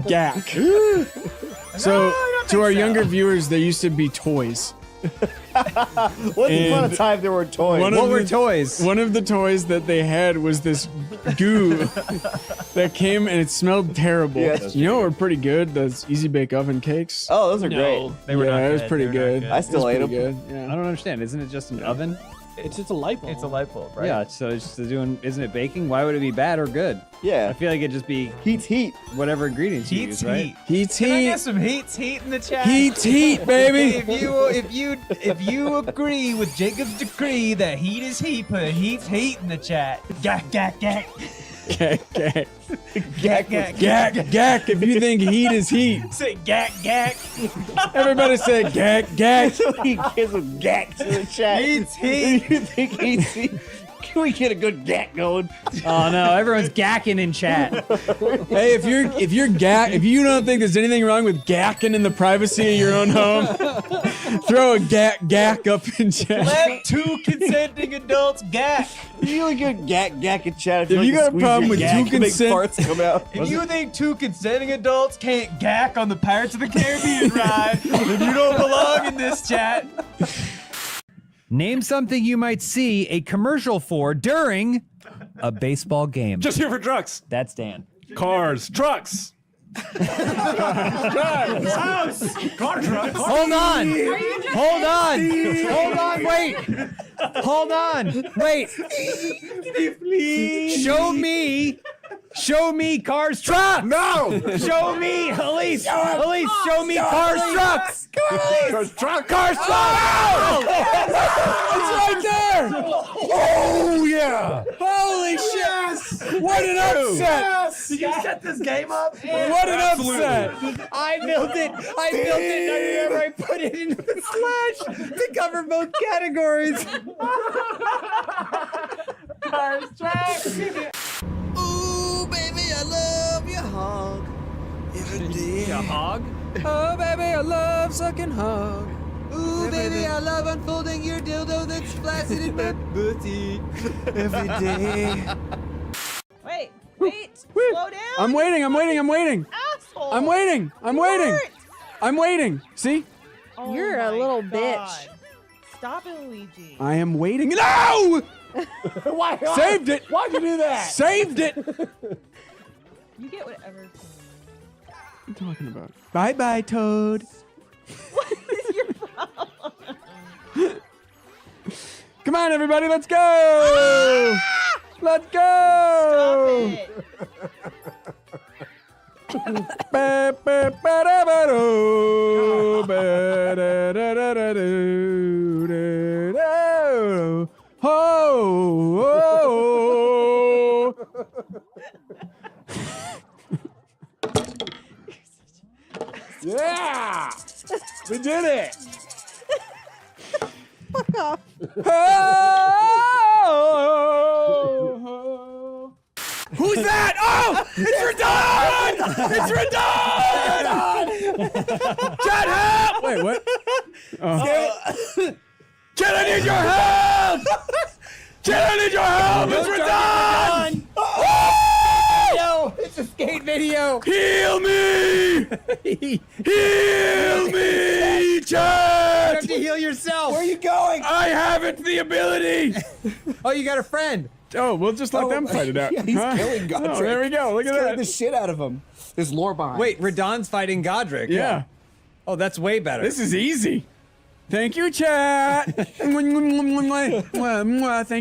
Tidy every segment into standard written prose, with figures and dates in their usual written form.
Gack. So, to our younger viewers, there used to be toys. Once upon a time, there were toys. What were toys? One of the toys that they had was this goo that came and it smelled terrible. Yes. You know what were pretty good? Those Easy Bake Oven cakes. Oh, those are great. They were not it was good. pretty They were not good. I still ate them. Good. I Yeah. don't understand. Isn't it just an oven? It's just a light bulb. It's a light bulb, right? Yeah, so it's just doing, isn't it baking? Why would it be bad or good? I Yeah. feel like it'd just be Heat's heat. whatever ingredients you use, right? Heat's Can I heat. get some heat in the chat? Heat's heat, baby. If you agree with Jacob's decree that heat is heat, put heat in the chat. Gack gack gack. Gack, gack. Gack gack Gack, gack. If you think heat is heat. Say gack gack. Everybody say gack, gack. He gives some gacks in the chat. Heat's heat. You think heat's heat? Can we get a good gack going? Oh no, everyone's gacking in chat. Hey, if you don't think there's anything wrong with gacking in the privacy of your own home, throw a gack up in chat. Let two consenting adults gack. You look good gack in chat. If you got a problem with two consent, consent- farts come out. If you think two consenting adults can't gack on the Pirates of the Caribbean ride, then you don't belong in this chat. Name something you might see a commercial for during a baseball game. Just here for trucks. That's Dan. Cars. Trucks. House. Car trucks. Hold on. Hold on. Hold on. Wait. Hold on. Wait. Show me cars, trucks. No. Show me, Elise. Elise, show me cars, trucks. Cars. Truck. Cars, trucks. It's right there! Oh yeah. Holy shit! What an upset! Did you set this game up? What an upset! I built it. I remember I put it into the slash to cover both categories. Cars, trucks. Ooh, baby, I love your hog. Every day. A hog? Oh, baby, I love sucking hog. Ooh, baby, I love unfolding your dildo that's flaccid in my booty. Every day. Wait, slow down. I'm waiting. Asshole. I'm waiting. See? Oh You're a my little God. bitch. Stop it, Luigi. I am waiting. No! Why? Saved it! Why'd you do that? Saved it! You get whatever. What are you talking about? Bye-bye, Toad. What is your problem? Come on, everybody, let's go! Let's go! Yeah! We did it! Fuck off. Who's that? Oh! It's Radon! It's Radon! Jet, help! Wait, what? Jet, I need your help! Jet, I need your help! It's Radon! No, it's a skate video. Heal me! Heal me, You Jet! have to heal yourself. Where are you going? I haven't the ability! Oh, you got a friend. Oh, we'll just let them fight it out. Yeah, he's killing Godric. Oh, there we go. Look at Scared the that. shit out of him. There's lore behind. Wait, Radon's fighting Godric. Yeah. Oh, that's way better. This is easy. Thank you, chat. Thank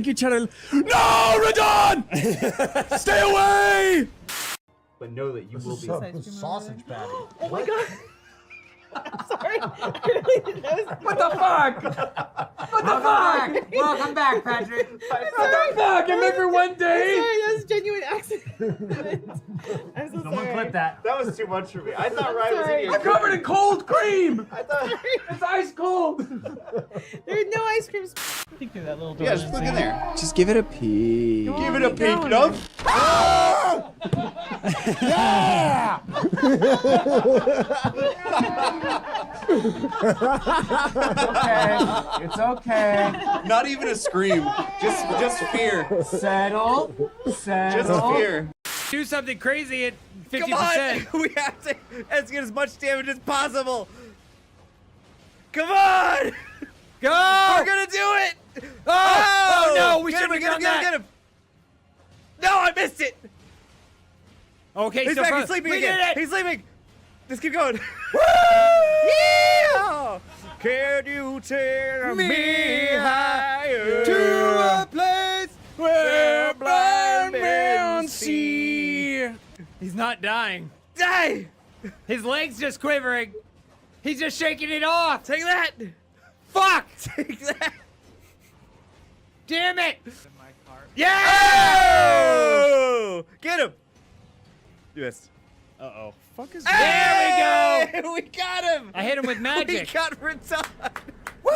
you, chat. No, Radon! Stay away! But know that you will be sausage patty. Oh my God. Sorry. I really didn't know. What the fuck? What the fuck? Welcome back, Patrick. What the fuck? I remember one day. Sorry, that was a genuine accident. I'm so Someone sorry. clip that. That was too much for me. I thought Ryan was sorry. in I'm here. covered in cold cream. I thought. It's ice cold. There's no ice cream. Peek through that little door. Yeah, just look in there. Just give it a peek. Give it a peek, no? Yeah! It's okay. Not even a scream. Just fear. Settle. Just fear. Do something crazy at 50%. Come on! We have to let's get as much damage as possible. Come on! Go! We're gonna do it! Oh no, we Get should him, have done that. get him! No, I missed it! Okay, He's so back, far, he's sleeping we again! did it. He's sleeping! Just keep going. Woo! Yeah! Can you take me higher To a place where blind men see. He's not dying. Die! His leg's just quivering. He's just shaking it off. Take that! Fuck! Take that! Damn it! Oh! Get him! You missed. Uh-oh. Fuck is There we go. We got him! I hit him with We magic. got Ratan! Woo!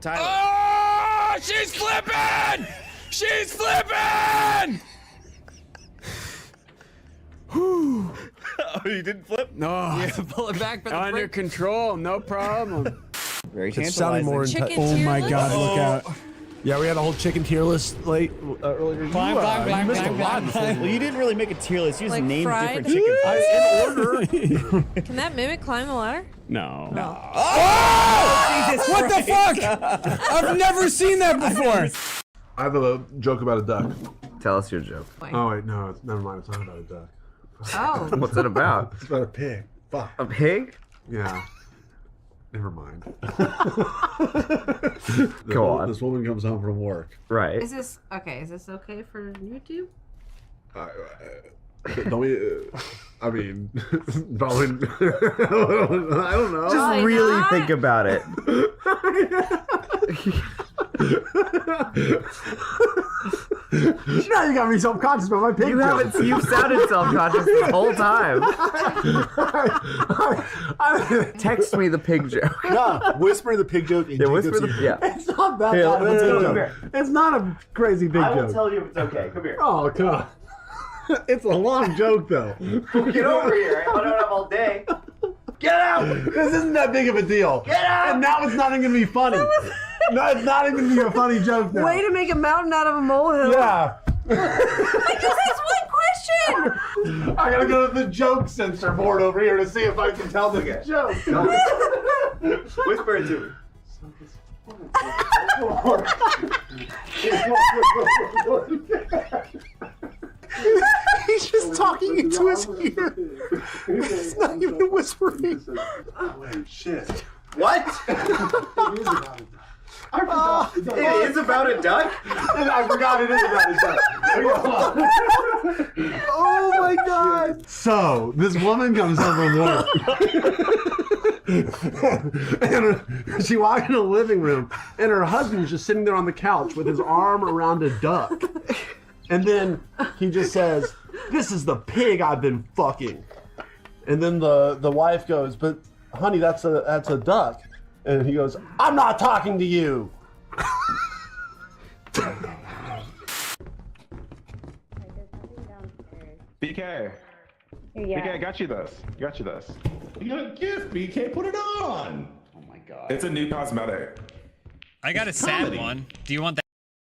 Tyler. Oh, she's flipping! She's flipping! Whew. Oh, you didn't flip? No. Pull it back, but the Under break. control, no problem. Very It's sounding more Chicken Oh tier my list? god, look out. Yeah, we had a whole chicken tier list earlier. You missed a lot before. Well, you didn't really make a tier list. You just Like named fried? different chicken types. In order. Can that mimic climb the ladder? No. Jesus What the Christ. fuck? I've never seen that before. I have a joke about a duck. Tell us your joke. Oh wait, no, never mind. It's not about a duck. Oh. What's it about? It's about a pig. Fuck. A pig? Yeah. Never mind. Go on. This woman comes home from work. Right. Is this okay? Is this okay for YouTube? Don't we? I mean, probably. I don't know. Just Why really not? think about it. Now you got me self-conscious about my pig. You haven't. You've sounded self-conscious the whole time. Text me the pig joke. No, whisper the pig joke. Yeah, whisper the. Yeah. It's not that Here, bad of a no, pig no, joke. no. It's not a crazy big joke. you if it's okay. Come here. Oh, come on. It's a long joke, though. Get over here. I don't have all day. Get out! This isn't that big of a deal. Get out! And now it's not even going to be funny. No, it's not even going to be a funny joke now. Way to make a mountain out of a molehill. Yeah. Because that's one question. I gotta go to the joke censor board over here to see if I can tell the joke. Whisper it to me. He's just talking into his ear. It's not even whispering. Oh, shit. What? I forgot. It is about a duck? I forgot it is about his duck. Oh my god. So, this woman comes home from work. And she walks in the living room, and her husband's just sitting there on the couch with his arm around a duck. And then he just says, "This is the pig I've been fucking." And then the wife goes, "But honey, that's a duck." And he goes, "I'm not talking to you." BK. BK, I got you this. Got you this. You got a gift, BK. Put it on. Oh my god. It's a new cosmetic. I got a sad one. Do you want that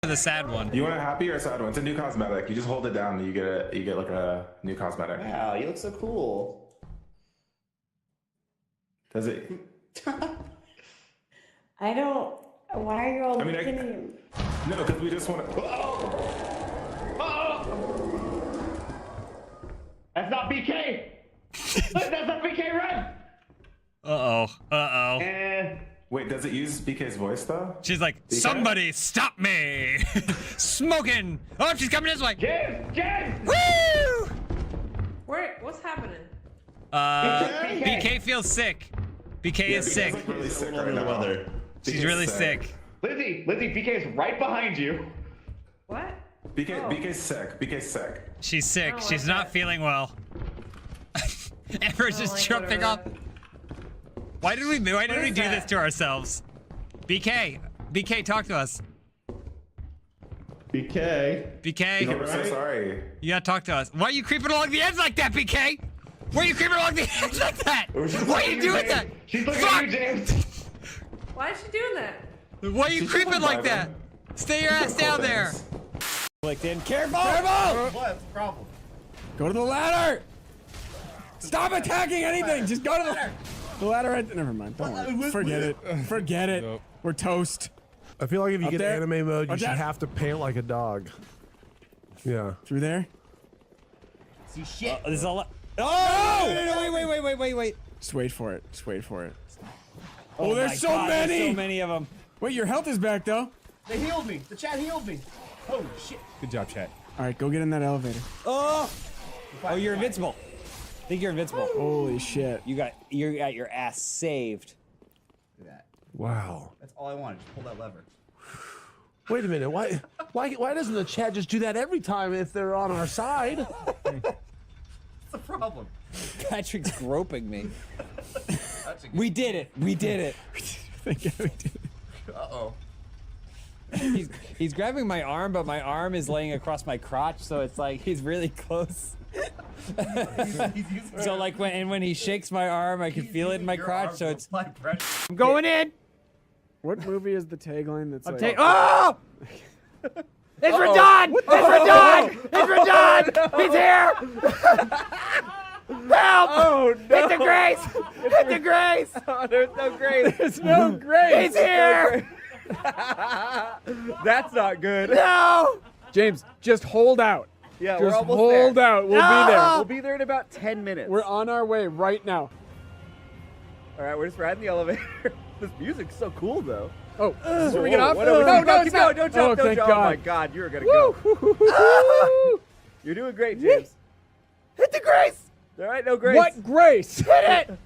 or the sad one? You want a happy or a sad one? It's a new cosmetic. You just hold it down and you get like a new cosmetic. Wow, you look so cool. Does it? I don't. Why are you all looking at him? No, because we just want to. That's not BK! That's not BK, run! Wait, does it use BK's voice though? She's like, BK? somebody stop me! Smoking! Oh, she's coming this way! James! Woo! What's happening? BK feels sick. BK is BK's sick. like really sick right now. She's BK's really sick. Lizzie, BK is right behind you. What? BK's sick. BK's sick. She's sick. Oh, She's okay. not feeling well. Amber's just jumping up. Why did we do this to ourselves? BK, talk to us. BK. BK, We're so sorry. you gotta talk to us. Why are you creeping along the edge like that, BK? Why are you creeping along the edge like that? Why are you doing that? She's looking Fuck! at you, James. Why is she doing that? Why are you She's creeping just like that? vibing. Stay your ass down there. Things. Clicked in. Careful! What's the problem? Go to the ladder! Stop attacking anything! Just go to the ladder right there. Never mind. Don't worry. Forget it. Forget it. Nope. We're toast. I feel like if you Up get there? anime mode, you Up should there? have to pant like a dog. Yeah. Through there? See shit. There's a lot. Oh! No, wait. Just wait for it. Just wait for it. Oh, Oh, there's my so God, many! There's so many of them. Wait, your health is back though. They healed me. The chat healed me. Holy shit. Good job, chat. All right, go get in that elevator. Oh! Oh, you're invincible. I think you're invincible. Holy shit. You got your ass saved. Look at that. Wow. That's all I wanted. Just pull that lever. Wait a minute. Why doesn't the chat just do that every time if they're on our side? What's the problem? Patrick's groping me. We did it. We did it. Uh-oh. He's grabbing my arm, but my arm is laying across my crotch, so it's like he's really close. So like when he shakes my arm, I can feel it in my crotch. So it's. I'm going in. What movie is the tagline that's like? Oh! It's Radon! It's Radon! It's Radon! He's here! Help! Oh no! It's a Grace! It's a Grace! Oh, there's no grace. There's no grace. He's here! That's not good. No! James, just hold out. Yeah, we're Just almost hold there. out. We'll be there. We'll be there in about 10 minutes. We're on our way right now. All right, we're just riding the elevator. This music's so cool, though. Oh, is this where we get off? No, it's keep not. going. Don't jump. Oh, Don't thank jump. God. Oh my God, you're gonna go. You're doing great, James. Hit the Grace! All right, no grace. What Grace? Hit it!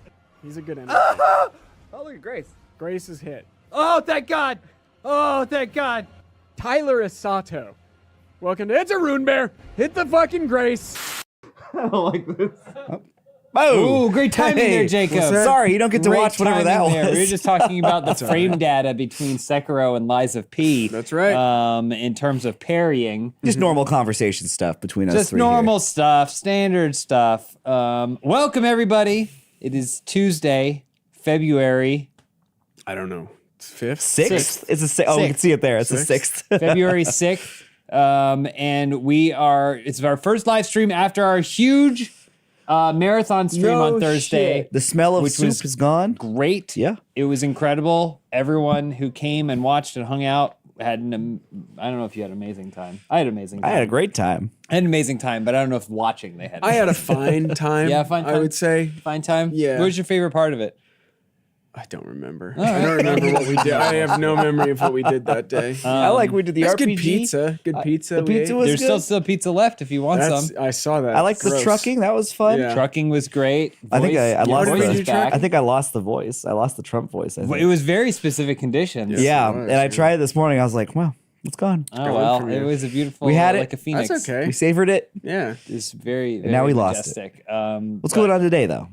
He's a good enemy. Oh, look at Grace. Grace is hit. Oh, thank God! Oh, thank God! Tyler Isato. Welcome to It's a Rune Bear. Hit the fucking Grace. I don't like this. Ooh, great timing Hey, there, Jacob. what's that? Sorry, you don't get to Great watch whatever that timing there. was. We were just talking about the frame data between Sekiro and Lies of P. That's right. In terms of parrying. Just normal conversation stuff between us Just three normal stuff, standard stuff. Welcome, everybody. It is Tuesday, February. I don't know. It's 5th? Sixth? It's a sixth. Oh, we can see it there. It's a sixth. February 6th. And it's our first live stream after our huge marathon stream on Thursday. Shit. The smell of which soup was is gone. Great. Yeah. It was incredible. Everyone who came and watched and hung out had I don't know if you had an amazing time. I had an amazing time. I had a great time. I had an amazing time, but I don't know if watching they had. I had a fine time. Yeah, fine time. I would say. Fine time? Yeah. What was your favorite part of it? I don't remember. All right. I don't remember what we did. I have no memory of what we did that day. I like we did the That's RPG. good pizza. Good pizza. The we pizza ate. was There's good. still pizza left if you want some. I saw that. I like the Gross. trucking. That was fun. Yeah. Trucking was great. I think I lost voice is the. back. I think I lost the voice. I lost the Trump voice. I think. It was very specific conditions. Yeah, it was, and I yeah. tried it this morning. I was like, wow, it's gone. Oh well, for it you. was a beautiful. We had it. like a phoenix. That's okay. We savored it. Yeah. It's very, very now we lost it. majestic. What's going on today, though?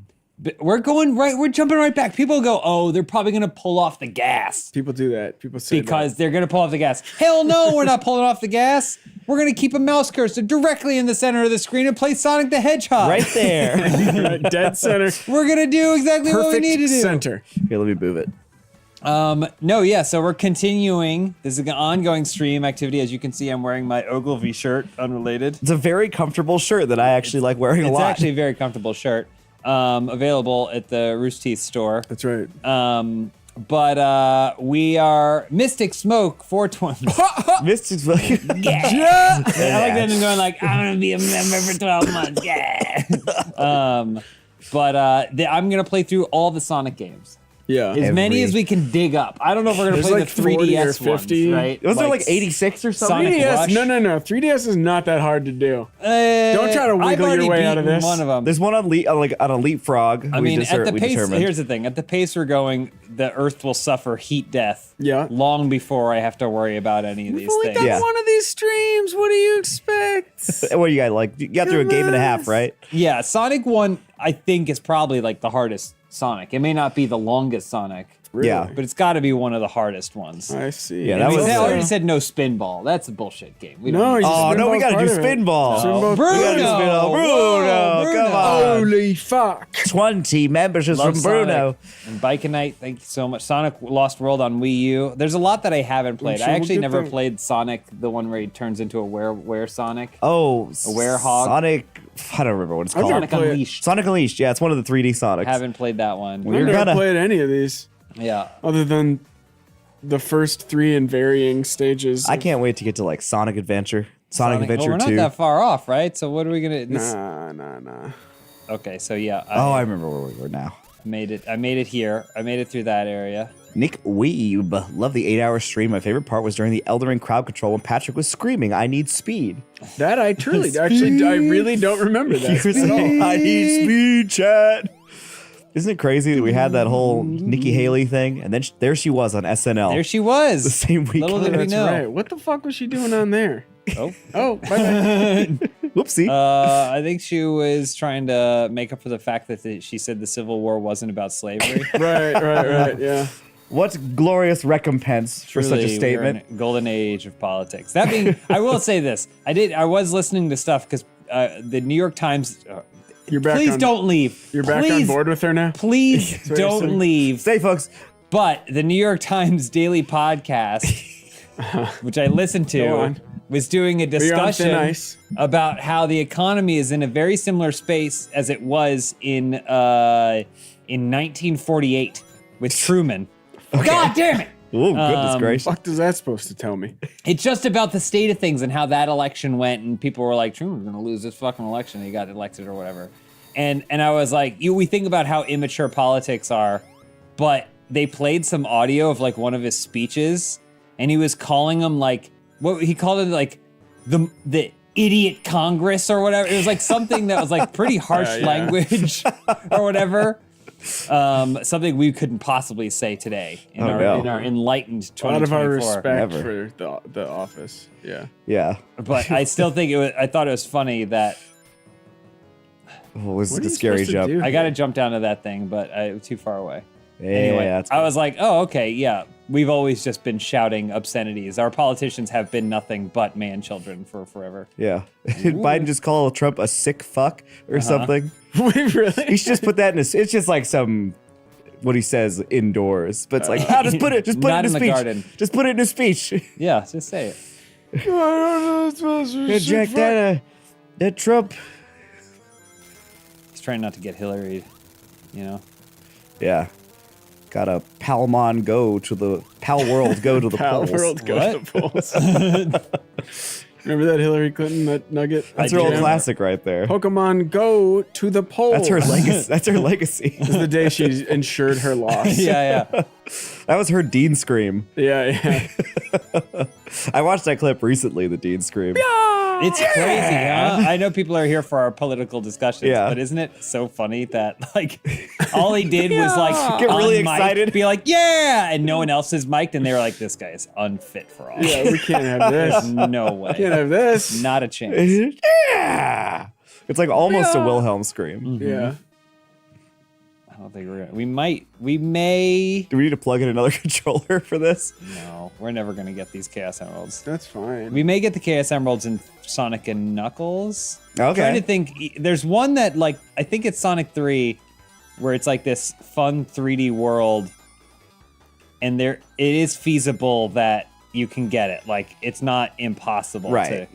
We're going right. We're jumping right back. People go, oh, they're probably gonna pull off the gas People do that. People say because they're gonna pull off the gas. Hell no, we're not pulling off the gas. We're gonna keep a mouse cursor directly in the center of the screen and play Sonic the Hedgehog. Right there. that. Dead center. We're gonna do exactly what we Perfect need to do. center. Here, let me move it. No, yeah. So we're continuing. This is an ongoing stream activity. As you can see, I'm wearing my Ogilvy shirt, unrelated. It's a very comtemple shirt that I actually like wearing a It's lot. actually a very comfortable shirt. Available at the Rooster Teeth store. That's right. But we are Mystic Smoke 420. Mystic's Yeah. I like them going like, I'm gonna be a member for 12 months. Yeah. I'm gonna play through all the Sonic games. Yeah. As many as we can dig up. I don't know if we're gonna There's play like the 40 or 3DS 50. ones, right? Was there like 86 or something? Sonic 3DS. Rush. No. 3DS is not that hard to do. Don't try to I've wiggle already your way out of beaten this. One of them. There's one on a leapfrog. I mean, at the we pace. determined. Here's the thing: at the pace we're going, the Earth will suffer heat death. Yeah. Long before I have to worry about any of these things. Yeah. One of these streams. What do you expect? What do you got? Like, you got through a game and a half, right? Yeah, Sonic 1, I think, is probably like the hardest Sonic. It may not be the longest Sonic. Really? Yeah. But it's got to be one of the hardest ones. I see. Yeah, I that mean, was. they already said no spinball. That's a bullshit game. We don't No, need- you Oh no, we Spinball's gotta do part of it. spinball. Spinball- We gotta do spinball. Whoa, Bruno, come on. Holy fuck. 20 memberships Love from Bruno. Sonic. And Bike and Night, thank you so much. Sonic Lost World on Wii U. There's a lot that I haven't played. sure I we'll actually get never there. played Sonic, the one where he turns into a were Sonic. Oh, werehog. Sonic. I don't remember what it's called. Sonic played- Unleashed. Sonic Unleashed. Yeah, it's one of the 3D Sonics. Haven't played that one. We're I've never gonna- played any of these Yeah. other than the first 3 in varying stages. I can't wait to get to like Sonic Adventure. Sonic Adventure well, we're 2. not that far off, right? So what are we gonna? Nah. Okay, so yeah. I remember where we were now. made it. I made it here. I made it through that area. Nick Weeb, love the 8-hour stream. My favorite part was during the Elden Ring crowd control when Patrick was screaming, "I need speed." That I truly, actually, I really don't remember that He was at all. saying, "I need speed, chat." Isn't it crazy that we had that whole Nikki Haley thing, and then there she was on SNL. There she was. The same week. Little did we That's know. right. What the fuck was she doing on there? Oh. Oh, bye. Whoopsie. I think she was trying to make up for the fact that she said the Civil War wasn't about slavery. right. Yeah. What glorious recompense for such a Truly, statement. we're in a golden age of politics. That being, I will say this: I was listening to stuff because the New York Times. You're back. Please don't leave. You're back on board with her now. Please what you're saying. don't leave. Stay, folks. But the New York Times daily podcast, which I listened Go to, on. was doing a You're on discussion thin ice. about how the economy is in a very similar space as it was in 1948 with Truman. God damn it! Oh, goodness gracious. What is that supposed to tell me? It's just about the state of things and how that election went, and people were like, Truman's gonna lose this fucking election. He got elected or whatever. And I was like, we think about how immature politics are, but they played some audio of like one of his speeches, and he was calling them like what he called it like the idiot Congress or whatever. It was like something that was like pretty harsh language or whatever. Something we couldn't possibly say today in our enlightened 2024. A lot of our respect Never. for the office. Yeah. Yeah. But I still think I thought it was funny that Oh, it was What are a you scary supposed to jump. do? I got to jump down to that thing, but I was too far away. Yeah, Anyway, that's I was like, oh, okay, yeah. We've always just been shouting obscenities. Our politicians have been nothing but man children for forever. Yeah. Did Biden just call Trump a sick fuck or something? Wait, really? He should just put that in his. It's just like some what he says indoors, but it's like, just put it in Not a in the speech. garden. Just put it in a speech. Yeah, just say it. Jack, that Trump. He's trying not to get Hillary, you know? Yeah. Got a Palmon go to the Pal World go to the Pal polls. World go to the polls. Remember that Hillary Clinton, that nugget? That's her old classic right there. Pokemon go to the polls. That's her legacy. That's her legacy. This is the day she insured her loss. Yeah. That was her Dean scream. Yeah. I watched that clip recently, the Dean scream. It's crazy, huh? I know people are here for our political discussions, Yeah. but isn't it so funny that like all he did was like Get really on mic, excited. be like, yeah, and no one else is mic'd, and they were like, this guy is unfit for office. Yeah, we can't have this. There's no way. Can't have this. Not a chance. Yeah. It's like almost a Wilhelm scream. Yeah. I don't think we're gonna. We may. Do we need to plug in another controller for this? No, we're never gonna get these Chaos Emeralds. That's fine. We may get the Chaos Emeralds in Sonic and Knuckles. Okay. I'm trying to think. There's one that like I think it's Sonic 3, where it's like this fun 3D world, and it is feasible that you can get it. Like it's not impossible. Right.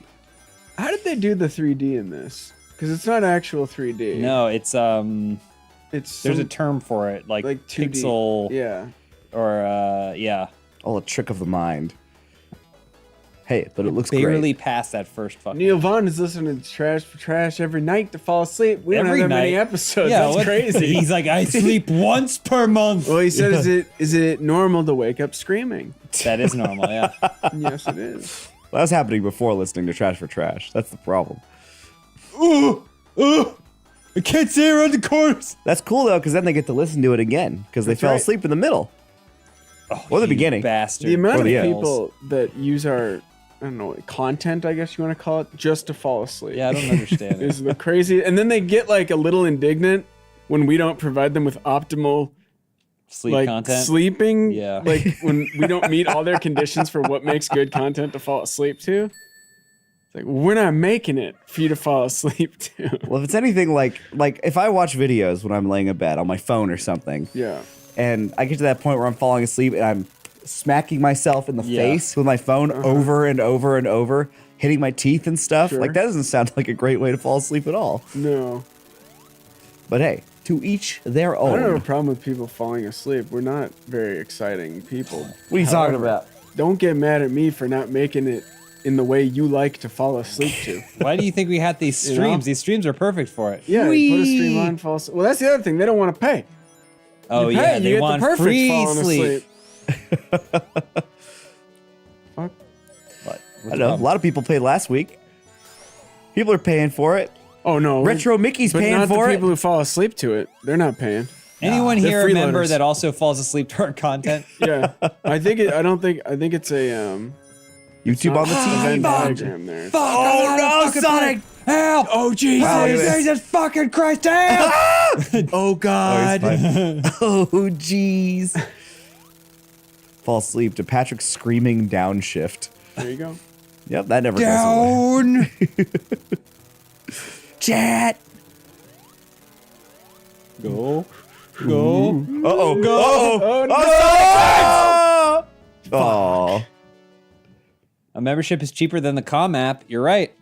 How did they do the 3D in this? Because it's not actual 3D. No, it's It's there's a some- term for it, like 2D. pixel. Yeah. Or yeah. All a trick of the mind. Hey, but it looks Barely great. past that first fucking. Neil Vaughn is listening to Trash for Trash every night to fall asleep. We don't Every have that many night. episodes. Yeah, That's what- crazy. He's like, I sleep once per month. Well, he said, is it normal to wake up screaming? That is normal, yeah. Yes, it is. That was happening before listening to Trash for Trash. That's the problem. I can't say around the corners. That's cool though, because then they get to listen to it again because they That's fell right. asleep in the middle or the beginning. Bastard. The amount Or of the ends. people that use our, I don't know, content, I guess you want to call it, just to fall asleep. Yeah, I don't understand it. Is the crazy. And then they get like a little indignant when we don't provide them with optimal Sleep like content. sleeping. Yeah. Like when we don't meet all their conditions for what makes good content to fall asleep to. It's like, we're not making it for you to fall asleep to. Well, if it's anything like if I watch videos when I'm laying in bed on my phone or something, Yeah. and I get to that point where I'm falling asleep and I'm smacking myself in the face with my phone over and over and over, hitting my teeth and stuff, Sure. like that doesn't sound like a great way to fall asleep at all. No. But hey, to each their I don't have a own. problem with people falling asleep. We're not very exciting people. What are you talking about? Don't get mad at me for not making it in the way you like to fall asleep to. Why do you think we had these You streams? know? These streams are perfect for it. Yeah, you put a stream on, fall asleep. Well, that's the other thing. They don't want to pay. Oh You pay, yeah, you they get want the perfect free falling sleep. asleep. Fuck. What? I don't know. A lot of people paid last week. People are paying for it. Oh no. Retro Mickey's but paying not for the it. people who fall asleep to it. They're not paying. Anyone They're here a member freeloaders. that also falls asleep to our content? Yeah. I think it's a YouTube on the Venn TV. diagram there. Fuck! Oh no, Sonic! Help! Oh Jesus! Wow, look at this. Jesus fucking Christ! Help! Oh God! Oh jeez. Fall asleep to Patrick's screaming downshift. There you go. Yep, that never goes away. Down. Chat. Go. Uh-oh. Go. Uh-oh. Oh, no. Oh. A membership is cheaper than the Com app. You're right.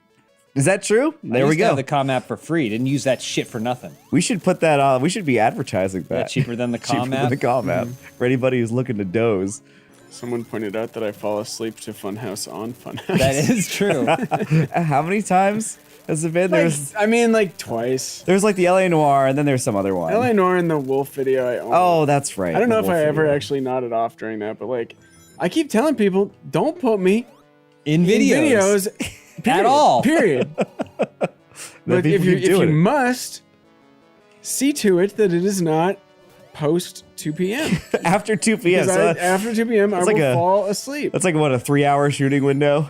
Is that true? There we I used to go. have the Com app for free. Didn't use that shit for nothing. We should put that on. We should be advertising that. Yeah, cheaper than the Com Cheaper app. than the Com app. For anybody who's looking to doze. Someone pointed out that I fall asleep to Funhouse on Funhouse. That is true. How many times has it been? Like twice. There's like the LA Noir, and then there's some other one. LA Noir and the Wolf video I own. Oh, that's right. I don't know the if I Wolf ever video. actually nodded off during that, but like, I keep telling people, don't put me In in videos. videos period, all. Period. But if people you keep doing it. must, see to it that it is not post 2 p.m. After 2 p.m. Because So after 2 p.m. I that's will like a- fall asleep. that's like what, a 3-hour shooting window?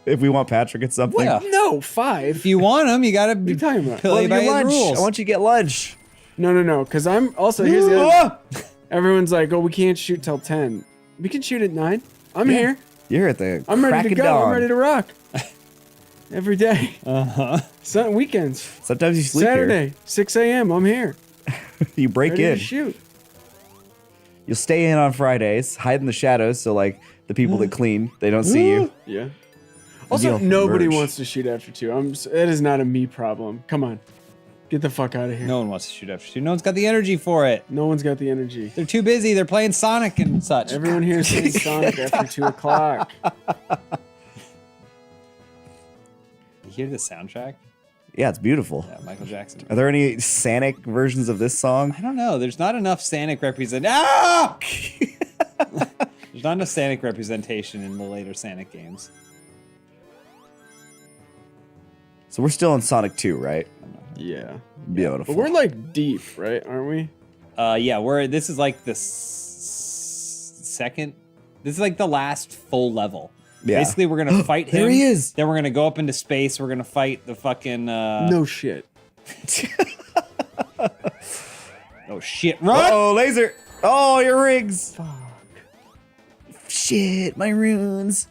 If we want Patrick at something. Yeah. No, 5. If you want them, you gotta What are you talking about? play by your his lunch. rules. I want you to get lunch. No. Because I'm also, here's the other. Everyone's like, oh, we can't shoot till 10. We can shoot at 9. I'm here. You're at the I'm ready crack to of go. dawn. I'm ready to rock. Every day. Uh-huh. Sun weekends. Sometimes you sleep Saturday, 6 a.m. I'm here. here. You break Ready in. to shoot. You'll stay in on Fridays, hide in the shadows, so like the people that clean, they don't see you. Yeah. Also, You'll nobody merge. wants to shoot after 2. It is not a me problem. Come on. Get the fuck out of here. No one wants to shoot after 2. No one's got the energy for it. No one's got the energy. They're too busy. They're playing Sonic and such. Everyone here is saying Sonic after 2 o'clock. You hear the soundtrack? Yeah, it's beautiful. Yeah, Michael Jackson. Are there any Sanic versions of this song? I don't know. There's not enough Sanic Ah! There's not enough Sanic representation in the later Sanic games. So we're still in Sonic 2, right? Yeah. Beautiful. But we're like deep, right? Aren't we? Yeah, this is like the second. This is like the last full level. Yeah. Basically, we're gonna fight him. There he is. Then we're gonna go up into space. We're gonna fight the fucking. No shit. Oh shit! Run! Oh, laser! Oh, your rigs! Fuck. Shit, my runes.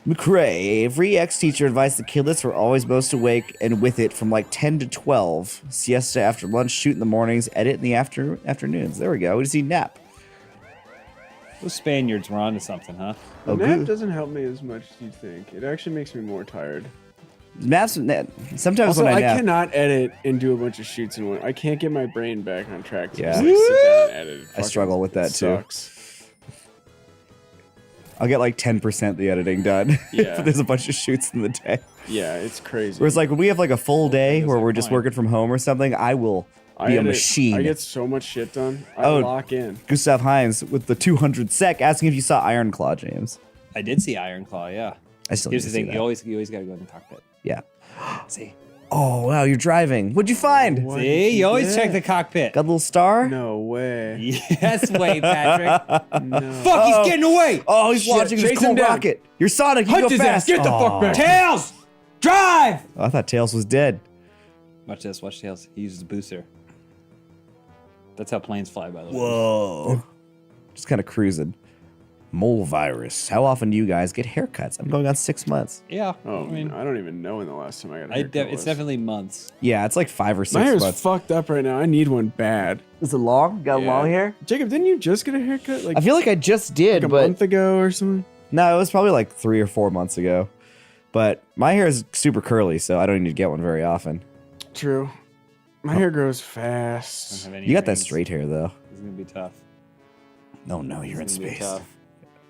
McCrae, every ex-teacher advised the kidlets were always most awake, and with it from like 10 to 12. Siesta after lunch, shoot in the mornings, edit in the afternoons. There we go. We just need nap. Those Spaniards were onto something, huh? The Oh, nap good. doesn't help me as much as you think. It actually makes me more tired. Naps, sometimes Also, when I I nap, cannot edit and do a bunch of shoots in one. I can't get my brain back on track to Yeah. just like sit down and edit. It I fucking struggle with that too. sucks. I'll get like 10% the editing done. Yeah. If there's a bunch of shoots in the day. Yeah, it's crazy. Whereas like when we have like a full day It's where like we're just fine. working from home or something, I will be a edit- machine. I get so much shit done. I Oh. lock in. Gustav Hines with the 200 sec asking if you saw Iron Claw, James. I did see Iron Claw. Yeah. I still Here's need the to see thing. that. You always gotta go in the cockpit. Yeah. See. Oh wow, you're driving. What'd you find? What See. did You always get? check the cockpit. Got a little star? No way. Yes, way, Patrick. No. Fuck! He's getting away. Oh, he's Shit, launching his chase cool him down. rocket. You're Sonic. You Hunt go his ass. fast. Get the fuck back. Tails, drive. Oh, I thought Tails was dead. Watch this. Watch Tails. He uses a booster. That's how planes fly, by the way. Whoa. Just kind of cruising. Mole virus. How often do you guys get haircuts? I'm going on 6 months. Yeah. Oh, I mean, I don't even know when the last time I got a haircut it's was. definitely months. Yeah, it's like 5 or 6 My hair's months. fucked up right now. I need one bad. Is it long? Got Yeah. long hair? Jacob, didn't you just get a haircut? Like I feel like I just did, a but month ago or something? no, it was probably like 3 or 4 months ago. But my hair is super curly, so I don't need to get one very often. True. My hair grows fast. Don't have any You got that rings. straight hair though. It's gonna be tough. No, you're in It's gonna be space. tough.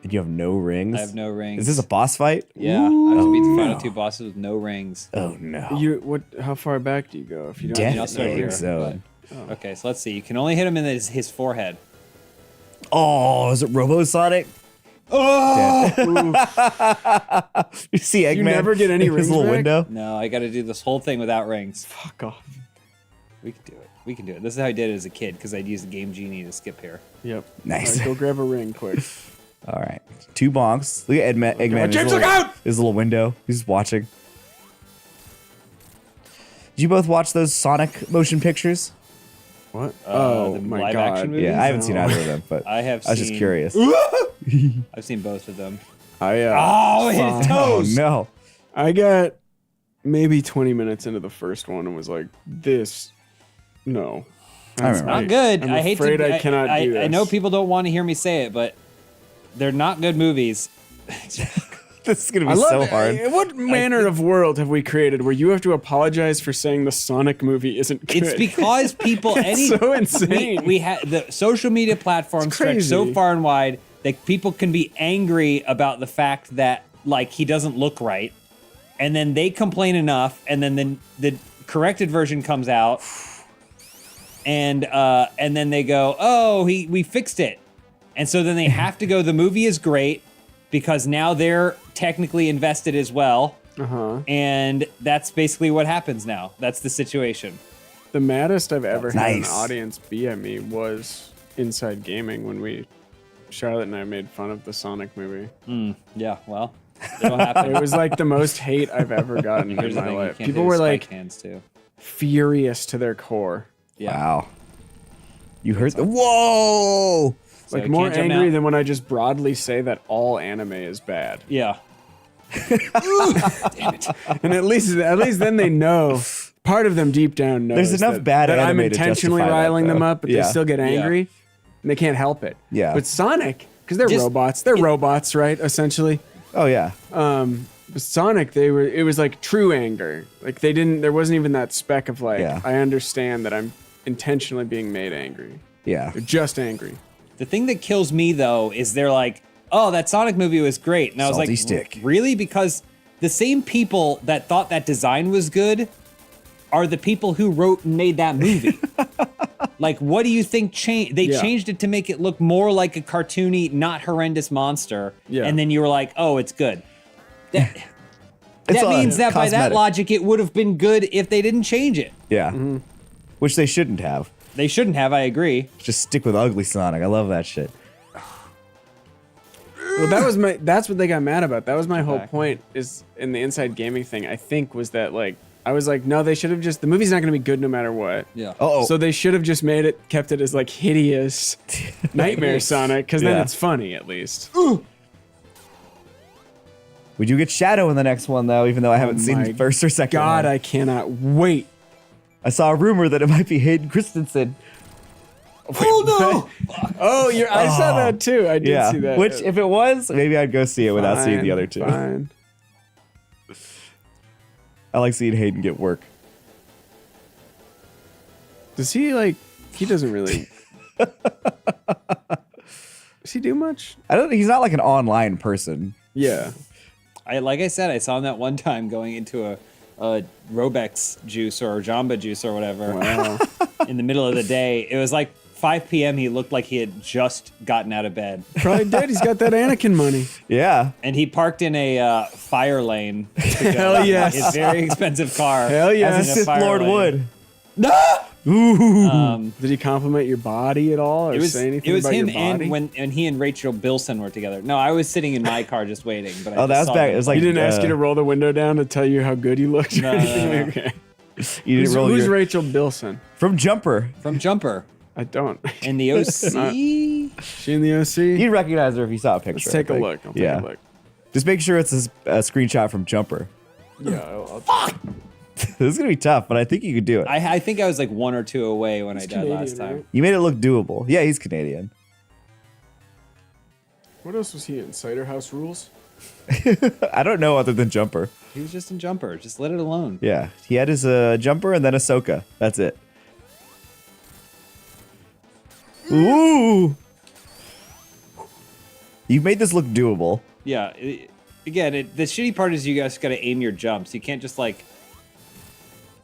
And you have no rings? I have no rings. Is this a boss fight? Yeah, I have to beat the final no. 2 bosses with no rings. Oh no. How far back do you go if you don't Death I'll start egg here, zone. but- Okay, so let's see. You can only hit him in his forehead. Oh, is it Robo-Sonic? Oh! You see Eggman? You never get any in his rings little back? window? No, I got to do this whole thing without rings. Fuck off. We can do it. We can do it. This is how I did it as a kid because I'd use the Game Genie to skip here. Yep. Nice. All right, go grab a ring quick. All right. 2 bonks. Look at Eggman. in his James, little- look out! His little window. He's just watching. Did you both watch those Sonic motion pictures? What? The my live god. action movies? Yeah, I haven't seen No. either of them, but I have was just seen- curious. I've seen both of them. Oh, his Oh toes! no. I got maybe 20 minutes into the first one and was like, this, no. I remember. Not good. I'm I hate afraid to. I cannot do this. I know people don't want to hear me say it, but they're not good movies. This is gonna be I love so it. hard. What manner of world have we created where you have to apologize for saying the Sonic movie isn't good? It's because people It's so insane. We had the social media platforms stretch so crazy. far and wide that people can be angry about the fact that like he doesn't look right, and then they complain enough, and then the corrected version comes out, and then they go, oh, we fixed it, and so then they have to go. The movie is great because now they're technically invested as well. And that's basically what happens now. That's the situation. The maddest I've ever had an Nice. audience be at me was Inside Gaming when Charlotte and I made fun of the Sonic movie. Yeah, well, it'll happen. It was like the most hate I've ever gotten in Here's the my thing, you life. can't People do were spike like hands too. furious to their core. Yeah. Wow. You heard the whoa. So Like I more can't jump angry out. than when I just broadly say that all anime is bad. Yeah. And at least then they know. Part of them deep down knows There's enough that, bad that I'm anime to intentionally justify that, riling them though. up, but Yeah. they still get angry, and they can't help it. Yeah. But Sonic, because they're Just- robots. They're robots, right? Essentially. Oh yeah. But Sonic, it was like true anger. Like there wasn't even that speck of like, Yeah. I understand that I'm intentionally being made angry. Yeah. They're just angry. The thing that kills me though is they're like, oh, that Sonic movie was great. And I was Salty like, stick. really? Because the same people that thought that design was good are the people who wrote and made that movie. Like, what do you think changed? They Yeah. changed it to make it look more like a cartoony, not horrendous monster. Yeah. And then you were like, oh, it's good. That, It's that all means that by that cosmetic. logic, it would have been good if they didn't change it. Yeah. Which they shouldn't have. They shouldn't have, I agree. Just stick with ugly Sonic. I love that shit. Well, that's what they got mad about. That was my whole Back. point is in the Inside Gaming thing, I think, was that like I was like, no, they should have just the movie's not gonna be good no matter what. Yeah. Oh. So they should have just kept it as like hideous Nightmare Sonic, because then Yeah. it's funny at least. We do get Shadow in the next one though, even though I haven't seen my the first or second God, one. I cannot wait. I saw a rumor that it might be Hayden Christensen. Oh no! Oh, I saw that too. I did Yeah. see that. Which, if it was, maybe I'd go see it without seeing the other two. Fine. I like seeing Hayden get work. Does he like? He doesn't really. Does he do much? I don't. He's not like an online person. Yeah. Like I said, I saw him that one time going into a Robex juice or Jamba juice or whatever Wow. in the middle of the day. It was like 5 p.m. He looked like he had just gotten out of bed. Probably did. He's got that Anakin money. Yeah. And he parked in a fire lane. To go. Hell yes. His very expensive car. Hell As yes. a a Sith fire Lord lane. would. Did he compliment your body at all, or It was, say anything it was about him your body? and he and Rachel Bilson were together. No, I was sitting in my car just waiting. But I Oh, that just was saw back. them. It was like He didn't ask you to roll the window down to tell you how good you looked. No, no, no. Okay. You didn't roll Who's your, Rachel Bilson? from Jumper. From Jumper I don't. and the OC. She in the OC? You'd recognize her if you saw a picture. Let's take I a think. look. I'll take a look. Just make sure it's a screenshot from Jumper. Yeah. Fuck! This is gonna be tough, but I think you could do it. I think I was like 1 or 2 away when I died last time. Right? You made it look doable. Yeah, he's Canadian. What else was he in? Cider House Rules? I don't know other than Jumper. He was just in Jumper. Just let it alone. Yeah, he had his Jumper and then Ahsoka. That's it. Ooh! You've made this look doable. Yeah. Again, the shitty part is you guys got to aim your jumps. You can't just like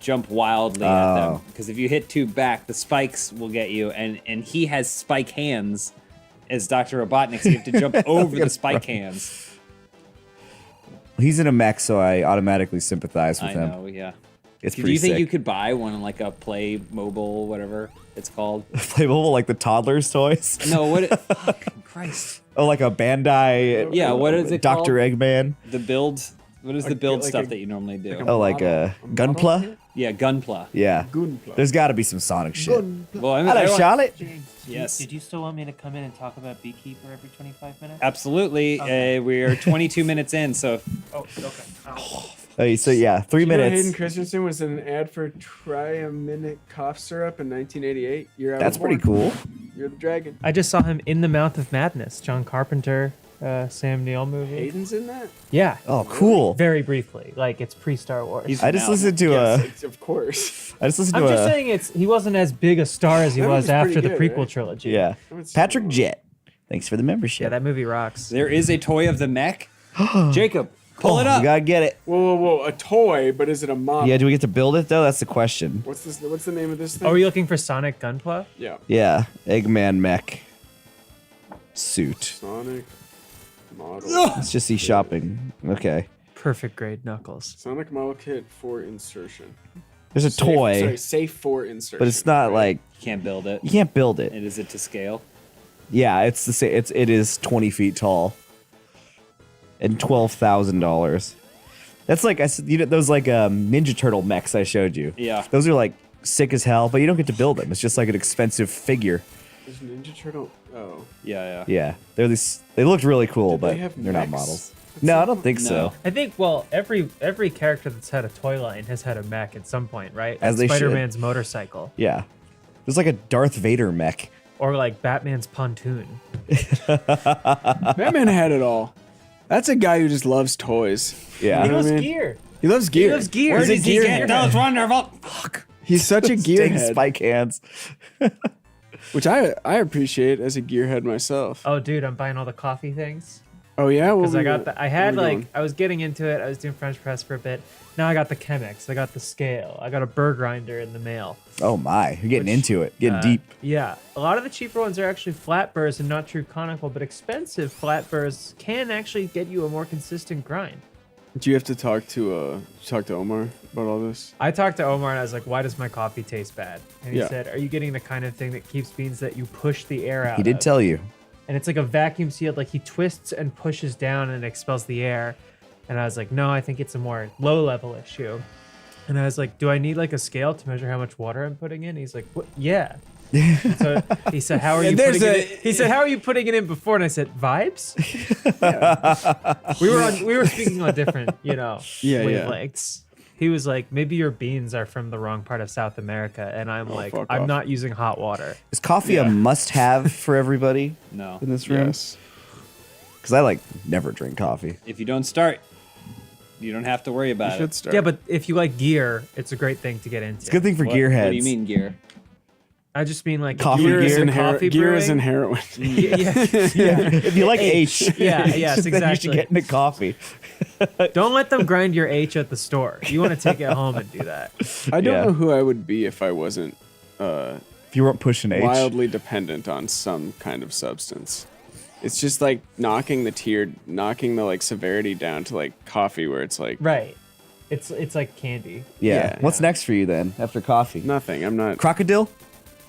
jump wildly at them, because if you hit too back, the spikes will get you. And he has spike hands as Dr. Robotnik, so you have to jump over the spike hands. He's in a mech, so I automatically sympathize with him. I know, yeah. It's Do pretty you think sick. you could buy one on like a Play Mobile, whatever it's called? Playable like the toddlers' toys? No, what? Fucking Christ. Oh, like a Bandai. Yeah, what is it called? Dr. Eggman. The build. What is the build like stuff a- that you normally do? Oh, like Gunpla? Yeah, Gunpla. Yeah. Gunpla. There's got to be some Sonic shit. Well, Hello, Charlotte. Yes. Did you still want me to come in and talk about Beekeeper every 25 minutes? Absolutely. Okay. We are 22 minutes in, so Oh, okay. Oh, so yeah, 3 You know minutes. Hayden Christensen was in an ad for Try-A-Minute Cough Syrup in 1988. That's pretty cool. You're the dragon. I just saw him in The Mouth of Madness, John Carpenter, Sam Neill movie. Hayden's in that? Yeah. Oh, cool. Very briefly, like it's pre-Star Wars. I just listened to Of course. I just listened I'm to just saying he wasn't as big a star as he That was movie's after pretty the good, prequel right? trilogy. Yeah. haven't seen Patrick it. Jett. Thanks for the membership. Yeah, that movie rocks. there is a toy of the mech. Jacob, pull it up. You gotta get it. Whoa. A toy, but is it a model? Yeah, do we get to build it though? That's the question. What's this? What's the name of this thing? Oh, are you looking for Sonic Gunpla? Yeah. Yeah, Eggman mech suit. Sonic model. Let's just see shopping. Okay. Perfect grade Knuckles. Sonic model kit for insertion. There's a toy, Safe for insertion. but it's not like You can't build it. you can't build it. And is it to scale? Yeah, it's the same. It is 20 feet tall and $12,000. That's like I said. You know those like Ninja Turtle mechs I showed you. Yeah. Those are like sick as hell, but you don't get to build them. It's just like an expensive figure. Is Ninja Turtle? Oh. Yeah. Yeah, they're these. They looked really cool, Did but they have they're not mechs? models. No, I don't think No. so. I think every character that's had a toy line has had a mech at some point, right? As they should. Spider-Man's motorcycle, Yeah, there's like a Darth Vader mech. or like Batman's pontoon. Batman had it all. That's a guy who just loves toys. Yeah. You He know what loves I mean? gear. He loves gear. He loves gear. Where He's a does he gearhead. get those wonderful? Fuck. He's such a Sting gearhead, spike hands. which I appreciate as a gearhead myself. Oh, dude, I'm buying all the coffee things. Oh yeah, Because I was getting into it. I was doing French press for a bit. Now I got the Chemex. I got the scale. I got a burr grinder in the mail. Oh my, you're getting into it, getting deep. Yeah, a lot of the cheaper ones are actually flat burrs and not true conical, but expensive flat burrs can actually get you a more consistent grind. Do you have to talk to Omar about all this? I talked to Omar and I was like, "Why does my coffee taste bad?" And he Yeah. said, "Are you getting the kind of thing that keeps beans that you push the air out?" He did of?" tell you. And it's like a vacuum sealed, like he twists and pushes down and expels the air. And I was like, no, I think it's a more low level issue. And I was like, do I need like a scale to measure how much water I'm putting in? He's like, what? Yeah. And so he said, how are you putting it in? He said, how are you putting it in before? And I said, vibes? Yeah. We were speaking on different, wavelengths. He was like, maybe your beans are from the wrong part of South America. And I'm like, fuck I'm off. not using hot water. Is coffee a must-have for everybody No. in this room? Yes. Because I like never drink coffee. If you don't start, you don't have to worry You about should it. start. Yeah, but if you like gear, it's a great thing to get into. It's a good thing for What, gearheads. what do you mean gear? I just mean like Coffee gear is gear, in coffee gear is brewing. in heroin. Yeah. If you like H, Yeah, yes, then you should exactly. get into coffee. Don't let them grind your H at the store. You want to take it home and do that. I don't Yeah. know who I would be if I wasn't If you weren't pushing H. wildly dependent on some kind of substance. It's just like knocking the like severity down to like coffee, where it's like Right. It's like candy. Yeah. Yeah, What's yeah. next for you then after coffee? nothing. I'm not. Crocodile?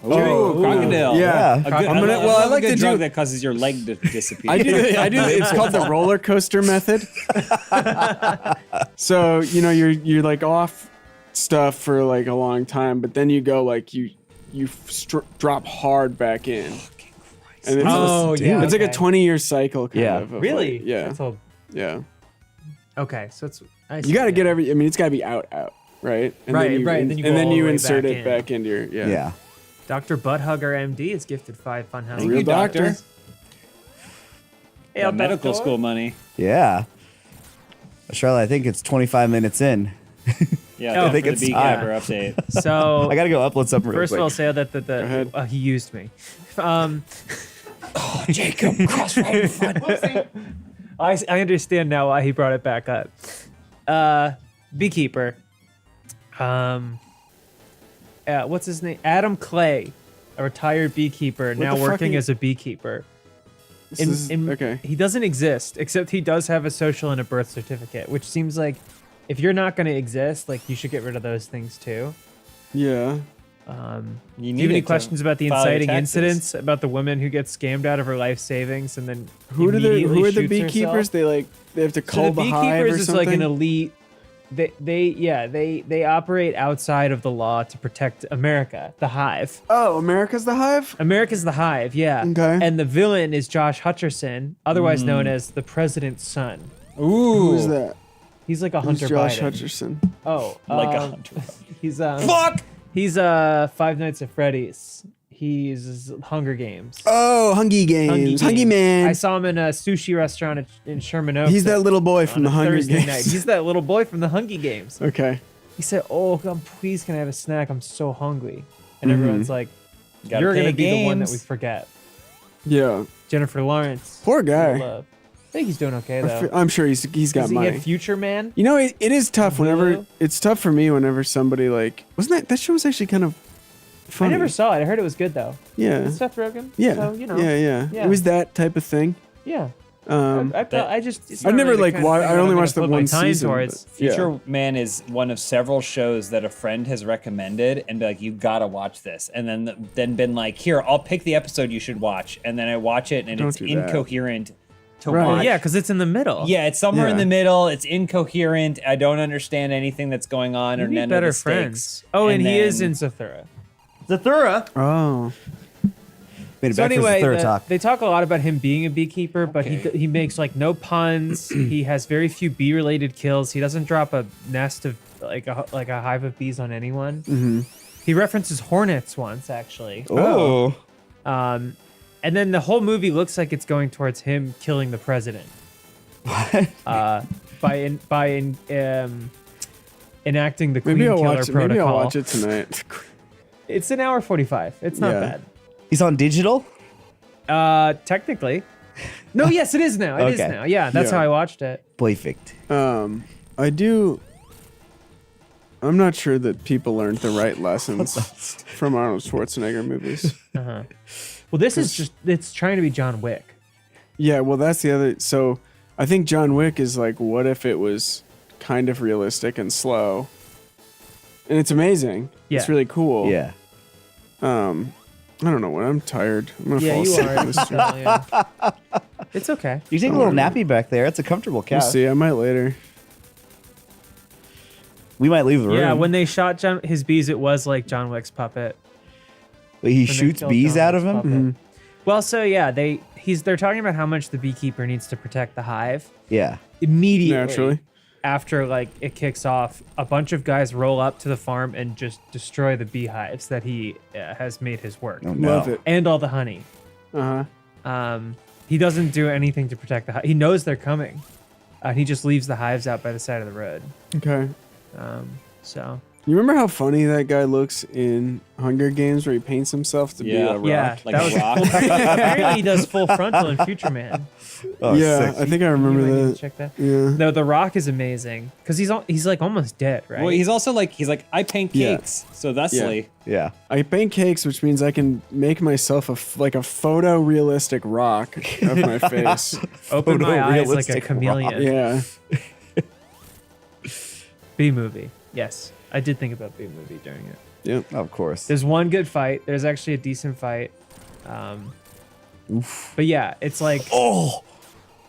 Oh, crocodile. Yeah. Yeah. I like a to drug do. that causes your leg to disappear. I do. It's called the roller coaster method. So you're like off stuff for like a long time, but then you go like you drop hard back in. And it's it's like a 20-year cycle kind of. Really? Like, yeah. That's all. Yeah. Okay, so it's. You got to get I mean, it's got to be out, right? And Right, then you, right, And then you then go all the you way insert back it in. back into your Yeah. Dr. Butthugger MD is gifted 5 funhouse. Thank you, doctor. Hey, Got medical school money. Yeah. Charlotte, I think it's 25 minutes in. Yeah, I think for it's the time. Beekeeper update. So I gotta go upload something real first quick. of all, say that he used me. Jacob, cross right in front. I understand now why he brought it back up. Beekeeper. What's his name? Adam Clay, a retired beekeeper, now the fuck working he- as a beekeeper. Okay. He doesn't exist, except he does have a social and a birth certificate, which seems like if you're not going to exist, like you should get rid of those things too. Yeah. Do you have need any it to questions about the file your inciting taxes. incidents, about the woman who gets scammed out of her life savings and then Who are the immediately shoots beekeepers? herself? They have to So cull the the hive beekeepers or is something. like an elite. They operate outside of the law to protect America, the hive. Oh, America's the hive? America's the hive, yeah. Okay. And the villain is Josh Hutcherson, otherwise known as the president's son. Ooh. Who's that? He's like a Who's Hunter Josh Biden. Hutcherson? Oh, Like a hunter. He's Fuck! He's Five Nights at Freddy's. He's Hunger Games. Oh, Hungry Games. Hungry Man. I saw him in a sushi restaurant in Sherman Oaks. He's that little boy from the Hunger Thursday Games. night. He's that little boy from the Hunger Games. Okay. He said, "Oh, please, can I have a snack? I'm so hungry." And Mm-hmm. everyone's like, Gotta "You're gonna play be the one that games. we forget." Yeah. Jennifer Lawrence. Poor we guy. love. I think he's doing okay though. I'm sure he's got Does he money. get Future Man? You know, it is tough whenever Hulu? it's tough for me whenever somebody like wasn't that show was actually kind of funny. I never saw it. I heard it was good though. Yeah. It's Seth Rogen. Yeah. So, you know. Yeah. Yeah. It was that type of thing. Yeah. That- It's I not never, really the like, kind of wa- thing I that only I'm watched the gonna put my one time season, towards. but- Yeah. Future Man is one of several shows that a friend has recommended and be like, you gotta watch this. And then been like, here, I'll pick the episode you should watch. And then I watch it and Don't it's do that. incoherent to Right. watch. Yeah, because it's in the middle. Yeah, it's somewhere in Yeah. the middle. It's incoherent. I don't understand anything that's going on You or need none better of the friends. stakes. Oh, and he is then- in Zathura. Zathura. Oh. Made it So back anyway, for the third talk. they talk a lot about him being a beekeeper, but he makes like no puns. He has very few bee-related kills. He doesn't drop a nest of like a hive of bees on anyone. Mm-hmm. He references hornets once, actually. Oh. And then the whole movie looks like it's going towards him killing the president. By enacting the Queen Maybe I'll Killer watch it. Protocol. Maybe I'll watch it tonight. It's an hour 45. It's not Yeah. bad. He's on digital? Technically. No, yes, it is now. It is Okay. now. Yeah, that's Yeah. how I watched it. Perfect. I'm not sure that people learned the right lessons from Arnold Schwarzenegger movies. Well, this is just, it's trying to be John Wick. Yeah, well, that's the other. So I think John Wick is like, what if it was kind of realistic and slow? And it's amazing. Yeah. It's really cool. Yeah. I don't know what. I'm tired. I'm gonna Yeah, fall you asleep are. on this stream. Yeah. It's okay. You take a little nappy back there. It's a comfortable We'll couch. see. I might later. We might leave the room. Yeah, when they shot his bees, it was like John Wick's puppet. But he When they shoots killed bees John out of Wick's him? puppet. Mm-hmm. Well, so yeah, they're talking about how much the beekeeper needs to protect the hive. Yeah. Immediately Naturally. after like it kicks off, a bunch of guys roll up to the farm and just destroy the beehives that he has made his work, Oh, no. Love it. and all the honey. Uh-huh. He doesn't do anything to protect the hive. He knows they're coming. He just leaves the hives out by the side of the road. Okay. So You remember how funny that guy looks in Hunger Games where he paints himself to be a rock? yeah, Like that a was rock. apparently he does full frontal in Future Man. Oh, yeah, sexy. I think I You might remember need to that. check that. Yeah. No, The Rock is amazing because he's like almost dead, right? Well, he's also like, I paint Yeah. cakes. So that's Yeah. like, Yeah. I bake cakes, which means I can make myself a photorealistic rock of my face. Open my eyes like a Photorealistic chameleon. Yeah. B movie. Yes, I did think about B movie during it. Yep. Of course. There's one good fight. There's actually a decent fight. But yeah, it's like,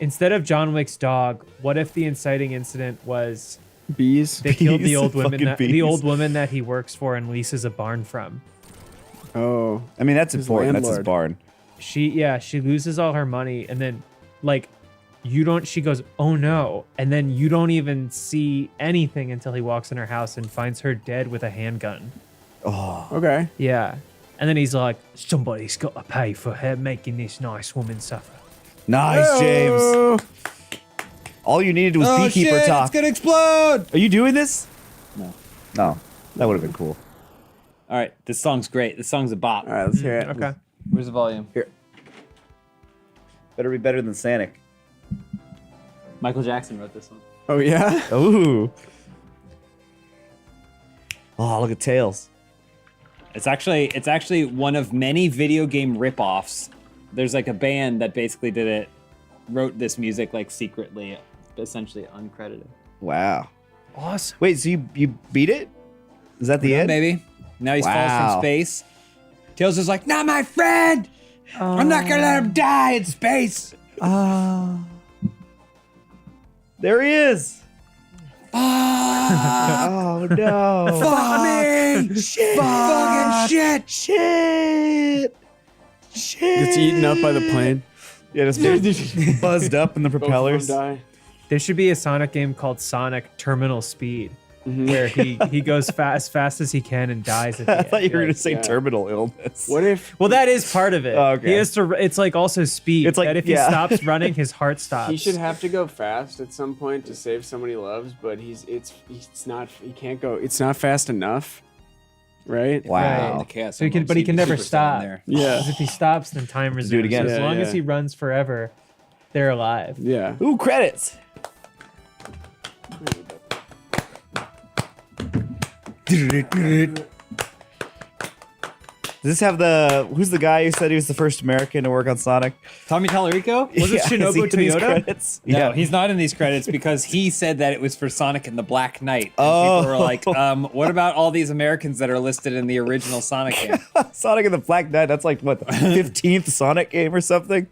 instead of John Wick's dog, what if the inciting incident was Bees. they killed the Bees, old woman fucking that the bees. old woman that he works for and leases a barn from? Oh. I mean, that's His important. That's his landlord. barn. she loses all her money, and then like she goes, oh no, and then you don't even see anything until he walks in her house and finds her dead with a handgun. Oh, Okay. Yeah. And then he's like, somebody's got to pay for her making this nice woman suffer. nice, James. All you needed was Beekeeper shit, talk. it's gonna explode! Are you doing this? No. No, that would have been cool. All right, this song's great. This song's a bop. All right, let's hear it. Okay. Where's the volume? Here. Better be better than Sonic. Michael Jackson wrote this one. Oh yeah. Ooh. Oh, look at Tails. It's actually one of many video game ripoffs. There's like a band that basically wrote this music like secretly, essentially uncredited. Wow. Awesome. Wait, so you beat it? Is that the end? Maybe. Now he falls Wow. from space. Tails is like, not my friend! I'm not gonna let him die in space! There he is. Fuck! Oh no. Fuck me! Shit. Fucking shit! Shit. Shit. Gets eaten up by the plane. Yeah, just buzzed up in the propellers. Die. There should be a Sonic game called Sonic Terminal Speed, where he goes fast as he can and dies at the I end. thought you were going Yeah, to say yeah. terminal illness. What if Well, that is part of it. Oh, okay. He has to. It's like also speed. It's like- that if he yeah. stops running, his heart stops. he should have to go fast at some point to save someone he loves, but he can't go. It's not fast enough, right? Wow. The chaos So he can, but he can never Superstar in stop. there. Yeah. 'Cause if he stops, then time resumes. Do it again. So as Yeah, long yeah. as he runs forever, they're alive. Yeah. Ooh, credits. Does this have who's the guy who said he was the first American to work on Sonic? Tommy Tallarico? Was it Yeah, is he Shinobu in these Toyota? credits? No, Yeah. he's not in these credits because he said that it was for Sonic and the Black Knight. And Oh. people were like, what about all these Americans that are listed in the original Sonic game? Sonic and the Black Knight, that's like, what, the 15th Sonic game or something?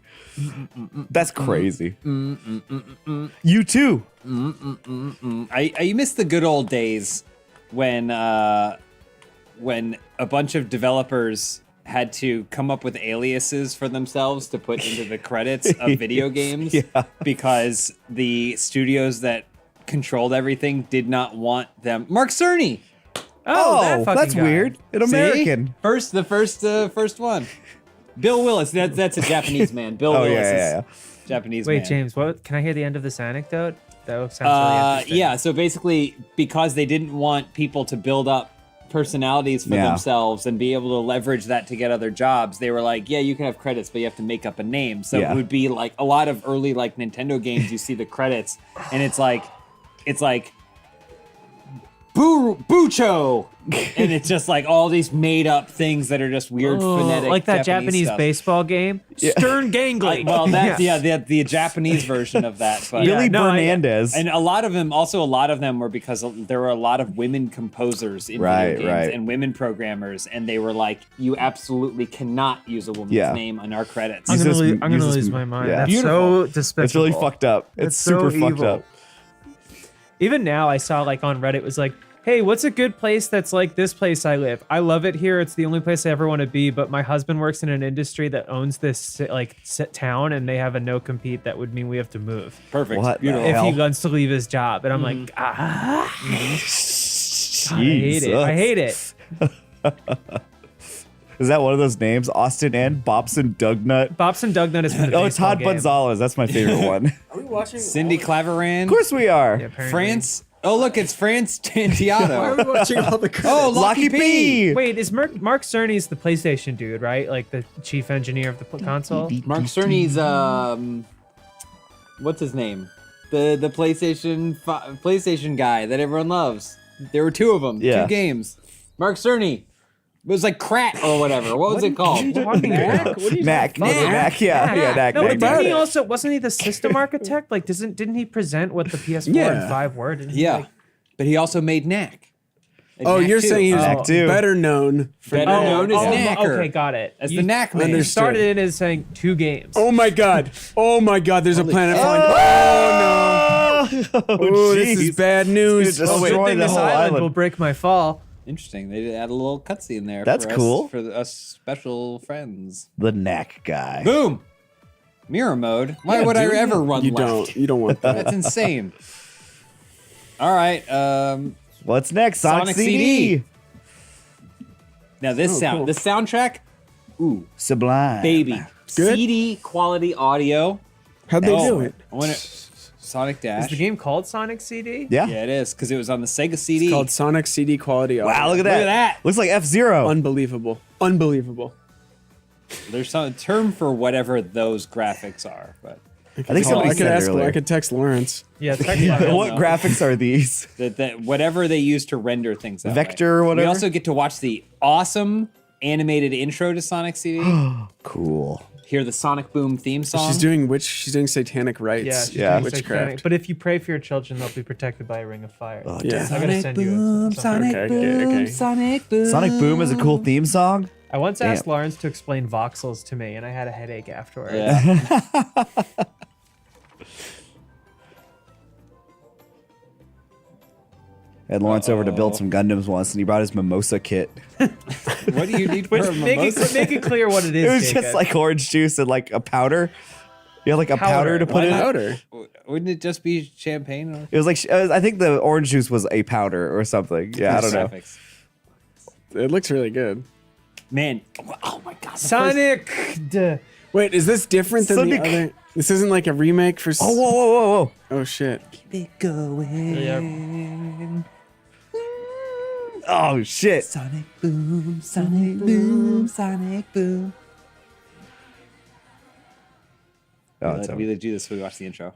That's crazy. You too. I miss the good old days when a bunch of developers had to come up with aliases for themselves to put into the credits of video games because the studios that controlled everything did not want them. Mark Cerny! Oh, that fucking that's guy. weird. An See? American. The first one. Bill Willis. That's a Japanese man. Bill Oh, Willis yeah. is Japanese Wait, man. James, what? Can I hear the end of this anecdote? That sounds really interesting. Yeah, so basically, because they didn't want people to build up personalities for Yeah. themselves and be able to leverage that to get other jobs, they were like, yeah, you can have credits, but you have to make up a name. So Yeah. it would be like a lot of early like Nintendo games, you see the credits, and it's like Bucho! And it's just like all these made up things that are just weird phonetic like that Japanese stuff. baseball game, Stern Gangly. Well, that's the Japanese version of that. But Billy no, Bernandez. and a lot of them were because there were a lot of women composers in Right, video games right. and women programmers, and they were like, you absolutely cannot use a woman's Yeah. name on our credits. I'm Use gonna, this- lose, I'm use gonna this- lose my mind. yeah. That's Beautiful. so despicable. It's really fucked up. It's super so fucked evil. up. Even now, I saw like on Reddit was like, hey, what's a good place that's like this place I live? I love it here. It's the only place I ever want to be. But my husband works in an industry that owns this like town, and they have a no compete that would mean we have to move Perfect. What the Beautiful. if hell? he wants to leave his job. And I'm like, God, I hate it. I hate it. Is that one of those names? Austin and Bobson Dugnut? Bobson Dugnut is from the Oh, it's baseball Todd game. Gonzalez. That's my favorite one. Are we watching? Cindy Claveran. Of course we are. Yeah, apparently. France. Oh, look, it's France Why are we Tantiato. watching all the credits? Oh, Locky P. Wait, is Mark Cerny's the PlayStation dude, right? Like the chief engineer of the console? Mark Cerny's what's his name? The PlayStation guy that everyone loves. There were two of them. Yeah. 2 games. Mark Cerny. It was like Crat or whatever. What was it called? Knack. Knack. Yeah. Yeah, Knack. No, but Knack. didn't he also wasn't he the system architect? Like, didn't he present what the PS4 Yeah. and 5 were? Didn't he, Yeah. like- But he also made Knack. And Oh, Knack you're 2. saying he was Knack two. better known for Better known as Knacker. okay, got it. As You- the Knack man. You Understood. started it as saying 2 games. Oh my god! Oh my god! There's a planet falling. Oh, Oh, this jeez. is bad news. It's gonna Well, destroy good thing the this whole island island. will break my fall. Interesting. They add a little cutscene there. That's for cool. Us, for us special friends. The neck guy. Boom. Mirror mode. Why would I ever run left? You don't want that. That's insane. All right. What's next? Sonic CD. Now this cool. this soundtrack. Ooh, Sublime. baby. Good? CD quality audio. How'd they do it? I want Sonic Dash. Is the game called Sonic CD? Yeah. Yeah, it is because it was on the Sega CD. It's called Sonic CD quality audio. Wow, look at that. Look at that. Looks like F-Zero. Unbelievable. Unbelievable. There's some term for whatever those graphics are, but I think somebody I could said ask. earlier. I could text Lawrence. Yeah, technically. What know. graphics are these? that whatever they use to render things. That Vector or way. whatever? We also get to watch the awesome animated intro to Sonic CD. Cool. Hear the Sonic Boom theme song. She's doing She's doing satanic rites. Yeah, she's Yeah. doing Witchcraft. satanic. But if you pray for your children, they'll be protected by a ring of fire. Oh, Yeah. I'm gonna send you something. Okay. Sonic Boom. Sonic Boom is a cool theme song. I once Damn. asked Lawrence to explain voxels to me, and I had a headache afterwards. Yeah. I had Lawrence over to build some Gundams once, and he brought his mimosa kit. What do you need for Which a make mimosa? it clear what it is. It was Jacob. just like orange juice and like a powder. You have like a powder to put Why in. not? Powder. Wouldn't it just be champagne? Or It was like I think the orange juice was a powder or something. Yeah, I don't know. Graphics. It looks really good. Man, oh my god. Sonic. Wait, is this different than Sonic. the other? This isn't like a remake for. Oh, whoa, whoa, whoa, whoa! Oh shit. Oh shit! Sonic Boom, Sonic Boom, Sonic Boom. Oh, it's We do this when we watch the intro.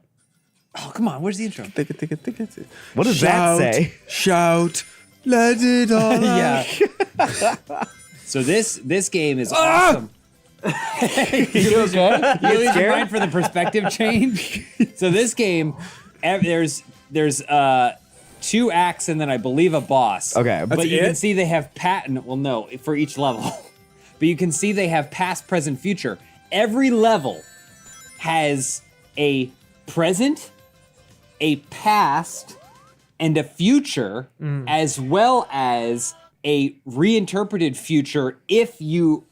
Oh, come on. Where's the intro? what does that say? Shout, let it all out. Yeah. So this game is awesome. You okay? You lose your mind for the perspective change. So this game, there's 2 acts and then I believe a boss. Okay. But That's you can it? see they have well, no, for each level. But you can see they have past, present, future. Every level has a present, a past, and a future, as well as a reinterpreted future if you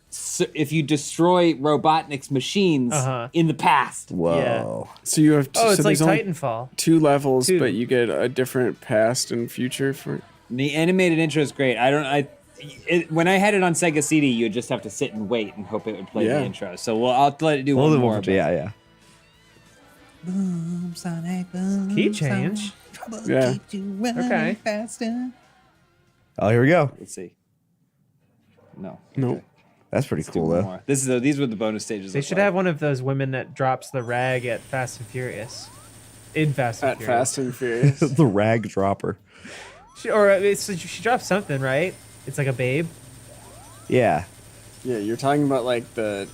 destroy Robotnik's machines in the past. Whoa! So you have. Oh, it's so like there's only Titanfall. 2 levels, 2. but you get a different past and future for. The animated intro is great. When I had it on Sega CD, you would just have to sit and wait and hope it would play Yeah. the intro. So I'll let it do Well, one more. but- yeah. Boom, Sonic Boom. Key change. Yeah. Okay. Faster. Oh, here we go. Let's see. No. Nope. That's pretty Let's do cool one though. more. These were the bonus stages. They look should like. have one of those women that drops the rag at Fast and Furious. In Fast and At Furious. Fast and Furious. The rag dropper. She drops something, right? It's like a babe. Yeah. Yeah, you're talking about like the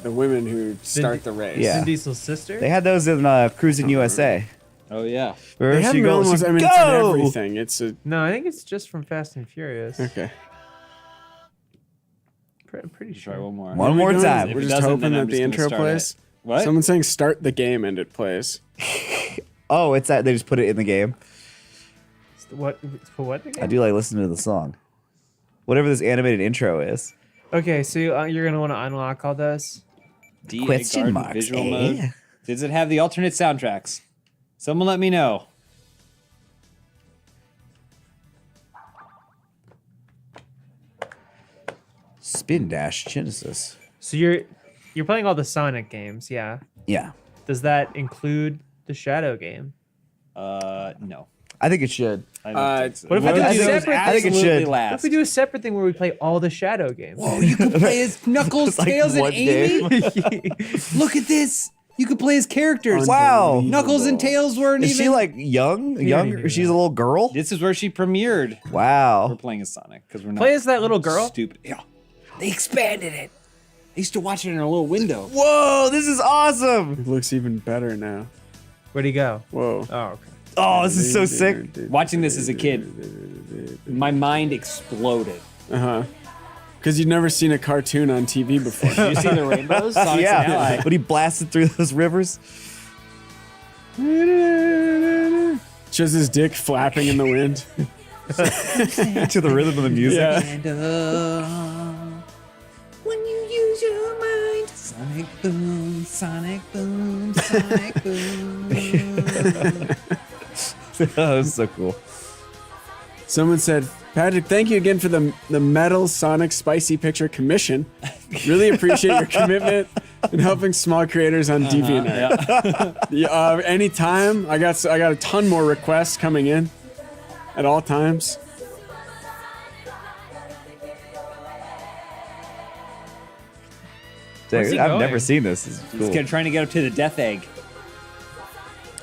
women who start the race. Yeah. Vin Diesel's sister. They had those in Cruising USA. Oh yeah. Where They have she goes, almost, I mean, it's in everything. It's a No, I think it's just from Fast and Furious. okay. I'm pretty Try sure. one more. One more If time. If We're it just doesn't, hoping then I'm that the just gonna intro start plays. it. What? Someone's saying start the game and it plays. Oh, it's that they just put it in the game. What? For what I again? do like listening to the song. Whatever this animated intro is. Okay, so you're gonna want to unlock all those. D Question garden marks, visual eh? mode. Does it have the alternate soundtracks? Someone let me know. Spin Dash Genesis. So you're playing all the Sonic games, yeah? Yeah. Does that include the Shadow game? No. I think it should. I don't think so. What if we We'll do those separate- I think it absolutely should. last. What if we do a separate thing where we play all the Shadow games? Whoa, you can play as Knuckles, It's like Tails, and one Amy. game. Look at this. You can play as characters. Wow. Knuckles and Tails weren't Is even. she like young? We Young? already knew She's that. a little girl? This is where she premiered. We're Wow. playing as Sonic because we're not. Play as that little girl? Stupid. Yeah. They expanded it. I used to watch it in a little window. Whoa, this is awesome. It looks even better now. Where'd he go? Whoa. Oh, okay. Oh, this is so sick. Watching this as a kid, my mind exploded. Because you'd never seen a cartoon on TV before. Did you see the rainbows? Sonic's an Yeah. ally. When he blasted through those rivers. Shows his dick flapping in the wind. To the rhythm of the music. Yeah. When you use your mind, sonic boom, sonic boom, sonic boom. That was so cool. Someone said, Patrick, thank you again for the Metal Sonic Spicy Picture commission. Really appreciate your commitment in helping small creators on DeviantArt. Yeah, anytime. I got a ton more requests coming in at all times. Where's he I've going? never seen this. This is He's cool. trying to get up to the death egg.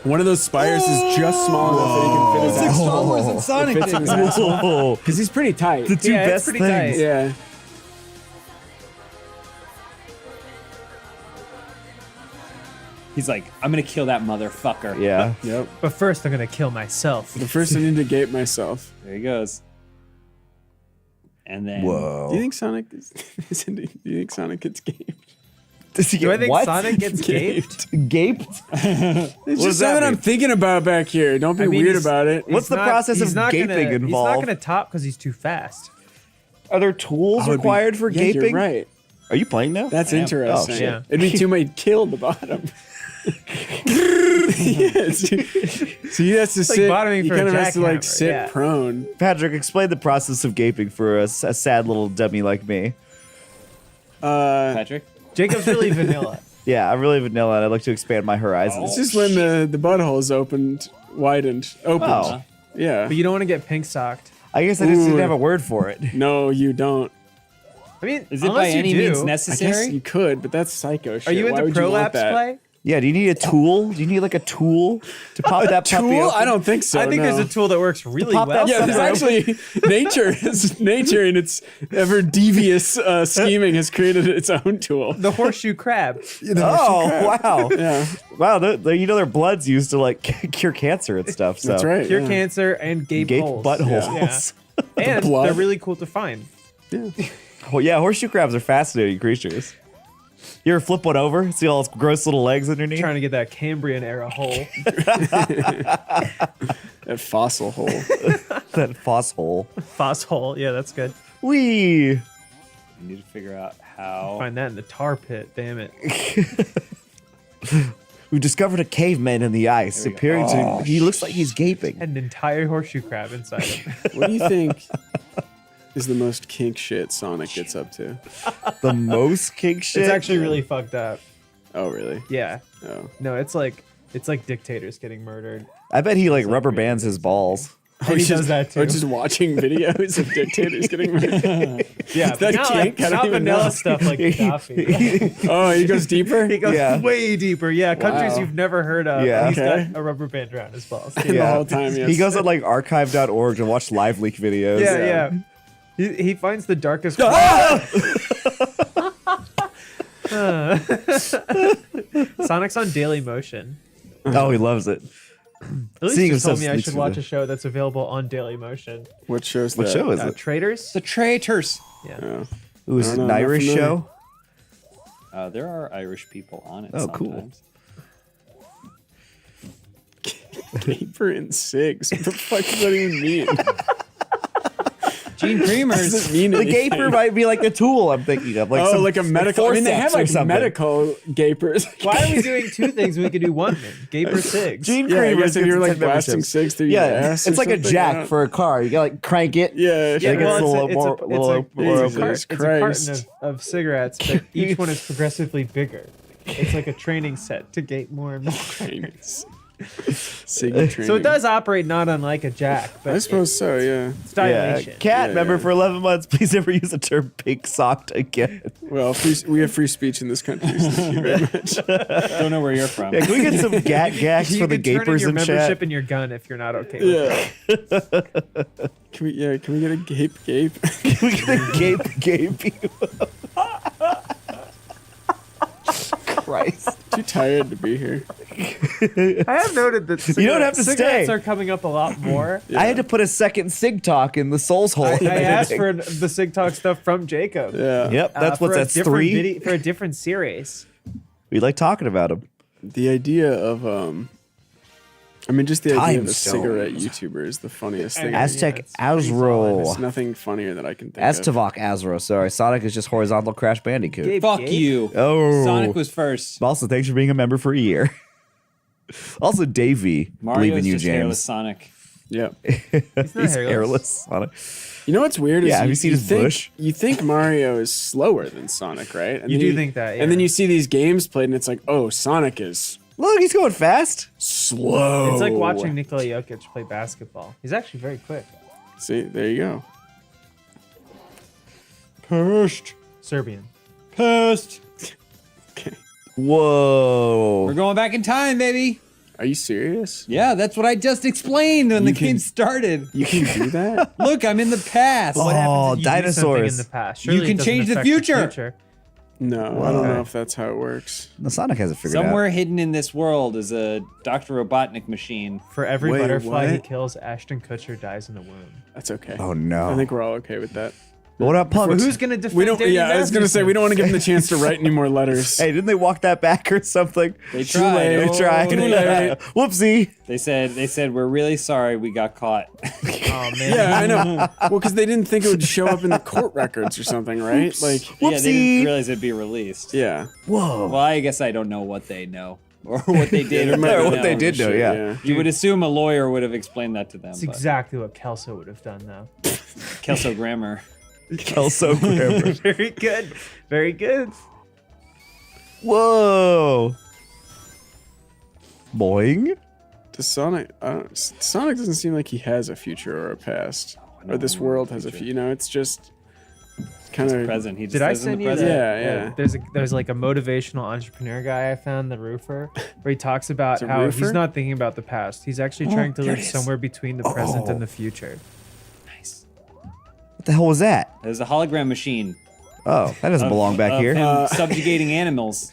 One of those spires is just small enough that he can fit his It's like asshole. Star Wars and Sonic. It fits in his asshole. Whoa. Because he's pretty tight. The two Yeah, it's best pretty things. tight. Yeah. He's like, I'm gonna kill that motherfucker. Yeah. Yep. But first, I'm gonna kill myself. But first, I need to gape myself. There he goes. And then Whoa. Do you think Sonic is? Do you think Sonic gets gaped? Does he Do get I think what? Sonic gets gaped? Gaped? It's does just that something I'm mean? thinking about back here. Don't be weird he's- about it. What's he's the process he's of not gaping gonna, He's not involved? gonna top because he's too fast. Are there tools I would be- required for yeah, gaping? You're right. Are you playing now? That's I am. interesting. Oh, shit. Yeah. It'd be too much kill the bottom. Yeah, so he has to like sit. bottoming He for a kind of has to like jackhammer, sit yeah. prone. Patrick, explain the process of gaping for a sad little dummy like me. Patrick. Jacob's really vanilla. Yeah, I'm really vanilla and I'd like to expand my horizons. It's just when the butthole's opened. Oh. Yeah. But you don't want to get pink socked. I guess I just didn't Ooh. have a word for it. No, you don't. I mean, Is it by unless you any do, means I guess necessary? you could, but that's psycho shit. Are you Why into would you want prolapse that? play? Yeah, do you need a tool? Do you need like a tool to pop that puppy Tool? open? I don't think so. I think no. there's a tool that works really pop well. that Yeah, there's actually nature in its ever devious scheming has created its own tool. The horseshoe crab. Oh, wow. Yeah, Wow, you know their blood's used to like cure cancer and stuff. So that's right. Cure yeah. cancer and gape Gape holes. buttholes. Yeah. And blood. they're really cool to find. Well, yeah, horseshoe crabs are fascinating creatures. You ever flip one over? See all those gross little legs underneath? Trying to get that Cambrian era hole. That fossil hole. That foss hole. Foss hole. Yeah, that's good. Wee. You need to figure out how. Find that in the tar pit. Damn it. We discovered a caveman in the ice, There we go. appearing Oh, to. He looks like he's gaping. Had an entire horseshoe crab inside him. What do you think is the most kink shit Sonic gets up to? The most kink shit. It's actually really fucked up. Oh, really? Yeah. Oh. No, it's like dictators getting murdered. I bet he like rubber bands his balls. And he does that too. Or just watching videos of dictators getting murdered. Yeah, that not, kink? I don't not even vanilla know. stuff like Gaddafi. Oh, he goes deeper? He goes Yeah. way deeper. Yeah, countries Wow. you've never heard of. Yeah. And he's Okay. got a rubber band around his balls. The whole time, yes. He goes on like archive.org to watch live leak videos. Yeah, yeah. He finds the darkest. Sonic's on Daily Motion. Oh, he loves it. At Seeing least told himself me I leaks should through watch the- a show that's available on Daily Motion. What show's What that? show is it? Traitors. The traitors. Yeah. Oh. Ooh, is I it don't an know, not Irish familiar. show? There are Irish people on it. Oh, cool. sometimes. Caper and Sigs. What the fuck does that even mean? Gene What does Creamers. it mean The anything? gaper might be like the tool I'm thinking of. Like Oh, some, like a medical. I mean, they have forceps or like something. medical gapers. Why are we doing two things when we could do one thing? Gaper Sigs. Gene Yeah, I Creamer guess if you're gets like 10 blasting memberships. Sigs through your Yeah, ass. or it's like a something, I jack don't- for a car. You gotta like crank it. Yeah, Yeah, It gets well, a little more- it's a Jesus carton Christ. of cigarettes, but each one is progressively bigger. It's like a training set to gate more and more. Siggy training. So it does operate not unlike a jack, but I suppose so. Yeah. it's dilation. Cat Yeah, member yeah. for 11 months. Please never use the term pink socked again. Well, we have free speech in this country. So thank you very much. Don't know where you're from. Yeah, can we get some gags You for the can turn in gapers your in membership chat? in your gun if you're not okay with Yeah. Can we get a gape? Can we get a gape? Christ. Too tired to be here. it. I have noted that You don't have to cigarettes stay. are coming up a lot more. I had to put a second Sig Talk in the Souls hole. I asked for the Sig Talk stuff from Jacob. Yeah. Yep, that's for what's a that's different 3. for a different series. We like talking about them. The idea of I mean, just the idea Time of a stones. cigarette YouTuber is the funniest thing. Aztec There's Azro. nothing funnier that I can think of. Aztavok Azro. Sorry, Sonic is just horizontal Crash Bandicoot. Fuck you. Oh. Sonic was first. Also, thanks for being a member for a year. Also, Davey, believe in Mario's you, just hairless James. Sonic. Yeah. He's hairless. Sonic. You know what's weird? Is Yeah, have you seen his think, bush? You think Mario is slower than Sonic, right? And You then do think that, yeah. And then you see these games played, and it's like, oh, Sonic is Look, he's going fast. slow. It's like watching Nikola Jokic play basketball. He's actually very quick. See, there you go. Cursed. Serbian. Cursed. Okay. Whoa. We're going back in time, baby. Are you serious? Yeah, that's what I just explained when the game started. You can do that? Look, I'm in the past. What happens if you do something dinosaurs. in the past? You Surely can it doesn't change the affect future. No, I don't know if that's how it works. No, Sonic has it figured Somewhere out. hidden in this world is a Dr. Robotnik machine. For every Wait, butterfly he what? kills, Ashton Kutcher dies in the womb. That's okay. Oh, no. I think we're all okay with that. But what about Punk? Well, who's gonna defend? We don't. Danny Yeah, I was gonna say we don't want to give him the chance to write any more letters. Hey, didn't they walk that back or something? They Too tried. late. They tried. Too late. Whoopsie. They said we're really sorry we got caught. Oh man. Yeah, I know. Well, because they didn't think it would show up in the court records or something, right? Like, Yeah, they Whoopsie. didn't realize it'd be released. yeah. Whoa. Well, I guess I don't know what they know or what they did. There might Or be what they no did know, shit, yeah. You would assume a lawyer would have explained that to them. That's But exactly what Kelso would have done, though. Kelso grammar. Kelso grammar. Very good. Very good. Whoa. Boing. Does Sonic? Sonic doesn't seem like he has a future or a past, or this world has a future. You know, it's just kind of Present. He just Did I lives in send the you present. that? Yeah. There's like a motivational entrepreneur guy I found, the roofer, where he talks about It's a how roofer? he's not thinking about the past. He's actually trying to there live it is. somewhere between the present and the future. Nice. What the hell was that? There's a hologram machine. Oh, that doesn't belong back of here. him subjugating animals.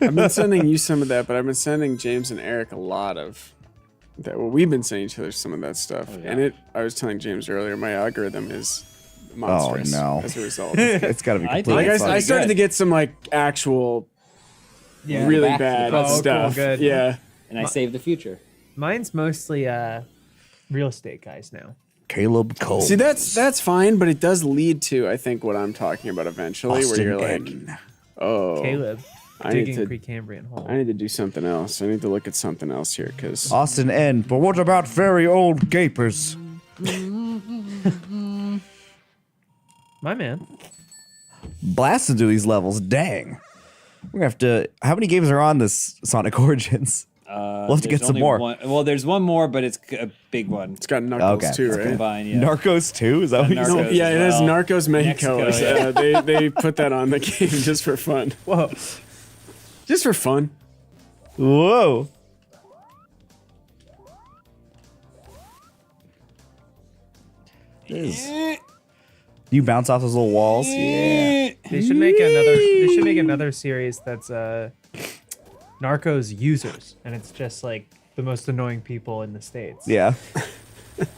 I've been sending you some of that, but I've been sending James and Eric a lot of that. Well, we've been sending each other some of that stuff, and I was telling James earlier, my algorithm is monstrous. no. As a result, It's got to be I completely think like fucked. I started good. to get some like actual, Yeah. really back to the bad present. stuff. Cool, good. Yeah. And I saved the future. Mine's mostly real estate guys now. Caleb Cole. See, that's fine, but it does lead to, I think, what I'm talking about eventually, where you're like, N. oh, Caleb I need digging to- Precambrian hole. I need to do something else. I need to look at something else here, because Austin N. But what about very old gapers? My man. Blasting through these levels. Dang. We're gonna have to. How many games are on this Sonic Origins? We'll have to There's get some only more. Well, there's one more, but it's a big one. it's got Knuckles Okay. too, It's right? Combined, yeah. Narcos 2? Is that what you Narcos. said? No, Yeah, it is well. Narcos Mexico. Mexico, yeah. They put that on the game just for fun. Whoa. Just for fun. Whoa. You bounce off those little walls? Yeah. They should make another series that's Narcos users, and it's just like the most annoying people in the States. Yeah.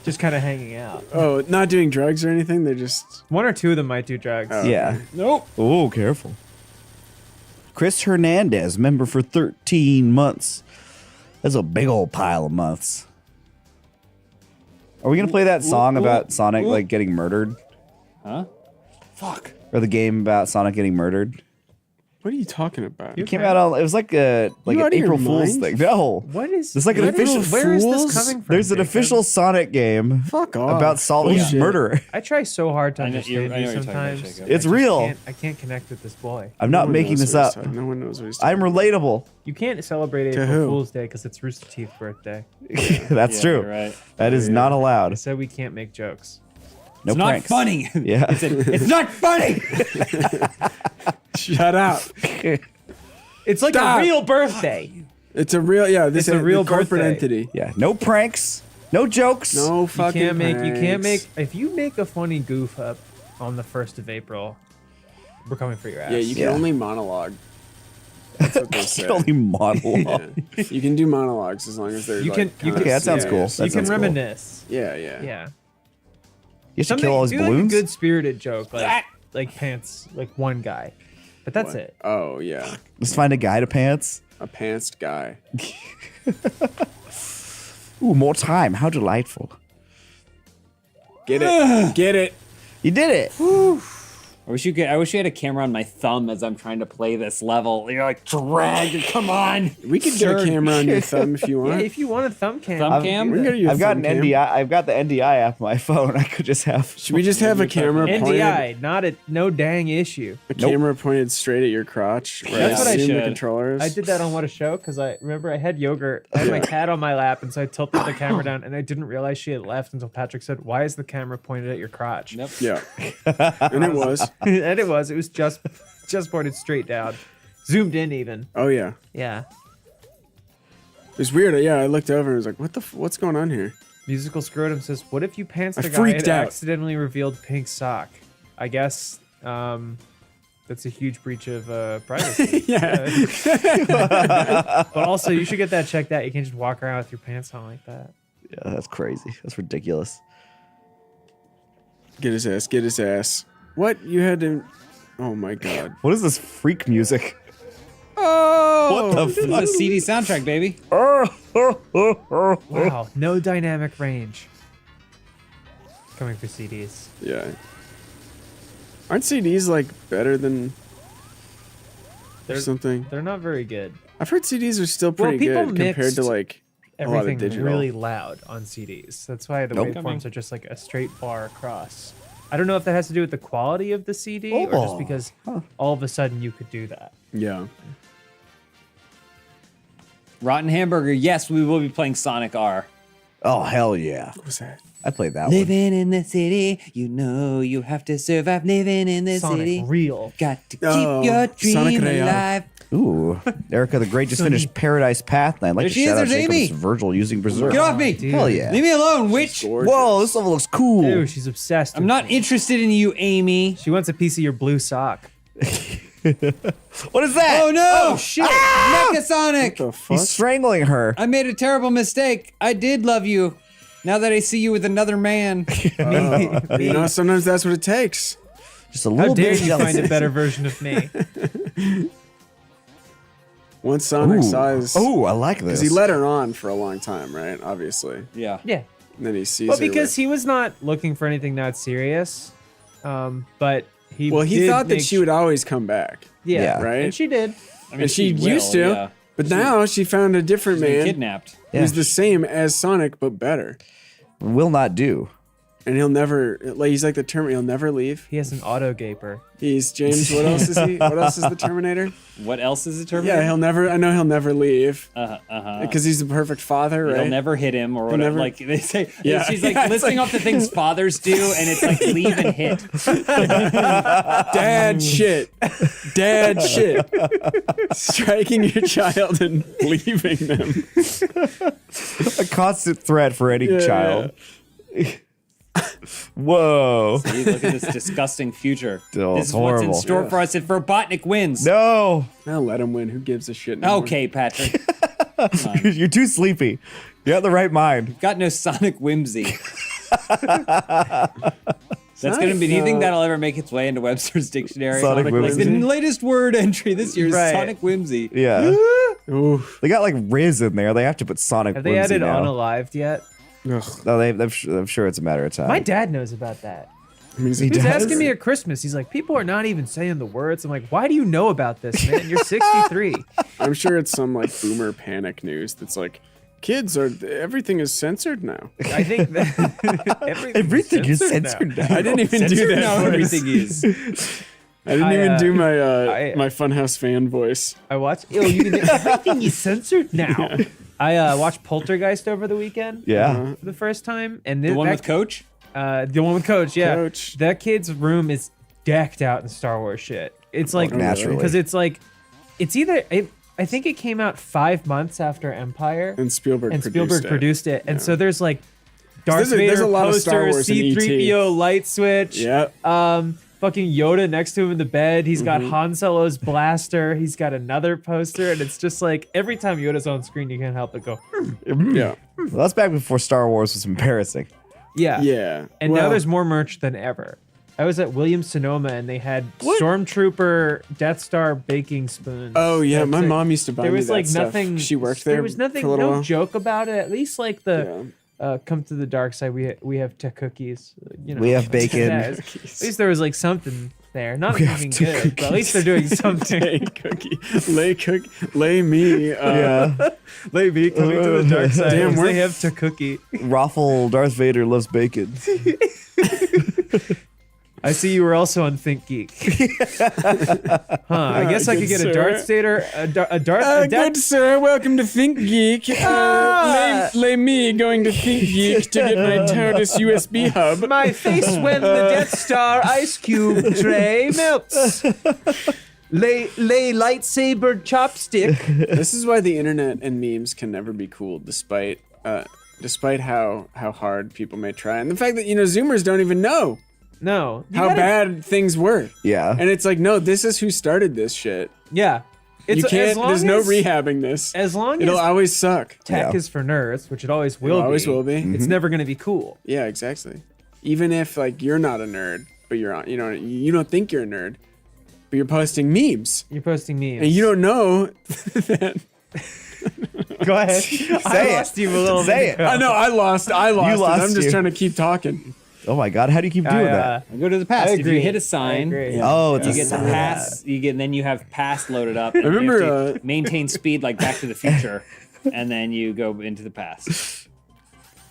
Just kind of hanging out. Oh, not doing drugs or anything. They're just One or two of them might do drugs. Yeah. Nope. Oh, careful. Chris Hernandez, member for 13 months. That's a big old pile of months. Are we going to play that song about Sonic like getting murdered? Huh? fuck. Or the game about Sonic getting murdered? What are you talking about? It came out on. It was like a You an out of your April Fool's mind? thing. No, What is? It's like an what is- official Where is Fools? this coming from? there's an Jacob? official Sonic game Fuck off. about Sonic's Bullshit. murder. I try so hard to I know- understand I know you what you're talking about, sometimes. Jacob. It's I just real. I can't connect with this boy. I'm No not one making knows this what up. he's talking- No one knows what he's talking I'm relatable. You can't celebrate To April who? Fool's Day because it's Rooster Teeth's birthday. That's Yeah, true. you're right. That is not I allowed. said we can't make jokes. No It's not pranks. funny. Yeah. It's not funny. Shut up. It's like Stop. a real birthday. It's a real, yeah, this It's a is real the corporate birthday. entity. Yeah. No pranks. No jokes. No You fucking can't make. You can't make. pranks. If you make a funny goof up on the 1st of April, we're coming for your ass. Yeah, you can Yeah. only monologue. That's what they You say. can only monologue. Yeah. You can do monologues as long as they're You like, can- you kinda can- Okay, that sounds cool. serious. That you can sounds cool. reminisce. Yeah, yeah. Yeah. You should kill all his do balloons. like a good spirited joke, like pants, like one guy, but that's What? it. Oh, yeah. Let's find a guy to pants. A pantsed guy. Ooh, more time. How delightful. Get it. Get it. You did it. I wish you had a camera on my thumb as I'm trying to play this level. You're like, drag, come on. We could get a camera on your thumb if you Yeah, want. if you want a thumb cam. Thumb cam? We can get you a I've got thumb an cam. NDI. I've got the NDI app on my phone. I could just have. Should we just have a camera pointed? NDI, not a no dang issue. A camera pointed straight at your crotch. Where That's what I assume the should. controllers. I did that on What a Show because I remember I had yogurt. I had my cat on my lap, and so I tilted the camera down, and I didn't realize she had left until Patrick said, "Why is the camera pointed at your crotch?" Nope. Yeah. And it was. And it was. It was just pointed straight down, zoomed in even. Oh yeah. Yeah. It was weird. Yeah, I looked over and was like, what's going on here? Musical Scrotum says, "What if you pantsed I a guy freaked and out. accidentally revealed pink sock?" I guess that's a huge breach of privacy. Yeah. But also, you should get that checked out. You can't just walk around with your pants on like that. Yeah, that's crazy. That's ridiculous. Get his ass. Get his ass. What? You had to... Oh my god. What is this freak music? Oh! What the This is a CD soundtrack, baby. Wow, no dynamic range. Coming for CDs. Yeah. Aren't CDs like better than or something? They're not very good. I've heard CDs are still pretty people good compared mixed to like a lot of Everything digital. really loud on CDs. That's why the Nope. waveforms are just like a straight bar across. I don't know if that has to do with the quality of the CD or just because all of a sudden you could do that. Yeah. Rotten Hamburger, yes, we will be playing Sonic R. Oh, hell yeah. What was that? I played that one. Living in the city, you know you have to survive living in the Sonic city. Real. Got to keep Oh, your Sonic dream Real. alive. Ooh, Erica the Great just finished Paradise Path, and I'd like There to she is, shout out there's Amy. Jacob's Virgil using Berserk. Get off me! Dude. Hell yeah. Leave me alone, witch! Whoa, this level looks cool. Ew, she's obsessed. I'm with not me. interested in you, Amy. She wants a piece of your blue sock. What is that? Oh no! Oh shit! Mecha Sonic! The fuck? He's strangling her. I made a terrible mistake. I did love you. Now that I see you with another man. You know, sometimes that's what it takes. Just a How little dare bit you jealous. find a better version of me? Once Sonic Ooh. saw his... Ooh, I like Because this. he let her on for a long time, right? Obviously. Yeah. Yeah. And then he sees Well, her because with- he was not looking for anything that serious. But he Well, he did thought that make she would always come back. Yeah. Yeah. Right? And she did. I mean, And she will, used to. yeah. But now she found a different She's been man kidnapped. who's the same as Sonic, but better. Will not do. And he'll never... Like, he's like the Terminator. He'll never leave. He has an auto gaper. He's James... What else is he? What else is the Terminator? What else is a Terminator? Yeah, he'll never... I know he'll never leave. Uh-huh. Because he's the perfect father, right? They'll never hit him or whatever. never- Like they say, Yeah, she's like yeah, it's listing like- off the things fathers do, and it's like leave and hit. Dad shit. Dad shit. Striking your child and leaving them. A constant threat for any Yeah, child. Whoa. See, look at this disgusting future. Oh, this it's is what's in horrible. store for us if Robotnik wins. No. I'll let him win. Who gives a shit anymore? Okay, Patrick. You're too sleepy. You have the right mind. Got no Sonic whimsy. That's gonna be. Do you think that'll ever make its way into Webster's dictionary? Sonic like whimsy? the latest word entry this year is Right. Sonic whimsy. Yeah. Ooh. They got like Riz in there. They have to put Sonic Have they whimsy added now. Unalived yet? Ugh. No, I'm sure it's a matter of time. My dad knows about that. I mean, He He was does? asking me at Christmas. He's like, people are not even saying the words. I'm like, why do you know about this, man? You're 63. I'm sure it's some like boomer panic news that's like, kids are... Everything is censored now. I think that Everything is censored now. I didn't even do that Now voice. everything is. I didn't I, even do my I- my Funhouse fan voice. I watched. Oh, you can, everything is censored now. I watched Poltergeist over the weekend. Yeah. For the first time, and The one that, with Coach? the one with Coach. Yeah, Coach. That kid's room is decked out in Star Wars shit. It's like Naturally. because it's like it's either. I think it came out 5 months after Empire, And Spielberg produced it, and so there's like Darth There's Vader a lot of Star poster, Wars in E.T. C-3PO light switch. Yep. Fucking Yoda next to him in the bed. He's got Mm-hmm. Han Solo's blaster. He's got another poster, and it's just like every time Yoda's on screen, you can't help but go, Yeah. Well, that's back before Star Wars was embarrassing. yeah, Yeah. And Well, now there's more merch than ever. I was at Williams-Sonoma and they had Stormtrooper Death Star baking spoons. Oh yeah, my That's mom used to buy There me was that like stuff. nothing. She worked there. There was nothing. for a little No while. joke about it. At least like the come to the dark side. We have tech cookies. You know, We have bacon. Yeah, at least there was like something there. Not anything good, but at least they're doing something. Lay me. Lay me coming to the dark side. Damn, They have to cookie. Raffle Darth Vader loves bacon. I see you were also on Think Geek. I guess I could get a Darth Vader, Good sir, welcome to Think Geek. Lay me going to Think Geek to get my TARDIS USB hub. My face when the Death Star ice cube tray melts. Lay lightsaber chopstick. This is why the internet and memes can never be cool, despite how hard people may try, and the fact that Zoomers don't even know. No. How bad things were. Yeah. And it's like, no, this is who started this shit. Yeah. You can't, there's no rehabbing this. As long It'll as always suck. tech is for nerds, which it always will be. Always will be. It's never going to be cool. Yeah, exactly. Even if like you're not a nerd, but you're on, you don't think you're a nerd, but you're posting memes. You're posting memes. And you don't know that. Go ahead. I lost you a little bit. I know, I lost You it. lost I'm just you. trying to keep talking. Oh my God, how do you keep doing that? Go to the past. I If agree. you hit a sign, Oh, it's you a get the sign. pass. Then you have pass loaded up. And remember, you have to maintain speed like Back to the Future, and then you go into the past.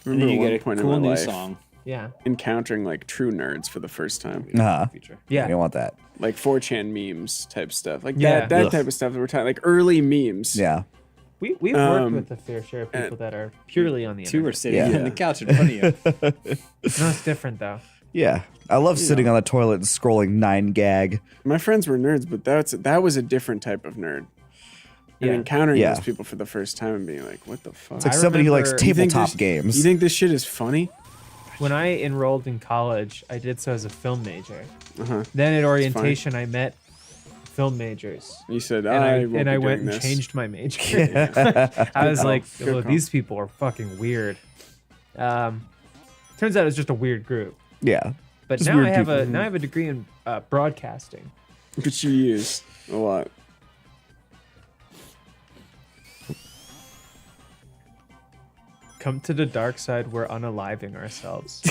And Remember then you one get a point cool in my new life song. Yeah. encountering like true nerds for the first time. Future. Yeah. You don't want that. Like 4chan memes type stuff. Like Yeah. that Ugh. type of stuff that we're talking, like early memes. Yeah. We've worked with a fair share of people that are purely on the Two internet. are sitting Yeah. on the couch in front of you. No, it's different though. Yeah. I love sitting on the toilet and scrolling 9gag. My friends were nerds, but that was a different type of nerd. And Yeah. encountering Yeah. those people for the first time and being like, what the fuck? It's like I somebody who likes remember- You think tabletop this- games. You think this shit is funny? When I enrolled in college, I did so as a film major. Uh-huh. Then at orientation, I met film majors. You said, And I won't be went doing and this. changed my major. I was like, Good well, call. these people are fucking weird. Turns out it's just a weird group. Yeah. But Just now weird I have people. a now I have a degree in broadcasting. Which you use a lot. Come to the dark side. We're unaliving ourselves.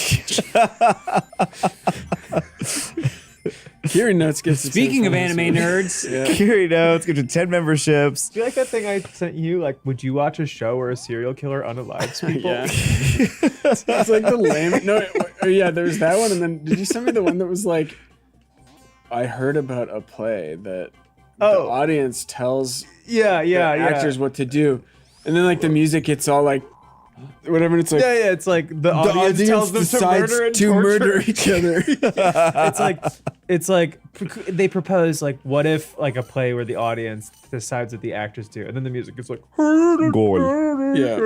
Hearing notes gets Speaking of anime nerds, Curie notes, get you 10 memberships. Do you like that thing I sent you? Like, would you watch a show where a serial killer unalives people? Yeah. It's like the lame. No, yeah, there was that one, and then did you send me the one that was like, I heard about a play that the audience tells Yeah, the actors what to do, and then like the music gets all like, whatever, and it's like Yeah, it's like the audience tells them to decides murder and to torture. murder each other. it's like they propose like, what if like a play where the audience decides what the actors do, and then the music is like, Yeah.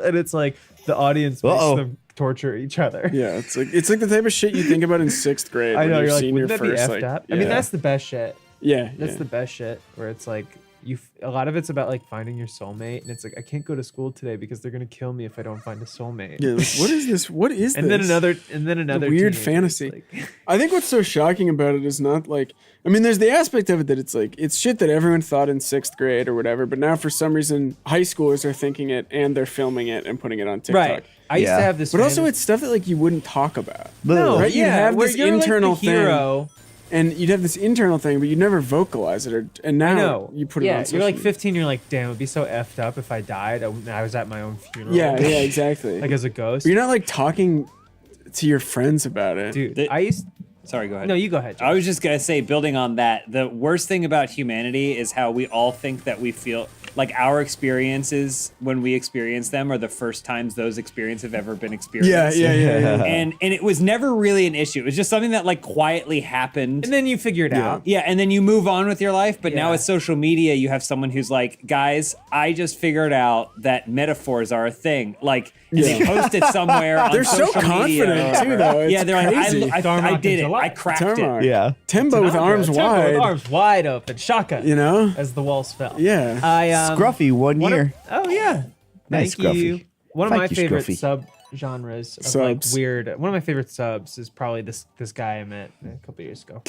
and it's like the audience makes Uh-oh. them torture each other. Yeah, it's like the type of shit you think about in 6th grade. I when know, you've you're like, seen wouldn't your that be first effed like. up? Yeah. I mean, that's the best shit. yeah. That's yeah. the best shit, where it's like a lot of it's about like finding your soulmate, and it's like, I can't go to school today because they're gonna kill me if I don't find a soulmate. Yeah, like, what is this? What is And this? then another weird teenager's fantasy. like- I think what's so shocking about it is not like, I mean, there's the aspect of it that it's like, it's shit that everyone thought in 6th grade or whatever, but now for some reason, high schoolers are thinking it and they're filming it and putting it on TikTok. Right. I used to have this. But also, fantasy- it's stuff that like you wouldn't talk about. no, right? You yeah, have where this you're internal like the hero. and you'd have this internal thing, but you'd never vocalize it. And now No, you put it yeah, on social you're like media. 15. You're like, damn, it'd be so effed up if I died. I was at my own funeral. Yeah, yeah, exactly. like as a ghost. But you're not like talking to your friends about it. Dude, I used. sorry, go ahead. No, you go ahead. I was just gonna say, building on that, the worst thing about humanity is how we all think that we feel like our experiences when we experience them are the first times those experiences have ever been experienced. Yeah. And it was never really an issue. It was just something that like quietly happened. And then you figure it out. Yeah, and then you move on with your life. But now Yeah. with social media, you have someone who's like, guys, I just figured out that metaphors are a thing. Like, and they post it somewhere on They're so social media confident, or whatever. too, though. It's yeah, they're crazy. like, I Darmok did in it. July. I cracked Tarmac. it. Yeah. Timbo with arms Tempo wide. with arms wide open. Shaka. You know? As the walls fell. Yeah. I Scruffy, 1 one of- year. oh yeah. Nice, Thank you. Scruffy. One of Thank my you, favorite Scruffy. genres of Subs. like weird. One of my favorite subs is probably this guy I met a couple years ago.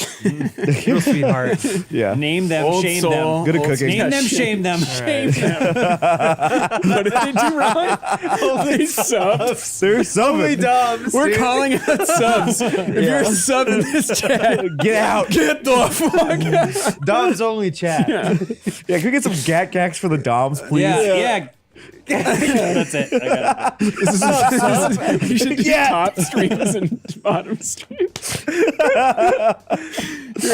Real sweetheart. Yeah. Name them, Old shame soul. them. Good at cooking. Name them, shame them. Shame them. What did they do wrong? Only subs. They're some Dubs. We're calling out subs. If you're a sub in this chat, Get out. get the fuck out. Dubs only chat. Yeah, can we get some gacks for the Doms, please? Yeah. That's it. I got it. You should do top streams and bottom streams. You're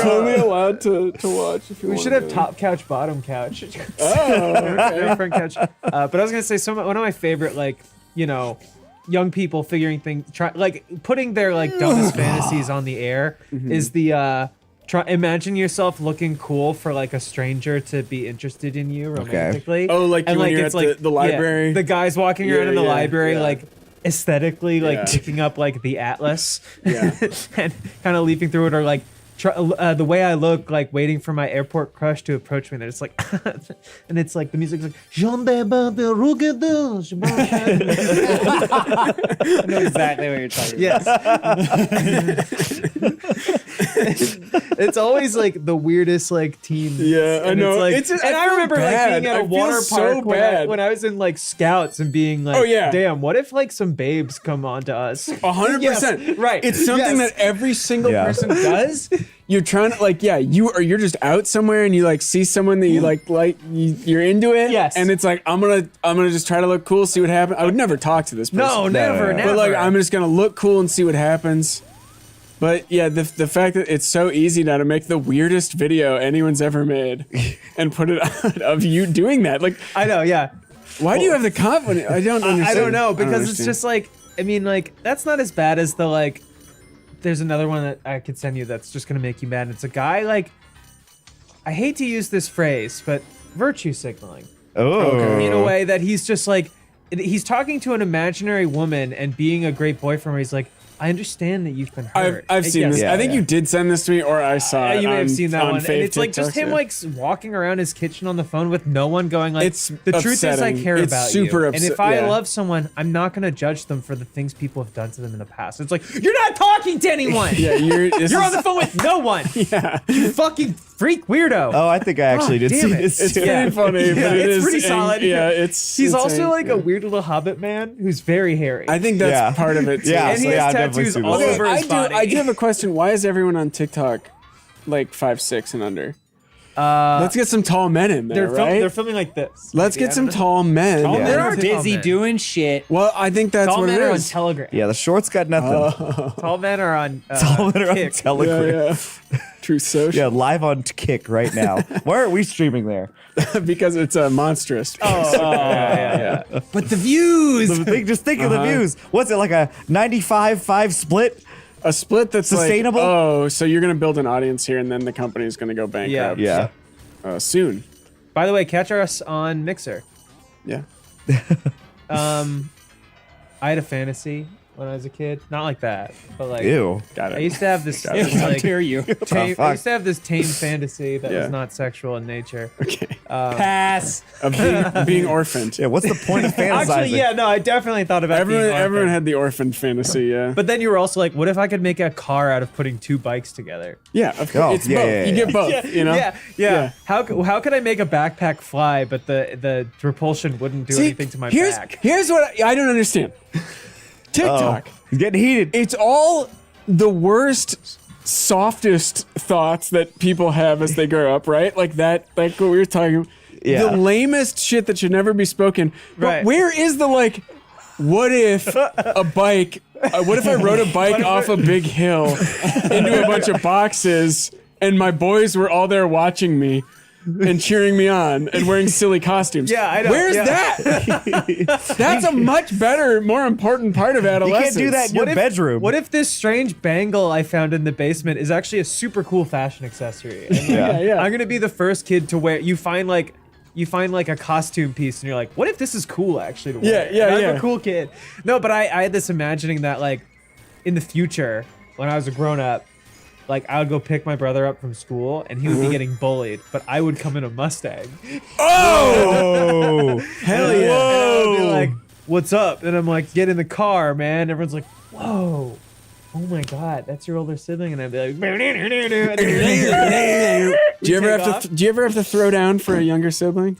only allowed to watch if you We want should have to. top couch, bottom couch. Oh, okay. Front couch. But I was gonna say one of my favorite, like, young people figuring things, putting their like dumbest fantasies on the air is the imagine yourself looking cool for like a stranger to be interested in you romantically. Oh, like when you're it's at the library? the guys walking around in the library, yeah. like aesthetically, like Yeah. picking up like the atlas, Yeah. and kind of leaping through it, or like the way I look, like waiting for my airport crush to approach me. And it's like, and it's like the music's like, I know exactly what you're talking about. yes. It's always like the weirdest like teen. Yeah, I and know. It's like, and I feel remember like bad. being at I a feel water so park bad. when I was in like scouts and being like, Oh, yeah. damn, what if like some babes come on to us? 100%. Yes, right. It's something Yes. that every single Yeah. person does. You're trying to you're just out somewhere and you like see someone that you you're into it. Yes. And it's like I'm gonna just try to look cool, see what happens. I would never talk to this person. No, never. But like I'm just gonna look cool and see what happens. But yeah, the fact that it's so easy now to make the weirdest video anyone's ever made and put it out of you doing that. Like I know, yeah. why do you have the confidence? I don't understand. I don't know, I don't because it's understand. just like, I mean, like, that's not as bad as the, like, there's another one that I could send you that's just gonna make you mad. It's a guy, like, I hate to use this phrase, but virtue signaling. Oh. In a way that he's just like, he's talking to an imaginary woman and being a great boyfriend where he's like, I understand that you've been hurt. I've seen this. Yeah, I think you did send this to me, or I saw it. You may on- have seen that on one. And fave it's like just TikToks, him yeah. like walking around his kitchen on the phone with no one going like, It's the truth is I upsetting. care It's about super you. And if I yeah. love someone, I'm not going to judge them for the things people have done to them in the past. It's like, you're not talking to anyone. Yeah, You're on the phone with no one. Yeah. You fucking freak weirdo. Oh, I think I actually did damn see it. this It's too. pretty funny, but it it's is pretty solid. Yeah, it's. He's it's also like yeah. a weird little hobbit man who's very hairy. I think that's Yeah. part of it too. Yeah, and he so yeah, has I've definitely tattoos seen all this. over his body. I do have a question. Why is everyone on TikTok like 5'6" and under? Let's get some tall men in there, right? They're filming like this. Let's Maybe, get I some don't know. tall men. men They're Tall busy men. doing shit. Well, I think that's Tall what men it are on is. Telegram. Yeah, the shorts got nothing. Tall men are on Tall men are on Kick. Telegram. Yeah. True social. Yeah, live on Kick right now. Why aren't we streaming there? Because it's a monstrous. yeah. But the views. Just think of the views. What's it, like a 95-5 split? A split that's Sustainable? Like, oh, so you're gonna build an audience here, and then the company's gonna go bankrupt. Yeah. Soon. By the way, catch us on Mixer. Yeah. I had a fantasy when I was a kid. Not like that, but like Ew. Got it. I used to have this Got it. How like dare you? tame, fuck? I used to have this tame fantasy that Yeah. was not sexual in nature. Okay. Pass. Of being orphaned. Yeah, what's the point of fantasizing? Actually, yeah, no, I definitely thought about being Everyone orphaned. had the orphaned fantasy. Yeah. But then you were also like, what if I could make a car out of putting two bikes together? Yeah. Of course. Oh, It's yeah, both. yeah, You yeah. get both. You know. Yeah. Yeah. How could I make a backpack fly, but the propulsion wouldn't do anything to my back? Here's what I don't understand. TikTok. He's getting heated. It's all the worst, softest thoughts that people have as they grow up, right? Like that, like what we were talking about. Yeah. The lamest shit that should never be spoken. But Right. where is the like, what if a bike, what if I rode a bike off a big hill into a bunch of boxes and my boys were all there watching me and cheering me on and wearing silly costumes? Yeah, I know. Where's Yeah. that? That's a much better, more important part of You adolescence. can't do that in your bedroom. What if this strange bangle I found in the basement is actually a super cool fashion accessory? And Yeah. Yeah. I'm gonna be the first kid to wear. You find like a costume piece, and you're like, what if this is cool actually to wear? Yeah, And I'm yeah. a cool kid. No, but I had this imagining that like in the future when I was a grown up. Like, I would go pick my brother up from school, and he would be getting bullied, but I would come in a Mustang. Oh! Hell yeah. And I would be like, what's up? And I'm like, get in the car, man. Everyone's like, whoa. Oh my God, that's your older sibling. And I'd be like, do you ever have to throw down for a younger sibling?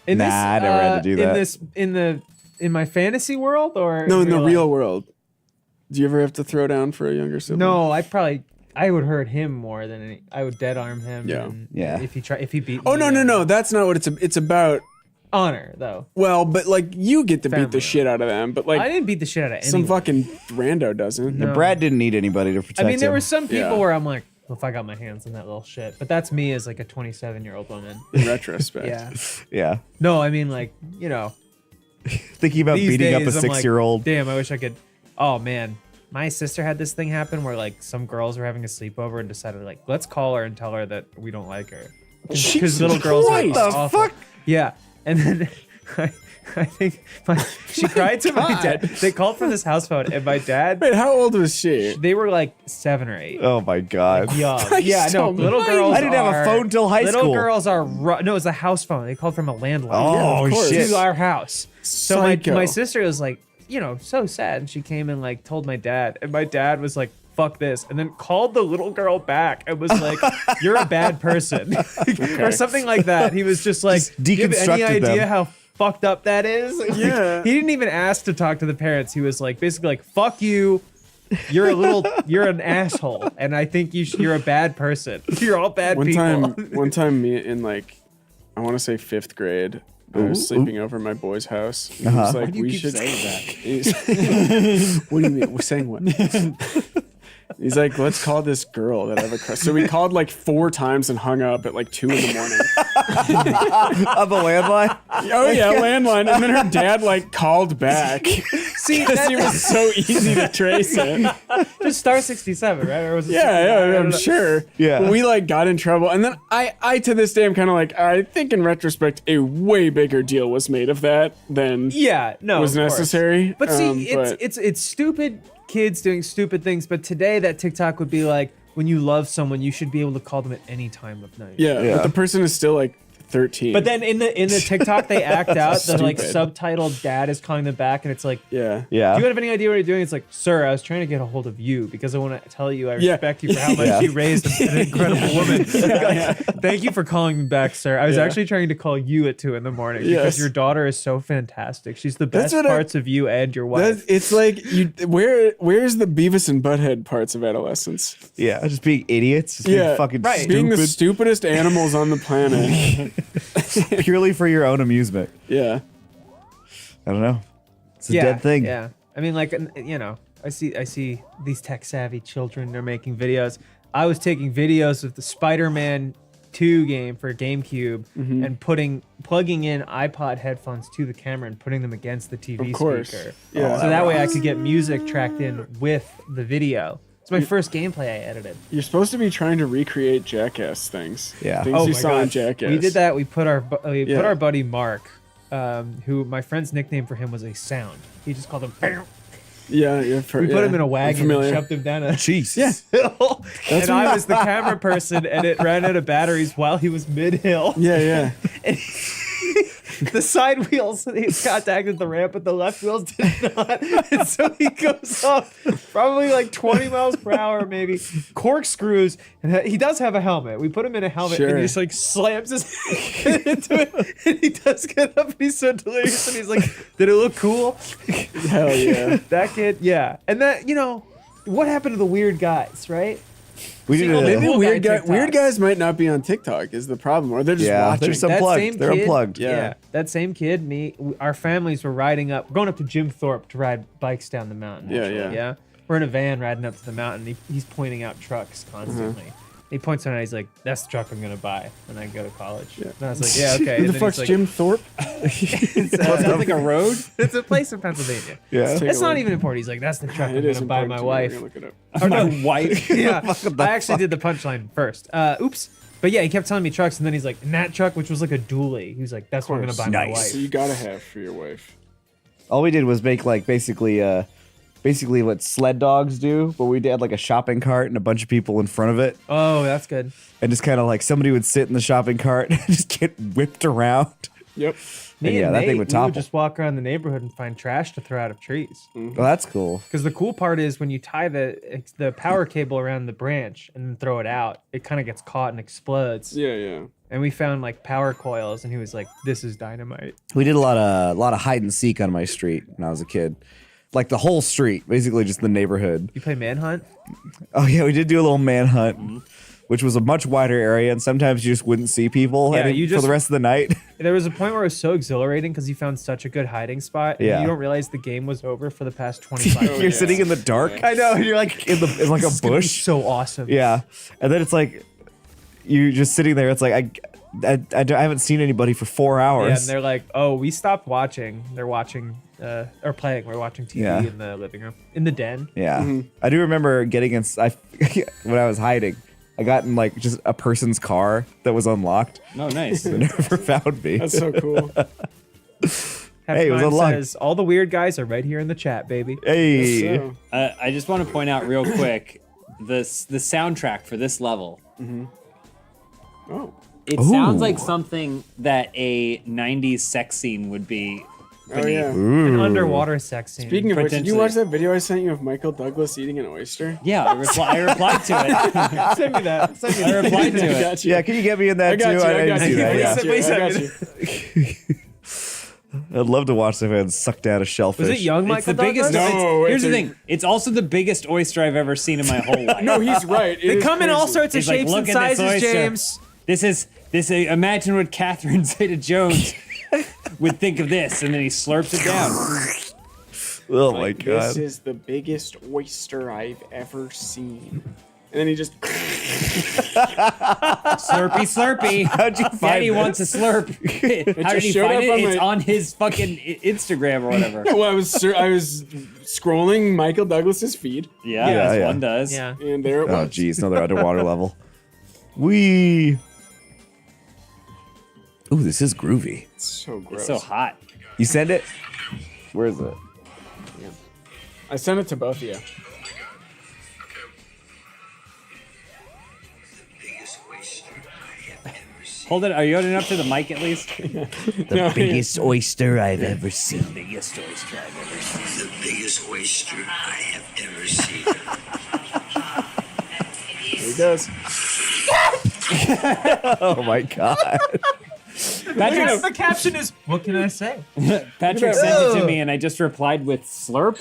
I never had to do that. In my fantasy world or no, in the real world. Do you ever have to throw down for a younger sibling? No, I would hurt him more than I would dead arm him. Yeah. If he beat me. Oh no, that's not what it's about. Honor though. Well, but like you get to beat Family. the shit out of them, but like I didn't beat the shit out of some anyone. fucking rando doesn't. No. Brad didn't need anybody to protect him. I mean, there were some people where I'm like, well, if I got my hands on that little shit, but that's me as like a 27-year-old woman. In retrospect. Yeah. No, I mean like, you know, thinking about these beating up a days, I'm like, 6-year-old. Damn, I wish I could. Oh man, my sister had this thing happen where like some girls were having a sleepover and decided like, let's call her and tell her that we don't like her because little girls are awful. Fuck? Yeah, and then I think she cried to my dad. They called from this house phone, and my dad. Wait, how old was she? They were like 7 or 8. Oh my God. Young. Yeah, no, little girls. I didn't have a phone till high school. Little girls are no, it's a house phone. They called from a landline. Oh, of course. shit. To our house. So Psycho. my sister was like, you know, so sad, and she came and like told my dad, and my dad was like, fuck this, and then called the little girl back and was like, you're a bad person or something like that. He was just like, Just do you have any deconstructed idea them. how fucked up that is? Yeah. He didn't even ask to talk to the parents. He was like, basically like, fuck you. You're an asshole, and I think you're a bad person. You're all bad people. One time, me in like, I want to say 5th grade, I was sleeping over at my boy's house. He was like, Why do you we keep should. saying that? What do you mean? We're saying what? He's like, let's call this girl that I have a crush. So we called like 4 times and hung up at like 2 in the morning. Of a landline? Oh yeah, landline. And then her dad like called back. See, Because it was so easy to trace it. just star 67, right? Or was it 69? Yeah, I don't I'm know. sure. Yeah. But we like got in trouble. And then I to this day, I'm kind of like, I think in retrospect, a way bigger deal was made of that than Yeah, no, was of course. necessary. But see, but- it's stupid kids doing stupid things. But today, that TikTok would be like, when you love someone, you should be able to call them at any time of night. yeah, but the person is still like 13. But then in the TikTok, they act out the like Stupid. subtitled dad is calling them back, and it's like, yeah. Yeah. do you have any idea what you're doing? It's like, sir, I was trying to get a hold of you because I want to tell you I Yeah. respect you for how much you raised an incredible woman. Thank you for calling me back, sir. I was actually trying to call you at 2 in the morning because Yes. your daughter is so fantastic. She's the best what I- parts of you and your wife. It's like where's the Beavis and Butthead parts of adolescence? Yeah. Just being idiots. Just being fucking stupid. Being the stupidest animals on the planet. purely for your own amusement. Yeah. I don't know. It's a dead thing. Yeah. I mean, like, you know, I see these tech savvy children. They're making videos. I was taking videos of the Spider-Man 2 game for GameCube and plugging in iPod headphones to the camera and putting them against the TV Of course. speaker. Yeah. So that way I could get music tracked in with the video. It's my first gameplay I edited. You're supposed to be trying to recreate Jackass things. Yeah. Things you saw in Jackass. We did that. We put our put Yeah. our buddy Mark, who my friend's nickname for him was a sound. He just called him. Yeah, We put him in a wagon and shoved him down a Jeez. hill. And I was the camera person, and it ran out of batteries while he was mid-hill. Yeah, yeah. And the side wheels, he contacted the ramp, but the left wheels did not. And so he goes up probably like 20 miles per hour, maybe, corkscrews, and he does have a helmet. We put him in a helmet, and Sure. he just like slams his head into it, and he does get up, and he's so delirious, and he's like, did it look cool? Hell yeah. That kid, yeah. And that, you know, what happened to the weird guys, right? We did Maybe Cool weird guy weird TikToks. guys might not be on TikTok is the problem, or they're just watching. There's some unplugged. same They're kid- unplugged. Yeah. That same kid, our families were going up to Jim Thorpe to ride bikes down the mountain. Yeah, actually, yeah. We're in a van riding up to the mountain. He's pointing out trucks constantly. He points one out. He's like, "That's the truck I'm gonna buy when I go to college." And I was like, "Yeah, okay." Who And the then fuck's he's like, Jim Thorpe? Sounds like a road. It's a place in Pennsylvania. Yeah. It's not even important. He's like, "That's the truck I'm It is gonna buy important my to me. wife." We're gonna look it up. Oh, no, wife. Yeah, the I actually fuck? did the punchline first. Oops. But yeah, he kept telling me trucks, and then he's like, and that truck, which was like a dually. He was like, "That's what I'm gonna buy my Nice. So wife." you gotta have for your wife. All we did was make like basically what sled dogs do, but we had like a shopping cart and a bunch of people in front of it, Oh, that's good. and just kind of like somebody would sit in the shopping cart and just get whipped around. Yep. Me Yeah, and that Nate, thing would we topple. would just walk around the neighborhood and find trash to throw out of trees. Well, that's cool. Because the cool part is when you tie the power cable around the branch and then throw it out, it kind of gets caught and explodes. Yeah, yeah. And we found like power coils, and he was like, "This is dynamite." We did a lot of hide and seek on my street when I was a kid. Like the whole street, basically just the neighborhood. You play manhunt? Oh yeah, we did do a little manhunt, which was a much wider area, and sometimes you just wouldn't see people Yeah, for the rest of the night. There was a point where it was so exhilarating because you found such a good hiding spot. And Yeah. you don't realize the game was over for the past 25 You're sitting in the dark. I know. You're like in like a bush. So awesome. Yeah, and then it's like you're just sitting there. It's like I haven't seen anybody for 4 hours. Yeah, and they're like, "Oh, we stopped watching. They're watching or playing. We're watching TV Yeah. in the living room, in the den." Yeah, I do remember getting in. When I was hiding, I got in like just a person's car that was unlocked. Oh, nice. They never found me. That's so cool. Hey, it was Halftime unlocked. says, "All the weird guys are right here in the chat, baby." Hey, So, I just want to point out real quick the soundtrack for this level. oh. It sounds like something that a 90s sex scene would be. Oh, yeah. An underwater sex scene. Speaking of which, did you Potentially. watch that video I sent you of Michael Douglas eating an oyster? Yeah, I replied to it. Send me that. Send me I that. replied to I it. got you. yeah. Can you get me in that I got too? you. I didn't got see you. that. I Yeah. got you. I got you. I'd love to watch the man suck down a shellfish. Was it young It's Michael the biggest. Douglas? No, here's the it's a- thing. It's also the biggest oyster I've ever seen in my whole life. No, he's right. They come in all sorts of He's like, shapes and "Look at this sizes, oyster." James. This is imagine what Catherine Zeta-Jones would think of this, and then he slurps it down. Oh my god. This is the biggest oyster I've ever seen. And then he just. Slurpy, slurpy. How'd you find Daddy this? wants a slurp. How did just he showed find it? up on It's my- on his fucking Instagram or whatever. Well, I was scrolling Michael Douglas's feed, Yeah, Yeah, as yeah. one does. Yeah. and there it Oh was. geez, another underwater level. Wee. Ooh, this is groovy. It's so gross. It's so hot. You send it? Where is it? I sent it to both of you. Hold it. Are you holding it up to the mic at least? The biggest oyster I've ever seen. Biggest oyster I've ever seen. The biggest oyster I have ever seen. There he goes. Oh my god. Patrick, The caption is, "What can I say?" Patrick sent it to me, and I just replied with slurp.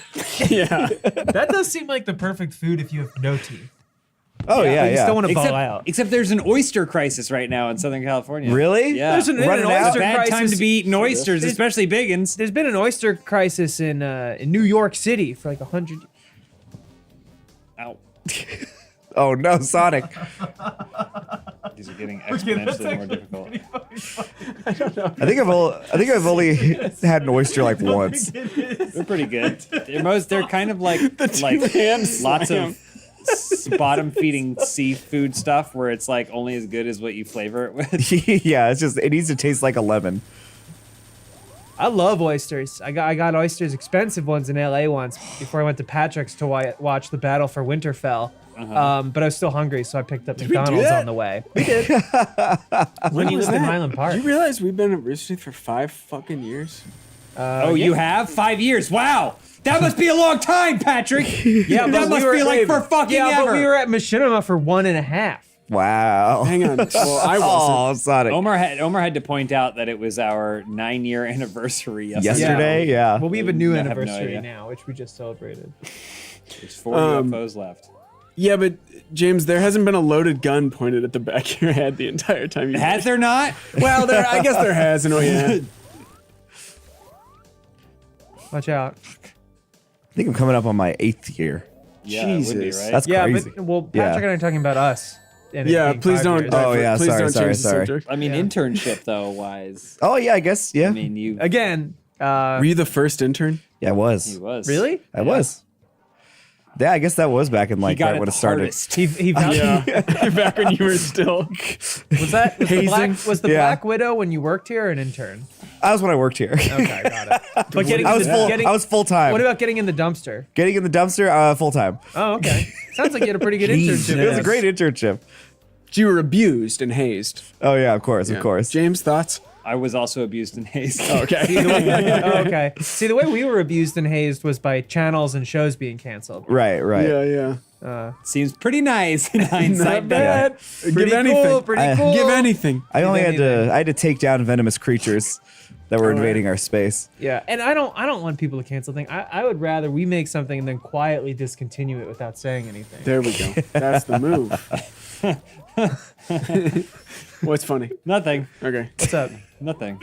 Yeah. That does seem like the perfect food if you have no teeth. Oh yeah, You yeah. still want to ball out. Except there's an oyster crisis right now in Southern California. Really? Yeah. There's an Running out. oyster Bad crisis. time to be eating oysters, especially big uns. There's been an oyster crisis in New York City for like 100. Ow. Oh no, Sonic. These are getting exponentially more difficult. I think I've only had an oyster like once. They're pretty good. They're kind of like hand lots slam. of bottom feeding seafood stuff where it's like only as good as what you flavor it with. Yeah, it needs to taste like a lemon. I love oysters. I got oysters, expensive ones in LA once before I went to Patrick's to watch the Battle for Winterfell. But I was still hungry, so I picked up we do McDonald's that? on the way. We did. when you lived in Highland Park. Do you realize we've been at Rooster Teeth for 5 fucking years? Oh, you have 5 years? Wow, that must be a long time, Patrick. Yeah, that must be like for fucking yeah, ever. but we were at Machinima for 1.5. Wow. Hang on. Well, I wasn't. Oh, Sonic. Omar had to point out that it was our 9-year anniversary Yesterday, yeah. Well, we have a new I have no anniversary idea. now, which we just celebrated. There's 4 UFOs left. Yeah, but James, there hasn't been a loaded gun pointed at the back of your head the entire time. Has there not? Well, I guess there has. In a way, yeah. Watch out. I think I'm coming up on my 8th year. Yeah, it would be, Jesus. right? That's Yeah, crazy. but well, Yeah. Patrick and I are talking about us. and it Yeah, being please 5 don't. years. Oh, yeah, please sorry, don't sorry, change the sorry. subject. I mean, Yeah. internship though wise. Oh yeah, I guess, yeah. I mean, you. Again, Were you the first intern? Yeah, I was. He was really? I was. Yeah, I guess that was back in He like got right it when the it started. hardest. He vouched. Yeah, back when you were still. Was that was the Yeah. Black Widow when you worked here or an intern? I was when I worked here. Okay, got it. But getting I in was the- full. getting- I was full time. What about getting in the dumpster? Getting in the dumpster? Full time. Oh, okay. Sounds like you had a pretty good internship. It was a great internship. You were abused and hazed. Oh yeah, of course, Yeah. of course. James, thoughts? I was also abused and hazed. Okay. Okay. See, the way we were abused and hazed was by channels and shows being canceled. Right. Yeah. Seems pretty nice in hindsight. Not bad. Pretty Give anything. cool, pretty cool. Give anything. I only had to take down venomous creatures that were invading our space. Yeah, and I don't want people to cancel things. I would rather we make something and then quietly discontinue it without saying anything. There we go. That's the move. What's funny? Nothing. Okay. What's up? Nothing.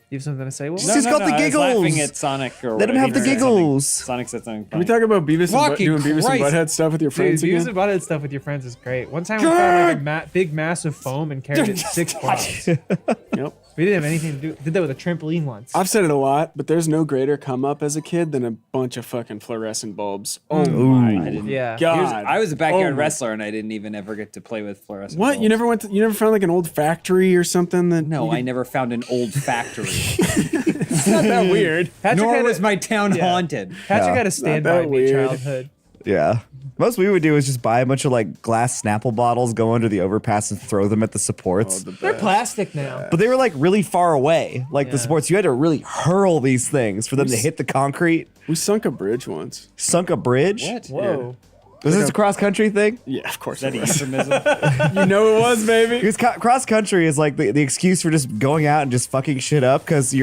You have something to say? Well, He's got the I was laughing giggles. at Sonic or Let him have the giggles. Sonic said something. Can we talk about doing Beavis and Christ. Butthead stuff with your dude, friends Beavis again? and Butthead stuff with your friends is great. One time we found like a big mass of foam and carried it 6 blocks. Yep. We didn't have anything to do. Did that with a trampoline once. I've said it a lot, but there's no greater come up as a kid than a bunch of fucking fluorescent bulbs. Oh my Yeah. god! I was a backyard Oh my- wrestler and I didn't even ever get to play with fluorescent What? bulbs. You never found like an old factory or something that? No, I never found an old factory. It's not that weird. Nor was my town haunted. Patrick Yeah. had a stand Not by that me weird. childhood. Yeah. Most we would do is just buy a bunch of like glass Snapple bottles, go under the overpass, and throw them at the supports. They're plastic now. But they were like really far away. Like the supports, you had to really hurl these things for them to hit the concrete. We sunk a bridge once. Sunk a bridge. What? Whoa. Was this a cross country thing? Yeah, of course. Is that it was. euphemism? You know it was, baby. Because cross country is like the excuse for just going out and just fucking shit up because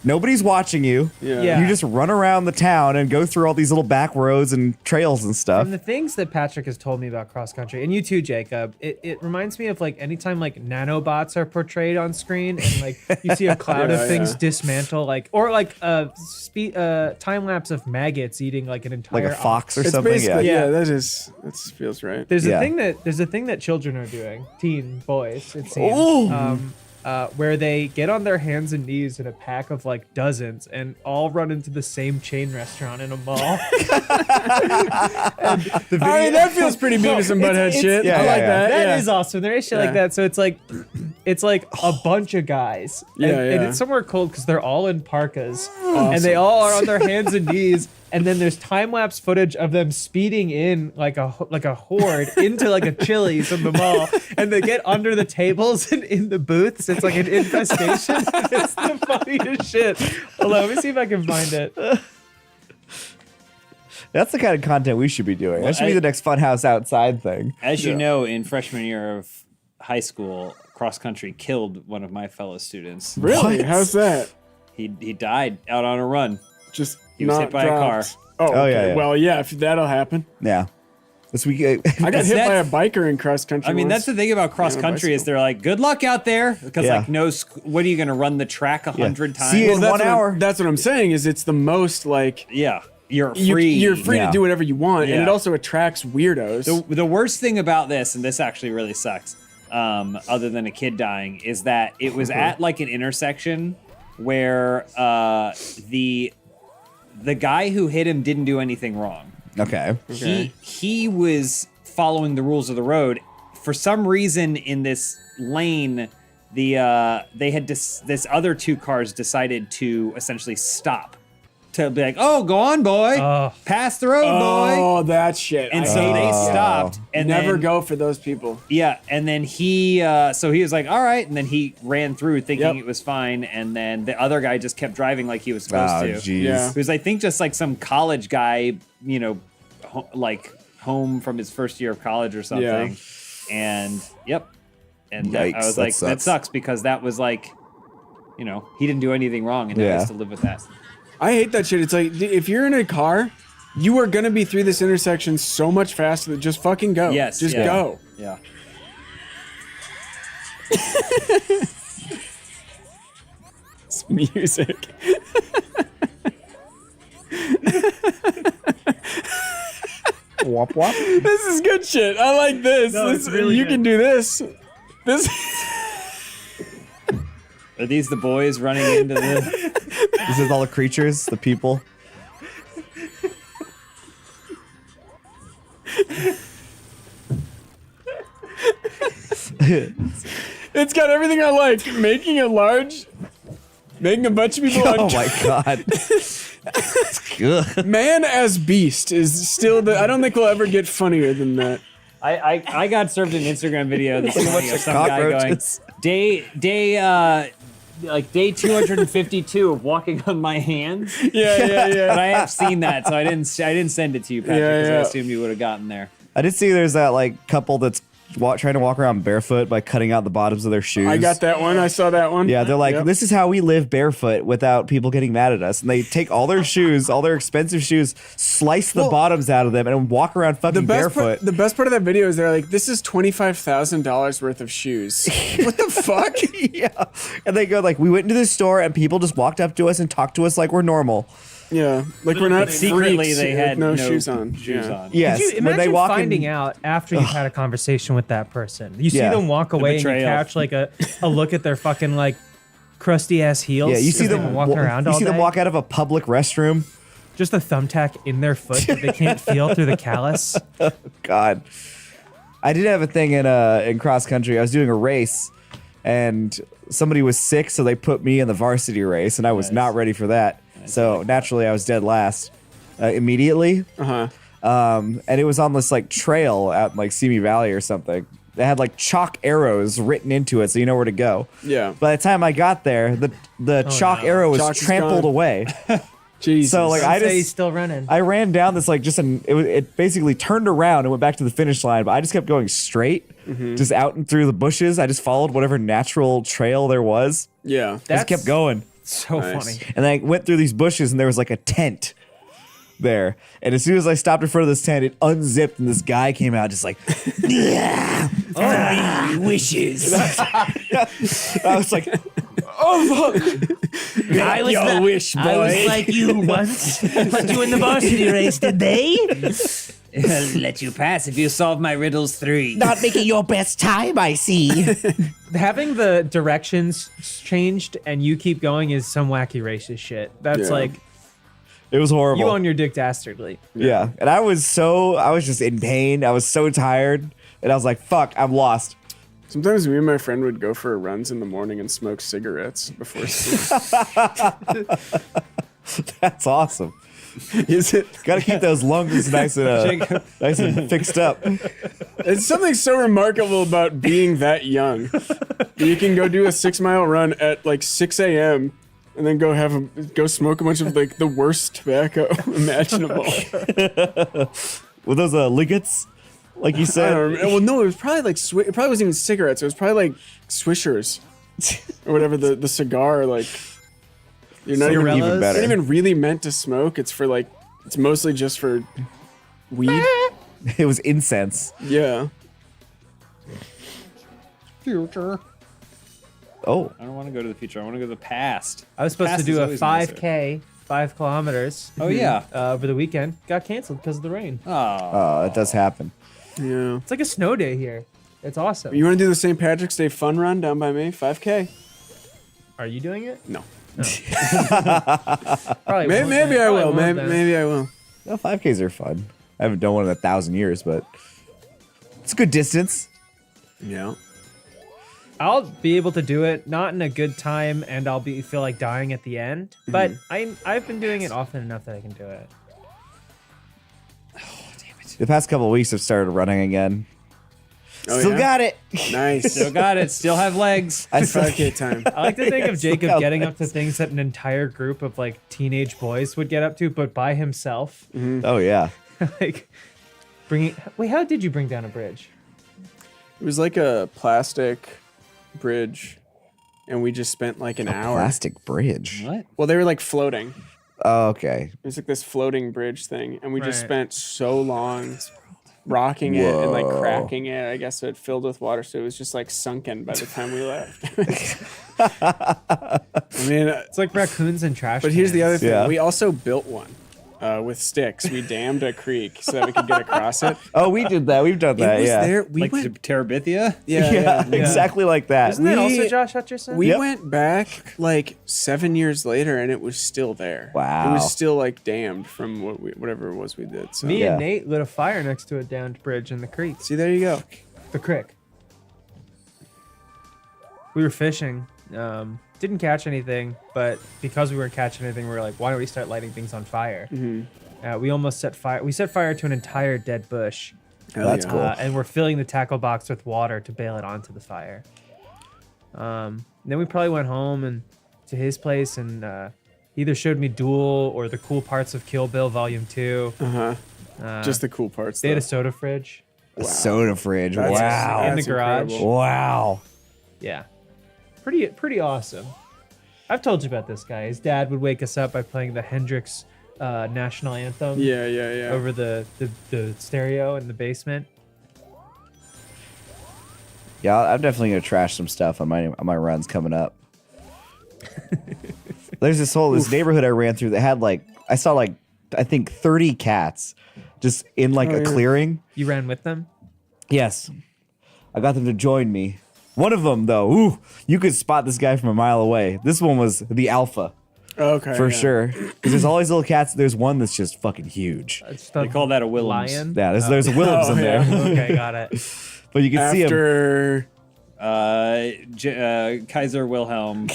nobody's watching you. Yeah. You just run around the town and go through all these little back roads and trails and stuff. From the things that Patrick has told me about cross country, and you too, Jacob, it reminds me of like anytime like nanobots are portrayed on screen and like you see a cloud of things dismantle, like or like a time lapse of maggots eating like an entire Like a fox or It's something. basically Yeah. that feels right. There's Yeah. a thing that children are doing, teen boys, it seems, where they get on their hands and knees in a pack of like dozens and all run into the same chain restaurant in a mall. I mean, that feels pretty Beavis and Butthead shit. Yeah, I yeah, like yeah. that. That yeah. is awesome. There is shit like that. So it's like a bunch of guys. Yeah, and yeah. it's somewhere cold because they're all in parkas. And they all are on their hands and knees. And then there's time-lapse footage of them speeding in like a horde into like a Chili's in the mall. And they get under the tables and in the booths. It's like an infestation. It's the funniest shit. Hold on, let me see if I can find it. That's the kind of content we should be doing. That should be the next Funhouse Outside thing. As you know, in freshman year of high school, cross country killed one of my fellow students. Really? What? How's that? He died out on a run. Just He was not hit by a car. dropped. Oh, Oh, yeah, okay. yeah. Well, yeah, if that'll happen. Yeah. This week. I got That's- hit by a biker in cross country. I mean, once. that's the thing about cross Yeah, country is bicycle. they're like, good luck out there. Because Yeah. like, what are you going to run the track 100 times? See you in that's 1 what I'm- hour. That's what I'm saying. Is it's the most like Yeah. You're free. you're free Yeah. to do whatever you want, and Yeah. it also attracts weirdos. The worst thing about this, and this actually really sucks, other than a kid dying, is that it was at like an intersection where the guy who hit him didn't do anything wrong. Okay. He was following the rules of the road. For some reason, in this lane, they had this other two cars decided to essentially stop. To be like, oh, go on, boy. Pass the road, boy. Oh, that shit. And I so hate they that. stopped. And Never then, go for those people. Yeah, and then he was like, all right, and then he ran through thinking Yep. it was fine, and then the other guy just kept driving like he was supposed Oh, to. jeez. Yeah. It was, I think, just like some college guy, you know, home from his first year of college or something. And yep. And I Yikes, was that like, that sucks. sucks because that was like, you know, he didn't do anything wrong, and he Yeah. has to live with that. I hate that shit. It's like if you're in a car, you are gonna be through this intersection so much faster that just fucking go. Yes, just yeah. go. Yeah. It's music. Wop wop. This is good shit. I like this. No, This- it's really you good. can do this. This. Are these the boys running into the? This is all the creatures, the people. It's got everything I like. Making a bunch of people. Oh my god. It's good. Man as beast is still the. I don't think we'll ever get funnier than that. I got served an Instagram video this morning of some guy going, Cockroaches. like day 252 of walking on my hands. Yeah. But I have seen that, so I didn't send it to you, Patrick, because I assumed you would have gotten there. I did see there's that like couple that's trying to walk around barefoot by cutting out the bottoms of their shoes. I got that one. I saw that one. Yeah, they're like, Yep. this is how we live barefoot without people getting mad at us. And they take all their shoes, all their expensive shoes, slice the bottoms out of them, and walk around fucking barefoot. The best part of that video is they're like, this is $25,000 worth of shoes. What the fuck? Yeah. And they go like, we went into this store and people just walked up to us and talked to us like we're normal. Yeah, like we're not secretly freaks they with had no shoes on. Yes, Could you when they imagine walk finding in, out after you've had a conversation with that person? You see Yeah. them walk away and you betrayal. catch like a look at their fucking like crusty ass heels. yeah, you see as they've them been walking around all You see them day. walk out of a public restroom. Just a thumbtack in their foot that they can't feel through the callus. God, I did have a thing in cross country. I was doing a race, and somebody was sick, so they put me in the varsity race, and I was not ready for that. So naturally, I was dead last immediately. And it was on this like trail out in like Simi Valley or something. They had like chalk arrows written into it, so you know where to go. Yeah. By the time I got there, the chalk arrow was Chalk is trampled gone. away. Jesus. So like I'd I say he's just still running. I ran down this like it basically turned around and went back to the finish line, but I just kept going straight, just out and through the bushes. I just followed whatever natural trail there was. Yeah. I just kept going. So Nice. funny. And I went through these bushes and there was like a tent there. And as soon as I stopped in front of this tent, it unzipped and this guy came out just like, yeah, wishes. I was like, oh, fuck. I was like you once. Put you in the varsity race, did they? I'll let you pass if you solve my riddles 3. Not making your best time, I see. Having the directions changed and you keep going is some wacky racist shit. That's Yeah. like It was horrible. you own your dick dastardly. Yeah. And I was just in pain. I was so tired. And I was like, fuck, I'm lost. Sometimes me and my friend would go for runs in the morning and smoke cigarettes before sleep. That's awesome. Is it? Got to keep those lungs nice and fixed up. It's something so remarkable about being that young. You can go do a 6-mile run at like 6 a.m. and then go smoke a bunch of like the worst tobacco imaginable. With those liggets, like you I said. don't remember. Well, no, it was probably like it probably wasn't even cigarettes. It was probably like Swishers or whatever the cigar like. You're not even Even better. It's not even really meant to smoke. It's for like it's mostly just for weed. It was incense. Yeah. Future. Oh. I don't want to go to the future. I want to go to the past. I was supposed Past to do is a always nicer. 5K, 5 kilometers. Oh, yeah. Over the weekend. Got canceled because of the rain. Oh. It does happen. Yeah. It's like a snow day here. It's awesome. You want to do the St. Patrick's Day fun run down by me? 5K? Are you doing it? No. Probably Maybe, won't maybe then. I Probably will. won't Maybe, then. maybe I will. No, 5Ks are fun. I haven't done one in 1,000 years, but it's a good distance. Yeah. I'll be able to do it, not in a good time, and I'll feel like dying at the end. But I've been doing it often enough that I can do it. The past couple of weeks I've started running again. Oh, Still yeah? got it. Nice. Still got it. Still have legs. I still 5K time. I like to think of Jacob got getting legs. up to things that an entire group of like teenage boys would get up to, but by himself. Oh, yeah. Like bringing. Wait, how did you bring down a bridge? It was like a plastic bridge, and we just spent like an hour. Plastic bridge. What? Well, they were like floating. Oh, okay. It was like this floating bridge thing, and we just Right. spent so long rocking it and like Whoa. cracking it. I guess it filled with water, so it was just like sunken by the time we left. I mean, It's like raccoons and trash. but here's the cans. other thing: Yeah. we also built one with sticks. We dammed a creek so that we could get across it. Oh, we did that. We've done that. It was yeah. there. We Like went. Terabithia? Yeah, Exactly like that. Isn't that also We- Josh Hutcherson? We Yep. went back like 7 years later, and it was still there. Wow. It was still like dammed from whatever it was we did. So Me Yeah. and Nate lit a fire next to a downed bridge in the creek. see, there you go. The creek. We were fishing. Didn't catch anything, but because we weren't catching anything, we were like, why don't we start lighting things on fire? We almost set fire. We set fire to an entire dead bush. Hell That's yeah. cool. And we're filling the tackle box with water to bail it onto the fire. Then we probably went home and to his place and he either showed me Duel or the cool parts of Kill Bill Volume 2. Just the cool parts. They had a soda fridge. A soda fridge. That's- Wow. In the that's garage. incredible. Wow. Yeah. Pretty awesome. I've told you about this guy. His dad would wake us up by playing the Hendrix national anthem Yeah. over the stereo in the basement. Yeah, I'm definitely gonna trash some stuff on my runs coming up. There's this neighborhood I ran through that had I saw I think 30 cats just in a clearing. You ran with them? Yes. I got them to join me. One of them, though, you could spot this guy from a mile away. This one was the alpha. Okay. For sure. Because there's all these little cats. There's one that's just fucking huge. They call that a Willems. Lion? Yeah, there's a Willems in there. Okay, got it. But you can see him. Kaiser Wilhelm.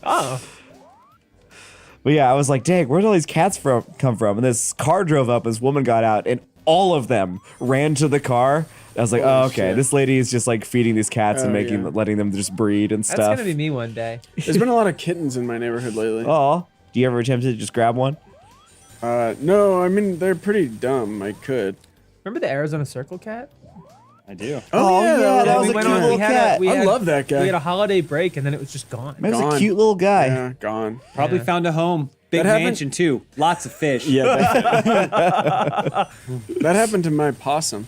Oh. But yeah, I was like, dang, where'd all these cats come from? And this car drove up, this woman got out, and all of them ran to the car. I was like, oh, okay, shit. this lady is just feeding these cats and yeah. letting them just breed and That's stuff. gonna be me one day. There's been a lot of kittens in my neighborhood lately. Oh, do you ever attempt to just grab one? No, I mean they're pretty dumb. I could. Remember the Arizona Circle cat? I do. Oh, yeah, that was we a went cute on- little we had a- cat. we I had- love that guy. We had a holiday break and then it was just gone. Man, it was a Gone. cute little guy. Yeah, gone. Probably Yeah. found a home. Big That happened- mansion too. Lots of fish. Yeah, that happened to my possum.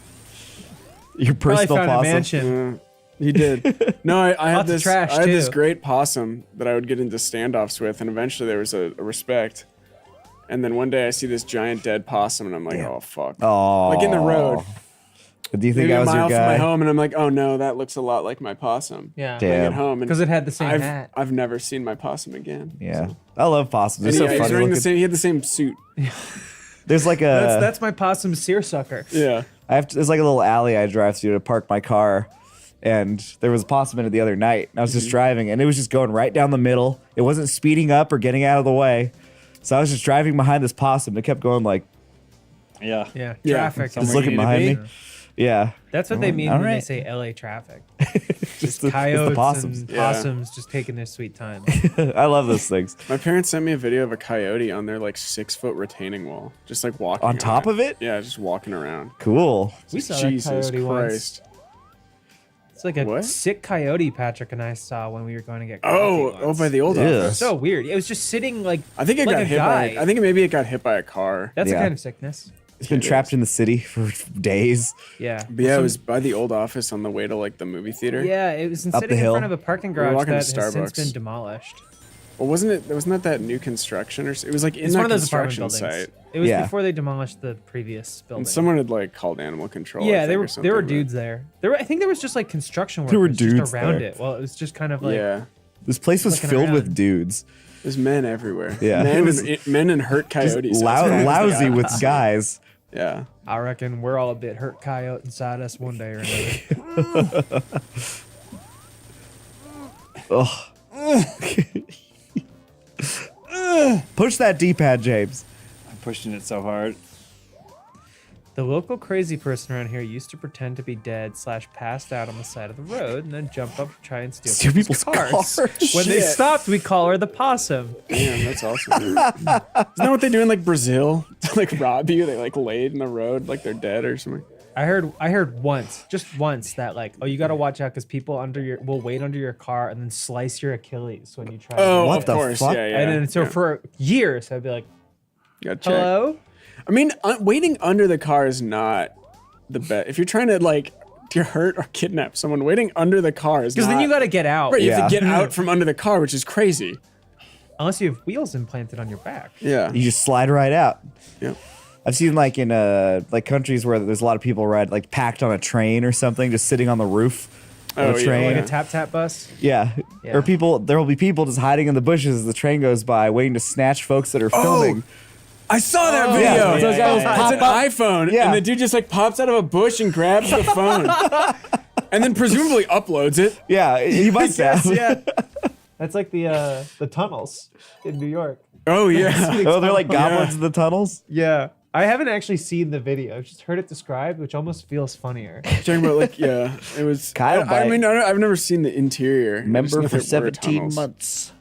Your Probably personal found a possum. mansion. He did. No, I had Lots of this. trash, I had this too. great possum that I would get into standoffs with, and eventually there was a respect. And then one day I see this giant dead possum, and I'm like, oh fuck. Oh, Like in the road. Do you think Maybe I a was mile your from my guy? home, and I'm like, oh no, that looks a lot like my possum. Yeah. I Damn. get home, and Because it had the same hat. I've never seen my possum again. Yeah, I love possums. They're And so he's funny wearing the looking. same. He had the same suit. There's like a That's my possum seersucker. Yeah. there's like a little alley I drive through to park my car, and there was a possum in it the other night. And I was just driving, and it was just going right down the middle. It wasn't speeding up or getting out of the way, so I was just driving behind this possum. It kept going Yeah. Yeah. Yeah. Traffic. just looking behind me. Yeah, That's what they mean All when they right. say LA traffic. just the Coyotes possums. and Yeah. possums just taking their sweet time. I love those things. My parents sent me a video of a coyote on their 6-foot retaining wall, just walking On top of it? Yeah, just walking around. Cool. We saw that Jesus coyote once. Christ. It's like a What? sick coyote Patrick and I saw when we were going to get Oh, coffee oh, once. by the old Yeah. office. So weird. It was just sitting I think it like got a hit guy. by. I think maybe it got hit by a car. That's Yeah. a kind of sickness. It's been trapped in the city for days. Yeah. But yeah, it was by the old office on the way to the movie theater. Yeah, it was Up sitting the in hill. front of a parking were garage walking that to has since Starbucks. been demolished. Well, wasn't that new construction or it was in It's that one of those apartment construction buildings. site? It was Yeah. before they demolished the previous building. And someone had called animal control. I yeah, think, there or were something, but- dudes there. I think there was just construction workers There were just dudes around there. it. Well, it was just kind of Yeah, This place was Looking filled around. with dudes. there's men everywhere. Yeah. men, It was men and hurt Just coyotes. That's what it was. lousy with guys. Yeah. I reckon we're all a bit hurt coyote inside us one day or another. Push that D-pad, James. I'm pushing it so hard. The local crazy person around here used to pretend to be dead / passed out on the side of the road and then jump up to try and steal people's cars. When they Shit. stopped, we call her the possum. Damn, that's awesome. Isn't that what they do in Brazil? To rob you, they laid in the road like they're dead or something. I heard once, just once, that oh, you gotta watch out because people will wait under your car and then slice your Achilles when you try. Oh, What of the course. fuck? Yeah, yeah. And then so yeah. for years I'd be like, Gotta check. hello. I mean, waiting under the car is not the best. If you're trying to hurt or kidnap someone, waiting under the car is Because then you gotta get out. Right, you have to Yeah. get out from under the car, which is crazy. Unless you have wheels implanted on your back. Yeah. You just slide right out. Yeah. I've seen in countries where there's a lot of people ride packed on a train or something, just sitting on the roof of Oh, a yeah, train. Like a tap bus. Yeah. Yeah. Or there will be people just hiding in the bushes as the train goes by, waiting to snatch folks that are filming. I saw that video. yeah, those guys It's an iPhone, Yeah. and the dude just pops out of a bush and grabs the phone, and then presumably uploads it. Yeah, he must have. Yeah. That's like the tunnels in New York. Oh yeah. Oh, they're like goblins in the tunnels? Yeah. I haven't actually seen the video. I've just heard it described, which almost feels funnier. Talking about like, yeah, it was. Kyle I mean, I've never seen the interior. I just know Member for that we're 17 tunnels. months.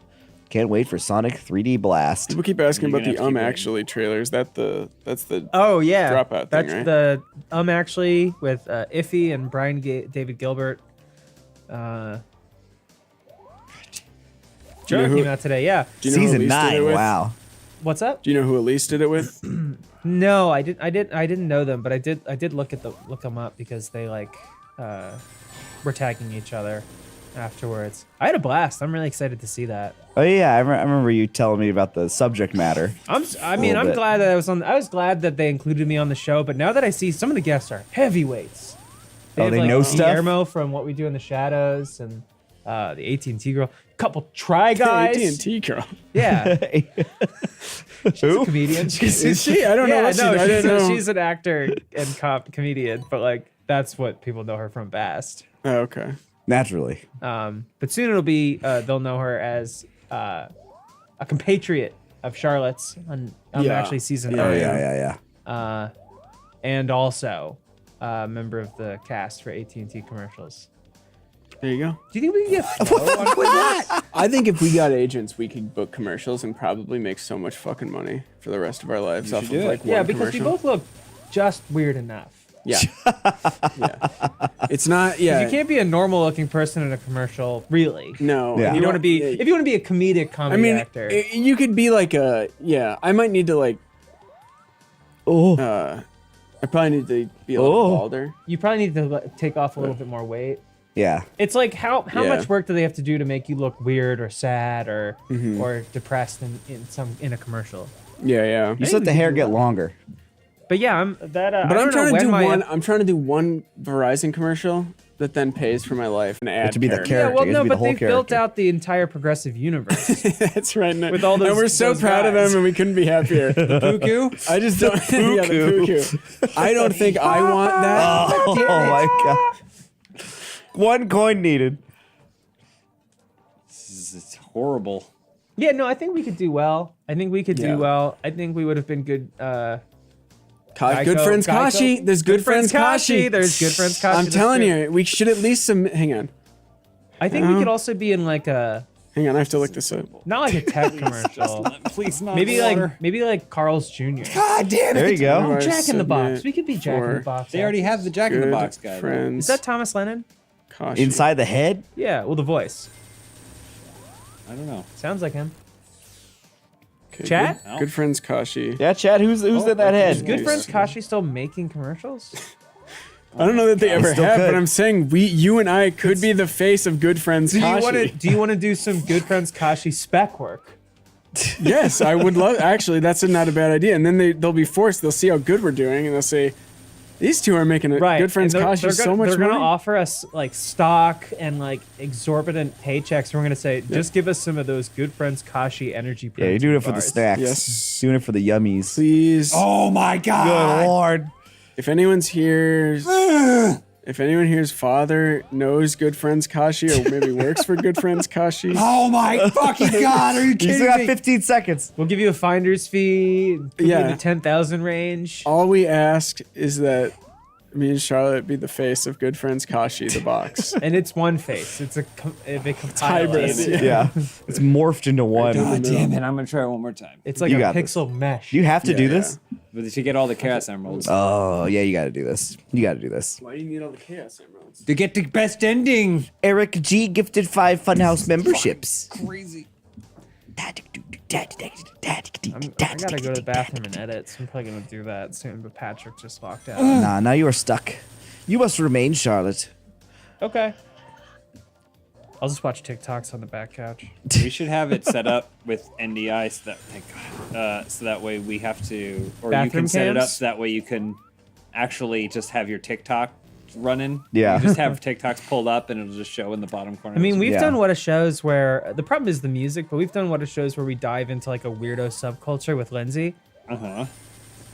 Can't wait for Sonic 3D Blast. People keep asking You're about the gonna have to keep actually trailers. That's the Oh yeah, Dropout thing, that's right? the actually with Iffy and Brian David Gilbert. Trailer know who- came out today. Yeah. Do you know who Season Elise did it 9. with? Wow. What's up? Do you know who Elise did it with? No, I didn't know them, but I did look them up because they like were tagging each other afterwards. I had a blast. I'm really excited to see that. Oh yeah, I remember you telling me about the subject matter. I'm little bit. glad that I was glad that they included me on the show, but now that I see some of the guests are heavyweights. Oh, they know stuff? Guillermo from What We Do in the Shadows and the AT&T girl. Couple Try Guys. AT&T girl. Yeah. She's a comedian. Is she? I don't know what she did. I didn't know. She's an actor and comedian, but like that's what people know her from Bast. Oh, okay. Naturally. But soon it'll be they'll know her as a compatriot of Charlotte's on actually season 9. Oh yeah. And also a member of the cast for AT&T commercials. There you go. Do you think we can get Flo on that? I think if we got agents, we could book commercials and probably make so much fucking money for the rest of our lives off of like one Yeah, because we commercial. both look just weird enough. Yeah. Yeah. It's not. Yeah. You can't be a normal looking person in a commercial, really. No. Yeah. You want to be Yeah. if you want to be a comedic comedy I mean, actor. you could be like a. Yeah. I might need to like. Oh. I probably need to be a little balder. You probably need to like, take off a little bit more weight. Yeah. It's like how Yeah. much work do they have to do to make you look weird or sad or Mm-hmm. or depressed in a commercial? Yeah. Yeah. You just let the hair get longer. But yeah, I'm that. But I I'm don't know trying to when do my- one. I'm trying to do one Verizon commercial that then pays for my life and add to be the character. Yeah, character. well, You have no, to be the but whole they've built character. out the entire progressive universe. That's right. With all those- and we're so those proud of guys. them, and we couldn't be happier. Cuckoo. I just don't. Yeah, the poo-koo. I don't think I want that. Oh my god. One coin needed. It's horrible. Yeah, no, I think we could do well. I think we could Yeah. do well. I think we would have been good. Good friends Kashi. There's good friends Kashi. There's good friends Kashi. I'm That's telling true. you, we should at least submit. Hang on. I think we could also be in like a Hang on. I have to look this up. not like a tech commercial. Please not. maybe water. like Carl's Jr. God damn There you go. Or Jack in the Box. submit We could be Jack in the for Box. They already have the Jack in the Good Box guy. though. friends. Is that Thomas Lennon? Kashi. Inside the head? Yeah. Well, the voice I don't know. sounds like him. Okay, Chat? Good friends Kashi. Yeah, Chad, who's in that Is head? Good Friends Kashi still making commercials? I don't know that they ever still have, could. but I'm saying you and I could be the face of Good Friends Do you Kashi. want to do some Good Friends Kashi spec work? Yes, I would love. Actually, that's not a bad idea. And then they'll be forced. They'll see how good we're doing, and they'll say, "These two are making it. Right. Good Friends and Kashi so much They're money." gonna offer us like stock and like exorbitant paychecks. We're gonna say, just give us some of those Good Friends Kashi energy. Yeah, you're doing it for the bars. snacks. Yes. Doing it for the yummies. Please. Oh my god. Good lord. If anyone's here, if anyone here's father knows Good Friends Kashi or maybe works for Good Friends Kashi, Oh my fucking god. Are you You kidding still got me? 15 seconds. We'll give you a finder's fee. Could be in Yeah. the 10,000 range. all we ask is that me and Charlotte be the face of Good Friends Kashi, the box. And it's one face. It's a hybrid. hybrid. Yeah. It's morphed into one. God damn it. I'm going to try it one more time. It's like You a got this. pixel mesh. You have to Yeah, do yeah. this? But to get all the Chaos Emeralds. Oh, yeah, you got to do this. You got to do this. Why do you need all the Chaos Emeralds? To get the best ending. Eric G gifted 5 Funhouse memberships. Crazy. I gotta go to the bathroom and edit, so I'm probably gonna do that soon. But Patrick just locked out. Nah, now you are stuck. You must remain, Charlotte. Okay. I'll just watch TikToks on the back couch. We should have it set up with NDI so that, thank God, so that way we have to, or you Bathroom can set it up cams? so that way you can actually just have your TikTok running. Yeah. You just have TikToks pulled up and it'll just show in the bottom corner. I mean, we've Yeah. done what a shows where the problem is the music, but we've done what a shows where we dive into like a weirdo subculture with Lindsay. Uh-huh.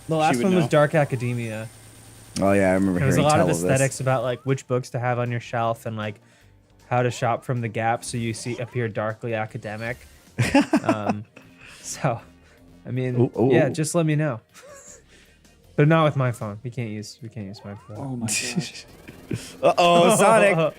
The last would one was know. Dark Academia. Oh, yeah, I remember There was hearing a lot tell of of aesthetics this. about like which books to have on your shelf and like how to shop from the Gap so you appear darkly academic. So, I mean, Ooh, ooh, yeah, ooh. just let me know. But not with my phone. We can't use mine for that. Oh my gosh. Uh-oh, Sonic.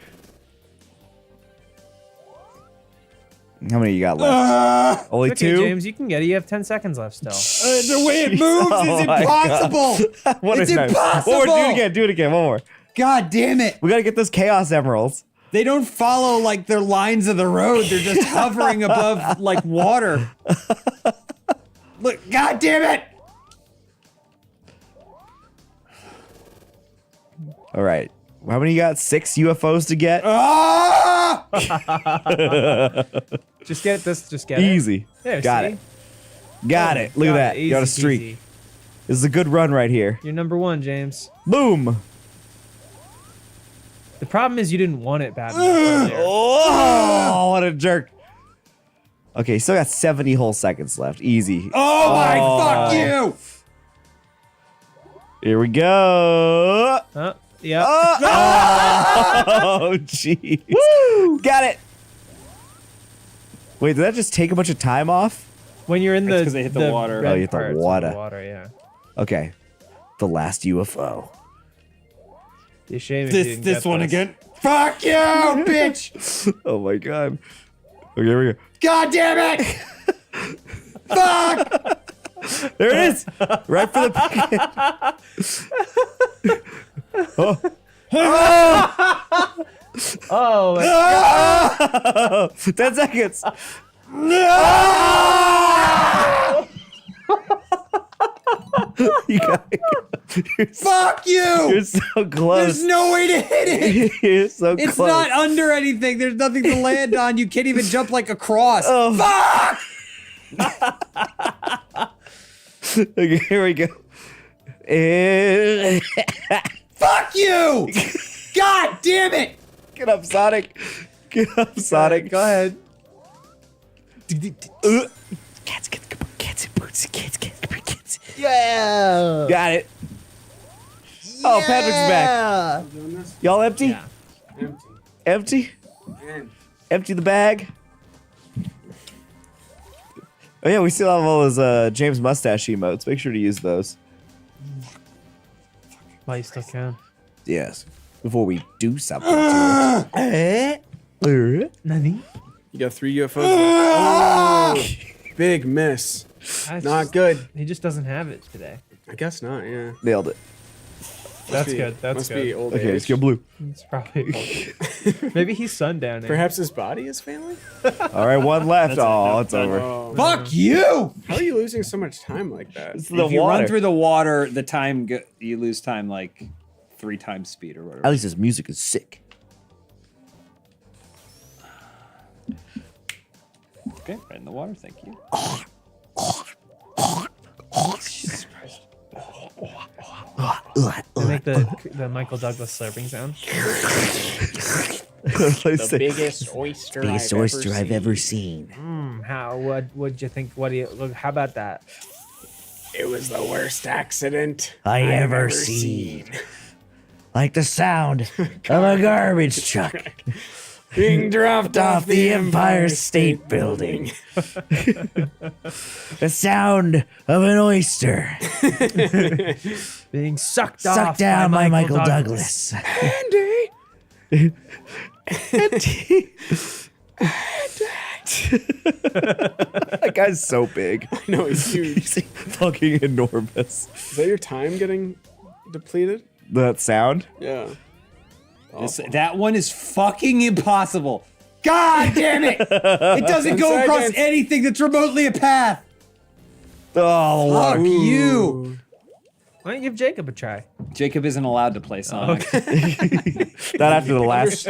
How many you got left? Only Okay, 2? James, you can get it. You have 10 seconds left still. The way it moves Oh is my impossible. What It's a nice- impossible. One more, do it again, one more. God damn it. We gotta get those Chaos Emeralds. They don't follow like their lines of the road. They're just hovering above like water. Look, God damn it. All right. How many you got? 6 UFOs to get? Ah! Just get this. Just get it. Easy. There, Got see? it. Got it. Look at that. You got a Easy streak. peasy. This is a good run right here. You're number 1, James. Boom. The problem is you didn't want it bad enough earlier. Oh, what a jerk. Okay, still got 70 whole seconds left. Easy. Oh my fuck you. Here we go. Yeah. Oh, jeez. Woo! Got it. Wait, did that just take a bunch of time off? When you're in That's the 'cause they hit the red water. Oh, you hit the parts of water. water, yeah. Okay. The last UFO. Be a shame if you didn't get again. Fuck you, bitch. Oh my god. Okay, here we go. God damn it. Fuck. There it is. Right for the pocket. Oh. Oh, my Oh! 10 seconds. You got it. Fuck you. You're so close. There's no way to hit it. You're so It's close. not under anything. There's nothing to land on. You can't even jump like across. Oh. Fuck! Okay, here we go. Fuck you! God damn it! Get up, Sonic. Get up, Sonic. Go ahead. Cats, boots, cats. Yeah. Got it. Oh, Patrick's back. Y'all empty? Yeah. Empty? Empty the bag. Oh yeah, we still have all those James mustache emotes. Make sure to use those. Well, you still can. Yes. Before we do something to it. Nani? You got 3 UFOs. Oh, big miss. Not good. He just doesn't have it today. I guess not. Yeah. Nailed it. That's good. That's must good. be old Okay, age. let's go blue. It's probably maybe he's sundowning. Perhaps his body is failing. All right, one left. Oh, it's over. Oh, Fuck you! how are you losing so much time like that? It's the If you water. run through the water, the time you lose time like 3 times speed or whatever. At least his music is sick. Okay, right in the water. Thank you. They make the Michael Douglas slurping sound. The biggest oyster I've ever seen. How? What'd you think? What do you look? How about that? It was the worst accident I've I've ever seen. Like the sound of a garbage truck being dropped off the Empire State Building. The sound of an oyster Being sucked sucked down by Michael Douglas. Andy. That guy's so big. No, he's huge. He's fucking enormous. Is that your time getting depleted? That sound? Yeah. That one is fucking impossible. God damn it! It doesn't go across seconds. anything that's remotely a path. Oh, Fuck you. Why don't you give Jacob a try? Jacob isn't allowed to play Sonic. not after the last.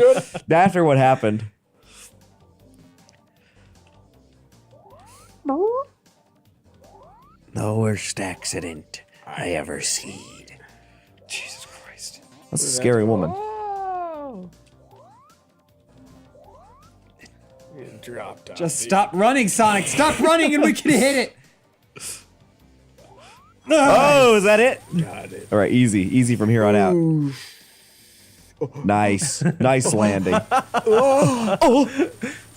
Not after what happened. The worst accident I ever seen. Jesus Christ. That's a scary woman. It dropped off. Just stop running, Sonic. Stop running and we can hit it. Oh, is that it? Got it. All right, easy. Easy from here on out. Nice. Nice landing.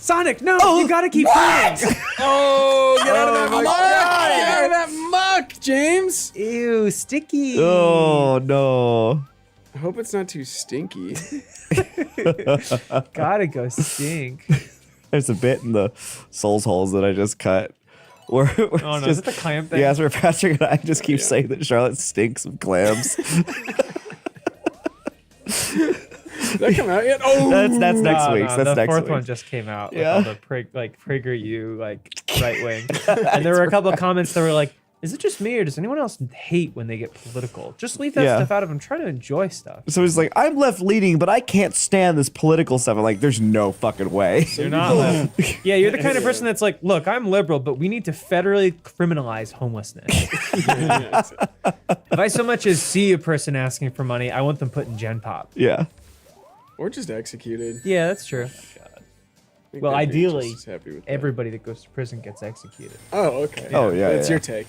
Sonic, no! You gotta keep playing. Oh, get out of that muck! Get out of that muck! James? Ew, sticky. Oh no. I hope it's not too stinky. Gotta go stink. There's a bit in the Souls holes that I just cut. Where it's Oh no, is just, it the clam thing? yeah, where Patrick and I just keep saying that Charlotte stinks of clams. Did that come out yet? Oh, That's next No, week's. no, That's the next fourth week. one just came out. Yeah. With all the PragerU, like right wing. And there were a couple of comments that were like, is it just me or does anyone else hate when they get political? Just leave that Yeah. stuff out of them. Try to enjoy stuff. So he's like, I'm left leaning, but I can't stand this political stuff. I'm like, there's no fucking way. You're not left. Yeah, you're the kind of person that's like, look, I'm liberal, but we need to federally criminalize homelessness. If I so much as see a person asking for money, I want them put in Gen Pop. Yeah. or just executed. Yeah, that's true. I think Well, they'd be ideally, just as happy with that. everybody that goes to prison gets executed. Oh, okay. Oh, yeah, That's yeah. your take.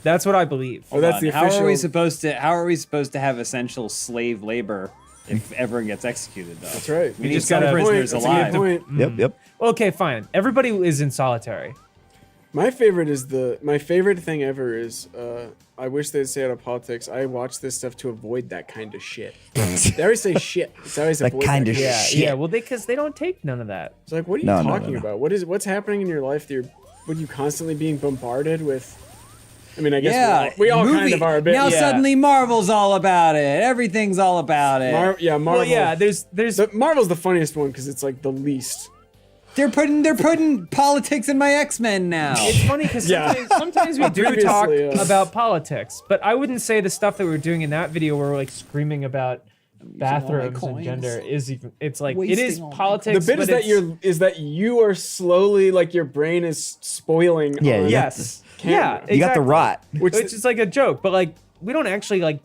That's what I believe. Oh, that's the How official. are we supposed to? How are we supposed to have essential slave labor if everyone gets executed? Though That's right. we You need just some got a point. prisoners That's alive. a good point. Yep, yep. Okay, fine. Everybody is in solitary. My favorite thing ever is I wish they'd stay out of politics. I watch this stuff to avoid that kind of shit. They always say shit. It's always That avoid kind that of kind Yeah, shit. yeah. Well, because they don't take none of that. It's like, what are you No, no, talking no. about? What's happening in your life that what are you constantly being bombarded with? I mean, I guess Yeah, we all kind movie. of are a bit. Now yeah. suddenly Marvel's all about it. Everything's all about it. Marvel. Well, yeah. There's Marvel's the funniest one because it's like the least. They're putting politics in my X-Men now. It's funny because Yeah. sometimes we do Previously, talk yeah. about politics, but I wouldn't say the stuff that we were doing in that video where we're like screaming about bathrooms and coins. gender is even. It's like it Wasting is all my politics. The bit but is that you are slowly like your brain is spoiling. Yeah, on you got yes, camera. yeah, You got the exactly. rot. Which Which is like a joke, but like we don't actually like.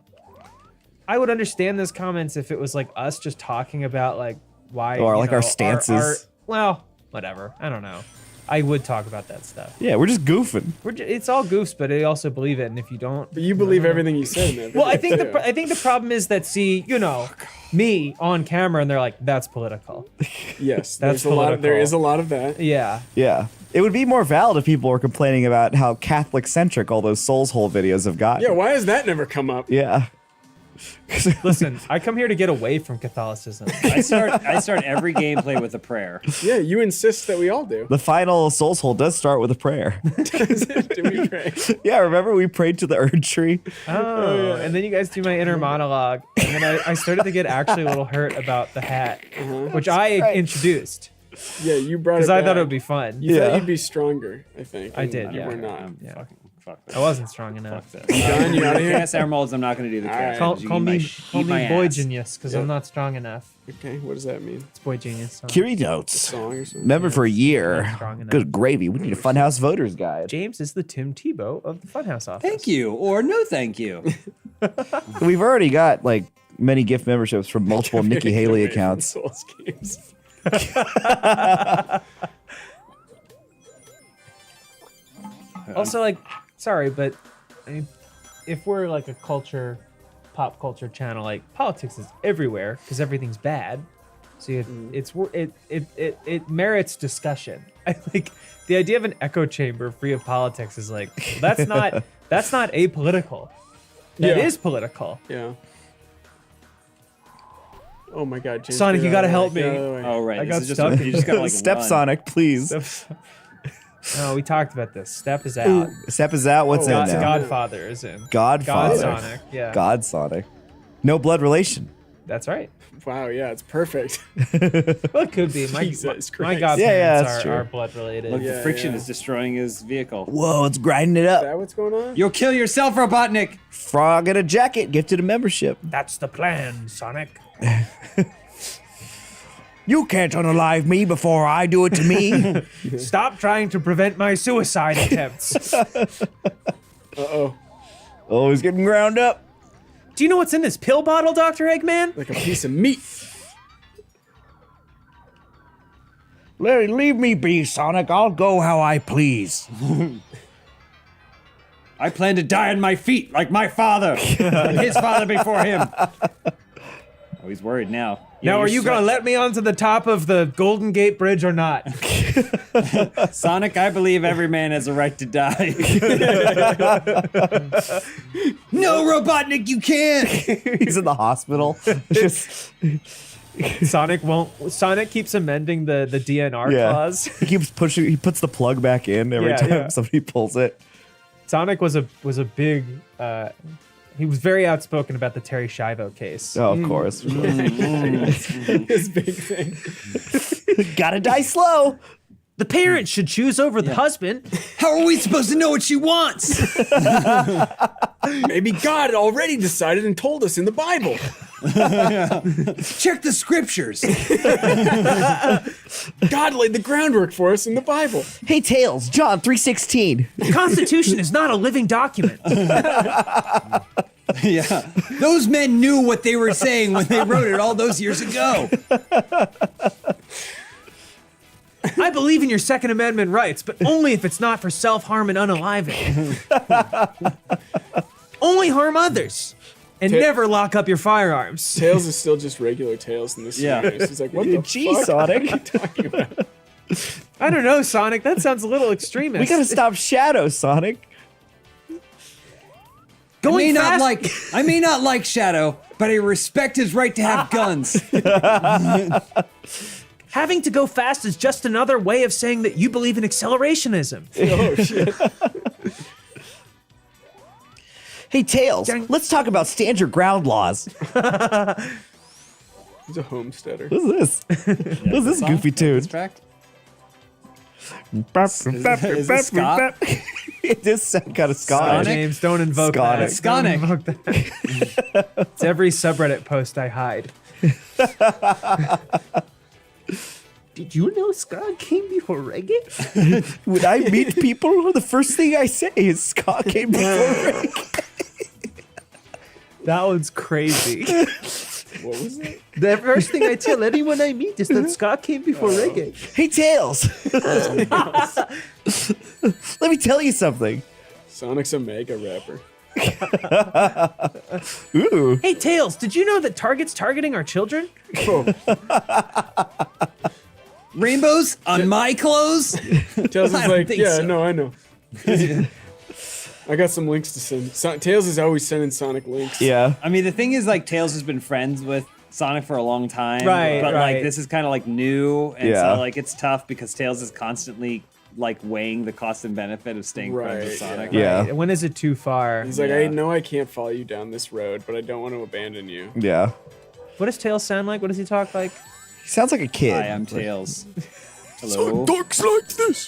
I would understand those comments if it was like us just talking about like why Or, you like, our know, stances. well, whatever. I don't know. I would talk about that stuff. Yeah, we're just goofing. It's all goofs, but I also believe it. And if you don't, But you believe everything you said in that. well, I video, think too. I think the problem is that me on camera, and they're like, "That's political." Yes, That's there's a lot. There political. is a lot of that. Yeah, Yeah. It would be more valid if people were complaining about how Catholic-centric all those Souls Hole videos have gotten. Yeah, why has that never come up? Yeah. listen, I come here to get away from Catholicism. I start every gameplay with a prayer. Yeah, you insist that we all do. The final Souls Hole does start with a prayer. Do we pray? Yeah, remember we prayed to the Erd tree? Oh, and then you guys do my inner monologue, and then I started to get actually a little hurt about the hat, which I introduced Yeah, you brought it because I thought back. it would be fun. You thought Yeah. you'd be stronger. I think. I and did, you yeah. were not. Yeah. Fuck I wasn't strong enough. this. Done, you outta here? Gas emeralds. I'm not going to do the All right. character. Call me boy genius. genius because Yeah. I'm not strong enough. Okay, what does that mean? It's boy genius. So. Curie notes. Song or something? Member for a year. Not strong enough. Good gravy. We need a Funhouse Voters Guide. James is the Tim Tebow of the Funhouse office. Thank you or no thank you. We've already got like many gift memberships from multiple Nikki Haley Away from accounts. Souls games. Also, like, sorry, but I mean, if we're like a pop culture channel, like politics is everywhere because everything's bad. So it merits discussion. I like the idea of an echo chamber free of politics is like that's not apolitical. That is Yeah. political. Yeah. Oh my God, James, Sonic, get you out gotta of help the way, me. get out of the way. Oh right, I this got is just stuck. you just gotta like Step run. Sonic, please. No, we talked about this. Step is out. Step is out. What's in God, now? Godfather is in. Godfather. God Sonic. Yeah. God Sonic. No blood relation. That's right. Wow, yeah, it's perfect. Well, it could be. My Jesus my Christ. godparents Yeah, that's true. are blood related. Look, Yeah, the friction yeah. is destroying his vehicle. Whoa, it's grinding it Is up. that what's going on? You'll kill yourself, Robotnik. Frog in a jacket, gifted a membership. That's the plan, Sonic. You can't unalive me before I do it to me. Stop trying to prevent my suicide attempts. Uh-oh. Oh, he's getting ground up. Do you know what's in this pill bottle, Dr. Eggman? Like a piece of meat. Larry, leave me be, Sonic. I'll go how I please. I plan to die on my feet like my father and his father before him. Oh, he's worried now. Now, are you going to let me onto the top of the Golden Gate Bridge or not? Sonic, I believe every man has a right to die. No, Robotnik, you can't. He's in the hospital. Just Sonic keeps amending the DNR clause. He keeps pushing. He puts the plug back in every time somebody pulls it. Sonic was a big. He was very outspoken about the Terry Schiavo case. Oh, of course. His big thing. Gotta die slow. The parent should choose over the husband. How are we supposed to know what she wants? Maybe God already decided and told us in the Bible. Check the scriptures. God laid the groundwork for us in the Bible. Hey, Tails, John 3:16. The Constitution is not a living document. Yeah. Those men knew what they were saying when they wrote it all those years ago. I believe in your Second Amendment rights, but only if it's not for self-harm and unaliving. Only harm others. And never lock up your firearms. Tails is still just regular Tails in this series. He's like, what the fuck Sonic. are you talking about? I don't know, Sonic. That sounds a little extremist. We gotta stop Shadow, Sonic. I may not like Shadow, but I respect his right to have guns. Having to go fast is just another way of saying that you believe in accelerationism. Oh, shit. Hey, Tails, let's talk about stand your ground laws. He's a homesteader. What's this? What's this goofy tune? Is this ska? It does sound kind of Scottish. James, don't invoke that. Sconic. Don't invoke that. It's every subreddit post I hide. Did you know ska came before reggae? When I meet people, the first thing I say is ska came before reggae. That one's crazy. What was it? The first thing I tell anyone I meet is that ska came before reggae. Hey, Tails. Let me tell you something. Sonic's a mega rapper. Ooh. Hey, Tails, did you know that Target's targeting our children? Oh. Rainbows on my clothes? Tails is I don't like, think yeah, so. no, I know. I got some links to send. Tails is always sending Sonic links. Yeah. I mean, the thing is, like, Tails has been friends with Sonic for a long time. Right, But, right. like, this is kind of, like, new. And Yeah. so, like, it's tough because Tails is constantly, like, weighing the cost and benefit of staying friends with Right, Sonic. Yeah. When is it too far? He's like, Yeah. I know I can't follow you down this road, but I don't want to abandon you. Yeah. What does Tails sound like? What does he talk like? He sounds like a kid. Hi, I'm Tails. Hello. Talks like this.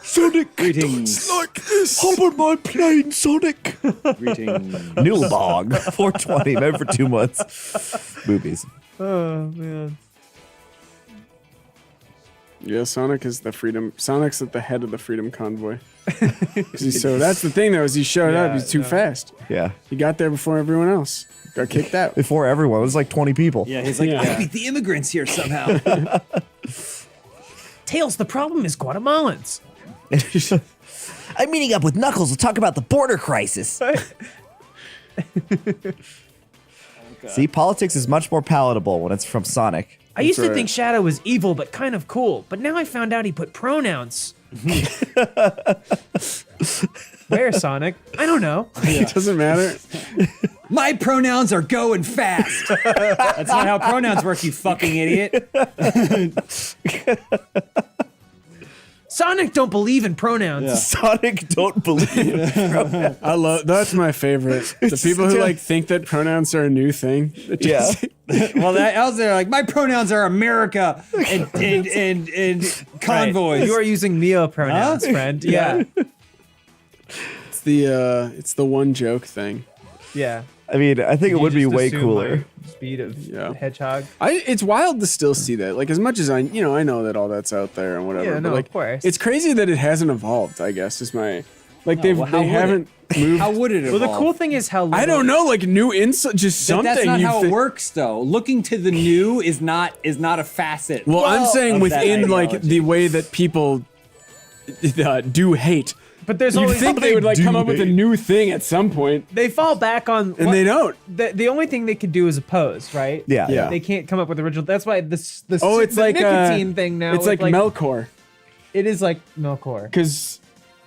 Sonic Greetings. like this. Hop on my plane, Sonic. Greetings. Noodlebog. 420. Maybe for 2 months. Movies. Oh, man. Yeah, Sonic is the freedom. Sonic's at the head of the freedom convoy. So that's the thing, though, is he showed up. He's too fast. Yeah. He got there before everyone else. Got kicked out. Before everyone. It was like 20 people. Yeah, he's like, Yeah. I beat the immigrants here somehow. Tails, the problem is Guatemalans. I'm meeting up with Knuckles to talk about the border crisis. See, politics is much more palatable when it's from Sonic. I used to right. think Shadow was evil but kind of cool, but now I found out he put pronouns. Where, Sonic? I don't know. It doesn't matter. My pronouns are go and fast. That's not how pronouns work, you fucking idiot. Sonic don't believe in pronouns. Yeah. Sonic don't believe in pronouns. I love that's my favorite. The people who like think that pronouns are a new thing. Yeah. Well, I was there like, my pronouns are America and convoys. You are using Neo pronouns, friend. Yeah. It's the one joke thing. Yeah. I mean, I think it would be just way assume cooler. my speed of hedgehog. It's wild to still see that. Like, as much as I know that all that's out there and whatever. Yeah, but no, like, of course. it's crazy that it hasn't evolved. I guess is my like No, they well, how would haven't moved. How would it Well, evolve? the cool thing is how I don't know, like new insight, just But something. that's not you how thi- it works, though. Looking to the new is not a facet. Well, I'm saying of that within like ideology. the way that people do hate. But there's You'd always think they would like come up with a new thing at some point, they fall back on and they don't. The only thing they could do is oppose, right? Yeah. Yeah. They can't come up with original. That's why it's It's the like nicotine thing now. It's with, like Melkor, It is like Melkor. because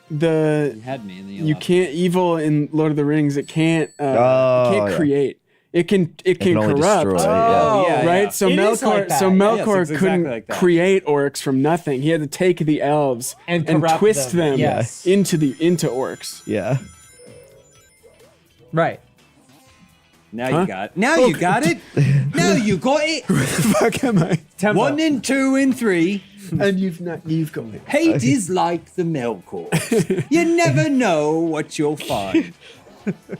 You had me in the you can't evil in Lord of the Rings. It can't yeah. create. It can only corrupt. destroy, yeah. Right. So It is like Melkor that. so Yeah, Melkor it's exactly couldn't like that. create orcs from nothing. He had to take the elves And corrupt twist them. them, Yes. into orcs. Yeah. Right. Now you got it. Now you got it. Now you got it. Fuck am I? Tempo. 1 and 2 and 3. And you've got it. Hate is like the Melkor. You never know what you'll find.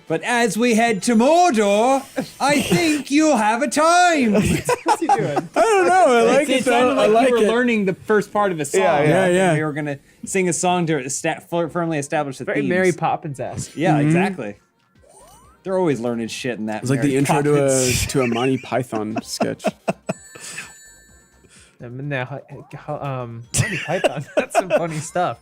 But as we head to Mordor, I think you'll have a time. What's he doing? I don't know. I like it though. sounded I like you were it. learning the first part of a song. yeah. And we were gonna sing a song to firmly establish the Very themes. Mary Poppins-esque. Yeah, exactly. They're always learning shit in that. It's like the Mary intro Poppins. to a Monty Python sketch. Now, Monty Python. That's some funny stuff.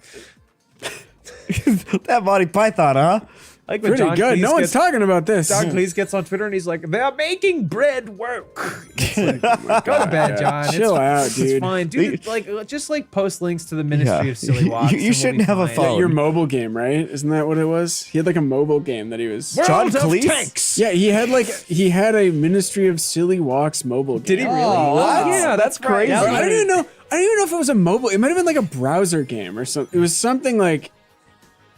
That Monty Python, huh? Like when Pretty John good. Cleese No one's gets, talking about this. John Cleese gets on Twitter and he's like, "They're making bread work." It's like, go to bed, John. Chill out, It's dude. fine, dude. Just post links to the Ministry of Silly Walks. You and we'll shouldn't be have a fine. phone. Your mobile game, right? Isn't that what it was? He had like a mobile game that he was. John Cleese? Yeah, he had a Ministry of Silly Walks mobile game. Did he really? Oh, wow. Yeah, that's crazy. I don't even know. I don't even know if it was a mobile. It might have been like a browser game or something. It was something like.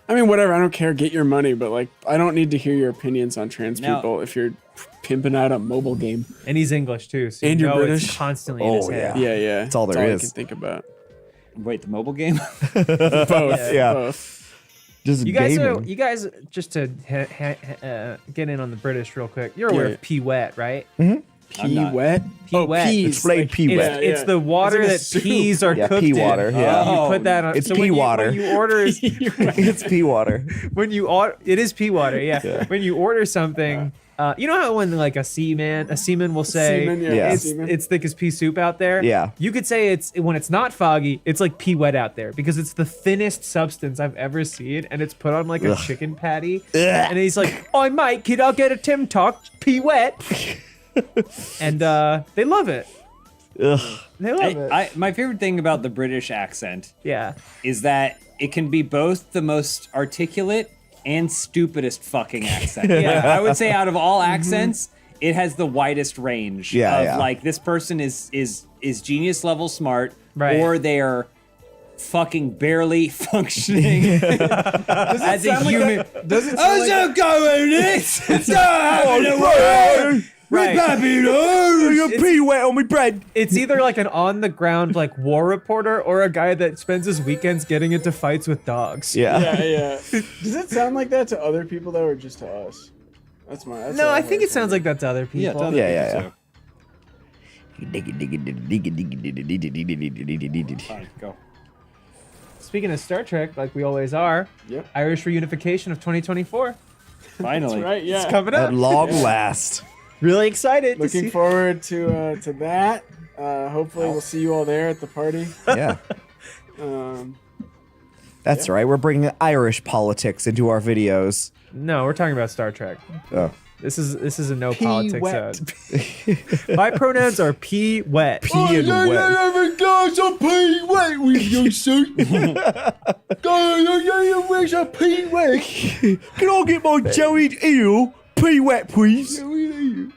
I mean, whatever. I don't care. Get your money, but like, I don't need to hear your opinions on trans Now- people if you're pimping out a mobile game. And he's English too, so And you you're know British? it's constantly in his head. Yeah. That's all there I is. can think about. Wait, the mobile game? Both. Yeah. Both. Just You guys, gaming. just to get in on the British real quick. You're aware Yeah. of pea wet, right? Pea wet. Pea wet. peas. Explain pea wet. It's the water It's like a that soup. peas are Yeah, cooked pea in. water, yeah. You put that on. It's so pea when you, water. When you order, It's pea water. it is pea water. Yeah. When you order something, you know how when like a seaman will say Seaman, Yeah. it's thick as pea soup out there. Yeah. You could say when it's not foggy, it's like pea wet out there because it's the thinnest substance I've ever seen, and it's put on like a chicken patty. And he's like, "Oh mate, kid, I'll get a Tim Talk pea wet," and they love it. Ugh. They love it. My favorite thing about the British accent Yeah. is that it can be both the most articulate and stupidest fucking accent. Yeah. Like, I would say out of all accents, it has the widest range Yeah, of yeah. like this person is genius level smart, Right. or they're fucking barely functioning as a human. Does it How's it going? It's not happening. Right. Right. You're pea wet on my bread. It's either like an on the ground like war reporter or a guy that spends his weekends getting into fights with dogs. Yeah. Yeah. Does it sound like that to other people though, or just to us? That's my. No, I think it sounds like that to other people. Yeah, totally. Yeah. Fine, go. Speaking of Star Trek, like we always are, Yep. Irish reunification of 2024. Finally. Right. Yeah. It's coming At up. long last. Really excited. Looking forward to that. Hopefully, we'll see you all there at the party. Yeah. That's right. We're bringing Irish politics into our videos. No, we're talking about Star Trek. Oh. This is a no Pea politics wet. zone. My pronouns are pea wet. Pea and wet. Guys, I'm pea wet with you, sir. Where's a pea wet? Can I get my jellied eel pea wet, please?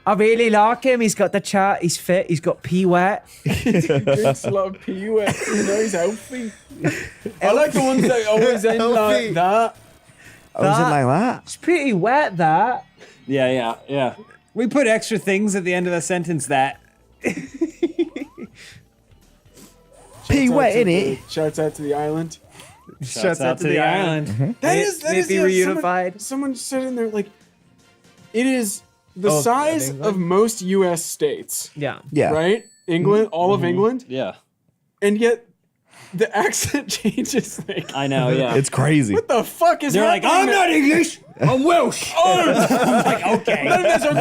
I really like him. He's got the chat. He's fit. He's got pea wet. Drinks a lot of pea wet. You know, he's healthy. I like the ones that always end like that. Oh, is it like that? It's pretty wet, that. Yeah. We put extra things at the end of the sentence that. Pea wet, innit? Shouts out to the island. Shouts out to the island. That is be yeah, reunified. Someone said in there, like, it is the Oh, size England? of most U.S. states, Yeah. Yeah. right? England, all of England, Yeah. and yet the accent changes. Like, I know, yeah. It's crazy. what the fuck is They're like, happening? I'm not English. I'm Welsh. I'm like, okay.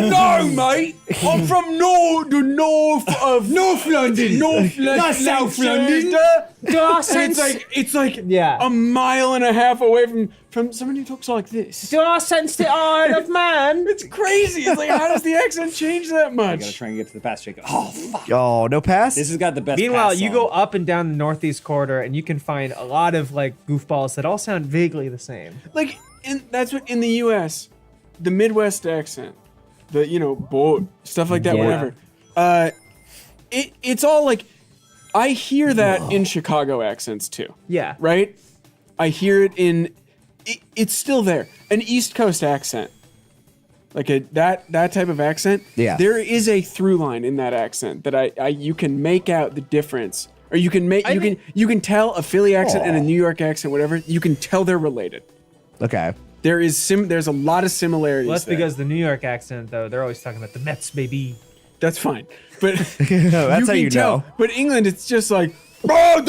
No, mate. I'm from the north of North London. Not South London. It's like a mile and a half away from somebody who talks like this. Do I sense the Isle of Man? It's crazy. It's like, how does the accent change that I much? gotta try and get to the pass, Jacob. Oh, fuck. Oh, no pass? This has got the best Meanwhile, pass you song. go up and down the northeast corridor, and you can find a lot of like goofballs that all sound vaguely the same. Like, that's what in the U.S., the Midwest accent, boat stuff like that, Yeah. whatever. It's all like, I hear that in Chicago accents too. Yeah. Right? I hear it in. It's still there. An East Coast accent, like that type of accent. Yeah. There is a through line in that accent that you can make out the difference, or you can tell a Philly accent and a New York accent, whatever. You can tell they're related. Okay. There's a lot of similarities. Well, that's there. because the New York accent, though, they're always talking about the Mets, baby. That's fine, but That's how you know. But England, it's just like and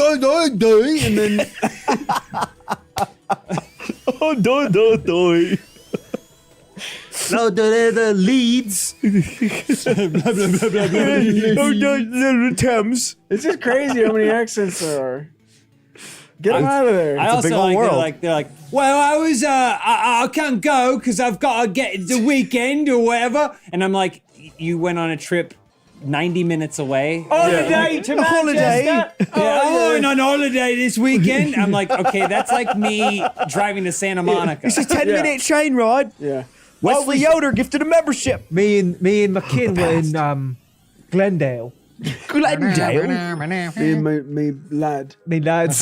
then Oh, No, the Leeds. Thames. it's just crazy how many accents there are. Get them out of there. I a also big old like world. they're like, well, I was I can't go because I've got to get the weekend or whatever, and I'm like, you went on a trip 90 minutes away. Holiday to holiday. Manchester. Yeah, I'm going on holiday this weekend. I'm like, okay, that's like me driving to Santa Monica. It's a 10-minute train ride. Yeah. Wesley Yoder gifted a membership. Me and McKin were in Glendale. Glendale. Me lad. Me lads.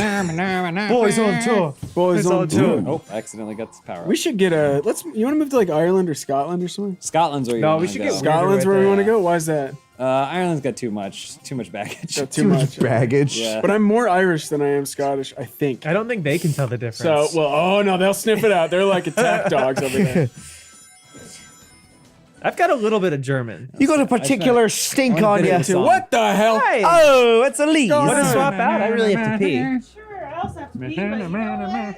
Boys on tour. Boys on tour. Oh, I accidentally got this power. We should get you want to move to like Ireland or Scotland or something? Scotland's where you No, wanna we should go. get Scotland's where we want to go? Why is that? Ireland's got too much baggage. Got too much. Baggage. Yeah. But I'm more Irish than I am Scottish, I think. I don't think they can tell the difference. So, oh no, they'll sniff it out. They're like attack dogs over there. I've got a little bit of German. You got a particular stink on you. Song. What the hell? Hey, Oh, it's a lead. want to swap out? I really have to pee. Sure, I also have to pee, but you know what?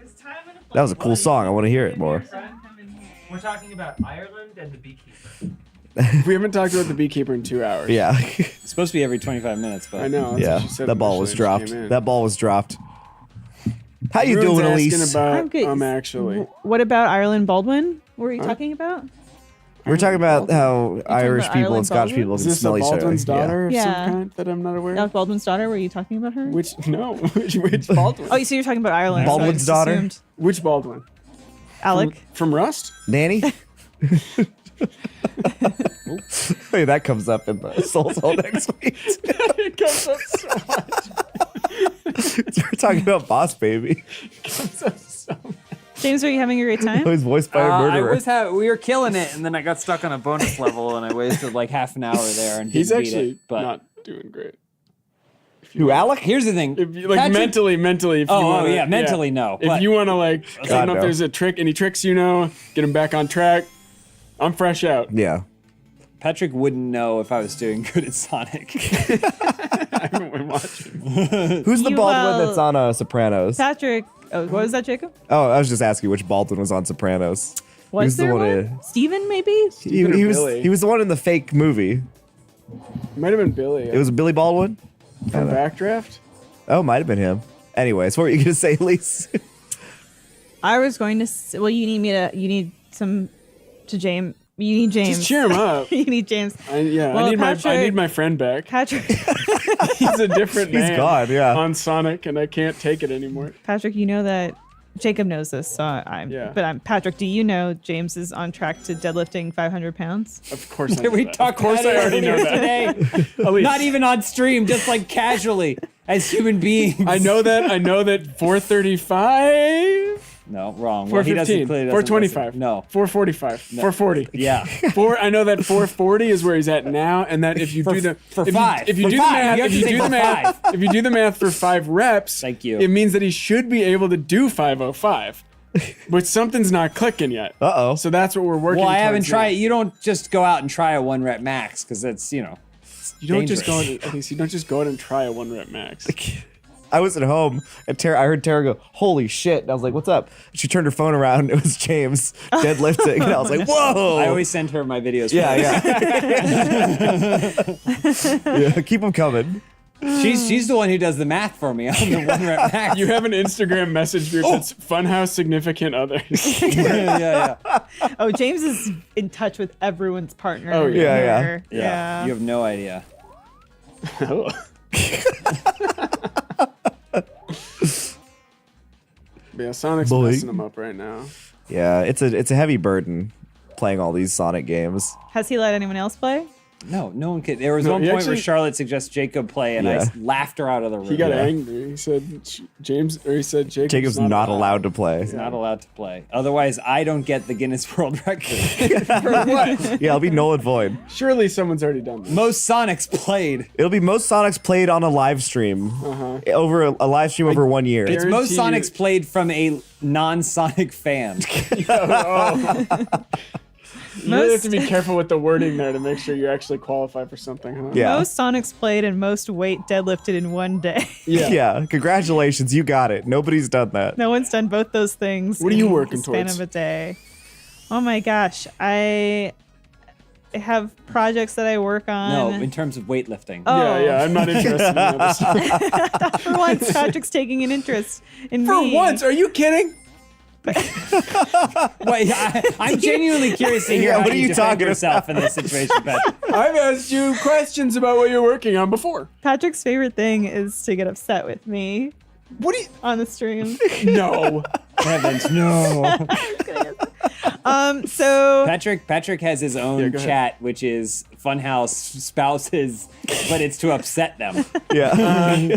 It's time and a That was a cool song. I want to hear it more. We're talking about Ireland and the Beekeeper. We haven't talked about the Beekeeper in 2 hours. Yeah. It's supposed to be every 25 minutes, but I know. That's Yeah. what she said That ball was initially when dropped. she came in. That ball was dropped. How you Everyone's doing, asking Elise? about, I'm good. actually. What about Ireland Baldwin? What were you talking about? We're talking about how Irish about people and Ireland Scottish Baldwin? people Is can this smell a each other. Baldwin's daughter of Yeah. some kind that I'm not aware Alec of? Baldwin's daughter? Were you talking about her? Which Baldwin? Oh, so you're talking about Ireland. Baldwin's so I just daughter? assumed Which Baldwin? Alec. From Rust? Nanny? Hey, that comes up in the Soul Soul next week. It comes up so much. We're talking about Boss Baby. It comes up so much. James, are you having a great time? He's voiced by a murderer. we were killing it, and then I got stuck on a bonus level, and I wasted like half an hour there, and He's didn't beat actually it. But not doing great. Who, Alec? here's the thing. If you, like Patrick- mentally, if you Oh, wanna, yeah, mentally, no. If But- you want to like, I don't know no. if there's a trick, any tricks get him back on track. I'm fresh out. Yeah. Patrick wouldn't know if I was doing good at Sonic. I haven't been watching. Who's the You, Baldwin that's on Sopranos? Patrick. Oh, what was that, Jacob? Oh, I was just asking which Baldwin was on Sopranos. Was was the there one one? Steven, maybe? He Stephen or was Billy? he was the one in the fake movie. Might have been Billy. It was Billy Baldwin? from Backdraft. Oh, might have been him. Anyways, what were you gonna say, Elise? I was going to. Well, you need some to James. You need James. Just cheer him up. You need James. Yeah, Well, I Patrick- need my friend back. Patrick. He's a different He's man. gone, yeah. On Sonic, and I can't take it anymore. Patrick, you know that Jacob knows this, so I'm. Yeah. But I'm Patrick. Do you know James is on track to deadlifting 500 pounds? Of course, I know we that. talked Of course, about I it already know earlier that. today. Elise. Not even on stream, just like casually as human beings. I know that. 435. No, wrong. Well, he 415. clearly 425. listen. No. 445. 440. Yeah. I know that 440 is where he's at now, and that if you do the for if five. you For do five. the math, You have if to you say do the for math, five. if you do the math for 5 reps, Thank you. It means that he should be able to do 505, but something's not clicking yet. Uh-oh. So that's what we're working. Well, I haven't towards tried. now. You don't just go out and try a 1 rep max because that's You don't just go. dangerous. At least you don't just go out and try a 1 rep max. I was at home and I heard Tara go, "Holy shit!" And I was like, "What's up?" She turned her phone around. It was James deadlifting, and I was like, "Whoa!" I always send her my videos. Yeah. Yeah, keep them coming. She's the one who does the math for me. I'm the one rep max. You have an Instagram message group that's Funhouse Significant Others. yeah. Oh, James is in touch with everyone's partner. Oh, yeah. Yeah. You have no idea. Yeah, Sonic's Boy. messing them up right now. Yeah, it's a heavy burden playing all these Sonic games. Has he let anyone else play? No one could. There was No, one he point where actually- Charlotte suggests Jacob play, and Yeah. I laughed her out of the room. He got angry. He said Jacob's not allowed to play. He's not allowed to play. Otherwise, I don't get the Guinness World Record. For what? Yeah, it'll be null and void. Surely someone's already done this. Most Sonics played. It'll be most Sonics played on a live stream over a live stream over 1 year. It's most Guarantee Sonics played from a non-Sonic fan. You really have to be careful with the wording there to make sure you actually qualify for something, huh? Yeah. Most Sonics played and most weight deadlifted in one day. Yeah. Congratulations, you got it. Nobody's done that. No one's done both those things. What are you in working the span towards? of a day. Oh my gosh, I have projects that I work on. No, in terms of weightlifting. Oh. Yeah, I'm not interested in the other stuff. For once, Patrick's taking an interest in For me. once, are you kidding? Wait, I'm genuinely curious to hear Yeah, how what are you you defend talking yourself in this situation, Patrick. I've asked you questions about what you're working on before. Patrick's favorite thing is to get upset with me What do you? on the stream. No. Heavens, no. So Patrick has his own go ahead. chat, which is Funhouse spouses, but it's to upset them. Yeah.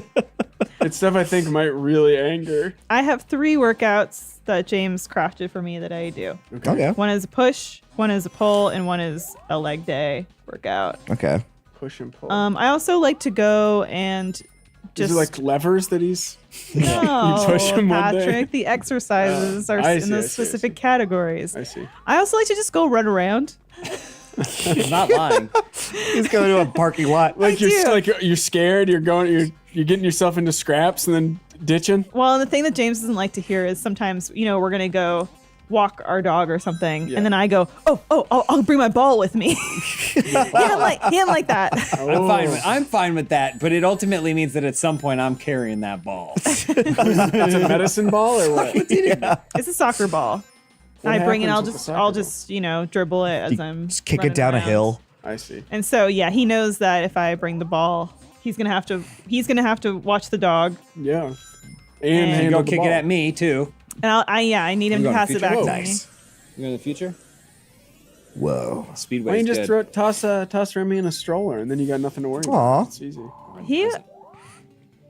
It's stuff I think might really anger. I have 3 workouts that James crafted for me that I do. Okay. One is a push, one is a pull, and one is a leg day workout. Okay. Push and pull. I also like to go and Is just it like levers that he's? no, You push him one day? Patrick. The exercises are I in see, those I see, I specific see. categories. I see. I also like to just go run around. He's not lying. He's going to a parking lot. Like do. you're scared. You're getting yourself into scraps and then ditching. Well, and the thing that James doesn't like to hear is sometimes, we're going to go walk our dog or something. Yeah. And then I go, I'll bring my ball with me. he didn't like that. I'm fine with that, but it ultimately means that at some point I'm carrying that ball. It's a medicine ball or what? It's a soccer ball. What I bring it, happens with the soccer I'll ball? just, dribble it as I'm Just kick it running down a around. hill. I see. And so, yeah, he knows that if I bring the ball, he's going to have to watch the dog. Yeah. And And handle go the kick ball. it at me too. And I need him You to going pass to it back future? to Nice. You go in the future? Whoa. Speedway. Why don't you just toss Remy in a stroller and then you got nothing to worry Aw. about. It's easy. me.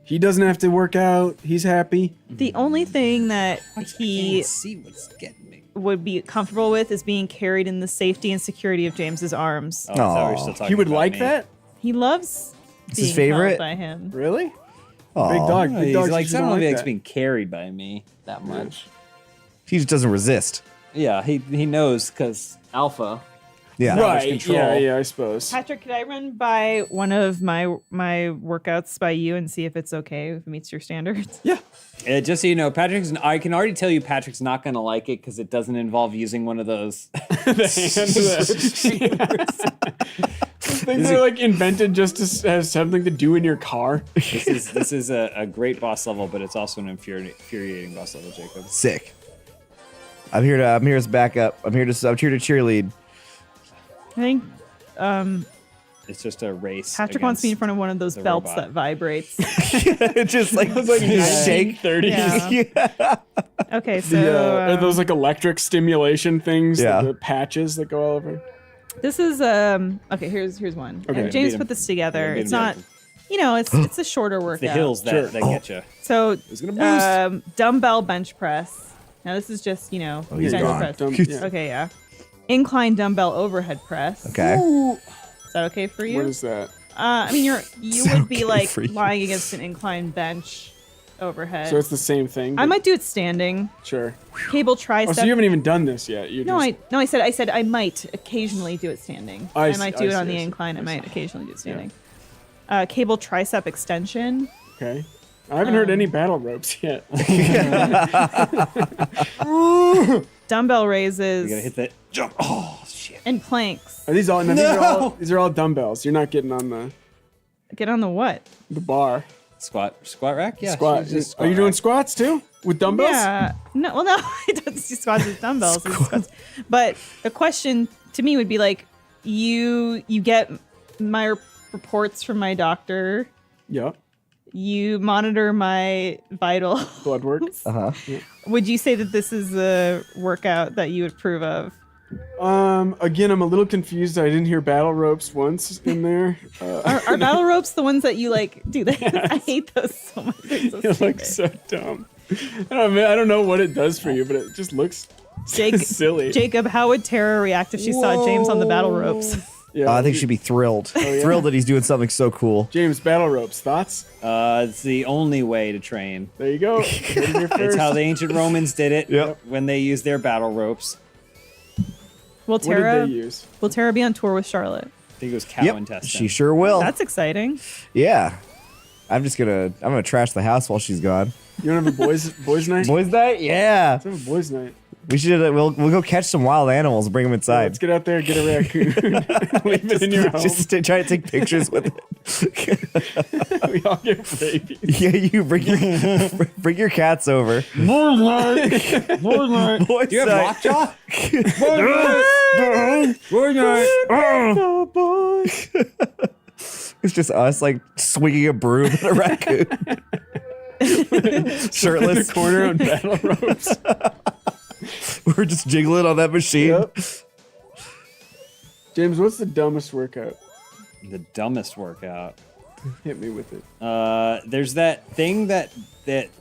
He doesn't have to work out. He's happy. The only thing that he see what's getting me. would be comfortable with is being carried in the safety and security of James's arms. Oh, I thought we were still talking He would about like me. that? He loves It's being his favorite? held by him. Really? Aw. Big dog. Oh, Big he's dogs like, usually I don't know don't if he like likes that. being carried by me that much. He just doesn't resist. Yeah, he knows because alpha. Yeah. Right. control. Yeah, I suppose. Patrick, could I run by one of my workouts by you and see if it's okay, if it meets your standards? Yeah. Just so you know, I can already tell you Patrick's not going to like it because it doesn't involve using one of those. Things are like invented just to have something to do in your car. This is a great boss level, but it's also an infuriating boss level, Jacob. Sick. I'm here as backup. I'm here to cheerlead. I think It's just a race. Patrick wants me in against front of one of those the belts robot. that vibrates. It's just like shake. 1930s. Yeah. Okay, so Are those like electric stimulation things? Yeah. The patches that go all over? this is okay. Here's one. Okay. And James Beat him. put this together. Yeah, beat It's him. not, it's a shorter workout. the hills that get you. So It's gonna boost. dumbbell bench press. Now this is just he's bench gone. press. Yeah. Okay, yeah. Incline dumbbell overhead press. Okay. Is that okay for you? What is that? I mean, you It's would be okay like for you. lying against an incline bench overhead. So it's the same thing. I but- might do it standing. Sure. Cable tricep. Oh, so you haven't even done this yet. I said I might occasionally do it standing. I I see, might do I it on see, the I see, incline. I I might see. occasionally do it standing. Cable tricep extension. Okay. I haven't heard any battle ropes yet. Dumbbell raises. You gotta hit that jump. Oh shit! And planks. Are these all? No, these are all dumbbells. You're not getting on the Get on the what? bar. Squat rack. Yeah. Squat. Just Are you doing squats too with dumbbells? Yeah. No. Well, no. I don't do squats with dumbbells. Squats. But the question to me would be like, you get my reports from my doctor. Yep. You monitor my vital blood work. Uh-huh. Yeah. Would you say that this is a workout that you would approve of? Again, I'm a little confused. I didn't hear battle ropes once in there. Are battle ropes the ones that you like do? I hate those so much. They're so It looks so dumb. I don't know what it does for you, but it just looks silly. Jacob, how would Tara react if she saw James on the battle ropes? Yeah, I think she'd be thrilled. yeah? Thrilled that he's doing something so cool. James, battle ropes, thoughts? It's the only way to train. There you go. It's how the ancient Romans did it. Yep. When they used their battle ropes. Will Tara, what did they use? Will Tara be on tour with Charlotte? I think it was cow intestine. She sure will. That's exciting. Yeah. I'm gonna trash the house while she's gone. You want to have a boys night? Boys night? Yeah. Let's have a boys night. We should. We'll go catch some wild animals and bring them inside. Let's get out there, get a raccoon, leave it in your home. Just to try to take pictures with it. We all get babies. Yeah, you bring your cats over. Boys night. Boys night. Do you have lockjaw? Boys night. Oh, boy. It's just us like swinging a broom at a raccoon. Shirtless. In the corner on battle ropes. We're just jiggling on that machine. Yep. James, what's the dumbest workout? The dumbest workout. Hit me with it. There's that thing that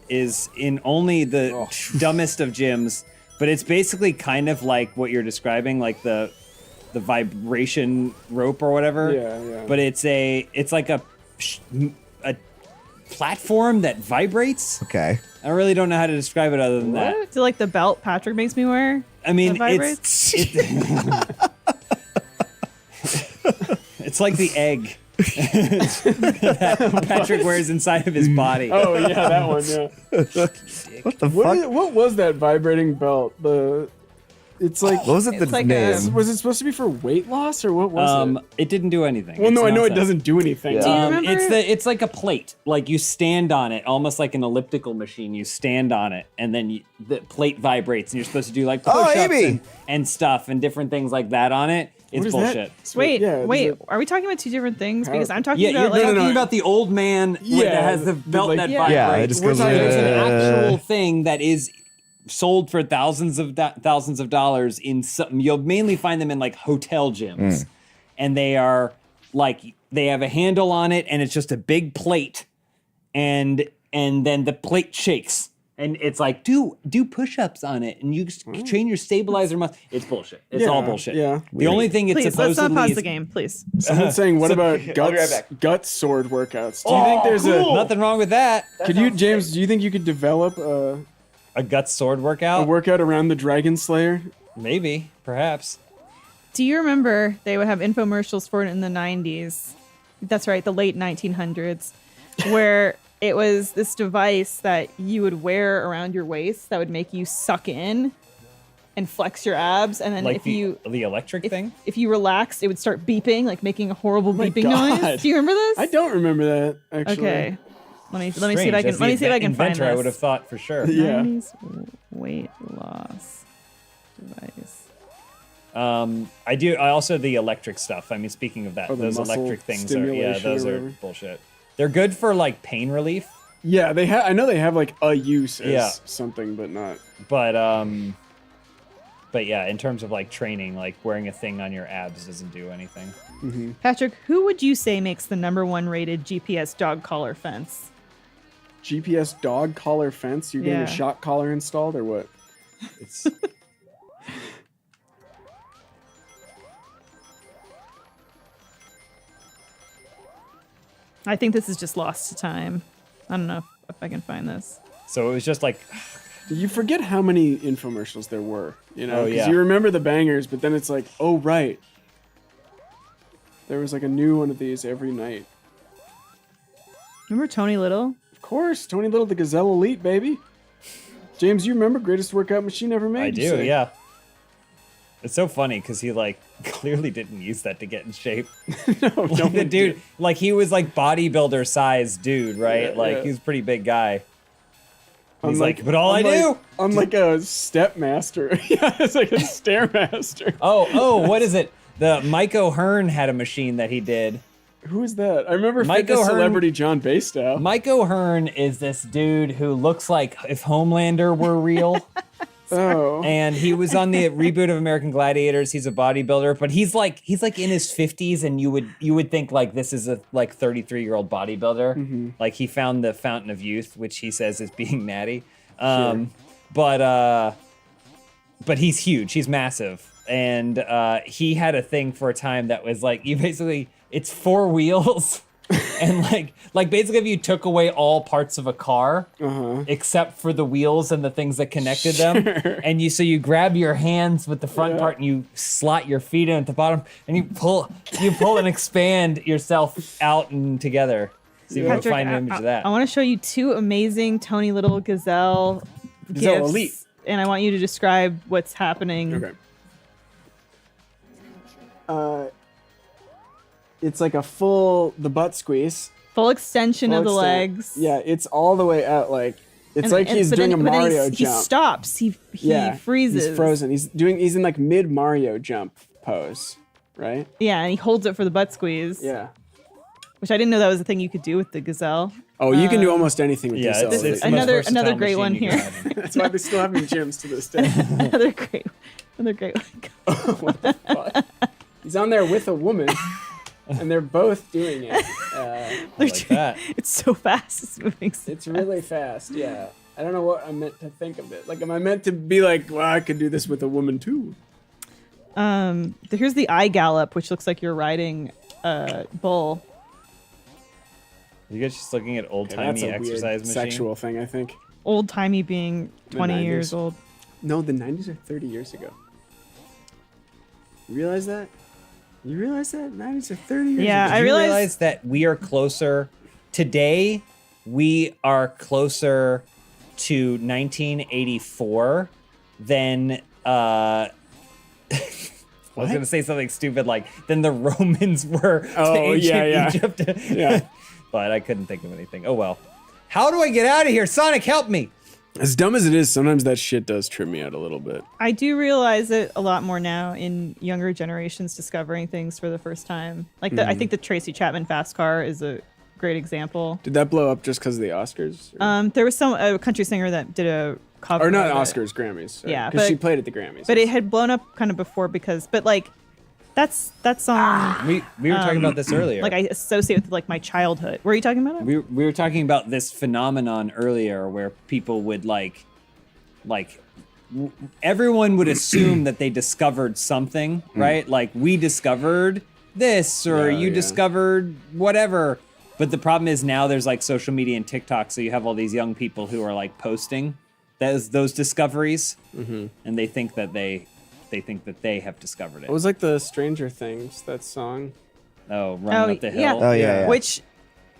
is in only the dumbest of gyms, but it's basically kind of like what you're describing, like the vibration rope or whatever. Yeah. But it's like a platform that vibrates. Okay. I really don't know how to describe it other than that. Is it like the belt Patrick makes me wear? I mean, that vibrates? It's like the egg that Patrick wears inside of his body. Oh yeah, that one. Yeah. What the fuck? What was that vibrating belt? It's like. What was it? The like name? Was it supposed to be for weight loss or what was it? It didn't do anything. Well, no, It's I know it nonsense. doesn't do anything. Do you remember? It's like a plate. Like you stand on it, almost like an elliptical machine. You stand on it, and then the plate vibrates, and you're supposed to do like push-ups Amy! and stuff and different things like that on it. It's What is bullshit. that? Wait, Yeah, is wait. it- Are we talking about two different things? Because I'm talking Yeah, about you're like talking about the old man that has the belt like- that Yeah, vibrates. Yeah, it just goes. There's an actual thing that is sold for thousands of dollars in some. You'll mainly find them in like hotel gyms, and they are like they have a handle on it, and it's just a big plate, and then the plate shakes, and it's like do push-ups on it, and you train your stabilizer muscle. It's bullshit. It's all bullshit. Yeah. The only thing it's please, let's supposedly not pause is the game, please. Someone's saying, what about I'll be right gut sword workouts? Do you think there's nothing wrong with that. Could you, James? Do you think you could develop A gut sword a workout? workout around the Dragon Slayer? Maybe, perhaps. Do you remember they would have infomercials for it in the 90s? That's right, the late 1900s, where it was this device that you would wear around your waist that would make you suck in and flex your abs, and then Like if the you electric thing? if you relaxed, it would start beeping, like making a horrible my beeping God. noise. Do you remember this? I don't remember that actually. Okay, let me see if I Strange. can As let me the see if I can find inventor, this. I would have thought for sure. Yeah. 90s weight loss device. I also the electric stuff. I mean, speaking of that, Oh, the those muscle electric things are stimulation those or are whatever. bullshit. They're good for like pain relief, Yeah, they have. I know they have like a use as Yeah. something, but not. but yeah, in terms of like training, like wearing a thing on your abs doesn't do anything. Patrick, who would you say makes the #1 rated GPS dog collar fence? GPS dog collar fence. You're getting Yeah. a shock collar installed or what? It's I think this is just lost to time. I don't know if I can find this. so it was just like You forget how many infomercials there were. You know, Oh, because yeah. you remember the bangers, but then it's like, oh right, there was like a new one of these every night. Remember Tony Little? Of course, Tony Little, the Gazelle Elite, baby. James, you remember greatest workout machine ever made? I you do, say? yeah. It's so funny because he like clearly didn't use that to get in shape. No, Like the dude, like he was like bodybuilder size dude, right? Yeah, like yeah. he was a pretty big guy. He's I'm like, but all I do. I'm like a step master. Yeah, it's like a stairmaster. Oh, what is it? The Mike O'Hearn had a machine that he did. Who is that? I remember Mike fitness O'Hearn- celebrity John Bastow. Mike O'Hearn is this dude who looks like if Homelander were real. Oh. And he was on the reboot of American Gladiators. He's a bodybuilder, but he's like in his 50s, and you would think like this is a like 33-year-old bodybuilder. Mm-hmm. Like he found the fountain of youth, which he says is being natty. Sure. But he's huge. He's massive, and he had a thing for a time that was like it's 4 wheels. And like basically if you took away all parts of a car except for the wheels and the things that connected them, and you grab your hands with the front part and you slot your feet in at the bottom and you pull and expand yourself out and together. So you can Patrick, find an image of that. I want to show you 2 amazing Tony Little Gazelle gifts, Elite. and I want you to describe what's happening. Okay. It's like the butt squeeze. Full extension of the legs. Yeah, it's all the way out. Like it's like he's doing a Mario jump. He stops. He freezes. He's frozen. He's in like mid Mario jump pose, right? Yeah, and he holds it for the butt squeeze. Yeah. Which I didn't know that was a thing you could do with the Gazelle. Oh, you can do almost anything with yeah, this. it's another great one here. That's why they still have them in gyms to this day. another great one. What the fuck? He's on there with a woman. And they're both doing it. That. It's so fast. It's moving so It's really fast, yeah. I don't know what I meant to think of it. Like, am I meant to be like, well, I could do this with a woman too? Here's the eye gallop, which looks like you're riding a bull. You guys just looking at old timey That's a exercise weird machine. sexual thing, I think. Old timey being 20 years old. No, the 90s are 30 years ago. You realize that? You realize that? 90s are 30 years Yeah, ago. Did you realize that we are closer today? We are closer to 1984 than I was gonna say something stupid like than the Romans were to ancient Egypt. Yeah. But I couldn't think of anything. Oh well. How do I get out of here? Sonic, help me! As dumb as it is, sometimes that shit does trip me out a little bit. I do realize it a lot more now in younger generations discovering things for the first time. Like I think the Tracy Chapman Fast Car is a great example. Did that blow up just because of the Oscars? Or? There was a country singer that did a cover. Or not of it. Oscars, Grammys. Sorry. Yeah, because but- she played at the Grammys. But it had blown up kind of before but like that song. We were talking about this earlier. Like I associate with like my childhood. Were you talking about it? We were talking about this phenomenon earlier where people would everyone would assume that they discovered something, right? Like we discovered this or you discovered whatever. But the problem is now there's like social media and TikTok, so you have all these young people who are like posting those discoveries, and they think that they have discovered it. It was like the Stranger Things, that song. Oh, Running Up the Hill. Yeah. Oh, yeah. Which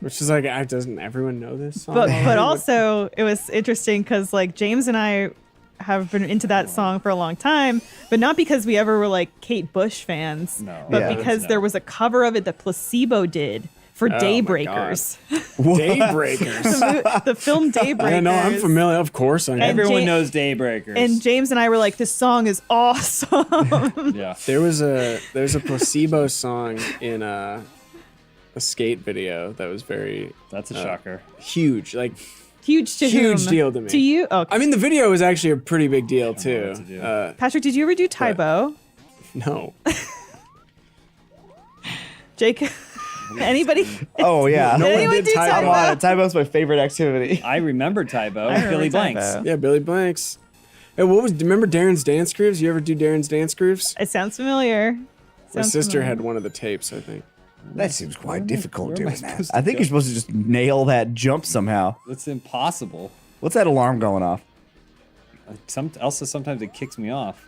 is like, doesn't everyone know this song? but also it was interesting because like James and I have been into that song for a long time, but not because we ever were like Kate Bush fans, but because there was a cover of it that Placebo did for Daybreakers. Daybreakers. the film Daybreakers. Yeah, no, I'm familiar. Of course I know. Everyone knows Daybreakers. And James and I were like, this song is awesome. Yeah. There's a Placebo song in a skate video that was very... That's a shocker. Huge. Like, huge to huge whom? deal to me. To you? Oh, I mean, the video was actually a pretty big deal, too. Patrick, did you ever do Tybo? No. Jacob? Anybody? Oh, yeah. Did anyone do I'm on Tybo? it. Tybo's my favorite activity. I remember Tybo. I remember Billy Tybo. Blanks. Yeah, Billy Blanks. Hey, remember Darren's Dance Grooves? You ever do Darren's Dance Grooves? It sounds familiar. My Sounds sister familiar. had one of the tapes, I think. That seems quite difficult where am I doing that. supposed to I think go? you're supposed to just nail that jump somehow. That's impossible. What's that alarm going off? Sometimes it kicks me off.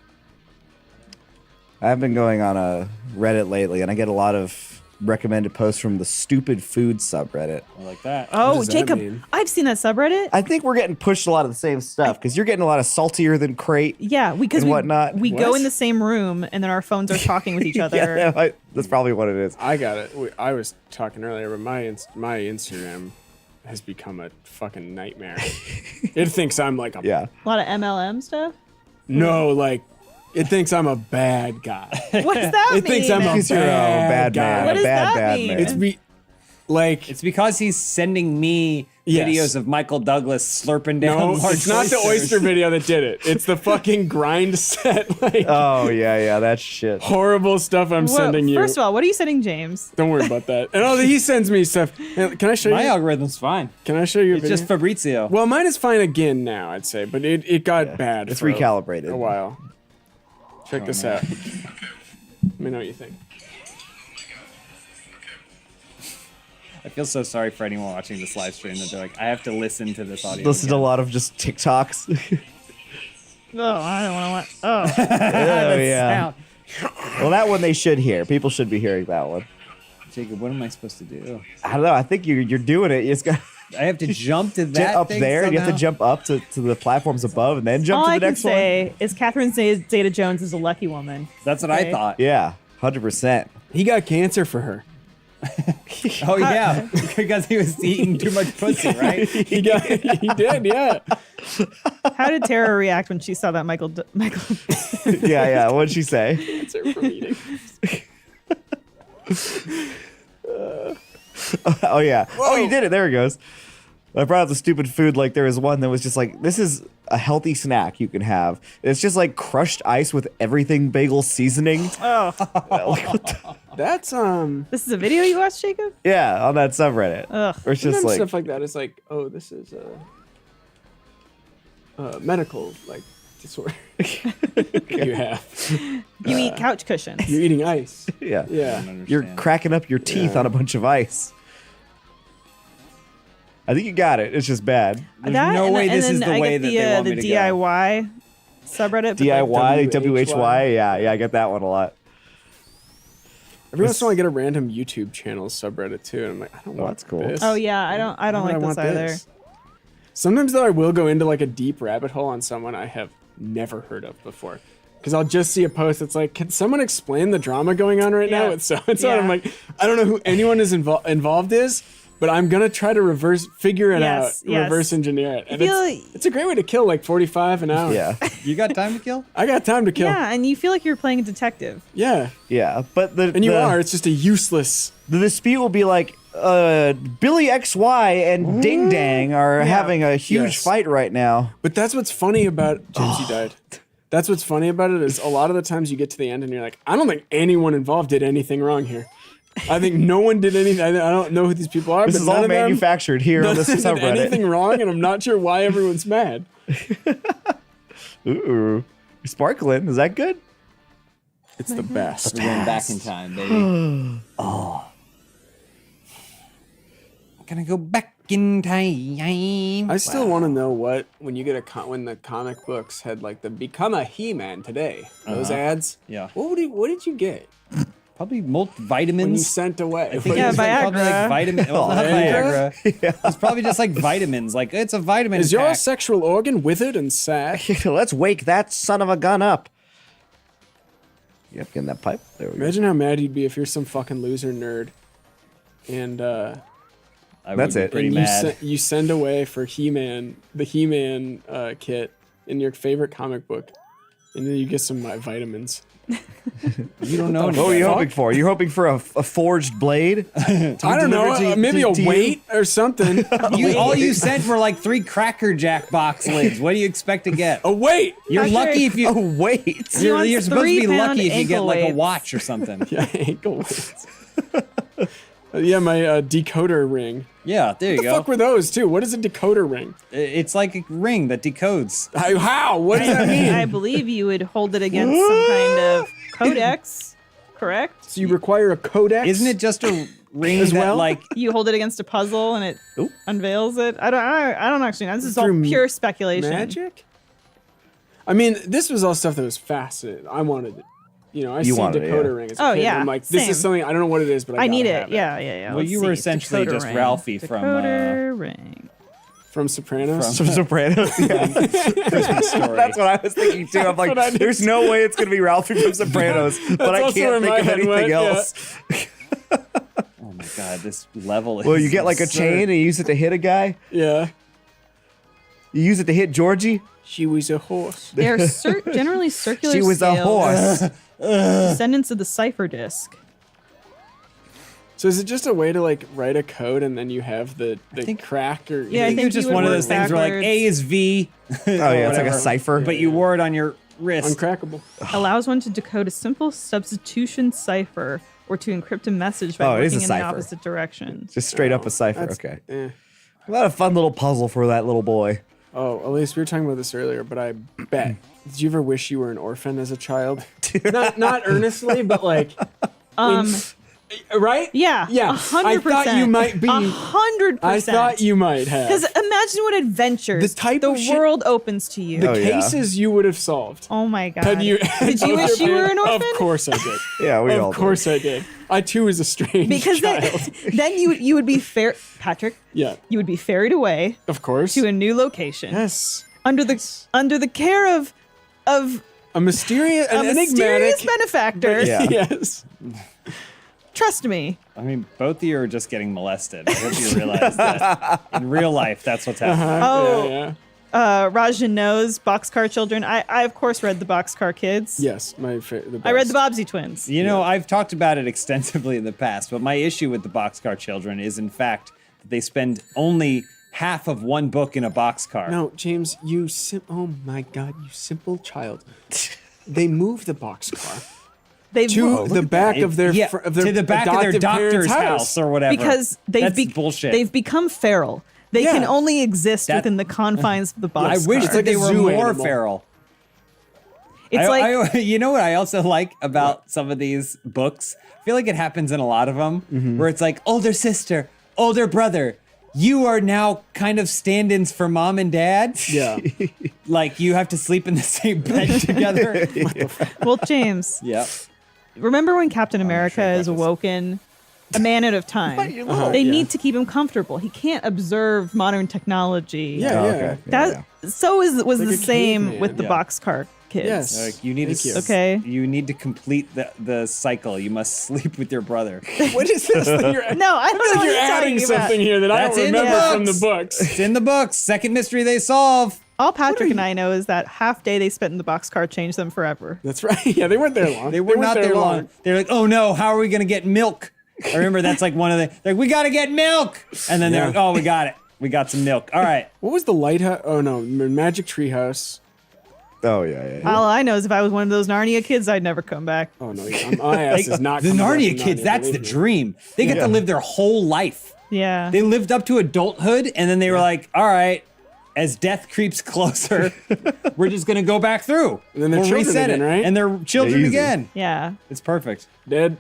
I've been going on a Reddit lately, and I get a lot of recommended post from the stupid food subreddit. I like that. Oh, does that Jacob, mean? I've seen that subreddit. I think we're getting pushed a lot of the same stuff because you're getting a lot of saltier than crate. Yeah, because and whatnot. we go What? in the same room and then our phones are talking with each other. Yeah, that's probably what it is. I got it. I was talking earlier, but my Instagram has become a fucking nightmare. It thinks I'm like a A lot of MLM stuff. no, like it thinks I'm a bad guy. What does that mean? It thinks I'm a Because you're a bad guy. man. What a does bad, that bad mean? man. It's because he's sending me Yes. videos of Michael Douglas slurping down no, large it's not the oysters. oyster video that did it. It's the fucking grind set, like Oh, yeah, that's shit. horrible stuff I'm sending you. First of all, what are you sending James? Don't worry about that. And he sends me stuff. Can I show My you? algorithm's fine. Can I show you? A It's video? just Fabrizio. Well, mine is fine again now, I'd say, but it got bad. It's for recalibrated. a while. Check this out. Let me know what you think. I feel so sorry for anyone watching this live stream that they're like, I have to listen to this audio. Listen to a again. lot of just TikToks. Oh, I don't want to. Oh, Oh, yeah. Sound. Well, that one they should hear. People should be hearing that one. Jacob, what am I supposed to do? I don't know. I think you're doing it. You just got I have to jump to to that up thing there. And you have to somehow? jump up to the platforms above and then jump all to I the can next one. say is Catherine Zeta-Jones is a lucky woman. That's what I Okay. thought. Yeah, 100%. He got cancer for her. Oh yeah, because he was eating too much pussy, right? He did, yeah. How did Tara react when she saw that Michael? Yeah. What'd she say? Cancer from eating. Oh yeah. Oh, you did it. There it goes. I brought up the stupid food. Like there was one that was just like, this is a healthy snack you can have. It's just like crushed ice with everything bagel seasoning. Oh, Like, what the- That's this is a video you watched, Jacob? yeah, on that subreddit. Ugh. Or it's just sometimes like, stuff like that is like, oh, this is medical like disorder you have. You eat couch cushions. You're eating ice. yeah, Yeah. you're cracking up your teeth Yeah. on a bunch of ice. I think you got it. It's just bad. There's no way this is the I way get that they want the me to DIY subreddit. but DIY, WHY. WHY. Yeah, I get that one a lot. Every once in a while I get a random YouTube channel subreddit too, and I'm like, I don't want that's cool. this. Oh yeah, I don't Why like would this I want either. this? Sometimes though I will go into like a deep rabbit hole on someone I have never heard of before. Because I'll just see a post that's like, can someone explain the drama going on right now Yeah. with so-and-so? And I'm Yeah. like, I don't know who anyone is involved is, but I'm going to try to figure it Yes, out, yes. reverse engineer it. And feel it's a great way to kill like 45 an hour. Yeah, You got time to kill? I got time to kill. Yeah, and you feel like you're playing a detective. Yeah. yeah. But And you are. It's just a useless. The dispute will be like, Billy XY and Ding Dang are having a huge Yes. fight right now. But that's what's funny about James, you died. That's what's funny about it is a lot of the times you get to the end and you're like, I don't think anyone involved did anything wrong here. I think no one did anything. I don't know who these people are. This but is none all of them- manufactured here on none this of them did subreddit. anything wrong, and I'm not sure why everyone's mad. Ooh, sparkling. Is that good? It's the best. We're going back in time, baby. Gonna go back in time. I still want to know what when you get when the comic books had like the become a He-Man today. Those ads. Yeah. What did you get Probably when you multivitamins. sent away? I think Yeah, it was like probably like Viagra. vitamin. Well, not Viagra? Viagra. It's probably just like vitamins. Like it's a vitamin. Is your pack. sexual organ withered and sad? Let's wake that son of a gun up. Yep, get in that pipe. There we go. Imagine how mad you'd be if you're some fucking loser nerd, and I That's would be it. Pretty and mad. you send away for He-Man, the He-Man kit in your favorght comic book, and then you get some vitamins. You don't know. What were you hoping for? You're hoping for a forged blade? I don't know, maybe a weight or something. All you sent were like 3 Cracker Jack box lids. What do you expect to get? A weight. You're Actually- lucky if you. Oh, wait. He You're wants supposed to be 3-pound lucky if you get ankle like a weights. watch or something. Yeah, ankle weights. Yeah, my decoder ring. Yeah, there you What the go. fuck were those too? What is a decoder ring? It's like a ring that decodes. How? What does that mean? I believe you would hold it against some kind of codex, correct? So you require a codex? Isn't it just a ring As that well? like? You hold it against a puzzle and it Oop. unveils it. I don't actually know. This is all Through pure speculation. magic? I mean, this was all stuff that was fascinating. I wanted you know, I You see wanted it, Decoder yeah. ring as a Oh, kid. yeah, And I'm like, this same. is something I don't know what it is, but I need gotta it. have Yeah. Well, Let's you were see. essentially Decoder just ring. Ralphie from, Decoder ring. From Sopranos. From Sopranos. Yeah. Christmas Story. That's what I was thinking too. I'm what I like, did there's no way it's gonna be Ralphie from Sopranos, but I also where can't think my of head anything went, yeah. else. Oh my god, this level is. Well, you get like a absurd. chain and you use it to hit a guy. Yeah. You use it to hit Georgie. She was a horse. They are generally circular She was a scales, horse. descendants of the cipher disk. So is it just a way to like write a code and then you have the crack or Yeah, I I think think it's just you would one of work those things where like backwards. A is V. Oh yeah, it's like a cipher. But you wore it on your wrist. uncrackable? Allows one to decode a simple substitution cipher or to encrypt a message by Oh, it is working a in the cipher. opposite direction. Just straight up a cipher. That's- Okay. eh. What a fun little puzzle for that little boy. Oh, Elise, we were talking about this earlier, but I bet. Did you ever wish you were an orphan as a child? not earnestly, but like, right? Yeah, Yeah. 100%. I thought you might be. 100%. I thought you might have. Because imagine what adventures The type of shit- world opens to you. The Oh, yeah. cases you would have solved. Oh my god! Had you? Did you wish you were an orphan? Of course I did. Yeah, we all Of course I did. I too was a strange Because then, child. then you would be Patrick. Yeah, You would be ferried away of course. to a new location Yes. under the care of A mysterious, a an mysterious enigmatic. benefactor. Yeah. Yes. Trust me. I mean, both of you are just getting molested. I hope you realize that in real life, that's what's happening. Oh, Yeah. Rajan knows Boxcar Children. I of course read the Boxcar Kids. Yes, I read the Bobbsey Twins. You know, I've talked about it extensively in the past, but my issue with the Boxcar Children is, in fact, that they spend only half of one book in a boxcar. No, James, oh my God, you simple child. They moved the boxcar They've to the back of their Yeah, of their to the back of their adoptive doctor's parents' house or whatever. because That's bullshit. they've become feral. They Yeah. can only exist That- within the confines of the boxcar. I wish It's that like they a were zoo more animal. feral. It's like you know what I also like about some of these books? I feel like it happens in a lot of them, Mm-hmm. where it's like older sister, older brother. You are now kind of stand-ins for mom and dad. Yeah. Like you have to sleep in the same bed together. well, James. Yeah. Remember when Captain America is awoken, a man out of time? They yeah. need to keep him comfortable. He can't observe modern technology. Yeah, Oh, yeah. okay. That so was Like the a same caveman. with the Yeah. boxcar kids. Yes. Like you need Thank to you. Okay. You need to complete the cycle. You must sleep with your brother. What is this that you're No, I don't know what you're you're adding talking about. something here that That's I in don't the remember from the books. books. It's in the books. Second mystery they solve. All Patrick and I know is that half day they spent in the boxcar changed them forever. That's right. Yeah, they weren't there long. They were weren't not there long. They're like, oh no, how are we gonna get milk? I remember that's like one of the they're like, we gotta get milk. And then they're Yeah. like, oh, we got it. We got some milk. All right. What was the lighthouse? Oh no, Magic Treehouse. Oh yeah. All I know is if I was one of those Narnia kids, I'd never come back. Oh no, my ass is not The coming back Narnia from kids, Narnia, that's the believe me. dream. They get to live their whole life. Yeah. They lived up to adulthood, and then they were like, all right, as death creeps closer, we're just gonna go back through. And then their we'll children reset again, it. right? And their children easy. again. Yeah. It's perfect. Dead.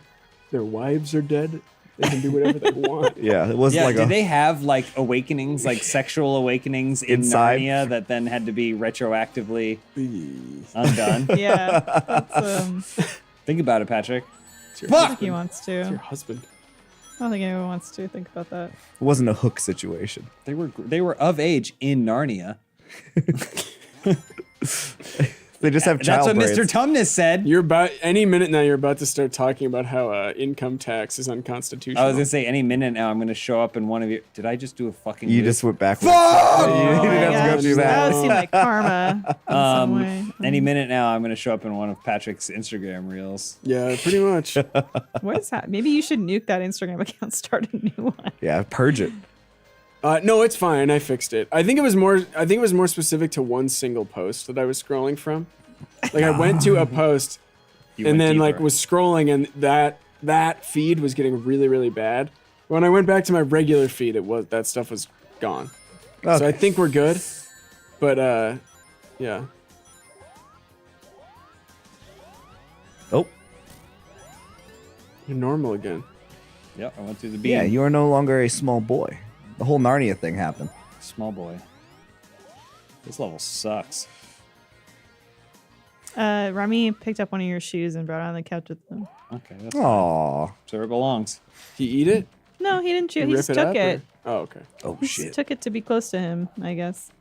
Their wives are dead. They can do whatever they want. Yeah, it wasn't Yeah, like did a. they have like awakenings, like sexual awakenings in Inside? Narnia that then had to be retroactively undone? Yeah. That's, Think about it, Patrick. It's your, I Fuck! think he wants your to. husband. I don't think anyone wants to think about that. It wasn't a hook situation. They were of age in Narnia. They just have That's child what brains. Mr. Tumnus said. You're about any minute now. You're about to start talking about how income tax is unconstitutional. I was gonna say any minute now I'm gonna show up in one of your. Did I just do a fucking? You loop? just went backwards. Fuck! You Oh didn't my have to go gosh, through that that. would seem like karma in some way. Any minute now I'm gonna show up in one of Patrick's Instagram reels. Yeah, pretty much. What is that? Maybe you should nuke that Instagram account, start a new one. Yeah, purge it. No, it's fine. I fixed it. I think it was more specific to one single post that I was scrolling from. Like I went to a post You and went then like deeper. was scrolling and that feed was getting really, really bad. When I went back to my regular feed, that stuff was gone. So I Okay. think we're good. But yeah. Oh, You're normal again. Yep, I went through the beam. yeah, you are no longer a small boy. The whole Narnia thing happened. Small boy. This level sucks. Remy picked up one of your shoes and brought it on the couch with him. Okay. That's Aw. so it belongs. He eat it? No, he didn't chew. You He rip just it took up, it. or- Oh, okay. Oh He just took it to be close to him, I guess.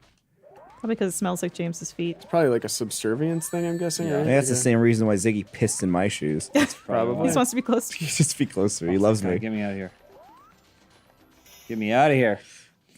Probably because it smells like James's feet. Probably like a subservience thing, I'm guessing. Yeah. Right? That's the same reason why Ziggy pissed in my shoes. Probably. He just wants to be close to you. Just be closer. He loves me. Get me out of here. Get me out of here.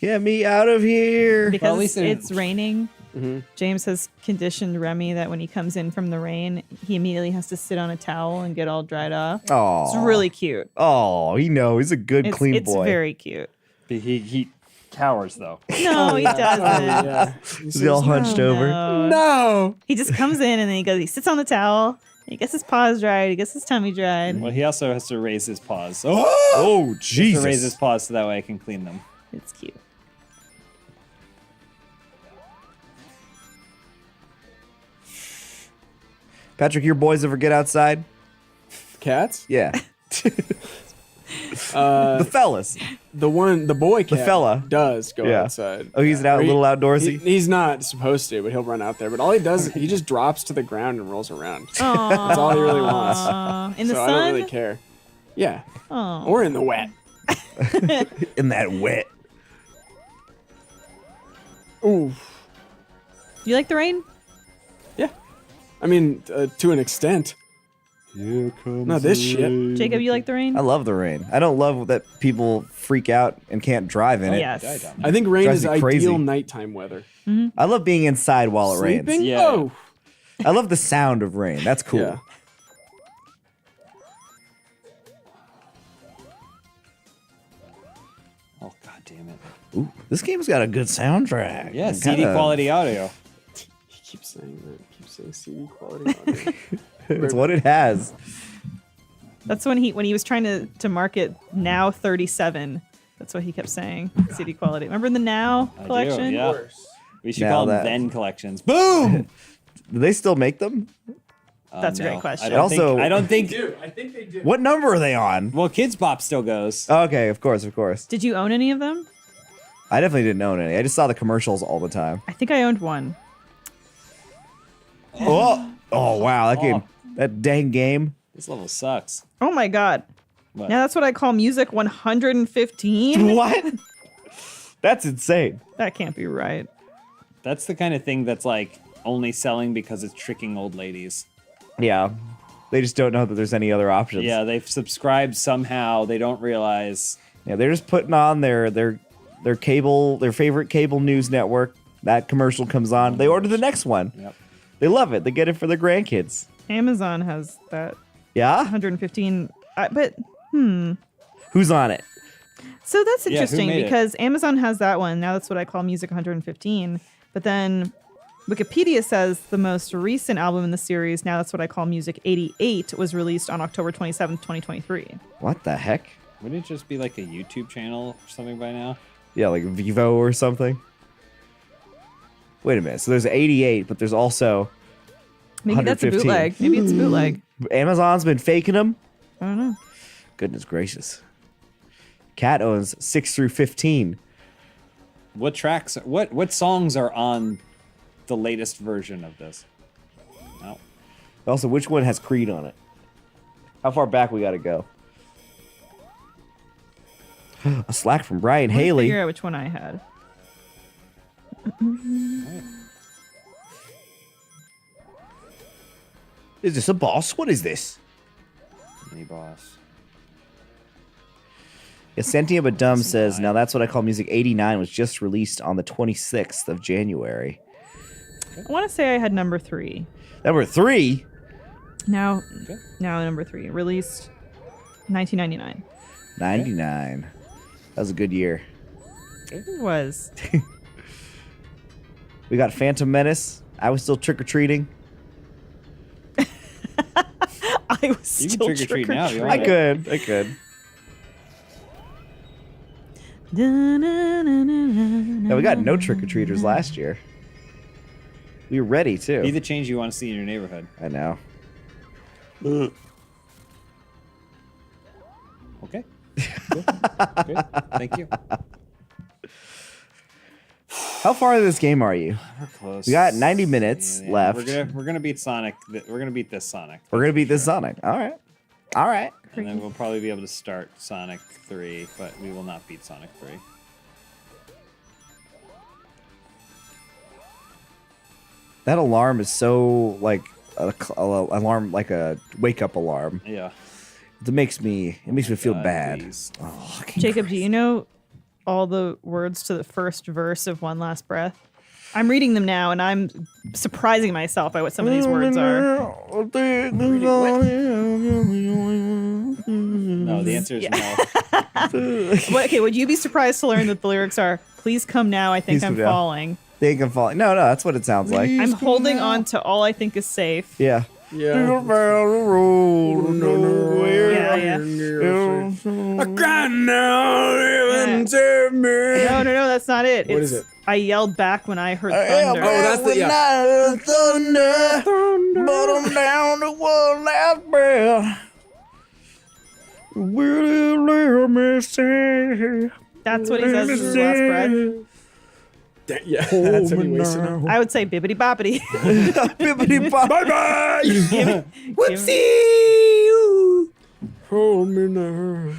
Get me out of here. Because at least it- it's raining. Mm-hmm. James has conditioned Remy that when he comes in from the rain, he immediately has to sit on a towel and get all dried off. Oh, It's really cute. Oh, he knows. He's a good, It's, clean it's boy. very cute. He cowers though. No, he doesn't. Yeah. Is he all hunched over? No. He just comes in and then he sits on the towel. He gets his paws dried. He gets his tummy dried. Well, he also has to raise his paws. Oh, He has Jesus. to raise his paws so that way I can clean them. It's cute. Patrick, your boys ever get outside? Cats? Yeah. The fellas. The boy cat fella. does go Yeah. outside. Oh, he's a little outdoorsy? He's not supposed to, but he'll run out there. But all he does, he just drops to the ground and rolls around. Aww. That's all he really wants. In the so sun? I don't really care. Yeah. Aw. Or in the wet. In that wet. Ooh. You like the rain? Yeah. I mean, to an extent. Here comes Not this shit. Jacob, you like the rain? I love the rain. I don't love that people freak out and can't drive in it. Yes. I think rain Drives is me crazy. ideal nighttime weather. I love being inside while it rains. Sleeping? Yeah. Oh. I love the sound of rain. That's cool. Yeah. Oh god damn it. Ooh, this game's got a good soundtrack. Yeah, I'm CD kinda- quality audio. He keeps saying that. He keeps saying CD quality audio. It's what it has. That's when he was trying to market Now 37. That's what he kept saying. CD quality. Remember the Now I do, collection? yeah. We should Now call them that- then collections. Boom! Do they still make them? That's a great No. question. I don't Also- think, I don't think. I think they do. What number are they on? Well, Kids Bop still goes. Oh, okay, of course, of course. Did you own any of them? I definitely didn't own any. I just saw the commercials all the time. I think I owned one. Oh, wow, that game, that dang game. This level sucks. Oh my god. What? Now that's what I call music 115? What? That's insane. That can't be right. That's the kind of thing that's like only selling because it's tricking old ladies. Yeah, they just don't know that there's any other options. Yeah, they've subscribed somehow. They don't realize. Yeah, they're just putting on their favorite cable news network. That commercial comes on. They order the next one. Yep. They love it. They get it for their grandkids. Amazon has that Yeah? 115. But Who's on it? so that's who interesting made it? because Amazon has that one. Now that's what I call music 115. But then Wikipedia says the most recent album in the series, Now That's What I Call Music 88, was released on October 27th, 2023. What the heck? Wouldn't it just be like a YouTube channel or something by now? Yeah, like Vivo or something. Wait a minute. So there's 88, but there's also Maybe that's a 115. bootleg. Maybe it's a bootleg. Amazon's been faking them. I don't know. Goodness gracious. Cat owns 6 through 15. What tracks? What songs are on the latest version of this? No. Also, which one has Creed on it? How far back we got to go? A Slack from Brian I wanna Haley. figure out which one I had. Is this a boss? What is this? Mini boss. Yeah, Sentient but Dumb says, now that's what I call music 89 was just released on the 26th of January. I want to say I had number 3. Number 3? Now number 3. Released 1999. 99. That was a good year. It was. We got Phantom Menace. I was still trick-or-treating. I was You can still trick-or-treat now if you I want. could. Yeah, we got no trick-or-treaters last year. We were ready, too. Be the change you want to see in your neighborhood. I know. Okay. Cool. Good. Thank you. How far into this game are you? We're close. We got 90 minutes left. We're gonna beat Sonic. We're gonna beat this Sonic. We're gonna beat this Sonic. All right. And then we'll probably be able to start Sonic 3, but we will not beat Sonic 3. That alarm is so like a alarm, like a wake up alarm. Yeah. It makes me feel bad. Please. Oh, Jacob, do you know all the words to the first verse of One Last Breath? I'm reading them now, and I'm surprising myself by what some of these words are. No, the answer is no. Okay, would you be surprised to learn that the lyrics are, "Please come now, I think Please I'm come down. falling. Think I'm falling. No, that's what it sounds like. I'm holding on to all I think is safe." Yeah. Yeah. Yeah, yeah. I cried now, even to me. No, that's not it. What is it? I yelled back when I heard thunder. Oh, that's the thunder, but I'm down to one last breath. Will you let me say? That's what he says in his last breath. Yeah, that's what he wasted on. I would say bibbity boppity. Bibbity bop. Bye bye. Whoopsie. Hold me now.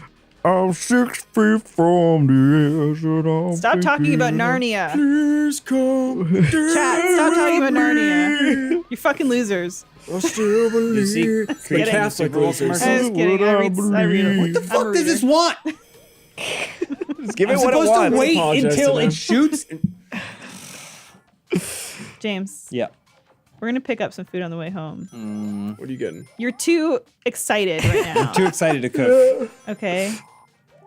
I'm 6 feet from the edge and I'm Stop talking about Narnia. Please come. Chat, stop talking about Narnia. You fucking losers. I still believe. see kidding. Catholic losers. I was kidding. I read What the fuck does this want? Just give it I'm what it supposed to wants. wait Apologize until to it them. shoots. James, Yeah. we're going to pick up some food on the way home. What are you getting? You're too excited right now. Too excited to cook. Okay.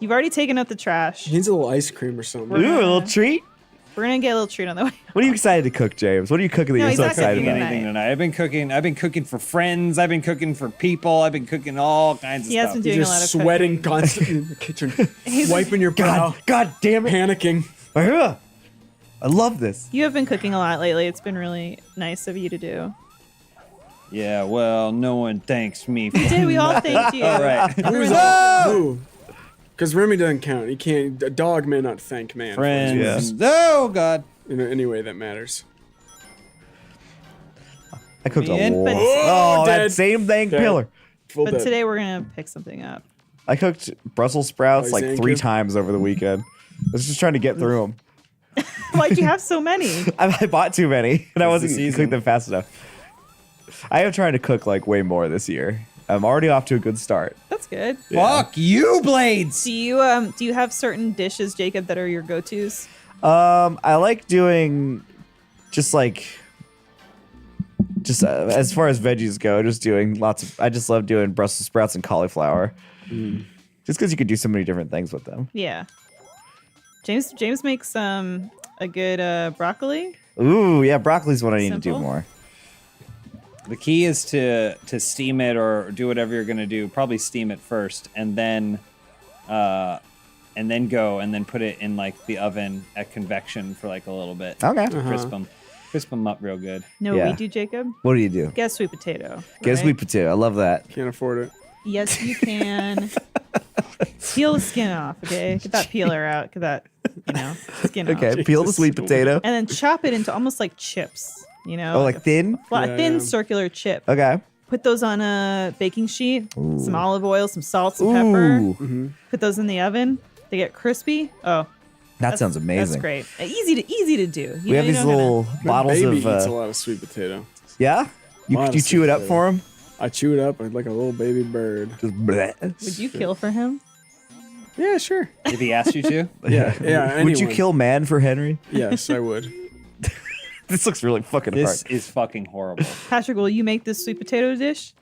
You've already taken out the trash. He needs a little ice cream or something. Ooh, a little treat. We're going to get a little treat on the way. What are you excited to cook, James? What are you cooking that No, you're he's so not excited cooking about? anything. Anything tonight. I've been cooking for friends. I've been cooking for people. I've been cooking all kinds of He has stuff. been You're doing a lot of just sweating constantly in the kitchen, wiping your brow, God damn it. panicking. I love this. You have been cooking a lot lately. It's been really nice of you to do. Yeah, well, no one thanks me. For We did. We all thanked you. All right. Who? Because Remy doesn't count. He can't. A dog may not thank man. for his Friends. Yeah. Oh, God. in any way that matters. I cooked a Man, lot. but- Oh, that dead. same dang Dead. pillar. Full But dead. today we're going to pick something up. I cooked Brussels sprouts like Lysank 3 you? times over the weekend. I was just trying to get through them. Why'd you have so many? I bought too many, and I It's wasn't the season. cooking them fast enough. I am trying to cook like way more this year. I'm already off to a good start. That's good. Fuck you, Blades. Do you have certain dishes, Jacob, that are your go-tos? I like doing just as far as veggies go, just doing lots of. I just love doing Brussels sprouts and cauliflower, just because you could do so many different things with them. Yeah. James makes a good broccoli. Ooh, yeah, broccoli's what I need to do Simple. more. The key is to steam it or do whatever you're gonna do. Probably steam it first, and then go and then put it in like the oven at convection for like a little bit. Okay. To crisp them up real good. No, Yeah. we do, Jacob. What do you do? Get a sweet potato. Get a right? sweet potato. I love that. Can't afford it. Yes, you can. Peel the skin off, okay? Get that peeler out. Get that, skin off. Okay, peel the sweet potato. And then chop it into almost like chips, Oh, like thin? a thin Yeah. circular chip. Okay. Put those on a baking sheet, some olive oil, some salt, some pepper. Ooh, Put those in the oven. They get crispy. Oh, that sounds amazing. That's great. Easy to do. We have these little My bottles baby of. eats a lot of sweet potato. Yeah? Lot You of chew sweet it up potato. for him? I chew it up like a little baby bird. Just bleh. Would you kill for him? Yeah, sure. If he asked you to, Yeah. Would you anyone. kill man for Henry? Yes, I would. This looks really fucking this hard. is fucking horrible. Patrick, will you make this sweet potato dish?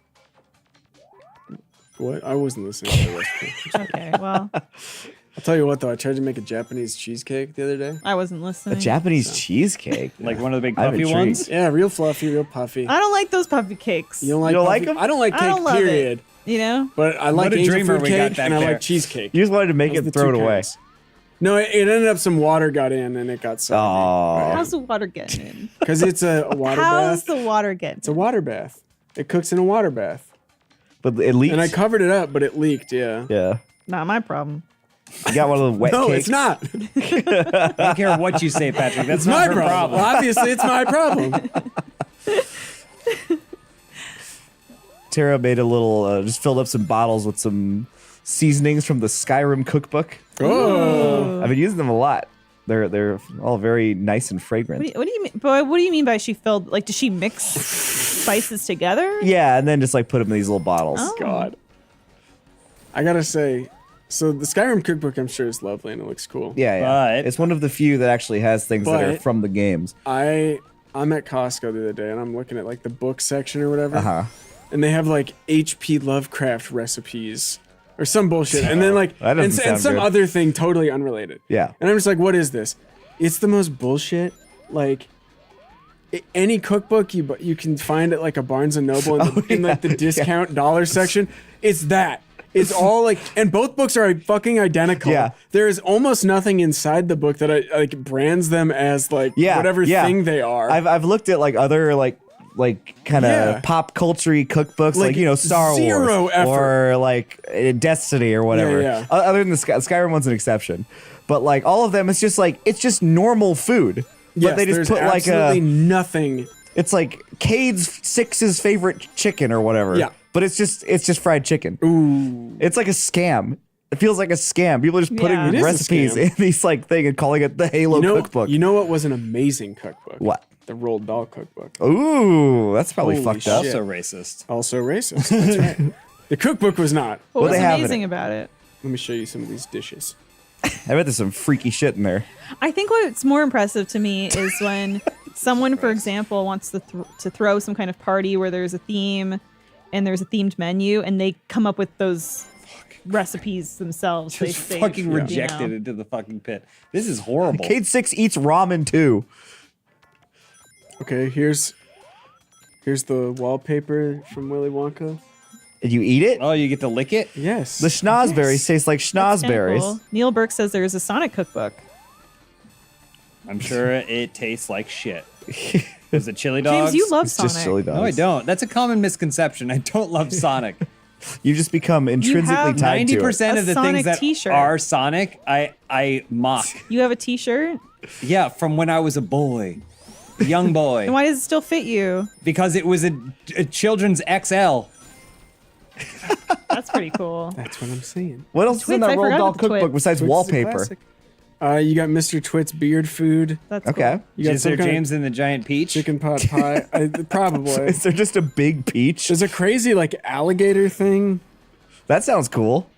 What? I wasn't listening to the recipe. Okay, well, I'll tell you what, though. I tried to make a Japanese cheesecake the other day. I wasn't A listening. Japanese cheesecake. Like one of the big I'm puffy intrigued. ones. Yeah, real fluffy, real puffy. I don't like those puffy cakes. You don't like, You don't puffy? like 'em? I don't like I cake, don't love period. it. You know? But I like What a angel dreamer food we got cake back and I there. like cheesecake. You just wanted to make Those are it the throw it two away. kinds. No, it ended up some water got in and it got soggy. Oh. How's the water getting in? Because it's a water How's bath. the water getting It's a water bath. It cooks in a water bath. But it leaks. And I covered it up, but it leaked, yeah. Yeah. Not my problem. You got one of the wet No, cakes. it's not. I don't care what you say, Patrick. That's It's not my her problem. problem. Obviously, it's my problem. Tara made a little, just filled up some bottles with some seasonings from the Skyrim cookbook. Oh. I've been using them a lot. They're all very nice and fragrant. What do you mean? But what do you mean by she filled? Like, does she mix spices together? Yeah, and then just like put them in these little bottles. Oh. God. I gotta say, so the Skyrim cookbook I'm sure is lovely and it looks cool. Yeah. But- It's one of the few that actually has things that are But- from the games. I'm at Costco the other day and I'm looking at like the book section or whatever. Uh-huh. And they have like H.P. Lovecraft recipes or some bullshit. And then like That doesn't and sound some good. other thing totally unrelated. Yeah. And I'm just like, what is this? It's the most bullshit. Like any cookbook you can find at like a Barnes and Noble in like the discount dollar section. It's that. It's all like, and both books are fucking identical. Yeah. There is almost nothing inside the book that like brands them as like whatever thing they are. I've looked at like other like kind of Yeah. pop culture cookbooks, like you know Star zero Wars effort. or like Destiny or whatever. Yeah. Other than the Skyrim one's an exception, but like all of them, it's just normal food. But Yes, they just there's put like absolutely nothing. It's like Cade's Six's favorite chicken or whatever. Yeah. But it's just fried chicken. Ooh. It's like a scam. It feels like a scam. People are just putting Yeah. It is a recipes scam. in these like thing and calling it the Halo cookbook. You know what was an amazing cookbook? What? The Roald Dahl cookbook. Ooh, that's probably Holy fucked up. shit. Also racist. Also racist. That's right. The cookbook was not. What Well, was they have it. amazing about it? Let me show you some of these dishes. I bet there's some freaky shit in there. I think what's more impressive to me is when someone, for example, wants to throw some kind of party where there's a theme and there's a themed menu, and they come up with those recipes themselves. They Just fucking rejected into the fucking pit. This is horrible. Cade 6 eats ramen too. Okay, here's the wallpaper from Willy Wonka. Did you eat it? Oh, you get to lick it? Yes. The schnozberries taste like That's kinda schnozberries. cool. Neil Burke says there's a Sonic cookbook. I'm sure it tastes like shit. Was it chili dogs? James, you love It's Sonic. just chili dogs. No, I don't. That's a common misconception. I don't love Sonic. You just become intrinsically have tied to it. 90% A of the Sonic things that t-shirt. are Sonic, I mock. You have a T-shirt. Yeah, from when I was a boy. A young boy. And why does it still fit you? Because it was a children's XL. That's pretty cool. That's what I'm saying. What else is in Twits, that I Roald forgot Dahl about the cookbook Twits. besides Twits is a wallpaper? classic. You got Mr. Twit's beard food. That's Okay. cool. You got Is some there kind of James and the Giant Peach? chicken pot pie. Probably. Is there just a big peach? There's a crazy like alligator thing. That sounds cool.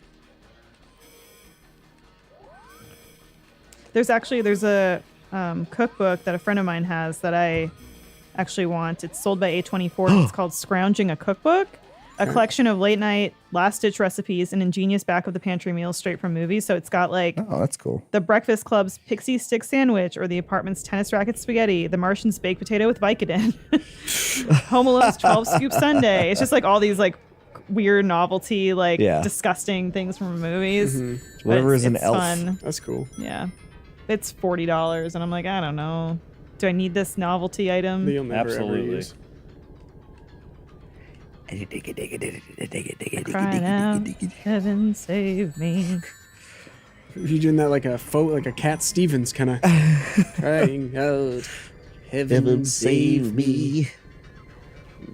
There's a cookbook that a friend of mine has that I actually want. It's sold by A24. It's called Scrounging a Cookbook, a collection of late night, last ditch recipes and ingenious back of the pantry meals straight from movies. So it's got like Oh, that's cool. the Breakfast Club's pixie stick sandwich, or the apartment's tennis racket spaghetti, the Martian's baked potato with Vicodin, Home Alone's 12 scoop sundae. It's just like all these like weird novelty, like disgusting things from movies. But Whatever is an it's elf. Mm-hmm. That's cool. Yeah. It's $40, and I'm like, I don't know. Do I need this novelty item? That you'll never Absolutely. ever use. Crying out, heaven save me. You're doing that like a Cat Stevens kind of crying out, heaven save me,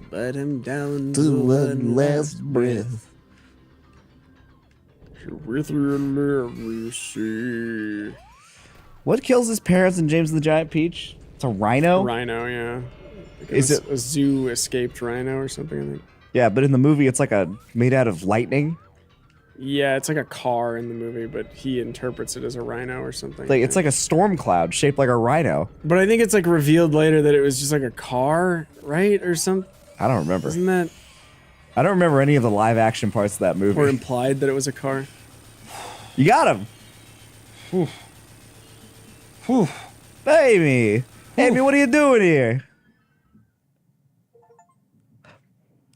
but I'm down to one last breath. With your love, see. What kills his parents in James and the Giant Peach? It's a rhino? Rhino, yeah. Like Is a zoo escaped rhino or something, I think. Yeah, but in the movie it's like made out of lightning. Yeah, it's like a car in the movie, but he interprets it as a rhino or something. Like it's like a storm cloud shaped like a rhino. But I think it's like revealed later that it was just like a car, right? Or something. I don't remember. Isn't that? I don't remember any of the live action parts of that movie. Or implied that it was a car. You got him. Whew. Whew. Amy, Amy, what are you doing here?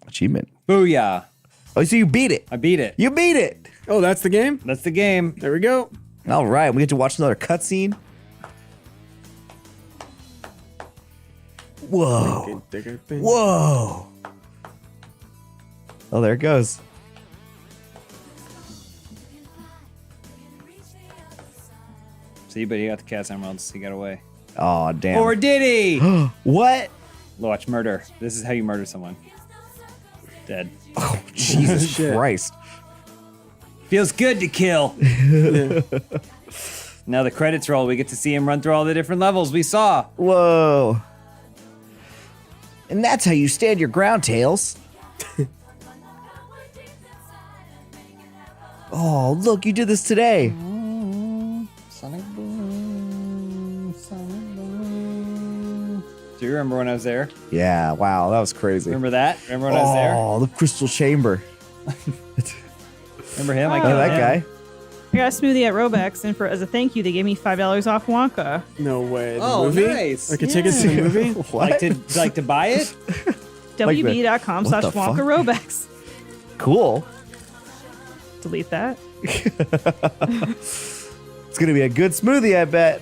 Achievement. Booyah. Oh, so you beat it. I beat it. You beat it. Oh, that's the game? That's the game. There we go. All right, we get to watch another cutscene. Whoa. Whoa. Oh, there it goes. See, but he got the cast emeralds. He got away. Oh, damn. Or did he? What? Watch murder. This is how you murder someone. Dead. Oh, Jesus Christ. Feels good to kill. Now the credits roll. We get to see him run through all the different levels we saw. Whoa. And that's how you stand your ground, Tails. Oh, look, you did this today. Sonic Boom. Sonic Boom. Do you remember when I was there? Yeah, wow, that was crazy. Remember that? Remember when I was there? Oh, the crystal chamber. Remember him? Oh, that guy. I got a smoothie at Robex, and as a thank you, they gave me $5 off Wonka. No way. The Oh, movie? nice. Like a ticket to the movie? What? Like to buy it? WB.com/Wonka Robex. Cool. Delete that. It's going to be a good smoothie, I bet.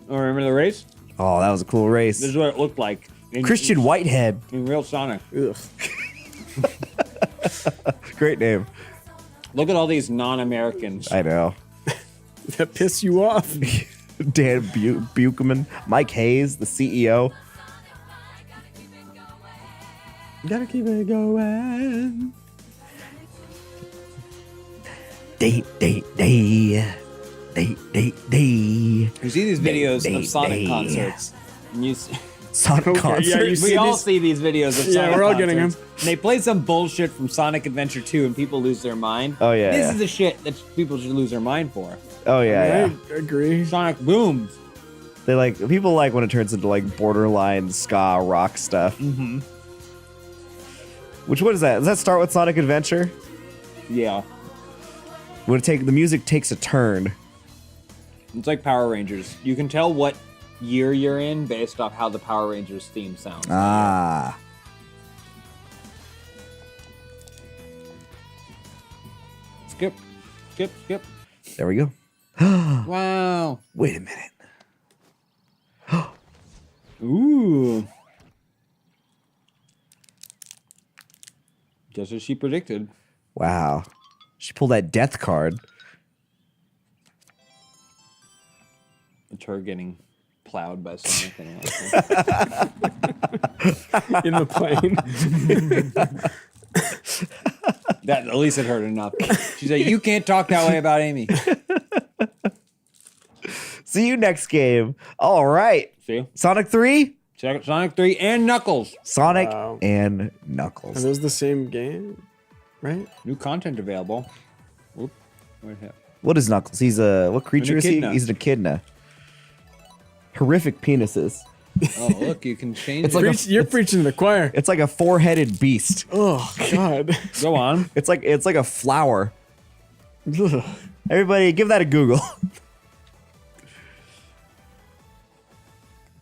Oh, remember the race? Oh, that was a cool race. This is what it looked like. Christian Whitehead. In real Sonic. Ugh. Great name. Look at all these non-Americans. I know. That pissed you off. Dan Buchman. Mike Hayes, the CEO. Gotta keep it going. Day. You see these videos of Sonic concerts. And you Sonic concerts? Yeah, you see we all these? see these videos of Sonic Yeah, we're all getting concerts. them. And they play some bullshit from Sonic Adventure 2 and people lose their mind. Oh, yeah, This yeah. is the shit that people should lose their mind for. Oh, yeah, I agree. Sonic booms. They people like when it turns into like borderline ska rock stuff. Mm-hmm. Which one is that? Does that start with Sonic Adventure? Yeah. When the music takes a turn. It's like Power Rangers. You can tell what year you're in based off how the Power Rangers theme sounds. Ah. Skip. There we go. Wow. Wait a minute. Ooh. Just as she predicted. Wow. She pulled that death card. It's her getting plowed by Sonic anyway. In the plane. That at least it hurt enough. She's like, you can't talk that way about Amy. See you next game. All right. See? Sonic 3? Sonic 3 and Knuckles. Sonic Wow. and Are Knuckles. those the same game? Right? New content available. Whoop. Where's that? What is Knuckles? He's what creature is he? echidna. He's an echidna. Horrific penises. Oh, look, you can change It's it. like You're preaching to the choir. It's like a four-headed beast. Oh, God. Go on. It's like a flower. Ugh. Everybody, give that a Google.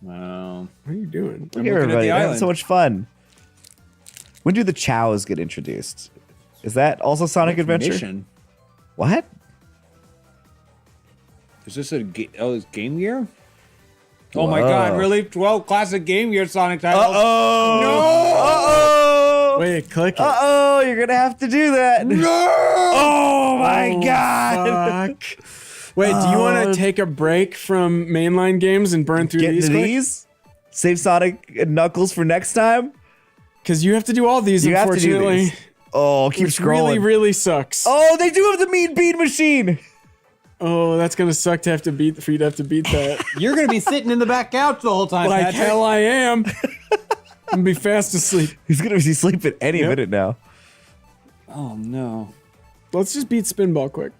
Wow. What are you doing? Look at looking at everybody. the They're having island. so much fun. When do the chows get introduced? Is that also Sonic Adventure? Mission. What? Is this it's Game Gear? Oh my Whoa. God! Really? 12 classic Game Gear Sonic titles. Uh-oh. No! Uh-oh. Wait, click it. Uh-oh, you're going to have to do that. No! Oh, my God. Fuck. Wait, do you want to take a break from mainline games and burn through Get these? into these? Save Sonic and Knuckles for next time? Because you have to do all these, You have to do unfortunately. these. Oh, keep Which scrolling. really, really sucks. Oh, they do have the Mean Bean Machine. Oh, that's gonna suck to have to beat for you to have to beat that. You're gonna be sitting in the back couch the whole time. Like Patrick. hell, I am. I'm gonna be fast asleep. He's going to be sleeping any Yep. minute now. Oh no! Let's just beat Spinball quick.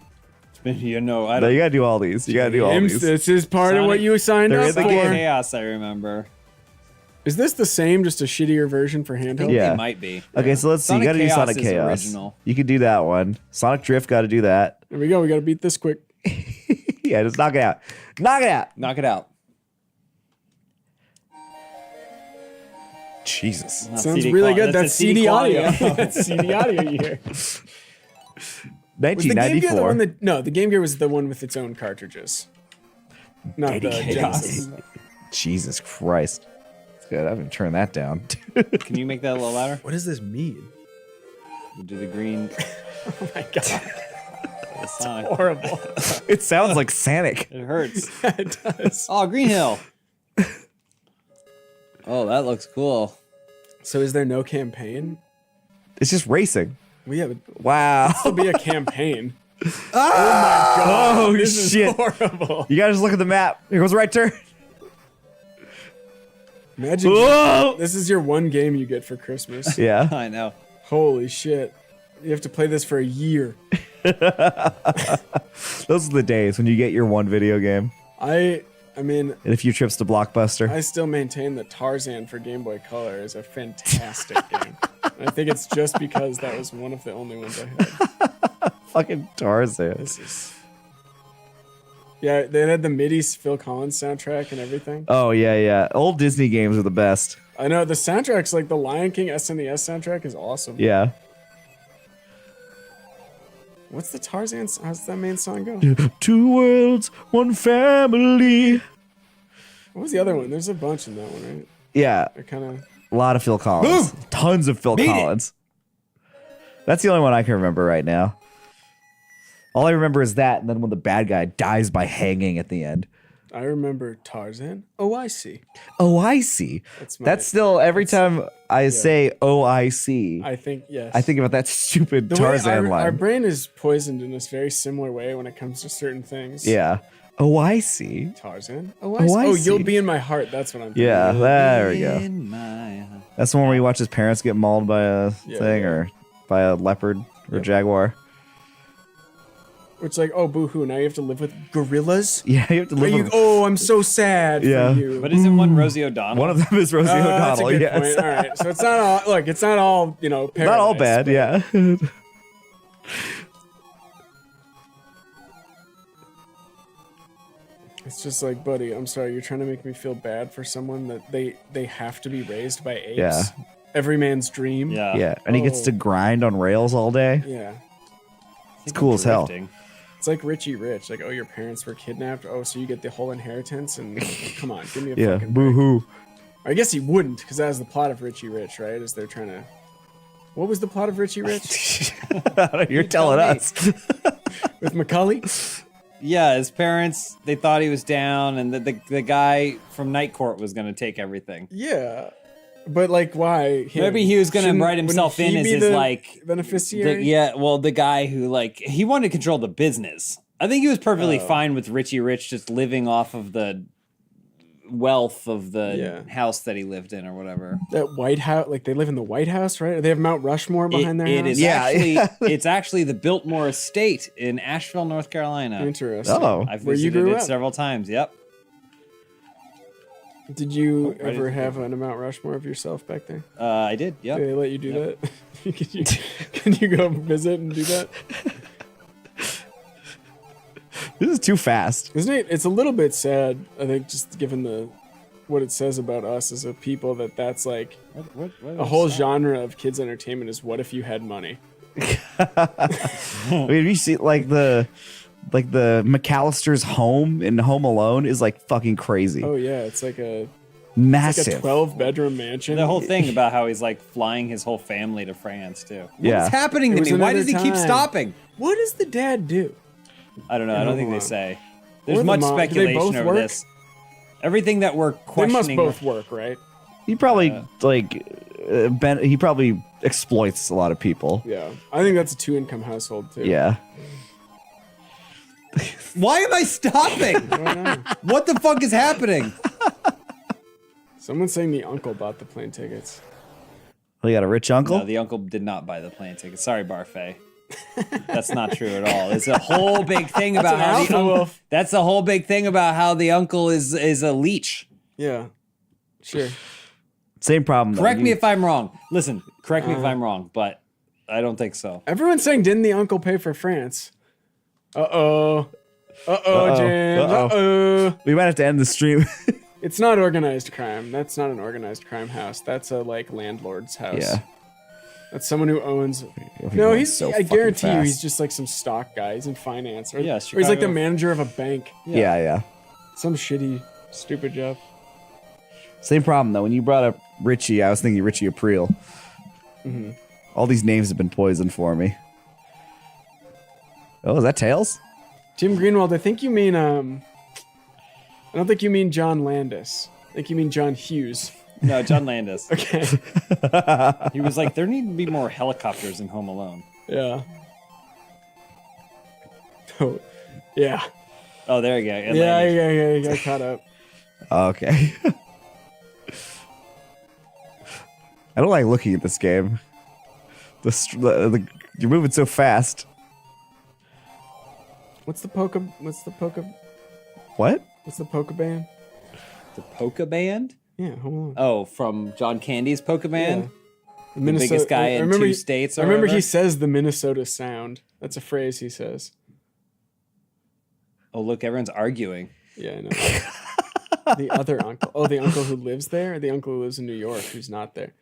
You know, I No, don't. you got to do all these. You got to do all James, these. this is part of what Sonic- you signed They're up in the for. game. Chaos, I remember. Is this the same, just a shittier version for handheld? Yeah. It might be. Okay, so let's see. You Sonic got to do Chaos Sonic is Chaos. original. You can do that one. Sonic Drift, got to do that. There we go. We gotta beat this quick. Yeah, just knock it out. Knock it out. Knock it out. Jesus. Not Sounds CD really quality. good. That's CD quality. audio. That's CD audio you hear. Was the Game Gear the 1994. one that? No, the Game Gear was the one with its own cartridges. Not the Genesis. Jesus Christ. It's good. I'm going to turn that down. Can you make that a little louder? What does this mean? We'll do the green. Oh my god. It's horrible. It sounds like Sonic. It hurts. It does. Oh, Green Hill. Oh, that looks cool. So is there no campaign? It's just racing. We have. Wow. This will be a campaign. Oh my god. Oh This shit. is horrible. You gotta just look at the map. Here goes the right turn. Imagine Whoa! this is your one game you get for Christmas. Yeah. I know. Holy shit. You have to play this for a year. Those are the days when you get your one video game I mean, and a few trips to Blockbuster. I still maintain that Tarzan for Game Boy Color is a fantastic game. And I think it's just because that was one of the only ones I had. Fucking Tarzan. This is... Yeah, they had the MIDI Phil Collins soundtrack and everything. Oh yeah. Old Disney games are the best. I know, the soundtrack's like the Lion King SNES soundtrack is awesome. Yeah. What's the Tarzan? How's that main song go? Two worlds, one family. What was the other one? There's a bunch in that one, right? Yeah. They're kind of... A lot of Phil Collins. Tons of Phil Collins. That's the only one I can remember right now. All I remember is that, and then when the bad guy dies by hanging at the end. I remember Tarzan. Oh, I see. Oh, I see. That's still, every time I say, oh, I see, I think, yes. I think about that stupid The way Tarzan line. Our brain is poisoned in this very similar way when it comes to certain things. Yeah. Oh, I see. Tarzan. Oh, I see. I Oh, see. You'll Be in My Heart. That's what I'm thinking. Yeah, there we go. In my... That's the one where you watch his parents get mauled by a thing or by a leopard or jaguar. Which, like, oh, boo-hoo, now you have to live with gorillas? Yeah, you have to live with... Oh, I'm so sad for you. But isn't one Rosie O'Donnell? One of them is Rosie O'Donnell, That's a good yes. point. All right, so it's not all, look, it's not all, you know, Not all bad, but- yeah. It's just like, buddy, I'm sorry, you're trying to make me feel bad for someone that they have to be raised by apes. Yeah. Every man's dream. Yeah, and he gets to Oh. grind on rails all day. Yeah. It's cool as hell. It's like Richie Rich. Like, oh, your parents were kidnapped. Oh, so you get the whole inheritance? And come on, give me a Yeah, fucking break. boo-hoo. I guess he wouldn't, because that was the plot of Richie Rich, right? Is they're trying to... What was the plot of Richie Rich? You're telling us. With Macaulay? Yeah, his parents, they thought he was down, and the guy from Night Court was going to take everything. Yeah. But, like, why? him? Maybe he was going to Shouldn't- write himself wouldn't in he as be his, the like... beneficiary? the guy who, like, he wanted to control the business. I think he was perfectly fine with Richie Rich just living off of the wealth of the house that he lived in or whatever. That White House, like, they live in the White House, right? They have Mount Rushmore behind their It house? is actually, it's actually the Biltmore Estate in Asheville, North Carolina. Interesting. Oh. I've Where you visited grew it up. several times. Yep. Did you right ever in- have a Mount Rushmore of yourself back there? I did. Yep. Did they let you do that? Can you go visit and do that? This is too fast. Isn't it? It's a little bit sad, I think, just given what it says about us as a people, that's like What a whole genre of kids entertainment is what if you had money? I mean, you see, like the McAllister's home in Home Alone is like fucking crazy. Oh yeah, it's like a Massive. It's like a 12-bedroom mansion. The whole thing about how he's like flying his whole family to France too. Yeah. What's happening It to was me? Why another does he keep time. stopping? What does the dad do? I don't know. I don't think they say. There's Or the much mom. Do they speculation both over work? this. Everything that we're They questioning. must both work, right? He probably he probably exploits a lot of people. Yeah, I think that's a 2-income household too. Yeah. Why am I stopping? What the fuck is happening? Someone's saying the uncle bought the plane tickets. Oh, you got a rich uncle? No, the uncle did not buy the plane ticket. Sorry, Barfay. That's not true at all. It's a whole big thing about how the uncle. That's a whole big thing about how the uncle is a leech. Yeah, sure. Same problem. Correct me if I'm wrong. Listen, correct me if I'm wrong, but I don't think so. Everyone's saying, didn't the uncle pay for France? Uh-oh, James. Uh-oh. We might have to end the stream. It's not organized crime. That's not an organized crime house. That's a like landlord's house. Yeah. That's someone who owns. No, going he's. so I fucking guarantee you, fast. he's just like some stock guy. He's in finance, or, Yeah, or he's like the Chicago. manager of a bank. Yeah. Some shitty, stupid job. Same problem though. When you brought up Richie, I was thinking Richie April. Mm-hmm. All these names have been poisoned for me. Oh, is that Tails? Jim Greenwald, I think you mean I don't think you mean John Landis. I think you mean John Hughes. No, John Landis. Okay. He was like, there need to be more helicopters in Home Alone. Yeah. Oh, yeah. Oh, there you go. Yeah, you got caught up. Okay. I don't like looking at this game. You're moving so fast. What's the polka? What? What's the polka band? The polka band? Yeah, Home Alone. Oh, from John Candy's polka band? The The biggest guy in two states or I remember whatever? he says the Minnesota sound. That's a phrase he says. Oh, look, everyone's arguing. Yeah, I know. The other uncle. Oh, the uncle who lives there? Or the uncle who lives in New York who's not there?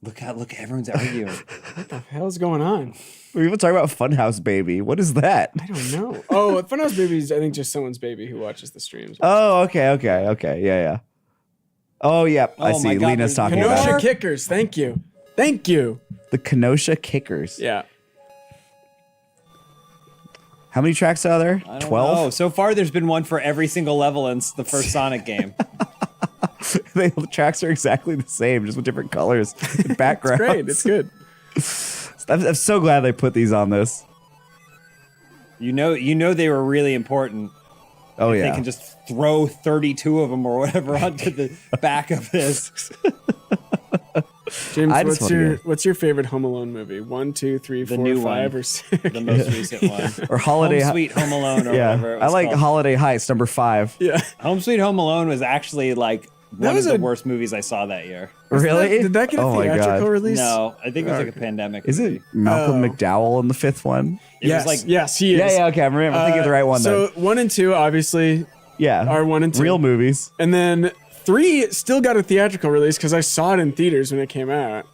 Look, everyone's arguing. What the hell's going on? We're even talking about Funhouse Baby. What is that? I don't know. Oh, Funhouse Baby is, I think, just someone's baby who watches the streams. Oh, okay. Yeah. Oh, yeah. I Oh see. my God, Lena's there's talking more? about Kenosha it. Kickers. Thank you. Thank you. The Kenosha Kickers. Yeah. How many tracks are there? I don't 12? know. So far, there's been one for every single level in the first Sonic game. The tracks are exactly the same, just with different colors and backgrounds. It's great. It's good. I'm so glad they put these on this. You know they were really important. Oh, yeah. They can just throw 32 of them or whatever onto the back of this. James, I just what's your favorite Home Alone movie? 1, 2, 3, 4, new 5, one. or 6? The most recent one. Or Holiday Home Sweet Home Alone or Yeah, whatever it I was like called. Holiday Heist, number 5. Yeah. Home Sweet Home Alone was actually like one was of the a- worst movies I saw that year. Really? Did that get a Oh my theatrical God. release? No, I think it was like a pandemic Is movie. it Malcolm Oh. McDowell in the 5th one? It Yes, was like yes, he is. Yeah, okay. I'm thinking of the right one So then. 1 and 2, obviously, Yeah. are 1 and 2. Real movies. And then 3 still got a theatrical release because I saw it in theaters when it came out.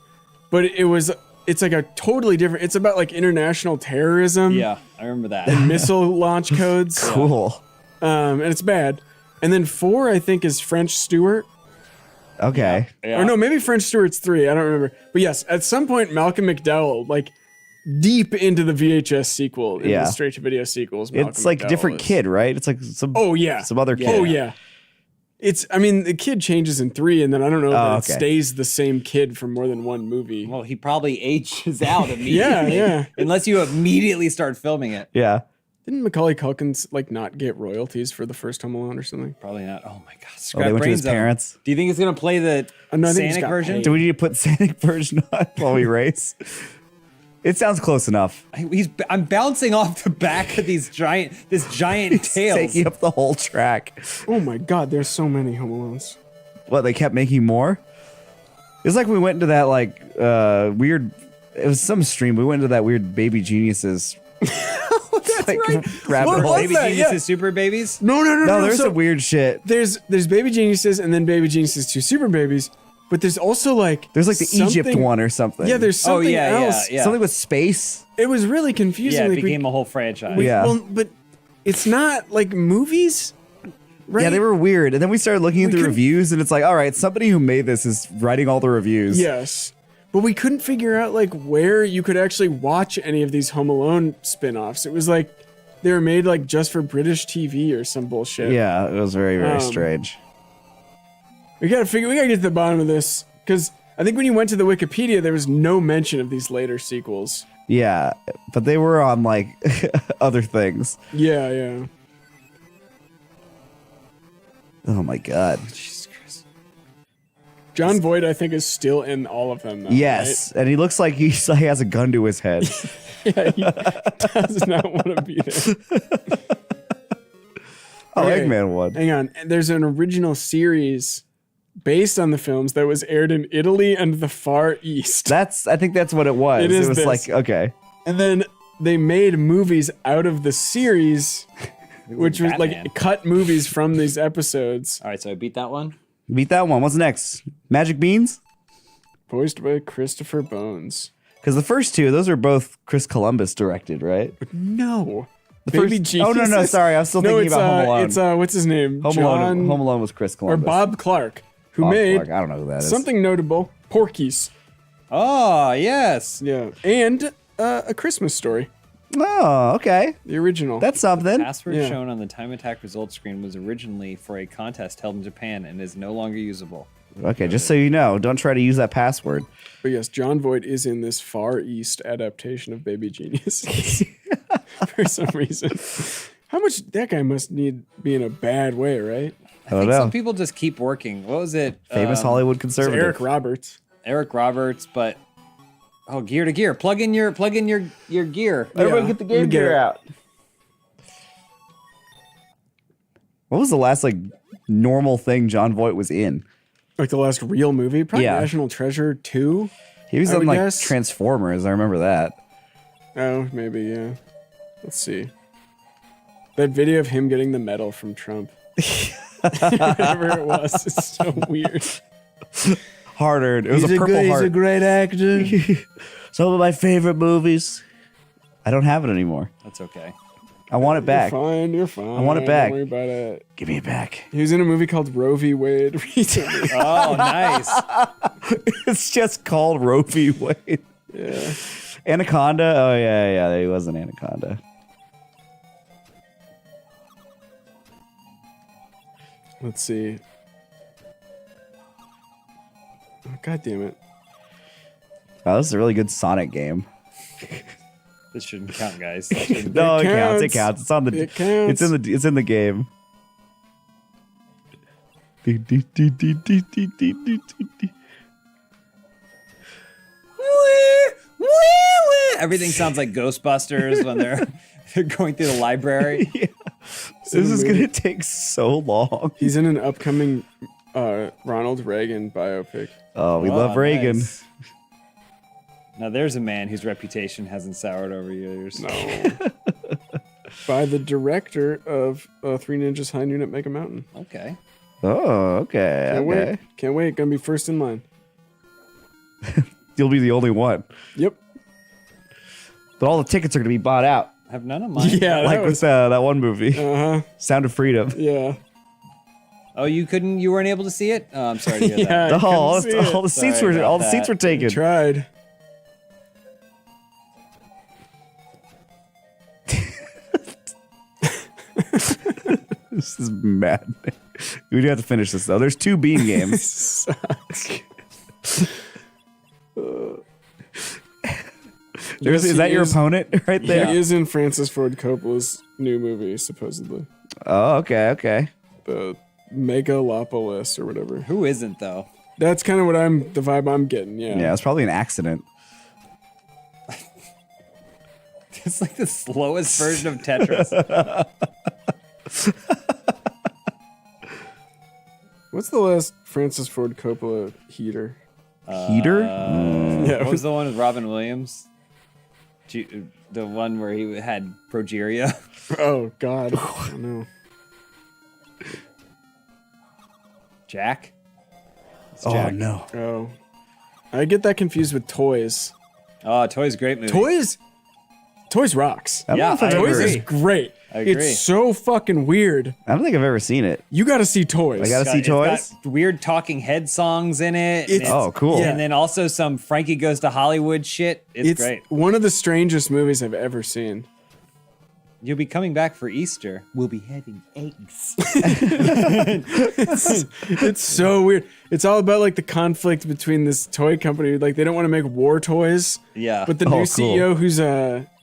But it's like a totally different, it's about like international terrorism. Yeah, I remember that. And missile launch codes. Cool. And it's bad. And then 4, I think, is French Stewart. Okay. Yeah. Or no, maybe French Stewart's 3. I don't remember. But yes, at some point, Malcolm McDowell, like deep into the VHS sequel, into Yeah. the straight-to-video sequels. Malcolm It's like a McDowell different is- kid, right? It's like some Oh, yeah. some other kid. Oh, yeah. I mean, the kid changes in 3, and then I don't know if Oh, it okay. stays the same kid for more than one movie. Well, he probably ages out immediately. Yeah. Unless you immediately start filming it. Yeah. Didn't Macaulay Culkin like not get royalties for the first Home Alone or something? Probably not. Oh my God. Oh, Scrap they went to brain his zone. parents. Do you think it's gonna play the No, I think it's Sanic got version? paid. Do we need to put Sanic version on while we race? It sounds close enough. I'm bouncing off the back of this giant It's tails. taking up the whole track. Oh my God, there's so many Home Alones. What, they kept making more? It's like we went into that like weird. It was some stream. We went into that weird Baby Geniuses. That's like, right. rabbit What hole. was Baby that? Geniuses, Yeah. Super Babies? No. No, there's So some weird shit. There's Baby Geniuses and then Baby Geniuses 2 Super Babies, but there's also like There's like the Egypt something- one or something. Yeah, there's something else. yeah. something with space. It was really confusing. Yeah, it like, became a whole franchise. Yeah. Well, but it's not like movies, right? Yeah, they were weird. And then we started looking at the couldn't- reviews, and it's like, all right, somebody who made this is writing all the reviews. Yes. But we couldn't figure out like where you could actually watch any of these Home Alone spin-offs. It was like they were made like just for British TV or some bullshit. Yeah, it was very, very Um, strange. We gotta get to the bottom of this, because I think when you went to the Wikipedia, there was no mention of these later sequels. Yeah, but they were on like other things. Yeah. Oh my god. Jesus Christ. John Voight, I think, is still in all of them. Though, Yes, and he looks like he has a gun to his head. right? Yeah, he does not want to be there. Oh, Okay, Eggman won. Hang on. There's an original series based on the films that was aired in Italy and the Far East. I think that's what it was. It is It was this. like, okay. And then they made movies out of the series, which was Batman. like cut movies from these episodes. All right, so I beat that one. Beat that one. What's next? Magic Beans? Voiced by Christopher Bones. Because the first two, those are both Chris Columbus directed, right? No. The Baby first- oh, no, Jesus. sorry. I was still thinking it's, about Home Alone. It's, what's his name? Home John, Alone was Chris or Columbus. Bob Clark, who Bob made Clark, I don't know who that is. something notable, Porky's. Oh, yes. Yeah, and A Christmas Story, Oh, okay. the original. That's something. Password Yeah. shown on the time attack results screen was originally for a contest held in Japan and is no longer usable. Okay, just so you know, don't try to use that password. But yes, John Voight is in this Far East adaptation of Baby Genius for some reason. How much that guy must need be in a bad way, right? I don't think know. some people just keep working. What was it? Famous Hollywood It's conservative. Eric Roberts. Eric Roberts, but gear to gear. Plug in your gear. Everybody get the Game Gear out. What was the last like normal thing John Voight was in? Like the last real movie? Probably Yeah. National Treasure 2? He was I in would like guess. Transformers. I remember that. Oh, maybe, yeah. Let's see. That video of him getting the medal from Trump. Whatever it was, it's so weird. Hard earned. It was a Purple Heart. He's a great actor. Some of my favorite movies. I don't have it anymore. That's okay. I want it back. You're fine. I want it back. Don't worry about it. Give me it back. He was in a movie called Roe v. Wade recently. Oh, nice. It's just called Roe v. Wade. Yeah. Anaconda. Oh yeah. He was an Anaconda. Let's see. Oh, God damn it. Oh, this is a really good Sonic game. This shouldn't count, guys. This shouldn't- No, it counts. It counts. counts. It's on the. It counts. It's in the game. Everything sounds like Ghostbusters when they're going through the library. This is gonna take so long. He's in an upcoming Ronald Reagan biopic. Oh, we love Reagan. Nice. Now there's a man whose reputation hasn't soured over years. No. By the director of Three Ninjas High Noon at Mega Mountain. Okay. Oh, okay. Can't okay. wait. Can't wait. Gonna be first in line. You'll be the only one. Yep. But all the tickets are gonna be bought out. Have none of mine. Yeah. Like with that one movie, Uh huh. Sound of Freedom. Yeah. Oh, you weren't able to see it? Oh, I'm sorry to hear that. Yeah. I all couldn't see it. the seats Sorry were about all the seats that. were taken. Tried. This is mad. We do have to finish this though. There's 2 Bean games. Sucks. Is that your opponent right there? He is in Francis Ford Coppola's new movie, supposedly. Oh, okay. The Megalopolis or whatever. Who isn't though? That's kind of the vibe I'm getting, yeah. Yeah, it's probably an accident. It's like the slowest version of Tetris. What's the last Francis Ford Coppola heater? Heater? Yeah. What was the one with Robin Williams? The one where he had progeria. Oh, God. I don't know. Jack? It's Oh Jack. no. Oh. I get that confused with Toys. Oh, Toy's a great movie. Toys rocks. I don't Yeah, know if I've I ever- Toys is agree. great. I agree. It's so fucking weird. I don't think I've ever seen it. You gotta see Toys. I gotta see It's got Toys. weird talking head songs in it. It's- Oh, cool. And then also some Frankie Goes to Hollywood shit. It's great. one of the strangest movies I've ever seen. You'll be coming back for Easter. We'll be having eggs. It's so weird. It's all about like the conflict between this toy company. Like they don't want to make war toys. Yeah. But the new CEO who's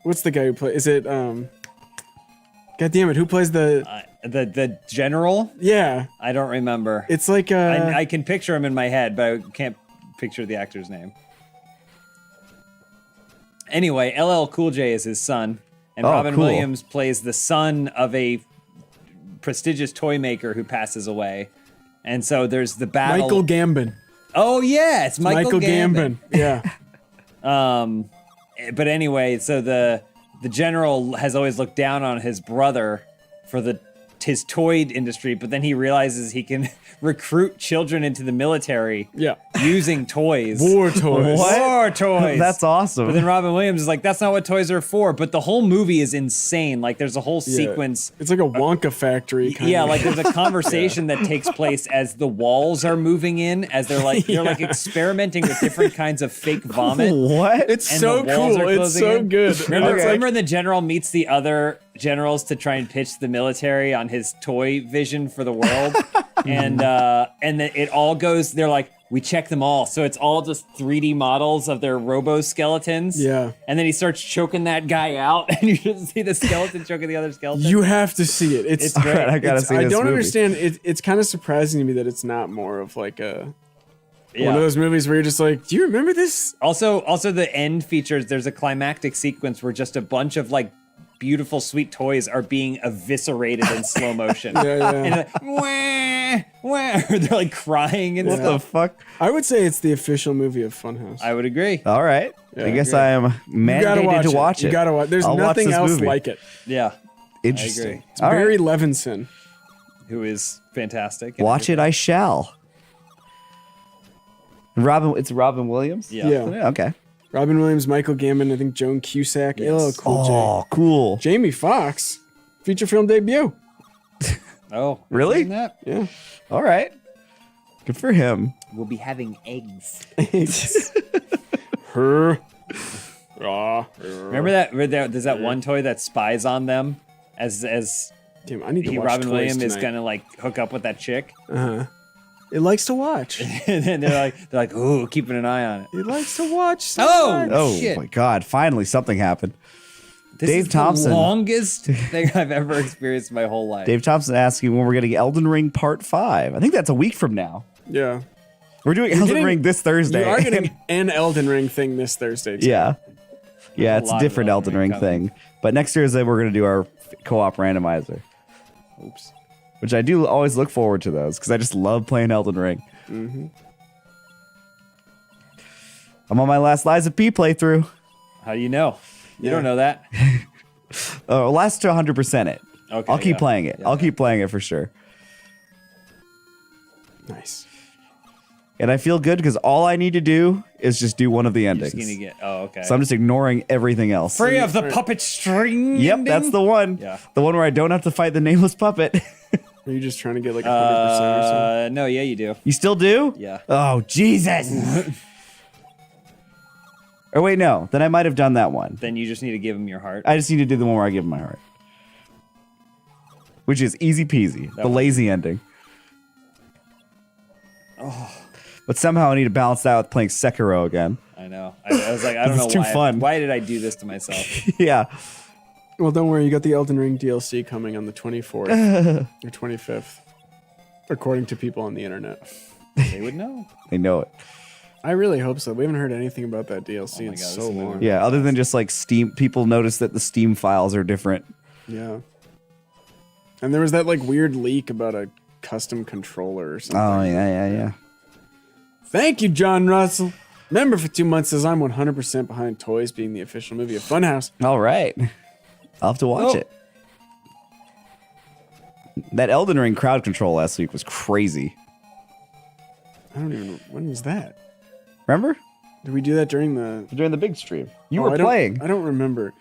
what's the guy who plays? Is it God damn it, who plays the the general? Yeah. I don't remember. It's like I can picture him in my head, but I can't picture the actor's name. Anyway, LL Cool J is his son, and Robin cool. Williams plays the son of a prestigious toy maker who passes away. And so there's the battle. Michael Gambon. Oh yeah, it's Michael Gambon. Yeah. But anyway, so the general has always looked down on his brother for the his toy industry, but then he realizes he can recruit children into the military using toys. War toys. War toys. That's awesome. But then Robin Williams is like, that's not what toys are for. But the whole movie is insane. Like, there's a whole sequence. It's like a Wonka factory kind Yeah, of. like there's a conversation that takes place as the walls are moving in, as they're like experimenting with different kinds of fake vomit. What? It's and so the walls cool. are It's closing so in. good. Remember the general meets the other generals to try and pitch the military on his toy vision for the world, and then it all goes. They're like, we check them all, so it's all just 3D models of their robo skeletons. Yeah, and then he starts choking that guy out, and you just see the skeleton choking the other skeleton. You have to see it. It's great. Right, I gotta see this I don't movie. understand. It's kind of surprising to me that it's not more of like one of those movies where you're just like, do you remember this? Also, the end features. There's a climactic sequence where just a bunch of like beautiful, sweet toys are being eviscerated in slow motion. And like, wah, wah, they're like crying and What stuff. the fuck? I would say it's the official movie of Funhouse. I would agree. All right. I guess I am mandated to watch it. You gotta watch. There's I'll watch nothing this else movie. like it. Yeah. Interesting. It's All Barry right. Levinson. Who is fantastic. Watch it, I shall. It's Robin Williams? Yeah. Okay. Robin Williams, Michael Gambon, I think Joan Cusack. Oh, cool. Oh, cool. Jamie Foxx, feature film debut. Oh, really? That? Yeah. All right. Good for him. We'll be having eggs. Her. Remember that? There's that one toy that spies on them as Damn, I need to watch Robin Toys Williams is tonight. gonna like hook up with that chick. It likes to watch. And then they're like, ooh, keeping an eye on it. It likes to watch. So much. Oh shit. my God! Finally, something happened. This Dave is Thompson. the longest thing I've ever experienced in my whole life. Dave Thompson asking when we're getting Elden Ring Part 5. I think that's a week from now. Yeah. We're doing Elden Ring this Thursday. You are getting an Elden Ring thing this Thursday, too. Yeah. Yeah, A it's a lot of different Elden Ring thing. But next Thursday, we're going to do our co-op randomizer. Oops. Which I do always look forward to those because I just love playing Elden Ring. Mm-hmm. I'm on my last Lies of P playthrough. How do you know? You don't know that. Last to 100% it. Okay, I'll keep yeah. playing it. Yeah, I'll keep playing it for sure. Nice. And I feel good because all I need to do is just do one of the You're endings. just gonna get. Oh, okay. So I'm just ignoring everything else. Free of the puppet string. Yep, ending? that's the one. Yeah. The one where I don't have to fight the nameless puppet. Are you just trying to get like 100% or something? No, yeah, you do. You still do? Yeah. Oh, Jesus. Or wait, no. Then I might have done that one. Then you just need to give him your heart. I just need to do the one where I give him my heart. Which is easy peasy. The lazy ending. Oh. But somehow I need to balance that with playing Sekiro again. I know. I was like, I don't know It's too why. fun. Why did I do this to myself? Yeah. Well, don't worry. You got the Elden Ring DLC coming on the 24th or 25th, according to people on the internet. They would know. They know it. I really hope so. We haven't heard anything about that DLC in God, so this movie- long. Yeah, other than just like Steam, people notice that the Steam files are different. Yeah. And there was that like weird leak about a custom controller or something. Oh, yeah. Thank you, John Russell. Member for 2 months says I'm 100% behind Toys being the official movie of Funhouse. All right. I'll have to watch it. That Elden Ring crowd control last week was crazy. I don't even. When was that? Remember? Did we do that during the big stream? You Oh, were playing. I don't remember.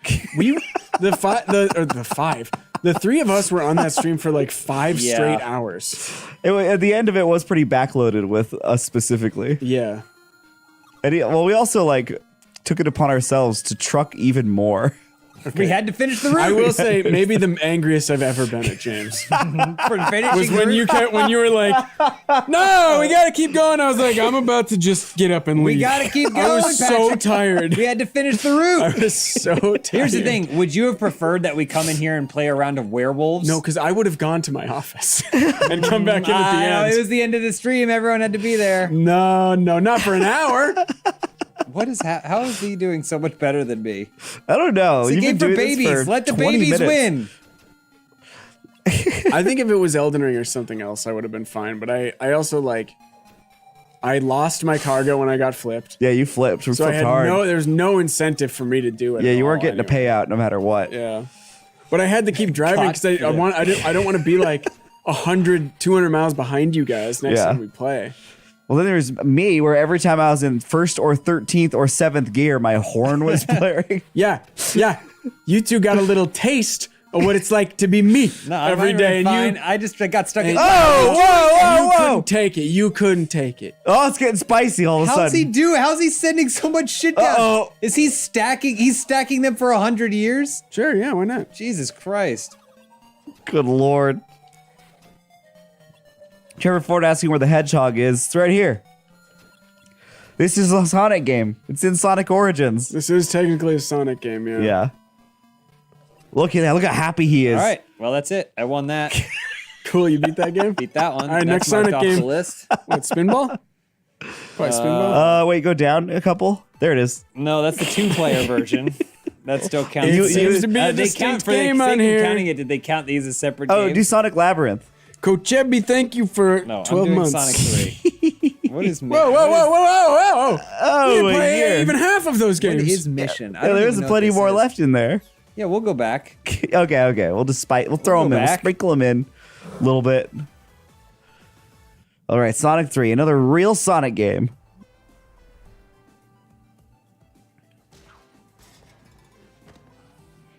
The three of us were on that stream for like 5 Yeah. straight hours. At the end of it was pretty backloaded with us specifically. Yeah. And we also like took it upon ourselves to truck even more. We had to finish the route. I will say maybe the angriest I've ever been at James For finishing was the route. when you were like, "No, we gotta keep going." I was like, "I'm about to just get up and leave." We gotta keep going. I was so Patrick. tired. We had to finish the route. I was so tired. Here's the thing. Would you have preferred that we come in here and play a round of werewolves? No, because I would have gone to my office and come back in at the I know, end. it was the end of the stream. Everyone had to be there. No, not for an hour. What is how is he doing so much better than me? I don't know. It's a You've game been for doing this babies. for Let the 20 babies minutes. win. I think if it was Elden Ring or something else, I would have been fine. But I also I lost my cargo when I got flipped. Yeah, you flipped. So I had hard. there's no incentive for me to do it. Yeah, at you weren't all getting a anyway. payout no matter what. Yeah. But I had to keep driving because I don't want to be like 100, 200 miles behind you guys next time we play. Well, then there's me, where every time I was in 1st or 13th or 7th gear, my horn was blaring. Yeah. You two got a little taste of what it's like to be me every day. And I got stuck in. You couldn't take it. You couldn't take it. Oh, it's getting spicy all of a sudden. How's he sending so much shit down? Is he stacking? He's stacking them for 100 years? Sure, yeah, why not? Jesus Christ. Good Lord. Trevor Ford asking where the hedgehog is. It's right here. This is a Sonic game. It's in Sonic Origins. This is technically a Sonic game, yeah. Yeah. Look at that. Look how happy he is. All right. Well, that's it. I won that. Cool, you beat that game? Beat that one. All right, That's next Sonic marked off game. the list. What, Spinball? Probably Spinball? Wait, go down a couple. There it is. No, that's the 2-player version. That still counts. It seems to be a distinct game on here. Counting it, did they count these as separate Oh, games? do Sonic Labyrinth. Coach Chebby, thank you for 12 I'm doing months. Sonic 3. What is Whoa! We didn't a play year. even half of those games. What is Mission? Yeah, there's plenty more left in there. Yeah, we'll go back. Okay. We'll throw them in. We'll sprinkle them in a little bit. All right, Sonic 3, another real Sonic game.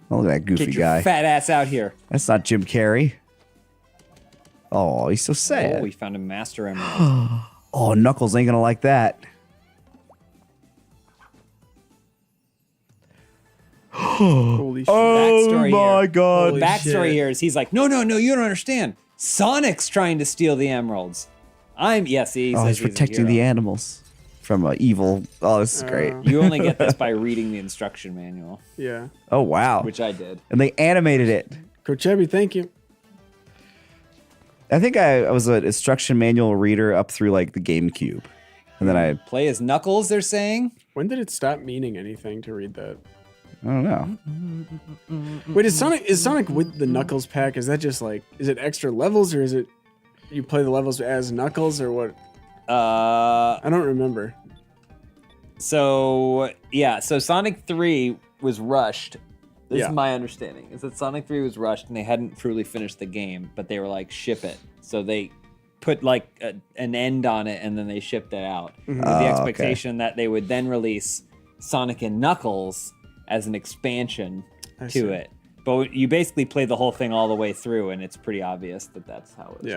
Oh, look at that goofy Get your guy. fat ass out here. That's not Jim Carrey. Oh, he's so sad. Oh, we found a Master Emerald. Oh, Knuckles ain't gonna like that. Holy shit. Backstory my here. God. Backstory here is he's like, no, you don't understand. Sonic's trying to steal the emeralds. He He's says protecting the animals from evil. Oh, this is great. You only get this by reading the instruction manual. Yeah. Oh, wow. Which I did. And they animated it. Coach Chebby, thank you. I think I was an instruction manual reader up through like the GameCube. And then I play as Knuckles, they're saying. When did it stop meaning anything to read that? I don't know. Wait, is Sonic with the Knuckles pack? Is that just like, is it extra levels or is it you play the levels as Knuckles or what? I don't remember. So Sonic 3 was rushed. This is my understanding. Is that Sonic 3 was rushed and they hadn't truly finished the game, but they were like, ship it. So they put like an end on it and then they shipped it out with the expectation that they would then release Sonic and Knuckles as an expansion to it. But you basically play the whole thing all the way through, and it's pretty obvious that that's how it's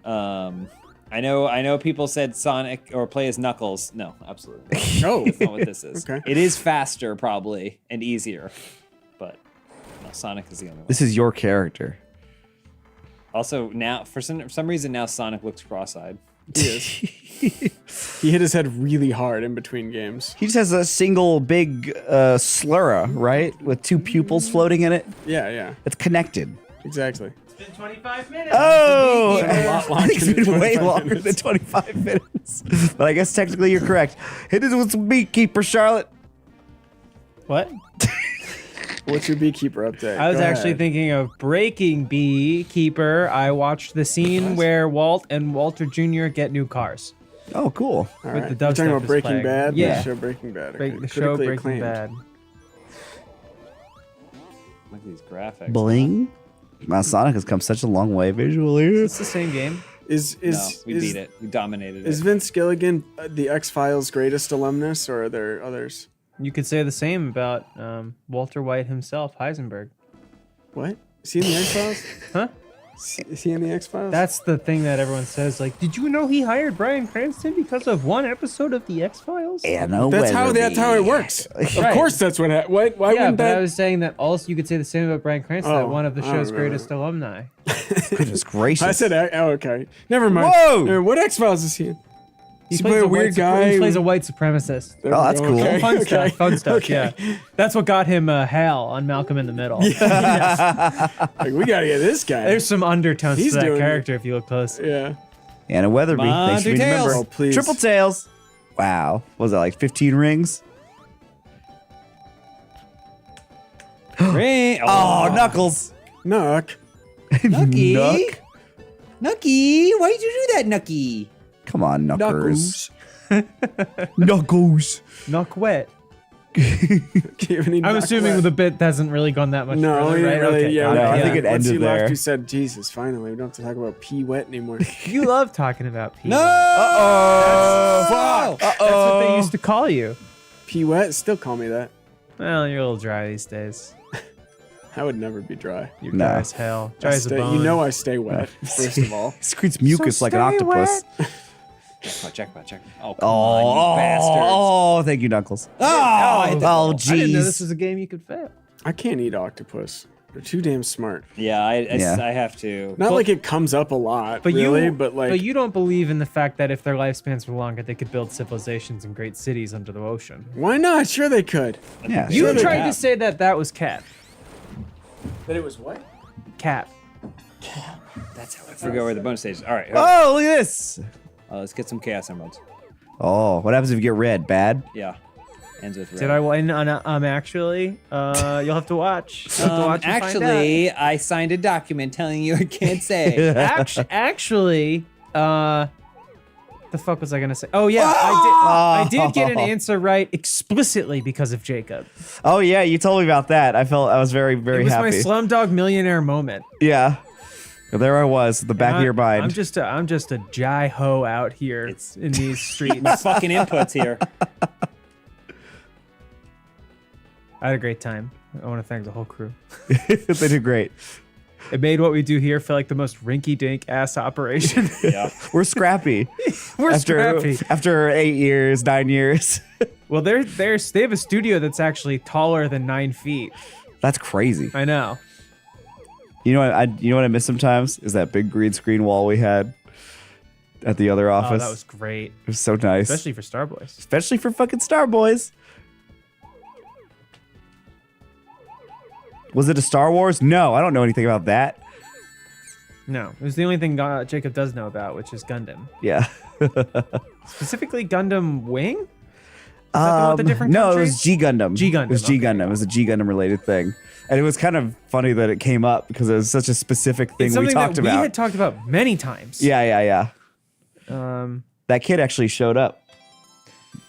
done. I know people said Sonic or play as Knuckles. No, absolutely not. No, that's not what this is. Okay. It is faster probably and easier, but no, Sonic is the only one. This is your character. Also, now for some reason now Sonic looks cross-eyed. He is. He hit his head really hard in between games. He just has a single big slura, right? With two pupils floating in it. Yeah. It's connected. Exactly. It's been 25 minutes. Oh! A lot longer It's than been way 25 longer minutes. than 25 minutes. But I guess technically you're correct. Hit it with some Beekeeper, Charlotte. What? What's your Beekeeper update? I was Go actually ahead. thinking of breaking Beekeeper. I watched the scene where Walt and Walter Jr. get new cars. Oh, cool. All with right. the You're talking dubstep about Breaking playing. Bad? Yeah. The show Breaking Bad. Okay. The show Critically Breaking acclaimed. Bad. Look at these graphics. Bling. Wow, Sonic has come such a long way visually. It's the same game. No, we beat it. We dominated Is it. Vince Gilligan the X-Files greatest alumnus, or are there others? You could say the same about Walter White himself, Heisenberg. What? Is he in the X-Files? Huh? Is he in the X-Files? That's the thing that everyone says. Like, did you know he hired Bryan Cranston because of one episode of the X-Files? That's how it works. Of course, that's what. Why yeah, wouldn't but that? I was saying that also you could say the same about Bryan Cranston, that one of the I don't show's remember. greatest alumni. Goodness gracious. I said, okay, never mind. Whoa! What X-Files is he in? He Does he play a weird guy? He plays a white supremacist. There we that's go. cool. Okay. Fun stuff. Fun stuff. Okay. Yeah, that's what got him Hal on Malcolm in the Middle. Like, we gotta get this guy. There's some undertones He's to that doing character if you look close. Yeah. Anna Weatherby. Come on, Thanks for Three being a Tails. member. Oh, please. Triple Tails. Wow. What was that, like 15 rings? Ring. Oh, Knuckles. Knock. Nucky. Nuck? Nucky, why did you do that, Nucky? Come on, Knuckers. Knuckles. Knock wet. I'm assuming the bit hasn't really gone that much No, further, he right? really, Okay, yeah. got it. I think it Once ended he left, there. he said, Jesus, finally, we don't have to talk about pee wet anymore. You love talking about pee. No! Uh-oh. That's what they used to call you. Pee wet? Still call me that. Well, you're a little dry these days. I would never be dry. You're No. dry as hell. Dry as a You bone. know I stay wet, first of all. He secretes mucus like an octopus. Jackpot. Oh, come on, you bastards. Oh, thank you, Knuckles. Oh, Oh, I didn't know this jeez. was a game you could fail. I can't eat octopus. They're too damn smart. Yeah, I Yeah. have to. Not like it comes up a lot, really, but like... you don't believe in the fact that if their lifespans were longer, they could build civilizations and great cities under the ocean. Why not? Sure they could. Yeah, You sure. tried to say that was Cap. That it was what? Cap. That's how I forget where the bonus stage is. All right. Oh, look at this. Let's get some Chaos Emeralds. Oh, what happens if you get red? Bad? Yeah. Ends with red. Did I win on actually? You'll have to watch. You'll have to watch and find Actually, I signed a document telling you I can't say. out. Actually, the fuck was I gonna say? Oh yeah, I did get an answer right explicitly because of Jacob. Oh, yeah, you told me about that. I was very, very It was happy. my Slumdog Millionaire moment. Yeah. There I was, at the back of your mind. I'm just a jai ho out here in these streets. My fucking inputs here. I had a great time. I want to thank the whole crew. They did great. It made what we do here feel like the most rinky-dink ass operation. Yeah. We're scrappy. We're scrappy. After 8 years, 9 years. Well, they have a studio that's actually taller than 9 feet. That's crazy. I know. You know what I miss sometimes is that big green screen wall we had at the other Oh, office. that was great. It was so nice. Especially for Starboys. Especially for fucking Star Boys. Was it a Star Wars? No, I don't know anything about that. No, it was the only thing Jacob does know about, which is Gundam. Yeah. Specifically Gundam Wing? Is that the one with the different no, countries? it was G Gundam. G Gundam, It was G okay, Gundam. It was a G Gundam related thing. And it was kind of funny that it came up because it was such a specific thing It's we something talked that about. we had talked about many times. Yeah. Um. That kid actually showed up.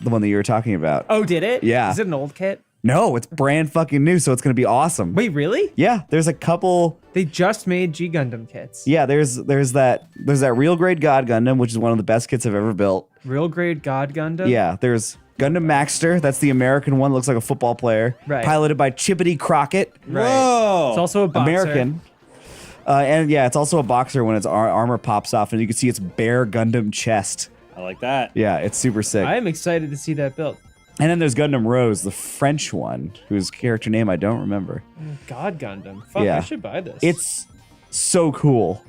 The one that you were talking about. Oh, did it? Yeah. Is it an old kit? No, it's brand fucking new, so it's gonna be awesome. Wait, really? Yeah, there's a couple. They just made G Gundam kits. Yeah, there's that real grade God Gundam, which is one of the best kits I've ever built. Real grade God Gundam? Yeah, there's Gundam Maxter. That's the American one. Looks like a football player. Right. Piloted by Chippity Crockett. Right. Whoa. It's also a boxer. American. And yeah, it's also a boxer when its armor pops off and you can see its bare Gundam chest. I like that. Yeah, it's super sick. I am excited to see that built. And then there's Gundam Rose, the French one, whose character name I don't remember. God Gundam. Fuck, Yeah. I should buy this. It's so cool.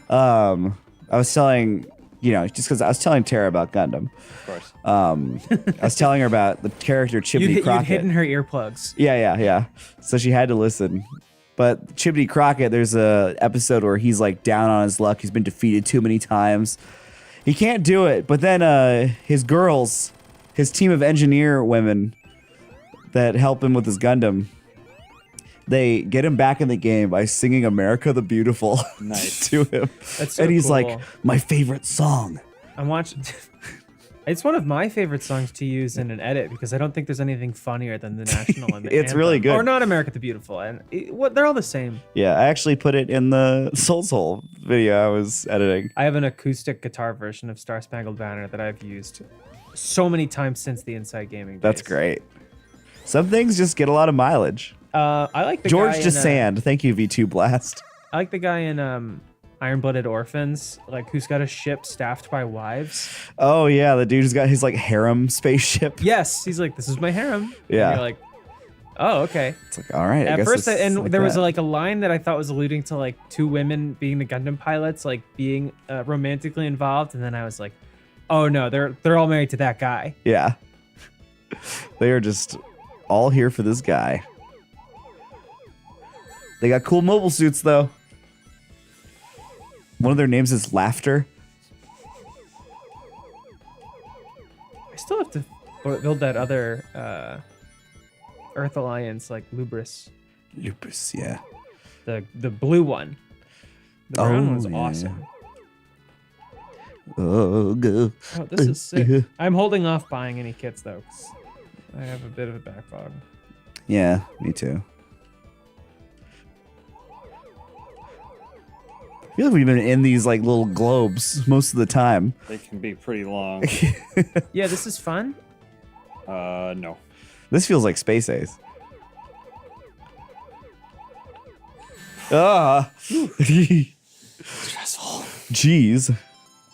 I was telling, just because I was telling Tara about Gundam. Of course. I was telling her about the character Chippity You'd Crockett. hidden her earplugs. Yeah. So she had to listen. But Chippity Crockett, there's a episode where he's like down on his luck. He's been defeated too many times. He can't do it. But then his girls, his team of engineer women that help him with his Gundam, they get him back in the game by singing America the Beautiful Nice. to him. That's so and he's cool. like, my favorite song. I'm watching. It's one of my favorite songs to use in an edit because I don't think there's anything funnier than the national anthem. It's really good. Or not America the Beautiful. And they're all the same. Yeah, I actually put it in the Soul video I was editing. I have an acoustic guitar version of Star Spangled Banner that I've used so many times since the Inside Gaming days. That's great. Some things just get a lot of mileage. I like the George guy Desand. Thank you, V2 Blast. I like the guy in Iron-Blooded Orphans, like who's got a ship staffed by wives. Oh, yeah, the dude who's got his like harem spaceship. Yes, he's like, this is my harem. Yeah. And you're like, oh, okay. It's like, all right. I At guess first, it's and like there was that. like a line that I thought was alluding to like two women being the Gundam pilots, like being romantically involved, and then I was like, oh no, they're all married to that guy. Yeah. They are just all here for this guy. They got cool mobile suits, though. One of their names is Laughter. I still have to build that other Earth Alliance like Lubris, Lupus, yeah. the blue one. The brown one's yeah. awesome. Oh, go. Oh, this is sick. I'm holding off buying any kits though. 'Cause I have a bit of a back fog. Yeah, me too. I feel like we've been in these like little globes most of the time. They can be pretty long. Yeah, this is fun. No. This feels like Space Ace. Ah. Stressful. Jeez.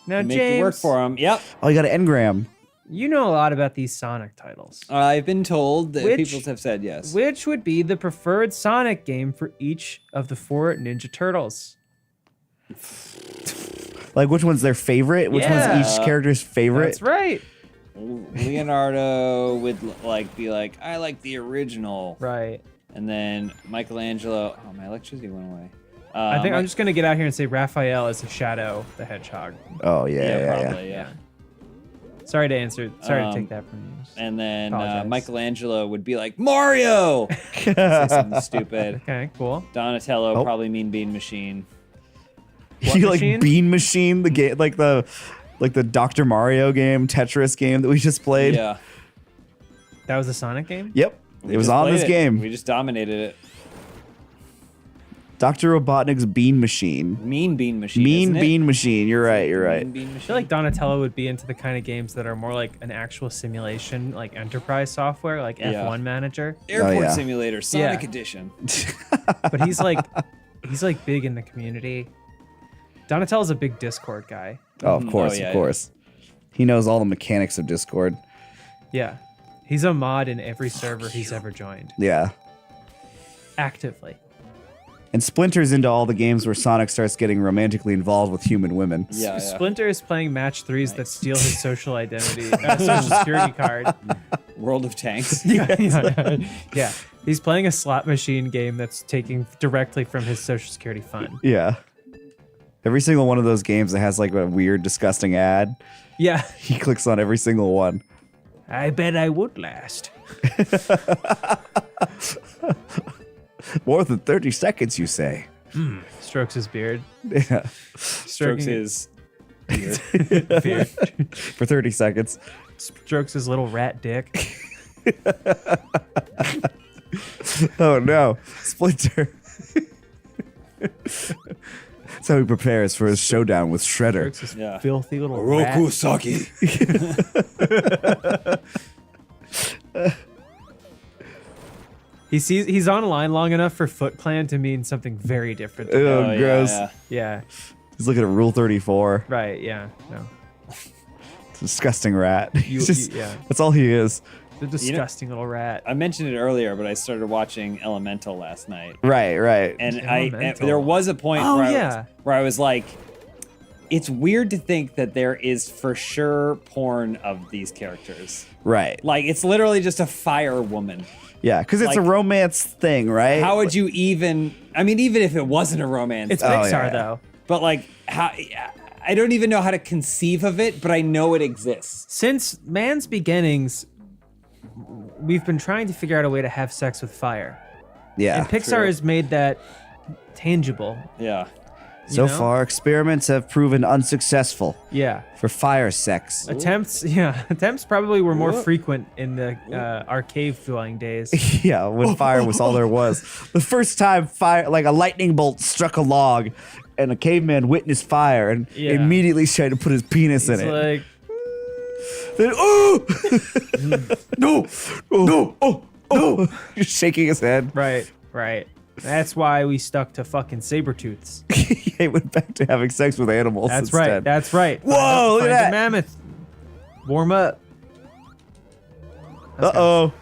Now, Make James, it work for them. Yep. Oh, you got an engram. you know a lot about these Sonic titles. I've been told that Which- people have said yes. Which would be the preferred Sonic game for each of the 4 Ninja Turtles? Like, which one's their favorite? Which Yeah. one's each character's favorite? That's right. Leonardo would be like, I like the original. Right. And then Michelangelo. Oh, my electricity went away. I think I'm just gonna get out here and say Raphael is a Shadow the Hedgehog. Oh yeah, probably, yeah. Sorry to take that from you. And then Apologize. Michelangelo would be like, Mario! Say something stupid. Okay, cool. Donatello Oh. probably mean Bean Machine. You like machine? Bean Machine, the game, like the Dr. Mario game, Tetris game that we just played. Yeah. That was a Sonic game? Yep, We it was just on played this it. game. We just dominated it. Dr. Robotnik's Bean Machine. Mean Bean Machine. Mean isn't it? Bean Machine. You're right. You're right. Mean Bean I Machine. feel like Donatello would be into the kind of games that are more like an actual simulation, like enterprise software, like Yeah. F1 Manager. Airport yeah. Simulator, Sonic Yeah. Edition. But he's like big in the community. Donatello's a big Discord guy. Oh, of course, yeah, of course. He knows all the mechanics of Discord. Yeah. He's a mod in every server he's ever joined. Yeah. Actively. And Splinter's into all the games where Sonic starts getting romantically involved with human women. Yeah, yeah. Splinter is playing match 3s that steal his social identity, social security card. World of Tanks. Yeah. He's playing a slot machine game that's taking directly from his social security fund. Yeah. Every single one of those games that has like a weird, disgusting ad, Yeah. he clicks on every single one. I bet I would last. More than 30 seconds, you say? Strokes his beard. Yeah. Strokes his beard. For 30 seconds. Strokes his little rat dick. Oh no, Splinter. That's how he prepares for his showdown with Shredder. Strokes his Yeah. filthy little rat. Saki. He's online long enough for Foot Clan to mean something very different. to Oh, him. gross. Yeah. Yeah. He's looking at Rule 34. Right. Yeah. No. It's a disgusting rat. He's just, yeah. That's all he is. The disgusting little rat. I mentioned it earlier, but I started watching Elemental last night. Right, right. And Elemental. there was a point Oh, where, where I was like, it's weird to think that there is for sure porn of these characters. Right. Like, it's literally just a fire woman. Yeah, because it's a Like- romance thing, right? How would you even, I mean, even if it wasn't a romance. It's Oh, Pixar yeah. though. But like, how, I don't even know how to conceive of it, but I know it exists. Since man's beginnings, we've been trying to figure out a way to have sex with fire. Yeah. And Pixar true. has made that tangible. Yeah. So you know? far, experiments have proven unsuccessful Yeah. for fire sex. Attempts probably were more frequent in the our cave-dwelling days. Yeah, when fire was all there was. The first time fire, like a lightning bolt struck a log, and a caveman witnessed fire and Yeah. immediately tried to put his penis in It's it. like, Then, oh! No! No! Oh! No! Just shaking his head. right. That's why we stuck to fucking saber-tooths. He went back to having sex with animals That's instead. right. That's right. Whoa, look at Find that. a mammoth. Warm up. Uh-oh.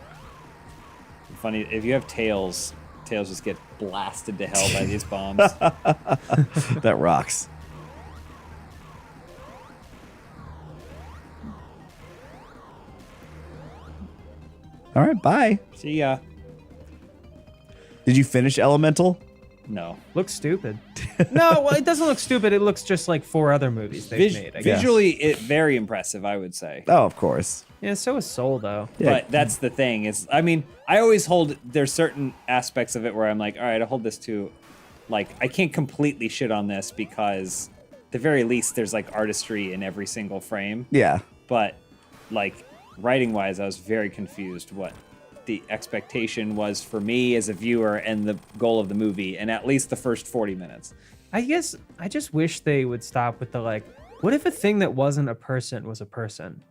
Funny, if you have tails just get blasted to hell by these bombs. That rocks. All right, bye. See ya. Did you finish Elemental? No. Looks stupid. No, well, it doesn't look stupid. It looks just like 4 other movies they've made. I guess. Visually, it very impressive, I would say. Oh, of course. Yeah, so is Soul, though. Yeah. But that's the thing. Is I mean, I always hold there's certain aspects of it where I'm like, all right, I hold this to, like, I can't completely shit on this because, at the very least, there's like artistry in every single frame. Yeah. But like writing wise, I was very confused what the expectation was for me as a viewer and the goal of the movie, and at least the first 40 minutes. I guess I just wish they would stop with the like, what if a thing that wasn't a person was a person?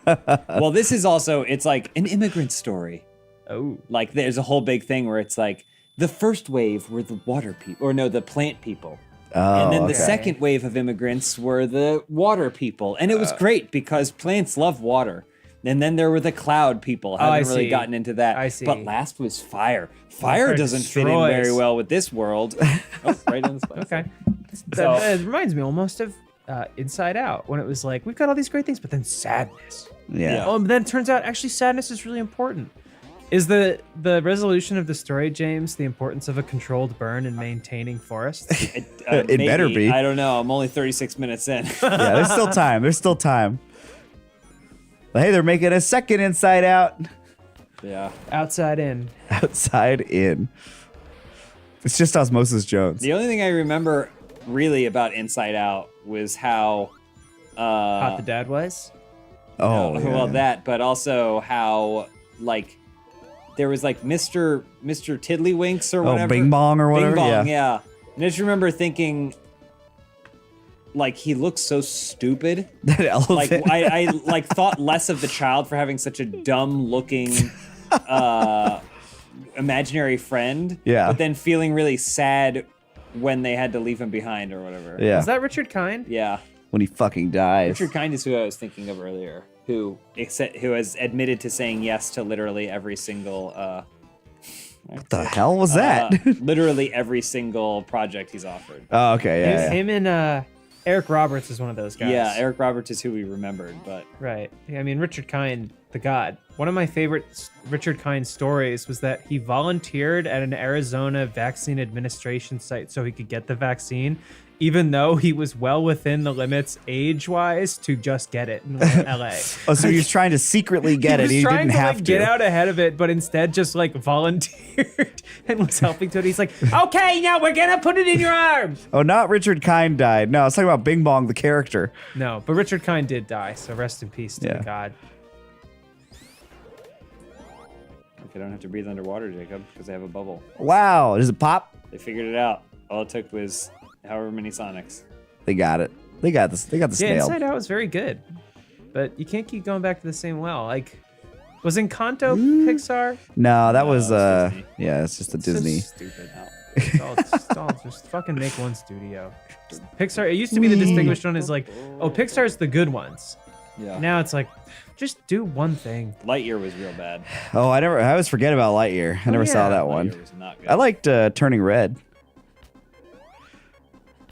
Well, this is also, it's like an immigrant story. Oh. Like there's a whole big thing where it's like the first wave were the water people, or no, the plant people. Oh, and then the okay. second wave of immigrants were the water people. And it was great because plants love water. And then there were the cloud people. I Haven't really see. gotten into that. I see. But last was fire. Fire Fire doesn't fit in destroys. very well with this world. Oh, right on the spot. Okay. So- It reminds me almost of Inside Out, when it was like, we've got all these great things, but then sadness. Yeah. Oh, and then it turns out actually sadness is really important. Is the resolution of the story, James, the importance of a controlled burn and maintaining forests? It better maybe. be. I don't know. I'm only 36 minutes in. Yeah, there's still time. There's still time. But hey, they're making a second Inside Out. Yeah. Outside in. Outside in. It's just Osmosis Jones. The only thing I remember really about Inside Out was how Hot the dad was? Oh, yeah. well, that, but also how like there was like Mr. Tiddlywinks or whatever. Bing Bong or whatever. Bing Bong, yeah. yeah. And I just remember thinking, like, he looks so stupid. That elephant. Like I like thought less of the child for having such a dumb looking imaginary friend. Yeah. But then feeling really sad when they had to leave him behind or whatever. Yeah. Is that Richard Kind? Yeah. When he fucking dies. Richard Kind is who I was thinking of earlier, who has admitted to saying yes to literally every single What the hell was that? literally every single project he's offered. Oh, okay, yeah. yeah. Him and Eric Roberts is one of those guys. Yeah, Eric Roberts is who we remembered, but Right. I mean, Richard Kind, the god. One of my favorite Richard Kind stories was that he volunteered at an Arizona vaccine administration site so he could get the vaccine, even though he was well within the limits age-wise to just get it in LA. Oh, so he was trying to secretly get it. was He trying didn't to have like, to. get out ahead of it, but instead just like volunteered and was helping to it. He's like, okay, now we're gonna put it in your arm. Oh, not Richard Kind died. No, I was talking about Bing Bong, the character. No, but Richard Kind did die, so rest in peace to Yeah. the god. I don't have to breathe underwater, Jacob, because I have a bubble. Wow, does it pop? They figured it out. All it took was however many Sonics. They got it. They got this. They got this Yeah, nailed. Inside Out was very good, but you can't keep going back to the same well. Like, was Encanto Pixar? No, that was Disney. yeah, it's just a So Disney. Stupid. Just fucking make one studio. Pixar. It used to be the distinguished one is like, oh, Pixar's the good ones. Yeah. Now it's like, just do one thing. Lightyear was real bad. Oh, I always forget about Lightyear. I never saw yeah. that one. Lightyear was not good. I liked Turning Red.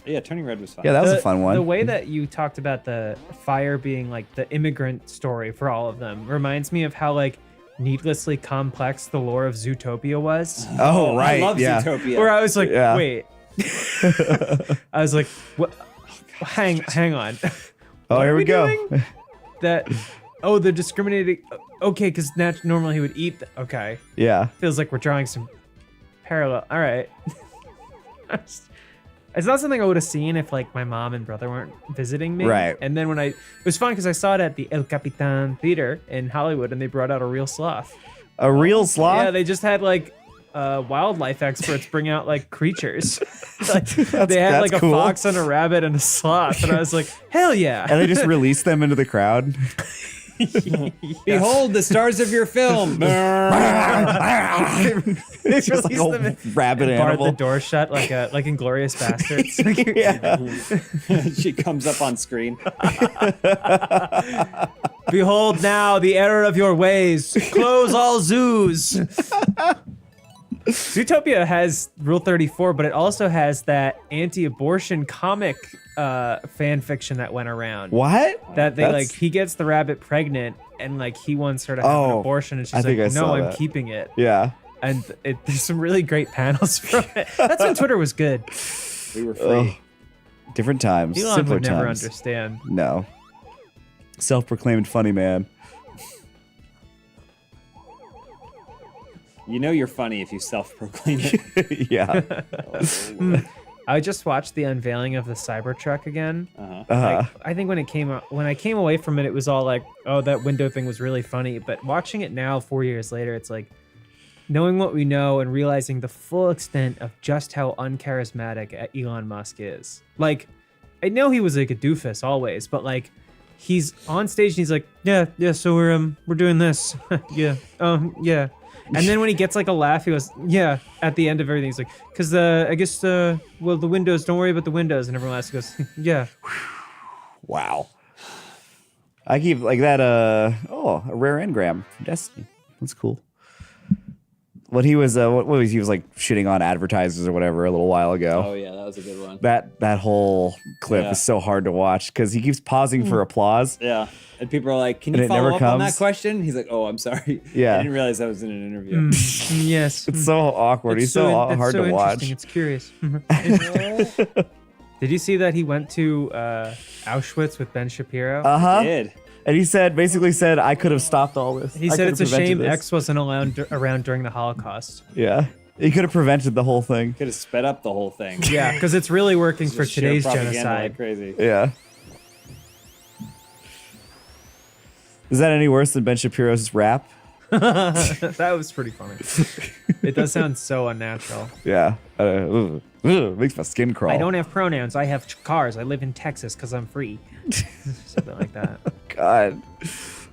Yeah, Turning Red was fun. Yeah, that was a fun one. The way that you talked about the fire being like the immigrant story for all of them reminds me of how like needlessly complex the lore of Zootopia was. Oh, right. I love yeah. Zootopia. Where I was like, Yeah. wait. I was like, what? Hang on. Oh, What here are we go. doing? That. Oh, the discriminating. Okay, because normally he would eat. Okay. Yeah. Feels like we're drawing some parallel. All right. It's not something I would have seen if like my mom and brother weren't visiting me. Right. And then when it was fun because I saw it at the El Capitan Theater in Hollywood, and they brought out a real sloth. A real sloth? Yeah, they just had like wildlife experts bring out like creatures. Like, they had like a cool. fox and a rabbit and a sloth, and I was like, hell yeah! And they just released them into the crowd. Behold the stars of your film. It's just like Released them a rabbit and barred animal. the door shut like Inglorious Bastards. She comes up on screen. Behold now the error of your ways. Close all zoos. Zootopia has Rule 34, but it also has that anti-abortion comic fan fiction that went around. What? That they That's- like he gets the rabbit pregnant and like he wants her to have an Oh, abortion and she's I think like, I no, saw I'm that. keeping it. Yeah. And there's some really great panels from it. That's when Twitter was good. We were free. Ugh. Different times. Elon Simpler would never times. understand. No. Self-proclaimed funny man. You know you're funny if you self-proclaim it. Yeah. I just watched the unveiling of the Cybertruck again. Uh-huh. I think when I came away from it, it was all like, oh, that window thing was really funny. But watching it now, 4 years later, it's like knowing what we know and realizing the full extent of just how uncharismatic Elon Musk is. Like, I know he was like a doofus always, but like he's on stage and he's like, yeah, so we're doing this. yeah. And then when he gets like a laugh, he goes, yeah, at the end of everything, he's like, because I guess, well, the windows, don't worry about the windows. And everyone else goes, yeah. Wow. I keep like that, a rare engram from Destiny. That's cool. What he was, what was he was like shitting on advertisers or whatever a little while ago. Oh yeah, that was a good one. That whole clip is so hard to watch because he keeps pausing for applause. Yeah, and people are like, "Can you follow up on that question?" He's like, "Oh, I'm sorry. Yeah, I didn't realize that was in an interview." Yes, it's so awkward. He's so hard to watch. It's curious. Did you see that he went to Auschwitz with Ben Shapiro? I did. And he basically said, I could have stopped all this. He said it's a shame X wasn't around during the Holocaust. Yeah. He could have prevented the whole thing. Could have sped up the whole thing. Yeah, because it's really working for today's genocide. Like crazy. Yeah. Is that any worse than Ben Shapiro's rap? That was pretty funny. It does sound so unnatural. Yeah. Makes my skin crawl. I don't have pronouns. I have cars. I live in Texas because I'm free. Something like that. God. This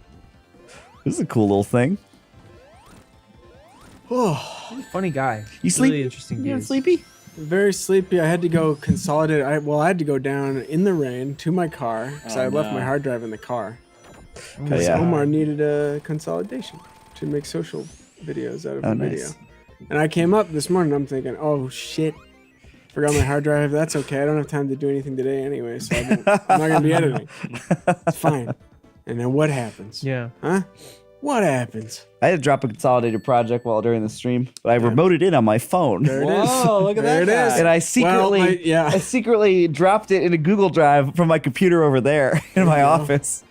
is a cool little thing. Oh, funny guy. You sleepy? Really interesting You views. sleepy? Very sleepy. I had to go consolidate. I had to go down in the rain to my car because I left my hard drive in the car. Because Omar needed a consolidation to make social videos out of a video. And I came up this morning, I'm thinking, oh shit, forgot my hard drive. That's okay. I don't have time to do anything today anyway, so I'm not going to be editing. It's fine. And then what happens? Yeah. Huh? What happens? I had to drop a consolidated project while during the stream, but I remoted in on my phone. There it is. Whoa, look at there that it is. guy. And I secretly, I secretly dropped it in a Google Drive from my computer over there in my office.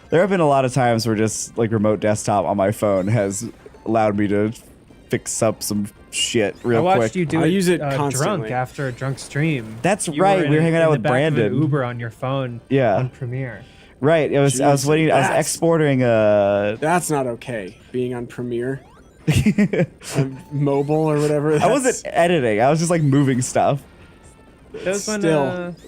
There have been a lot of times where just like remote desktop on my phone has allowed me to fix up some shit real quick. I watched you do use it drunk constantly. after a drunk stream. That's right. We were hanging out with Brandon. Uber on your phone. Yeah. On Premiere. Right. It was. I was waiting. I was exporting. That's not okay. Being on Premiere, on mobile or whatever. I wasn't editing. I was just like moving stuff. That was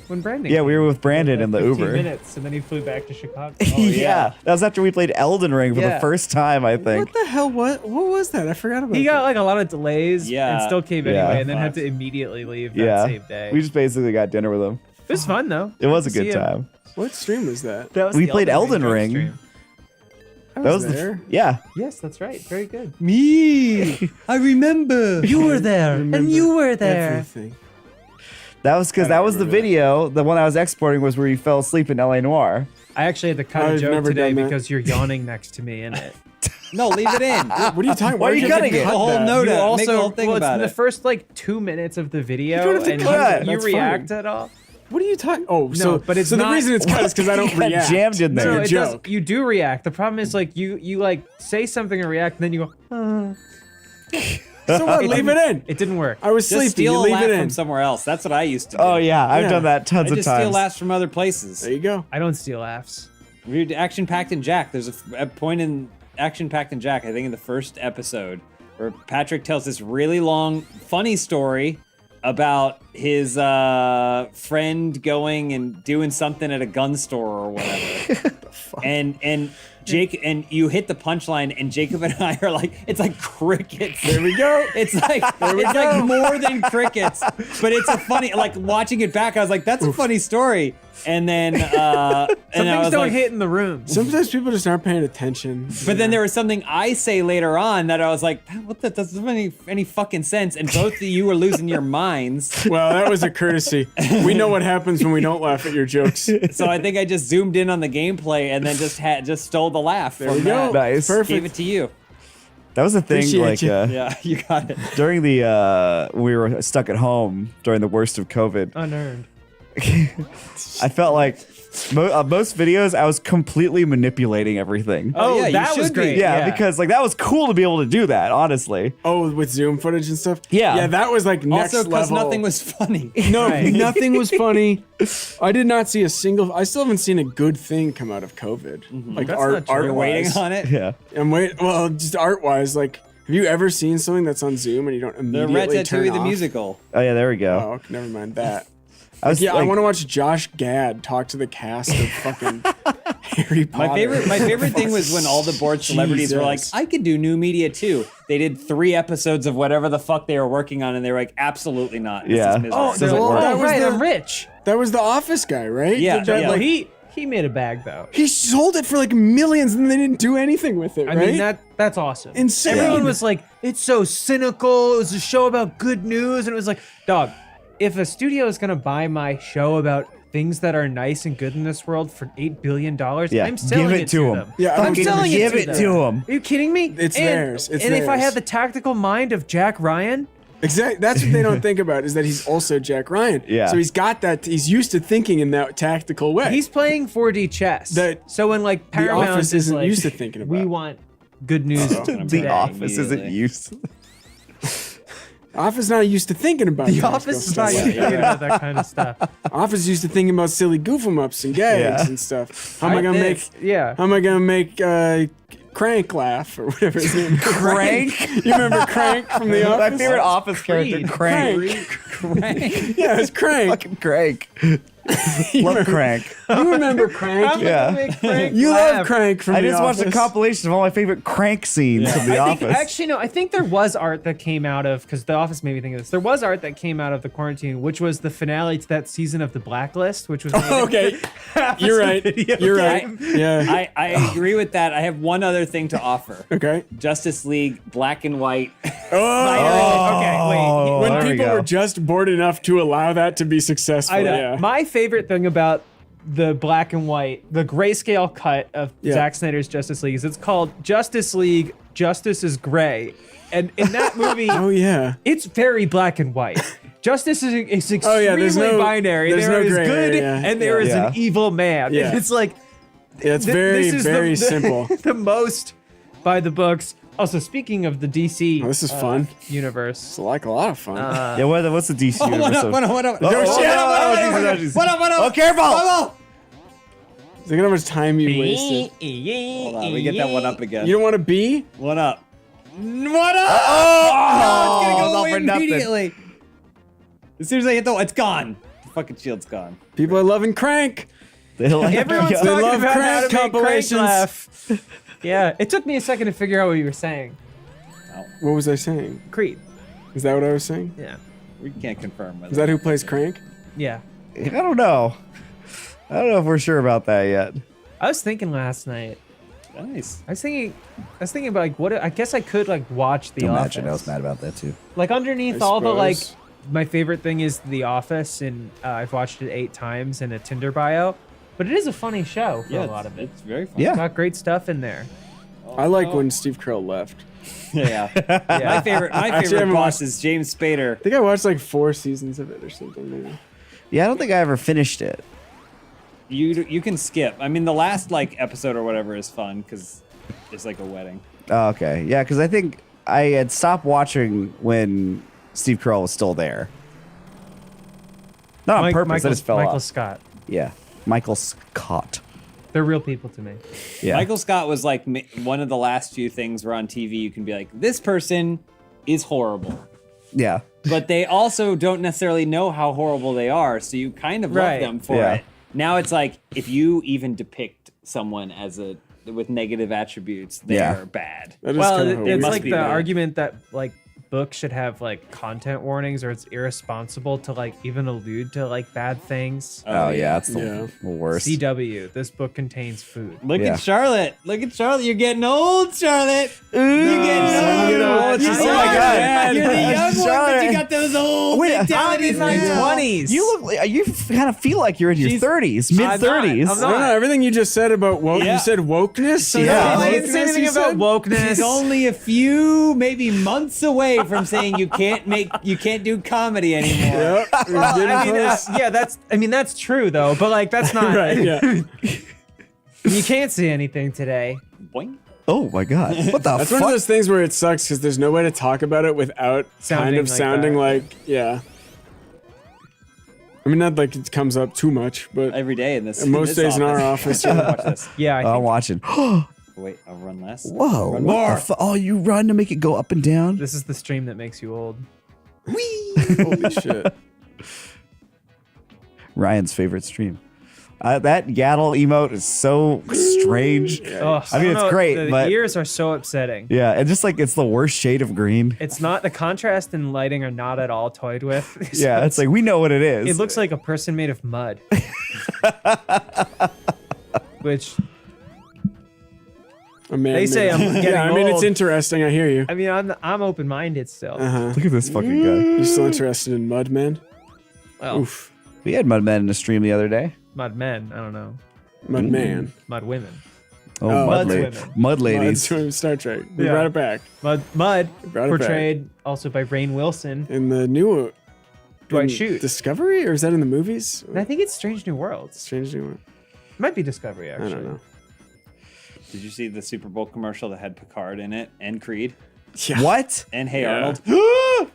when Brandon. Yeah, we were with Brandon in the 15 Uber. minutes, and then he flew back to Chicago. Oh, yeah. That was after we played Elden Ring for the first time, I think. What the hell? What was that? I forgot about. He that. got like a lot of delays, Yeah. and still came Yeah. anyway, and then had to immediately leave that same day. We just basically got dinner with him. It was fun though. It was a Good to good see him. time. What stream was that? That was We the played Elden drunk Ring. stream. I That was was there. yeah. Yes, that's right. Very good. Me. I remember. You were there, and you were there. Everything. That was because that was the video. The one I was exporting was where you fell asleep in L.A. Noire. I actually had to cut a I've joke never today done that. because you're yawning next to me in it. No, leave it in. What are you talking? Why are you cutting it? The whole that? note. You Make also, the whole thing well, it's about in the it. first like 2 minutes of the video, don't have to and cut. you That's react fine. at all. What are you talking? Oh, No, so but it's so not- the reason it's cut is because I don't You got react. jammed in there. to No, your it does. joke. You do react. The problem is like you like say something and react, and then you go. So what? Leave it in. It didn't work. I was Just sleepy. steal You a leave laugh it in. from somewhere else. That's what I used to do. Oh yeah, I've Yeah. done that tons I of just steal times. laughs from other places. There you go. I don't steal laughs. Read Action Packed and Jack. There's a point in Action Packed and Jack, I think in the first episode, where Patrick tells this really long, funny story about his friend going and doing something at a gun store or whatever. and Jake, and you hit the punchline, and Jacob and I are like, it's like crickets. There we go. It's like like more than crickets, but it's a funny. Like watching it back, I was like, "That's a funny story." And then, and Some I things was don't like, hit in the room. Sometimes people just aren't paying attention. but then there was something I say later on that I was like, "What? That doesn't make any fucking sense." And both of you were losing your minds. Well, that was a courtesy. We know what happens when we don't laugh at your jokes. So I think I just zoomed in on the gameplay and then just stole the laugh There from we go. that. Nice. Perfect. Gave it to you. That was the thing. Appreciate Like you. Yeah, you got it. during the we were stuck at home during the worst of COVID. Unearned. I felt like most videos I was completely manipulating everything. Oh, yeah, you that was should be. great. Yeah, because like that was cool to be able to do that, honestly. Oh, with Zoom footage and stuff? Yeah. Yeah, that was like next Also, because level. nothing was funny. No, Right. nothing was funny. I did not see a single. I still haven't seen a good thing come out of COVID. Like That's art, not true. art You're waiting on it. Yeah. I'm wait. Well, just art wise, like, have you ever seen something that's on Zoom and you don't The immediately turn Ratatouille the off? musical. Oh yeah, there we go. Oh, okay, never mind that. I was Yeah, I like- want to watch Josh Gad talk to the cast of fucking Harry Potter. My favorite thing was when all the board celebrities were like, Jesus. I could do new media too. They did 3 episodes of whatever the fuck they were working on, and they were like, absolutely not. This Yeah. is miserable. Oh, Doesn't they're- work. That was right. the- I'm rich. That was the Office guy, right? Yeah, Did that, yeah. like, He made a bag though. he sold it for like millions and they didn't do anything with it, I right? mean that's awesome. Insane. Everyone was like, it's so cynical. It was a show about good news, and it was like, dog, if a studio is gonna buy my show about things that are nice and good in this world for $8 billion, Yeah, I'm selling give it it to 'em. them. Yeah, I'm fucking selling give it it to to them. 'em. Are you kidding me? It's theirs. It's and if I theirs. had the tactical mind of Jack Ryan, Exactly. That's what they don't think about is that he's also Jack Ryan. Yeah. So he's got that. He's used to thinking in that tactical way. he's playing 4D chess. So when like The Paramount Office is isn't like, used to thinking about we it. want good news. The today. Office isn't immediately. used. Office not used to thinking about The tactical Office is stuff. not used to thinking about that kind of stuff. Office is used to thinking about silly goof 'em ups and gags Yeah. and stuff. How am I gonna make? Yeah. How am I gonna make Crank laugh or whatever his name is? Crank? You remember Crank from The Office? My favorite Office character, Crank. Crank. Yeah, it's Crank. Fucking Crank. Love Crank. You remember Crank? Yeah. You love Crank from I The just watched a Office. compilation of all my favorite Crank scenes from The Office. Actually, no. I think there was art that came out of because The Office made me think of this. There was art that came out of the quarantine, which was the finale to that season of The Blacklist, which was made Okay, you're right. You're right. Yeah. I agree with that. I have one other thing to offer. Okay. Justice League, black and white. Okay, wait. When there we people go. were just bored enough to allow that to be successful. I know. Yeah. My favorite thing about the black and white, the grayscale cut of Yeah. Zack Snyder's Justice League is it's called Justice League Justice is Gray. And in that movie, Oh yeah. it's very black and white. Justice is extremely Oh, yeah, there's no- binary. there's There no is gray good area, yeah. and there is Yeah. an evil man. Yeah. And it's like Yeah, it's th- very, this is very simple. the most by the books. Also, speaking of the DC Oh, this is fun. universe, It's like a lot of fun. Yeah, what's the DC Oh, universe? what up? Oh, shit. What up? Oh, careful! Look at how much time you wasted. Hold on, we get that one up again. You don't want to be? One up. What up? Oh, it's gonna it's go all away for nothing. immediately. As soon as I hit the, it's gone. The fucking shield's gone. People are loving Crank. They like everyone's They talking love about how Crank to make Crank compilations. laugh. Yeah, it took me a second to figure out what you were saying. What was I saying? Creed. Is that what I was saying? Yeah. We can't confirm whether. Is that who plays Crank? Yeah. I don't know. I don't know if we're sure about that yet. I was thinking last night. Nice. I was thinking about like what I guess I could like watch The Don't Office. imagine I was mad about that too. Like underneath I all the like, suppose. my favorite thing is The Office, and I've watched it 8 times in a Tinder bio. But it is a funny show for a lot of it. It's very fun. Yeah. It's got great stuff in there. I like when Steve Carell left. Yeah. My favorite I boss haven't watched- is James Spader. I think I watched like 4 seasons of it or something. Maybe. Yeah, I don't think I ever finished it. You can skip. I mean, the last like episode or whatever is fun because it's like a wedding. Oh, okay. Yeah, because I think I had stopped watching when Steve Carell was still there. Not on purpose. I just fell Michael off. Scott. Yeah, Michael Scott. They're real people to me. Yeah. Michael Scott was like one of the last few things where on TV you can be like, this person is horrible. Yeah. But they also don't necessarily know how horrible they are, so you kind of love Right. them for Yeah. it. Now it's like if you even depict someone as with negative attributes, they're Yeah. bad. That is Well, kinda it's weird. must like be the bad. argument that like books should have like content warnings, or it's irresponsible to like even allude to like bad things. Oh, yeah, that's the Yeah. worst. CW, this book contains food. Look Yeah. at Charlotte. Look at Charlotte. You're getting old, Charlotte. You're getting old. she's You're oh my young. God. You're the young one, but Charlotte. you got those old Wait, mentalities I'm in my now. 20s. You look like you kind of feel like you're in your She's- 30s, mid 30s. I'm I don't know. Everything you just said about woke, Yeah. you said wokeness. Yeah. I Wokeness, didn't say anything you about said? wokeness. She's only a few, maybe months away away from saying you can't do comedy anymore. Yep. We're getting close. That's true though, but like that's not Right, yeah. You can't see anything today. Boing. Oh my god. What the That's fuck? one of those things where it sucks because there's no way to talk about it without sounding that. like, yeah. I mean, not like it comes up too much, but Every day in this. most days in our office. Watch this. Yeah, I'm watching. Wait, I'll run less. Whoa. Run What more. the oh, you run to make it go up and down? this is the stream that makes you old. Holy shit. Ryan's favorite stream. That Yaddle emote is so strange. Oh, I mean, don't it's know, great, the but ears are so upsetting. yeah, and just like it's the worst shade of green. It's not the contrast and lighting are not at all toyed with. So Yeah, it's like we know what it is. it looks like a person made of mud. Which A man They say made- I'm getting Yeah, I mean, it's old. interesting. I hear you. I mean, I'm open-minded still. Uh-huh. Look at this fucking guy. You still interested in Mudmen? Well, Oof. We had Mudmen in a stream the other day. mud men. I don't know. Mudman. Mud women. Oh, Oh, mud, Mud's la- women. mud ladies. Mud Star Trek. We Yeah. brought it back. Mud brought it portrayed also by Rainn Wilson. In the new Dwight in Schrute. Discovery, or is that in the movies? And I think it's Strange New Worlds. Strange New World. Might be Discovery I actually. don't know. Did you see the Super Bowl commercial that had Picard in it and Creed Yeah. What? and Hey Yeah. Arnold?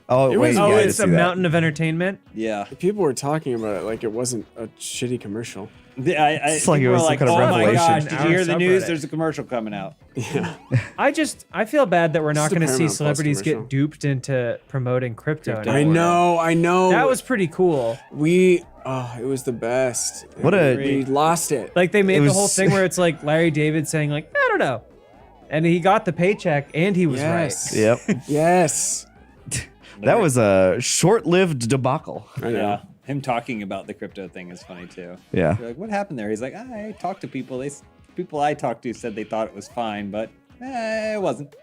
Oh, It wait, was- yeah, Oh, I did it's see a that. mountain of entertainment. Yeah. People were talking about it like it wasn't a shitty commercial. It's like it people was were some kind of oh my revelation. gosh, did you hear the news? Subreddit. There's a commercial coming out. Yeah. I feel bad that we're not Just a going to see Paramount Plus celebrities commercial. get duped into promoting crypto. I anymore. know. That was pretty cool. it was the best. What a- we lost it. Like they made It the was- whole thing where it's like Larry David saying like, I don't know. And he got the paycheck and he was Yes. right. Yep. Yes. That was a short-lived debacle. I know. Yeah. Him talking about the crypto thing is funny too. Yeah. You're like, what happened there? He's like, I talked to people. People I talked to said they thought it was fine, but it wasn't.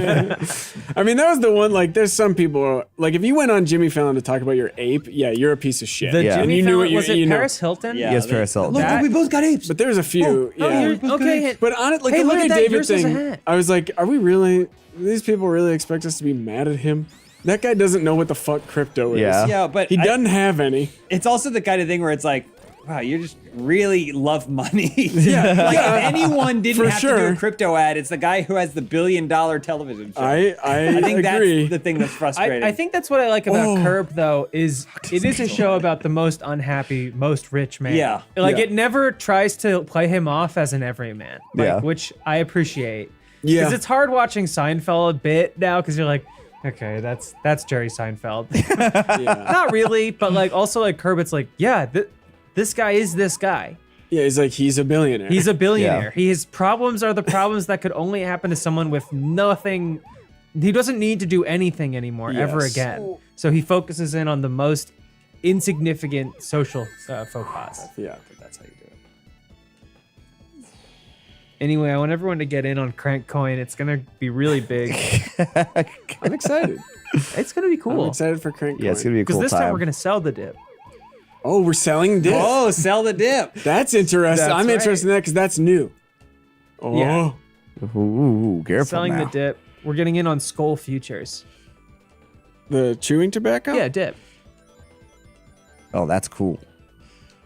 I mean, that was the one. Like, there's some people. Like, if you went on Jimmy Fallon to talk about your ape, yeah, you're a piece of shit. The Yeah. And Jimmy you knew Fallon, what you, was it you know. Paris Hilton? Yeah. Yes, they- Paris Hilton. Look, That- we both got apes. But there's a few. yeah. you're, okay. But on it, like Hey, the look Larry at that. David Yours is a thing, hat. I was like, are we really? These people really expect us to be mad at him? That guy doesn't know what the fuck crypto is. Yeah. Yeah, but He doesn't have any. It's also the kind of thing where it's like, wow, you just really love money. Yeah. Like Yeah. if anyone didn't For have to do sure. a crypto ad, it's the guy who has the $1 billion television show. I think agree. that's the thing that's frustrating. I think that's what I like about Oh. Curb, though, is it is a show about the most unhappy, most rich man. Yeah. Like, Yeah. it never tries to play him off as an everyman, like, Yeah. which I appreciate. Yeah. Because it's hard watching Seinfeld a bit now, because you're like, okay, that's Jerry Seinfeld. Yeah. Not really, but, like, also, like, Curb, it's like, yeah, this guy is this guy. Yeah, he's like, he's a billionaire. He's a billionaire. Yeah. His problems are the problems that could only happen to someone with nothing. He doesn't need to do anything anymore ever Yes. again. So he focuses in on the most insignificant social faux pas. Yeah. that's how you do it. Anyway, I want everyone to get in on Crank Coin. It's gonna be really big. I'm excited. It's gonna be I'm cool. excited for Crank Yeah, it's Coin. gonna be a Because cool this time. time we're gonna sell the dip. Oh, we're selling this. Oh, sell the dip. That's interesting. That's I'm right. interested in that because that's new. Oh. Yeah. Ooh, careful Selling now. the dip. We're getting in on Skull Futures. The chewing tobacco? Yeah, dip. Oh, that's cool.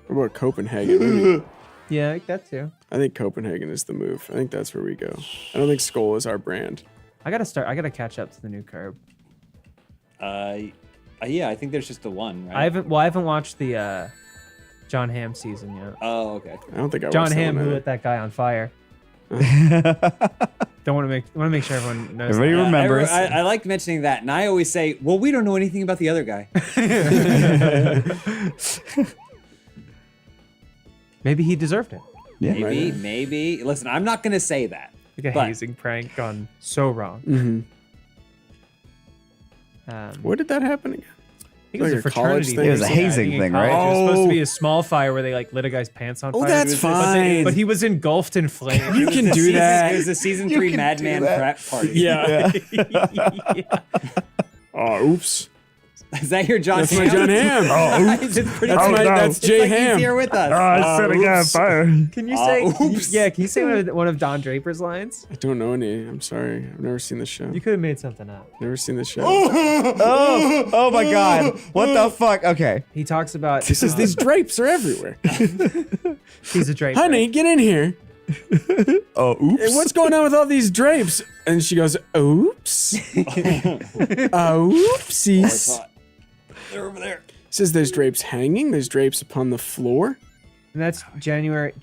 What about Copenhagen? Yeah, I like that too. I think Copenhagen is the move. I think that's where we go. I don't think Skull is our brand. I gotta catch up to the new Curb. Yeah, I think there's just the one, right? I haven't watched the John Hamm season yet. Oh, okay. I don't think I John watched that Hamm one who either. lit that guy on fire. Want to make sure everyone knows. Everybody that. remembers. I like mentioning that, and I always say, well, we don't know anything about the other guy. Maybe he deserved it. Yeah. Maybe. Listen, I'm not going to say that. Like a but hazing prank gone so wrong. Mm-hmm. Um, Where did that happen again? I think it was Like a a college fraternity thing? It was a thing. hazing I think in thing, college right? It was supposed to Oh. be a small fire where they like lit a guy's pants on Oh, fire. that's fine. But he was engulfed in flames. You can do that. It was a season 3 Madman prep party. Yeah. Yeah. Oh, oops. Is that your John That's Hamm? my John Hamm. It's pretty That's great. that's It's Jay like Ham. He's here with us. I said I got fire. Can you say? oops. Can you say one of Don Draper's lines? I don't know any. I'm sorry. I've never seen the show. You could have made something up. Never seen the show. Oh my god. What the fuck? Okay. He talks about. He says these drapes are everywhere. He's a Draper. Honey, get in here. Oh, oops. Hey, what's going on with all these drapes? And she goes, oops. Oopsies. They're over there. Says there's drapes hanging. There's drapes upon the floor. And that's January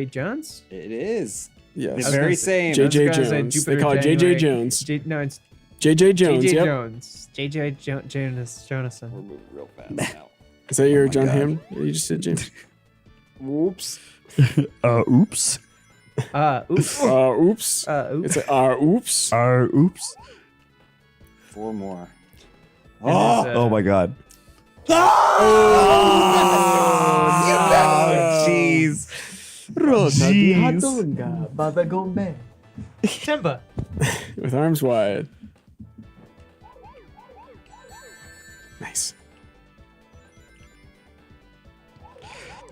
Jones. It is. Yes. The very same. J.J. I was gonna say Jones. They Jupiter, call it J.J. January. Jones. No, it's J.J. Jones, J.J. yep. Jones. J.J. Jonasson. We're moving real fast now. Is that your John God. Hamm? You just said James. Whoops. Oops. Oops. Oops. Oops. It's a oops. Oops. 4 more. Oh my god. Oh, jeez. Timba. With arms wide. Nice.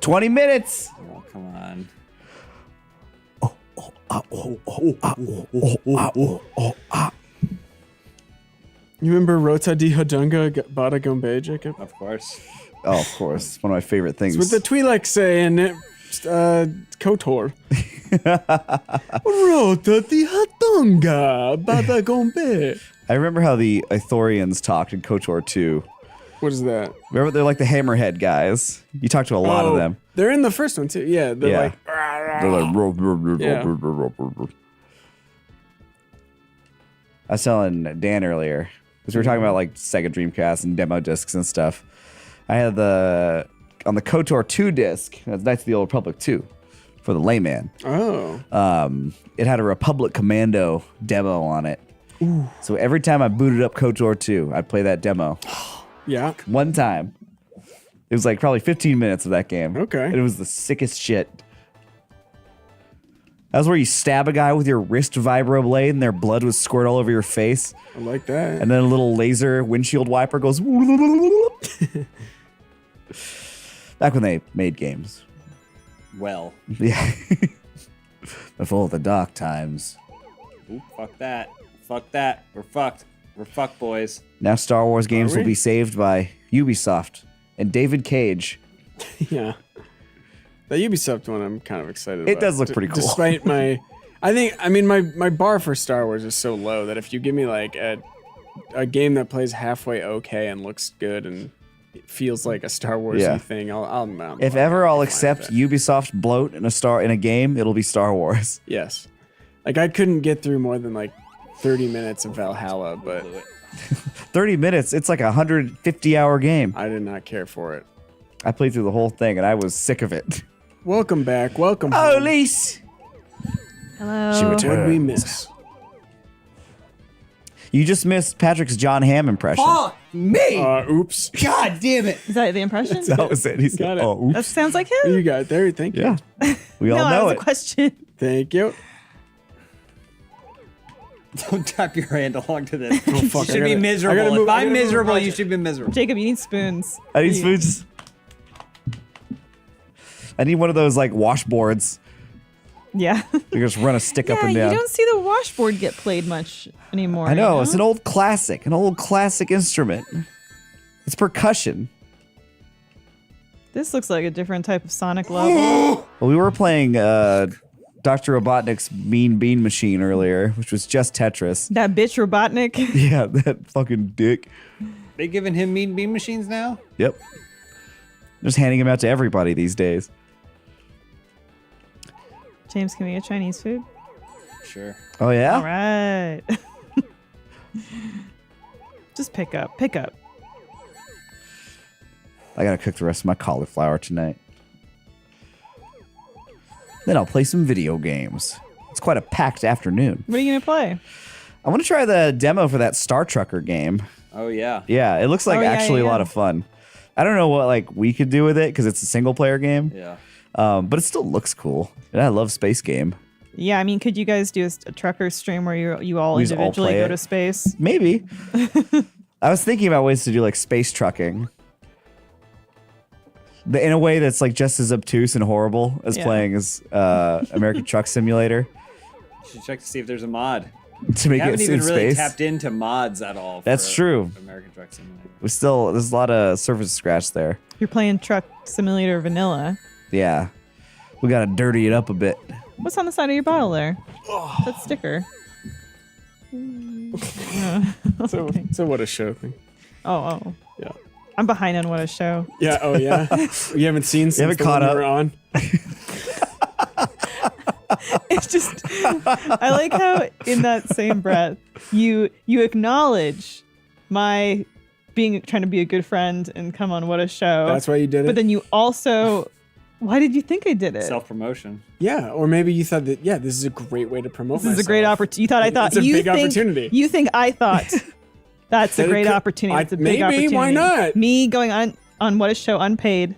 20 minutes. Oh, come on. You remember Rota di Hadunga Bada Gombe, Jacob? Of course. Oh, of course. It's one of my favorite things. It's with the Twi'lek saying Kotor. Rota di Hadunga Bada Gombe. I remember how the Ithorians talked in KOTOR 2. What is that? Remember, they're like the hammerhead guys. You talk to a lot of them. They're in the first one too. Yeah, they're Yeah. like. They're like. Yeah. I was telling Dan earlier because we were talking about like Sega Dreamcast and demo discs and stuff. I had on the KOTOR 2 disc. That's Knights of the Old Republic 2 for the layman. Oh. It had a Republic Commando demo on it. Ooh. So every time I booted up KOTOR 2, I'd play that demo. Yeah. One time. It was like probably 15 minutes of that game. Okay. And it was the sickest shit. That was where you stab a guy with your wrist vibroblade and their blood was squirt all over your face. I like that. And then a little laser windshield wiper goes. Back when they made games. Well. Yeah. Before the dark times. Ooh, fuck that. Fuck that. We're fucked. We're fucked, boys. Now Star Wars games Are we? will be saved by Ubisoft and David Cage. Yeah. The Ubisoft one I'm kind of excited about. It does look pretty cool. Despite my my bar for Star Wars is so low that if you give me like a game that plays halfway okay and looks good and it feels like a Star Wars thing, I'm If ever I'll fine with accept that. Ubisoft bloat in a game, it'll be Star Wars. Yes. Like I couldn't get through more than like 30 minutes of Valhalla, but 30 minutes, it's like a 150-hour game. I did not care for it. I played through the whole thing and I was sick of it. Welcome back. Welcome Oh, home. Lise! Hello. She What did we returns. miss? You just missed Patrick's John Hamm impression. Fuck me! Oops. God damn it! Is that the impression? That was it. He said, Got it. oh, oops. That sounds like him. You got it there. Thank you. Yeah. We all no, that know was it. a question. Thank you. Don't tap your hand along to this. Oh, fuck, You I should gotta- be I miserable. gotta move- If I I'm gotta move miserable, my- you should be miserable. Jacob, you need spoons. I need spoons. I need one of those like washboards. Yeah. You just run a stick up Yeah, and you down. don't see the washboard get played much anymore. I know, you it's an old classic instrument. It's percussion. This looks like a different type of Sonic level. Well, we were playing Dr. Robotnik's Mean Bean Machine earlier, which was just Tetris. That bitch Robotnik. Yeah, that fucking dick. They giving him mean bean machines now? Yep. Just handing them out to everybody these days. James, can we get Chinese food? Sure. Oh, yeah? All right. Just pick up. Pick up. I gotta cook the rest of my cauliflower tonight. Then I'll play some video games. It's quite a packed afternoon. What are you going to play? I want to try the demo for that Star Trucker game. Oh, yeah. Yeah, it looks like Oh, yeah, actually yeah, a lot yeah. of fun. I don't know what like we could do with it because it's a single player game. Yeah. But it still looks cool. And I love space game. Yeah, I mean, could you guys do a trucker stream where you all We just all individually play go it. to space? Maybe. I was thinking about ways to do like space trucking. In a way that's like just as obtuse and horrible as playing as American Truck Simulator. You should check to see if there's a mod. To make We haven't it even in really space. tapped into mods at all. That's true. American Truck Simulator. There's a lot of surface to scratch there. You're playing Truck Simulator Vanilla. Yeah. We gotta dirty it up a bit. What's on the side of your bottle there? That sticker. So what a show thing. Oh. Yeah. I'm behind on what a show. Yeah. Oh yeah. You haven't seen. Since haven't the caught one up? we were on. It's just I like how in that same breath you acknowledge my trying to be a good friend and come on what a show. That's why you did it. But then you also, why did you think I did it? Self-promotion. Yeah, or maybe you thought that. Yeah, this is a great way to promote. This is a great opportunity. I thought It's a you big think, opportunity. You think I thought that's a That it great could- opportunity. It's a big maybe, opportunity. why not? Me going on what a show unpaid.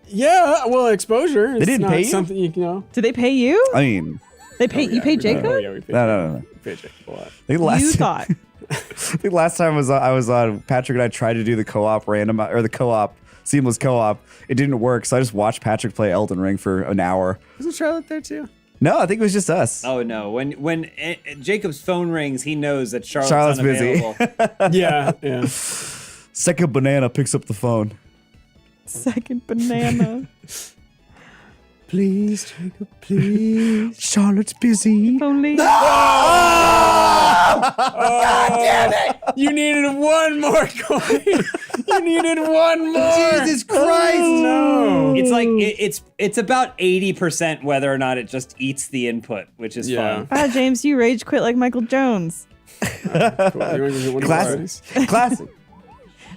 Yeah, well, exposure. It's didn't not pay you? something you know. Did they pay you? I mean, They paid you paid Jacob? Oh yeah, we paid. no. We paid Jacob a lot. I think last You thought. I think last time I was on, Patrick and I tried to do the co-op seamless co-op. It didn't work, so I just watched Patrick play Elden Ring for an hour. Wasn't Charlotte there too? No, I think it was just us. Oh no! When Jacob's phone rings, he knows that Charlotte's busy. unavailable. Yeah. Second banana picks up the phone. Second banana. Please, Jacob, please. Charlotte's busy. Only. God damn it! You needed one more coin. You needed one more. Jesus Christ! No. It's like it's about 80% whether or not it just eats the input, which is fun. Wow, James, you rage quit like Michael Jones. Cool. You want to get one of Classic. those? Classic.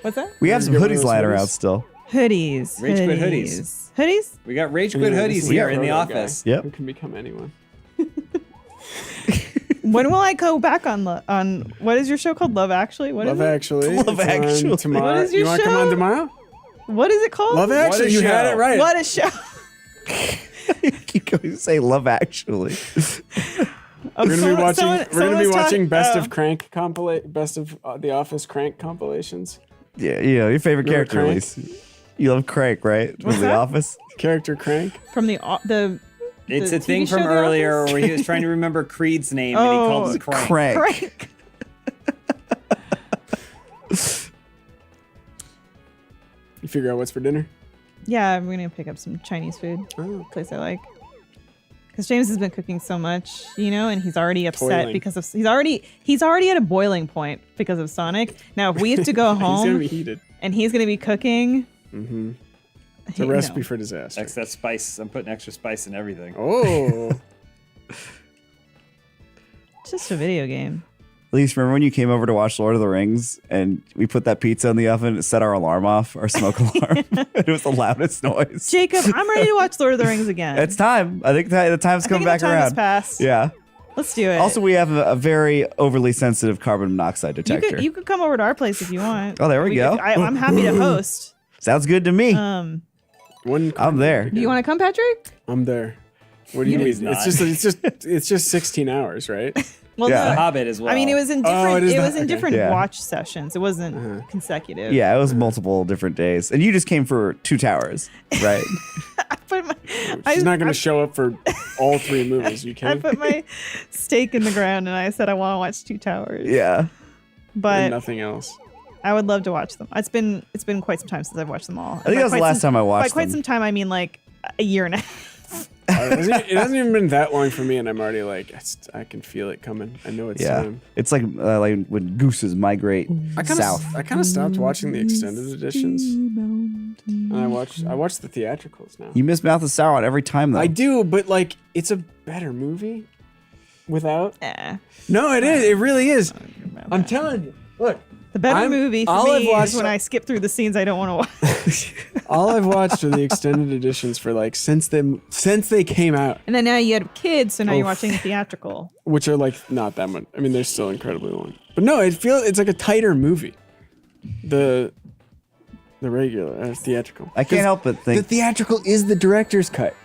What's that? We have some get one of hoodies those lying hoodies? around still. Hoodies. Rage quit hoodies. Hoodies? We got rage quit Yeah, this hoodies is here a in the proto guy office. Yep. Who can become anyone? When will I go back on what is your show called? Love Actually? What is Love it? Actually. Love It's on Actually. Tomorrow. What is your you want to come show? on tomorrow? What is it called? Love Actually. You had show. it right. What a show. Keep going to say Love Actually. We're gonna be watching. someone We're gonna be was watching talking- best of The Office Crank compilations. Yeah, your favorite Remember character, Crank? Elise. You love Crank, right? From The that? Office. Character Crank. From the It's the a thing TV show from The earlier Office? where he was trying to remember Creed's name and he called him Crank. Crank. Crank. You figure out what's for dinner. Yeah, I'm gonna pick up some Chinese food. Oh. Place I like. Because James has been cooking so much, and he's already upset Toiling. because of he's already at a boiling point because of Sonic. Now, if we have to go He's gonna home be heated. and he's gonna be cooking, Mm-hmm. It's a recipe for disaster. That's spice. I'm putting extra spice in everything. Oh. it's just a video game. Elise, remember when you came over to watch Lord of the Rings and we put that pizza in the oven, it set our alarm off, our smoke alarm? It was the loudest noise. Jacob, I'm ready to watch Lord of the Rings again. It's time. I think the time's coming back the time around. has passed. Yeah. Let's do it. Also, we have a very overly sensitive carbon monoxide detector. you could come over to our place if you want. Oh, there we go. I'm happy to host. Sounds good to me. Um, I'm there. do you want to come, Patrick? I'm there. What do you mean? It's just 16 hours, right? Well, Yeah. no. The Hobbit as well. I mean, it was in different. it is it was in okay. different Yeah. watch sessions. It wasn't consecutive. Yeah, it was multiple different days. And you just came for 2 towers, right? She's not going to show up for all 3 movies. You I can. put my stake in the ground and I said I want to watch Two Towers. Yeah. But And nothing else. I would love to watch them. It's been quite some time since I've watched them all. I think that was the last time I watched By quite them. some time, I mean like a year and a half. It hasn't even been that long for me, and I'm already like, I can feel it coming. I know it's Yeah. time. It's like when gooses migrate south. I kind of stopped watching the extended editions. And I watched the theatricals now. You miss Mouth of Sauron every time, though. I do, but like, it's a better movie without. No, it is. It really is. I'm telling you. Look. The better movie for all me I've watched- is when I skip through the scenes I don't want to watch. All I've watched are the extended editions for like since they came out, And then now you had kids, so now you're Oof. watching the theatrical. which are like not that much. I mean, they're still incredibly long. But no, it's like a tighter movie. The regular theatrical. I can't help but think the theatrical is the director's cut.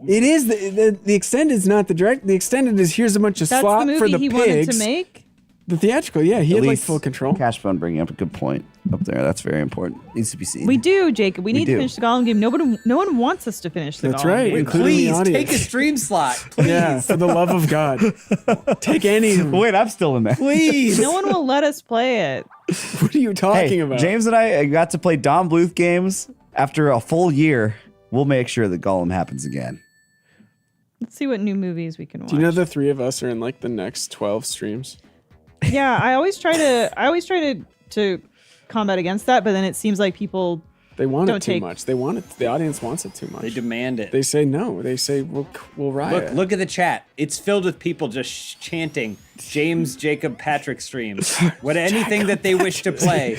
It is the extended is not the direct. The extended is here's a bunch of That's slop the movie for the he pigs. wanted to make. The theatrical, yeah, he At had like least full control. Cashbone bringing up a good point up there. That's very important. Needs to be seen. We do, Jacob. We need do. to finish the Gollum game. No one wants us to finish the That's Gollum right. game. Including the Please audience. take a stream slot. Please. Yeah, for the love of God, take any. Wait, I'm still in there. Please. No one will let us play it. What are you talking Hey, about? James and I got to play Don Bluth games after a full year. We'll make sure that Gollum happens again. Let's see what new movies we can watch. Do you know the three of us are in like the next 12 streams? Yeah, I always try to combat against that, but then it seems like people They want Don't it too take- much. They want it. The audience wants it too much. They demand it. They say no. They say we'll riot. Look at the chat. It's filled with people just chanting James, Jacob, Patrick streams. What anything that they wish to play.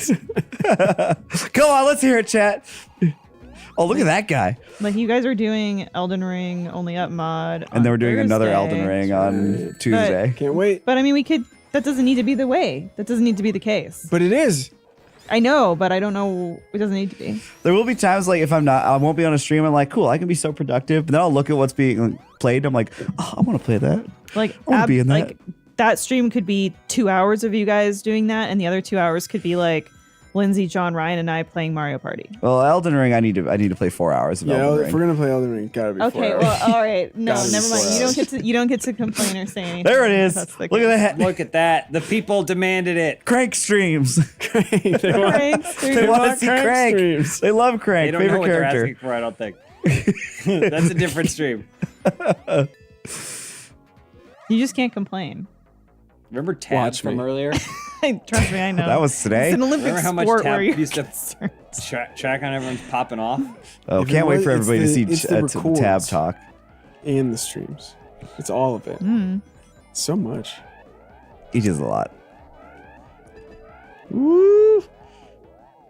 Come on, let's hear it, chat. Oh, look at that guy. like you guys are doing Elden Ring only up mod, And then we're doing another Thursday. Elden Ring on Tuesday. Can't wait. But I mean, we could. That doesn't need to be the way. That doesn't need to be the case. But it is. I know, but I don't know. It doesn't need to be. There will be times like if I won't be on a stream, I'm like, cool, I can be so productive. But then I'll look at what's being played. I'm like, oh, I want to play that. Like, I wanna be in that. like that stream could be 2 hours of you guys doing that, and the other 2 hours could be like Lindsay, John, Ryan, and I playing Mario Party. Well, Elden Ring, I need to play 4 hours of Yeah, Elden if Ring. we're gonna play Elden Ring, it gotta be 4 Okay, hours. well, all right. No, Gotta be never mind. 4 You don't get to complain or say anything. There it is. That's the Look at that. Look at that. The people demanded it. Crank streams. they want, Cranks, They want to want see Crank Crank. streams. They love Crank. They don't Favorite know what they're character. asking for, I don't think. That's a different stream. You just can't complain. Remember Tab Watch from me. earlier? Trust me, I know. That was today? It's an Olympic Remember how much sport Tab where you're used to concerned. track on everyone's popping off? Oh, If it can't wait was- for it's everybody the- it's the to see Tab records. talk. And the streams. It's all of it. So much. He does a lot. Woo!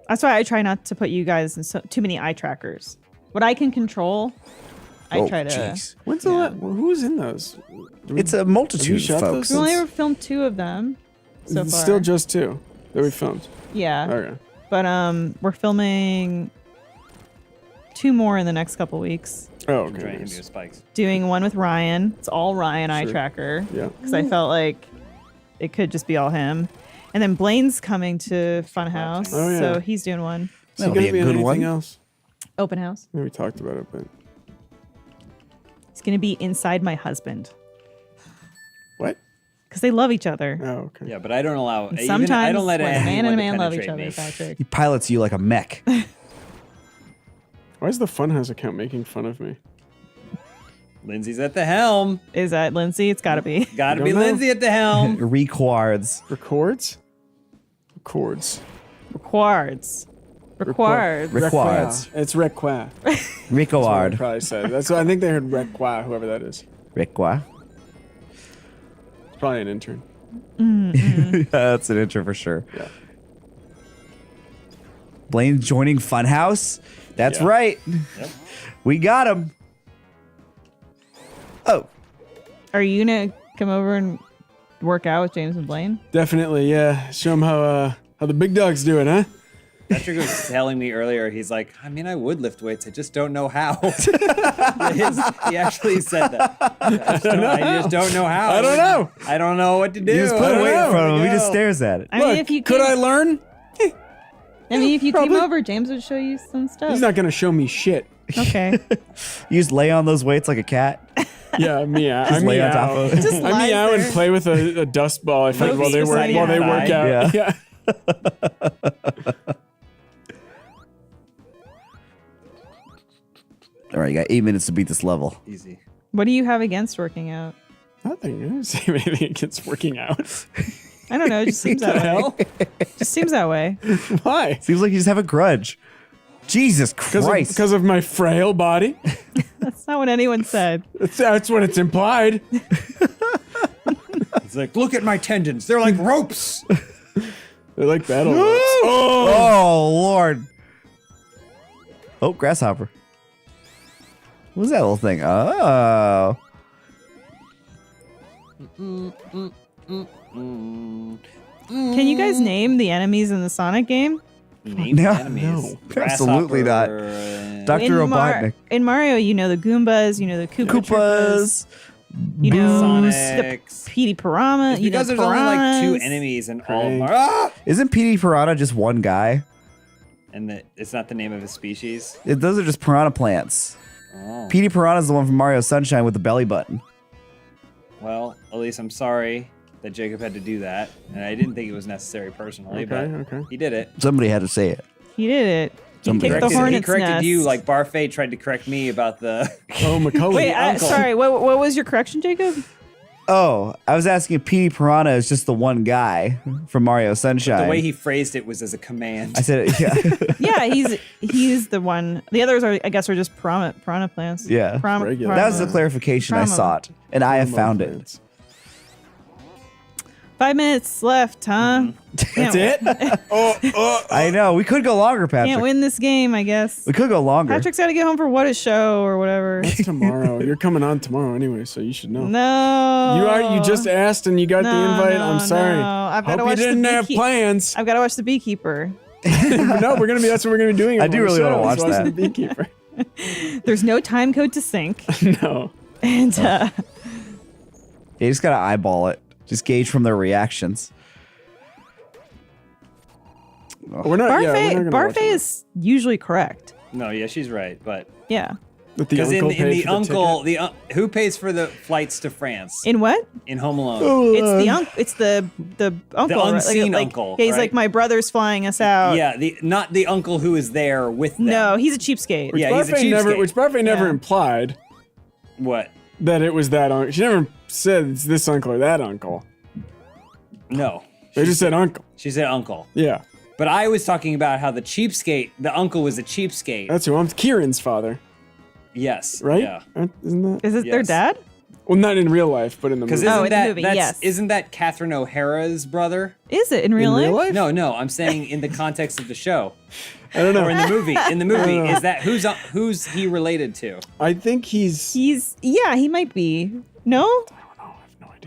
That's why I try not to put you guys in too many eye trackers. What I can control, I Oh, try to. jeez. When's the who's in those? It's a multitude shot of those? folks. We only ever filmed 2 of them so It's far. still just 2 that we filmed. Yeah. Okay. But we're filming 2 more in the next couple weeks. Oh, I'm trying to okay. hit me with spikes. Doing one with Ryan. It's all Ryan eye Sure. tracker. Yeah. Because I felt like it could just be all him. And then Blaine's coming to Funhouse. Oh, yeah. So he's doing one. Is he That'll gonna be a be in good anything one. else? Open house. Yeah, we talked about it, but He's going to be inside my husband. what? Because they love each other. Oh, okay. Yeah, but I don't allow. And even, sometimes I don't let when a man anyone and a to man love each penetrate other, me. Patrick. He pilots you like a mech. Why is the Funhouse account making fun of me? Lindsay's at the helm. Is that Lindsay? It's got to be. Gotta I be don't know. Lindsay at the helm. Records. Records? Records. Requiards. Required. Requiards. It's Requa. That's what I Ricoard. probably said. That's what I think they heard Requa, whoever that is. Riqua. It's probably an intern. Yeah, that's an intro for sure. Yeah. Blaine joining Funhouse? That's Yeah. right. Yep. We got him. Oh, Are you going to come over and work out with James and Blaine? Definitely, yeah. Show them how the big dog's doing, huh? Patrick was telling me earlier, he's like, I mean, I would lift weights, I just don't know how. He actually said that. I just don't know how. I don't know. I don't know what to do. you just put I a don't weight in know. front of him. He Go. just stares at it. I mean, Look, if you could came, I learn? I mean, if you came probably. over, James would show you some stuff. He's not gonna show me shit. Okay. You just lay on those weights like a cat. Yeah, meow. I Just lay on top meow. of it. Just I lies mew and there. play with a dust ball. I think while they work beside your out. thigh. Yeah. All right, you got 8 minutes to beat this level. Easy. What do you have against working out? Nothing. I didn't say anything against working out. I don't know. It just seems that way. Just seems that way. Why? Seems like you just have a grudge. Jesus Christ. Because of my frail body. That's not what anyone said. That's what it's implied. He's like, look at my tendons. They're like ropes. They're like battle ropes. Oh, Lord. Oh, grasshopper. What's that little thing? Oh. Can you guys name the enemies in the Sonic game? Name No, enemies. no, absolutely not. Grasshopper, Dr. In Robotnik. in Mario, you know the Goombas, you know the Koopa Koopas. You know, Sonics. the Petey Piranha. It's You know, because there's only like 2 piranhas. enemies in all of Crank. them. Ah! Isn't Petey Piranha just one guy? And it's not the name of his species. Those are just piranha plants. Oh. Petey Piranha is the one from Mario Sunshine with the belly button. Well, Elise, I'm sorry that Jacob had to do that, and I didn't think it was necessary personally, but he did it. Somebody had to say it. He did it. He Somebody kicked the He hornet's corrected nest. you like Barfay tried to correct me about the. Oh, Macaulay. Wait, uncle. sorry. What was your correction, Jacob? Oh, I was asking if Petey Piranha is just the one guy from Mario Sunshine. The way he phrased it was as a command. I said, yeah. Yeah, he's the one. The others are, I guess, are just piranha plants. Yeah. Regular. That was the clarification I Piranha. sought, and I have found it. 5 minutes left, huh? That's it? I know. We could go longer, Patrick. Can't win this game, I guess. We could go longer. Patrick's got to get home for what a show or whatever. That's tomorrow. You're coming on tomorrow anyway, so you should know. No. You just asked and you got the invite. I'm sorry. No. I've got to Hope watch you didn't the have plans. I've got to watch the Beekeeper. No, that's what we're gonna be doing. I do really want to watch watch that. The Beekeeper. There's no time code to sync. No. And You just gotta eyeball it. Just gauge from their reactions. We're not. Barfay is usually correct. No, yeah, she's right, but Yeah. because in the uncle, who pays for the flights to France In what? in Home Alone? It's the uncle, right? unseen like, uncle, Yeah, he's right? like, my brother's flying us out. Yeah, not the uncle who is there with them. No, he's a cheapskate. Which Yeah, he's a cheapskate. Which Barfay never Yeah. implied What? that it was that uncle. She never said it's this uncle or that uncle. No. They just said uncle. She said uncle. Yeah, But I was talking about how the uncle was a cheapskate. that's who I'm. Kieran's father, Yes. right? Yeah. Isn't that? Is it their Yes. dad? Well, not in real life, but in the Because movie. isn't in the that movie, that's, yes. isn't that Catherine O'Hara's brother? Is it in real life? No, I'm saying in the context of the show. I don't know. Or in the movie. In the movie, is that who's he related to? I think Yeah, he might be. No?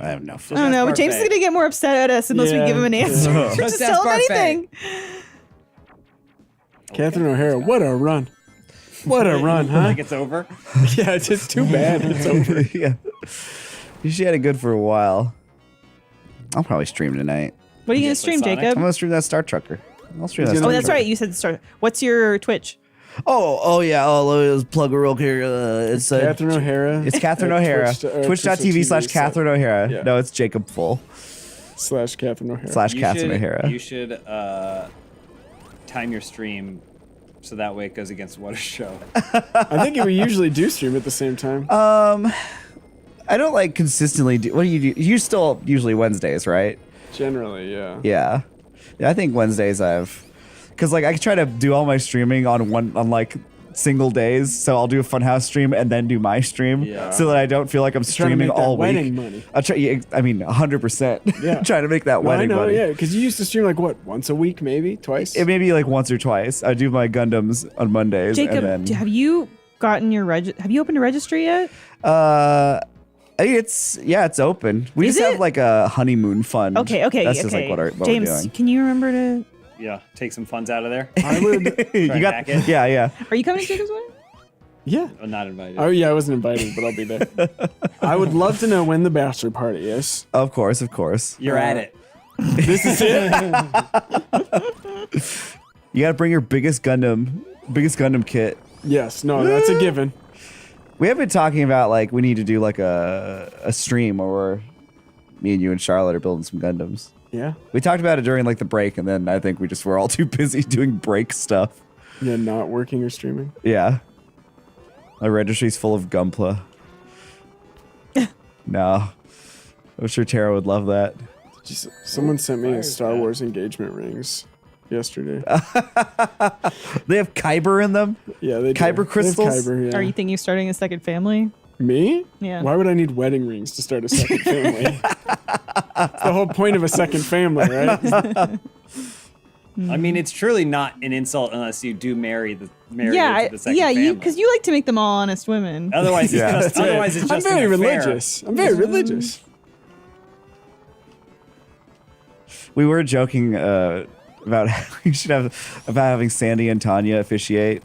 I have no I fucking don't know, but James is going to get more upset at us unless we Yeah. give him an answer. Yeah. Just Let's tell him ask Barfay. anything. Catherine O'Hara. What a run! What a run, huh? Like it's over? Yeah, it's just too bad. It's over. Yeah. She had it good for a while. I'll probably stream tonight. What are you going to Yes, stream, like Sonic? Jacob? I'm gonna stream that Star Trucker. I'll stream that. He's Star Oh, that's Trucker. right. You said start. What's your Twitch? Oh yeah. Oh, let me just plug a real quick. It's Catherine O'Hara. It's Catherine At O'Hara. Twitch.tv Twitch.tv/Catherine O'Hara. Yeah. No, it's Jacob Full / Catherine O'Hara. /Catherine O'Hara. You should time your stream so that way it goes against what a show. I think we usually do stream at the same time. I don't like consistently do. What do you do? You still usually Wednesdays, right? Generally, yeah. Yeah. I think Wednesdays because like I try to do all my streaming on like single days, so I'll do a Funhouse stream and then do my stream, Yeah. so that I don't feel like I'm Trying to streaming make that all week. wedding money. I mean, 100%. Yeah. Trying to make that No, I wedding know, money. yeah, because you used to stream like what, once a week, maybe twice. It may be like once or twice. I do my Gundams on Mondays. Jacob, and then, have you gotten your have you opened a registry yet? it's open. We Is just it? have like a honeymoon fund. Okay. That's just like what we're James, doing. can you remember to? Yeah, take some funds out of there. I would. You Try got, back it. yeah. Are you coming to Jacob's wedding? Yeah. I'm not invited. Oh yeah, I wasn't invited, but I'll be there. I would love to know when the bachelor party is. Of course. You're at it. This is it. You gotta bring your biggest Gundam kit. Yes. No, that's a given. We have been talking about like we need to do like a stream where me and you and Charlotte are building some Gundams. Yeah. We talked about it during like the break, and then I think we were all too busy doing break stuff. Yeah, not working or streaming. Yeah. My registry's full of Gunpla. No. I'm sure Tara would love that. Someone sent me a Star Wars engagement rings yesterday. They have Kyber in them? Yeah, they do. Kyber They have crystals? Kyber, yeah. Are you thinking of starting a second family? Me? Yeah. Why would I need wedding rings to start a second family? It's the whole point of a second family, right? I mean, it's truly not an insult unless you do marry into Yeah, the second yeah, family. because you like to make them all honest women. Otherwise, Yeah. it's just I'm very an affair. religious. I'm very religious. We were joking about having Sandy and Tanya officiate.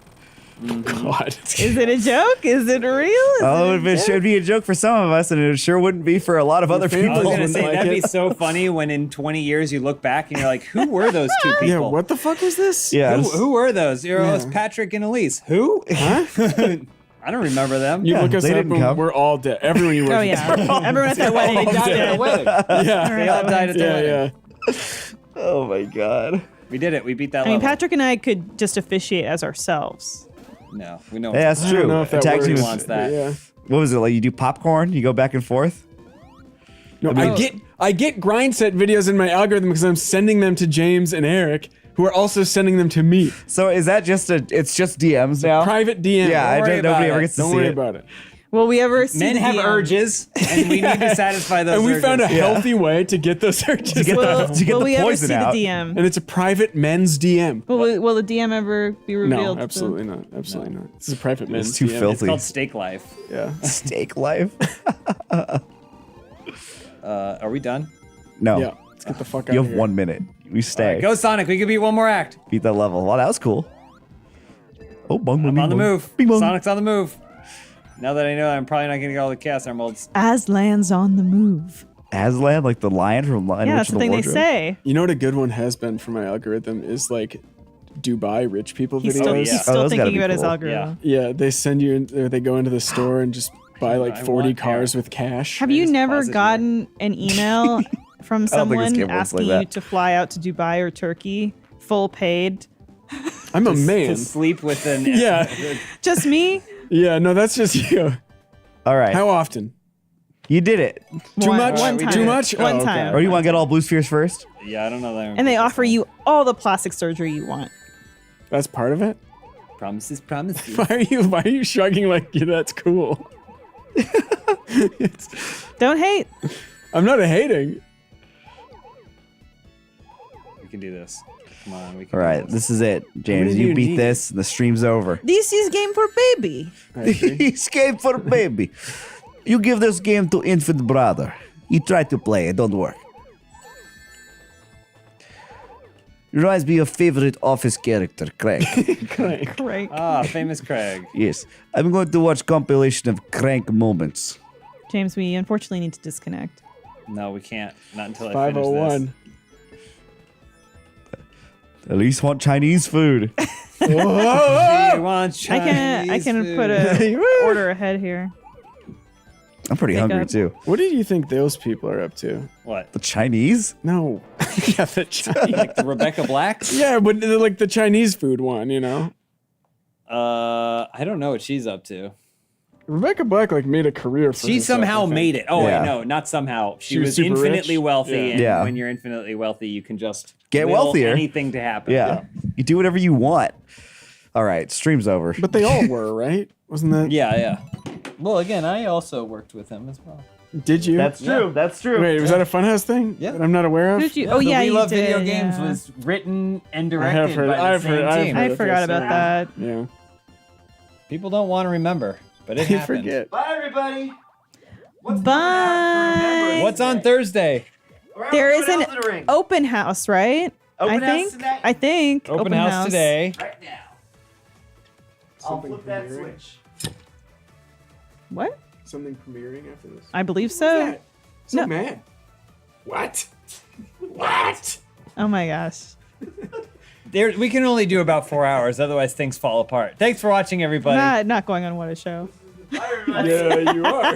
God. Is it a joke? Is it real? It should be a joke for some of us, and it sure wouldn't be for a lot of other I people. was gonna say that'd be so funny when in 20 years you look back and you're like, who were those two people? Yeah, what the fuck was this? Yeah, Who were those? It was Patrick and Elise. Who? Huh? I don't remember them. You look us they up didn't and come. we're all dead. Everyone you work Oh with. yeah, everyone at that wedding died at the wedding. Yeah. They all died at the wedding. Yeah. Oh my god. We did it. We beat that I mean, level. Patrick and I could just officiate as ourselves. No, we know. Yeah, that's I don't true. know if that Tag works. team is- wants that. Yeah. What was it like? You do popcorn? You go back and forth? No, I get grind set videos in my algorithm because I'm sending them to James and Eric, who are also sending them to me. So is that just it's just DMs now? Private DM. Yeah, Don't worry nobody about ever it. gets to Don't see worry it. about it. Will we ever see Men the have DM? urges, and we need to satisfy those And we urges. found a healthy way to get those urges. To get Will, the, to get will the we ever poison see out. the DM? And it's a private men's DM. Will the DM ever be revealed? No, absolutely not. Absolutely not. This is a private men's It's too DM. filthy. It's called Steak Life. Yeah. Steak life? Are we done? No. Yeah. Let's get the fuck out You of have here. 1 minute. We All stay. right, go Sonic. We can beat one more act. Beat that level. Wow, that was cool. Oh, bong, bong, I'm bing, on the bong. move. Bing, bong. Sonic's on the move. Now that I know, I'm probably not going to get all the cast emeralds. Aslan's on the move. Aslan, like the lion from Lion Yeah, Witch that's the and thing they Wardrobe. say. You know what a good one has been for my algorithm is like Dubai rich people He's videos. still, yeah. he's Oh, still those gotta thinking be about his cool. algorithm. Yeah, they send you in, or they go into the store and just buy like I 40 want cars with cash. Have you Just never pause it here. gotten an email from I don't think this someone game works asking like you that. to fly out to Dubai or Turkey, full paid? I'm a man. To sleep with an Yeah. Just me? Yeah, no, that's just you. All right. How often? You did it. Too One- much? One time. Too much? One Oh, okay. time. Or you want to get all blue spheres first? Yeah, I don't know that. And they offer you all the plastic surgery you want. That's part of it? promises, promises. Why are you shrugging like yeah, that's cool? Don't hate. I'm not hating. We can do this. Come on, we can. All do right, this is it, James. many do You you beat need? this, and the stream's over. This is game for baby. This game for baby. You give this game to infant brother. He tried to play, it don't work. Reminds me of favorite office character, Craig. Right. Ah, famous Craig. Yes, I'm going to watch compilation of crank moments. James, we unfortunately need to disconnect. No, we can't. Not until I finish this. 501. At least want Chinese food. She wants I Chinese can food. put a order ahead here. I'm pretty Pick hungry up. too. What do you think those people are up to? What? The Chinese? No. Yeah, the Chinese. Like the Rebecca Blacks? Yeah, but like the Chinese food one, you know? I don't know what she's up to. Rebecca Black like made a career for She herself, somehow I think. made it. Oh Yeah. wait, no, not somehow. She was was super infinitely rich? wealthy, Yeah. and Yeah. when you're infinitely wealthy, you can just Get will wealthier. Anything to happen. Yeah. You do whatever you want. All right, stream's over. But they all were, right? Wasn't that? Yeah. Well, again, I also worked with him as well. Did you? true. That's true. Wait, was that a Funhouse thing? Yeah. That I'm not aware of? Who did you? Oh The yeah, We you Love did. Video Games yeah. was written and I have directed heard. by the I've same heard. I've team. heard I of forgot this, about yeah. that. Yeah. People don't want to remember, but it I happened. forget. Bye, everybody. Bye. What's on Thursday? There is an open house, right? Open I house think. tonight? I think. Open house today. Right now. I'll flip that switch. What? Something premiering after this. I believe so. So No. mad. What? What? Oh my gosh. We can only do about 4 hours, otherwise things fall apart. Thanks for watching, everybody. Not going on What a Show. Yeah, you are.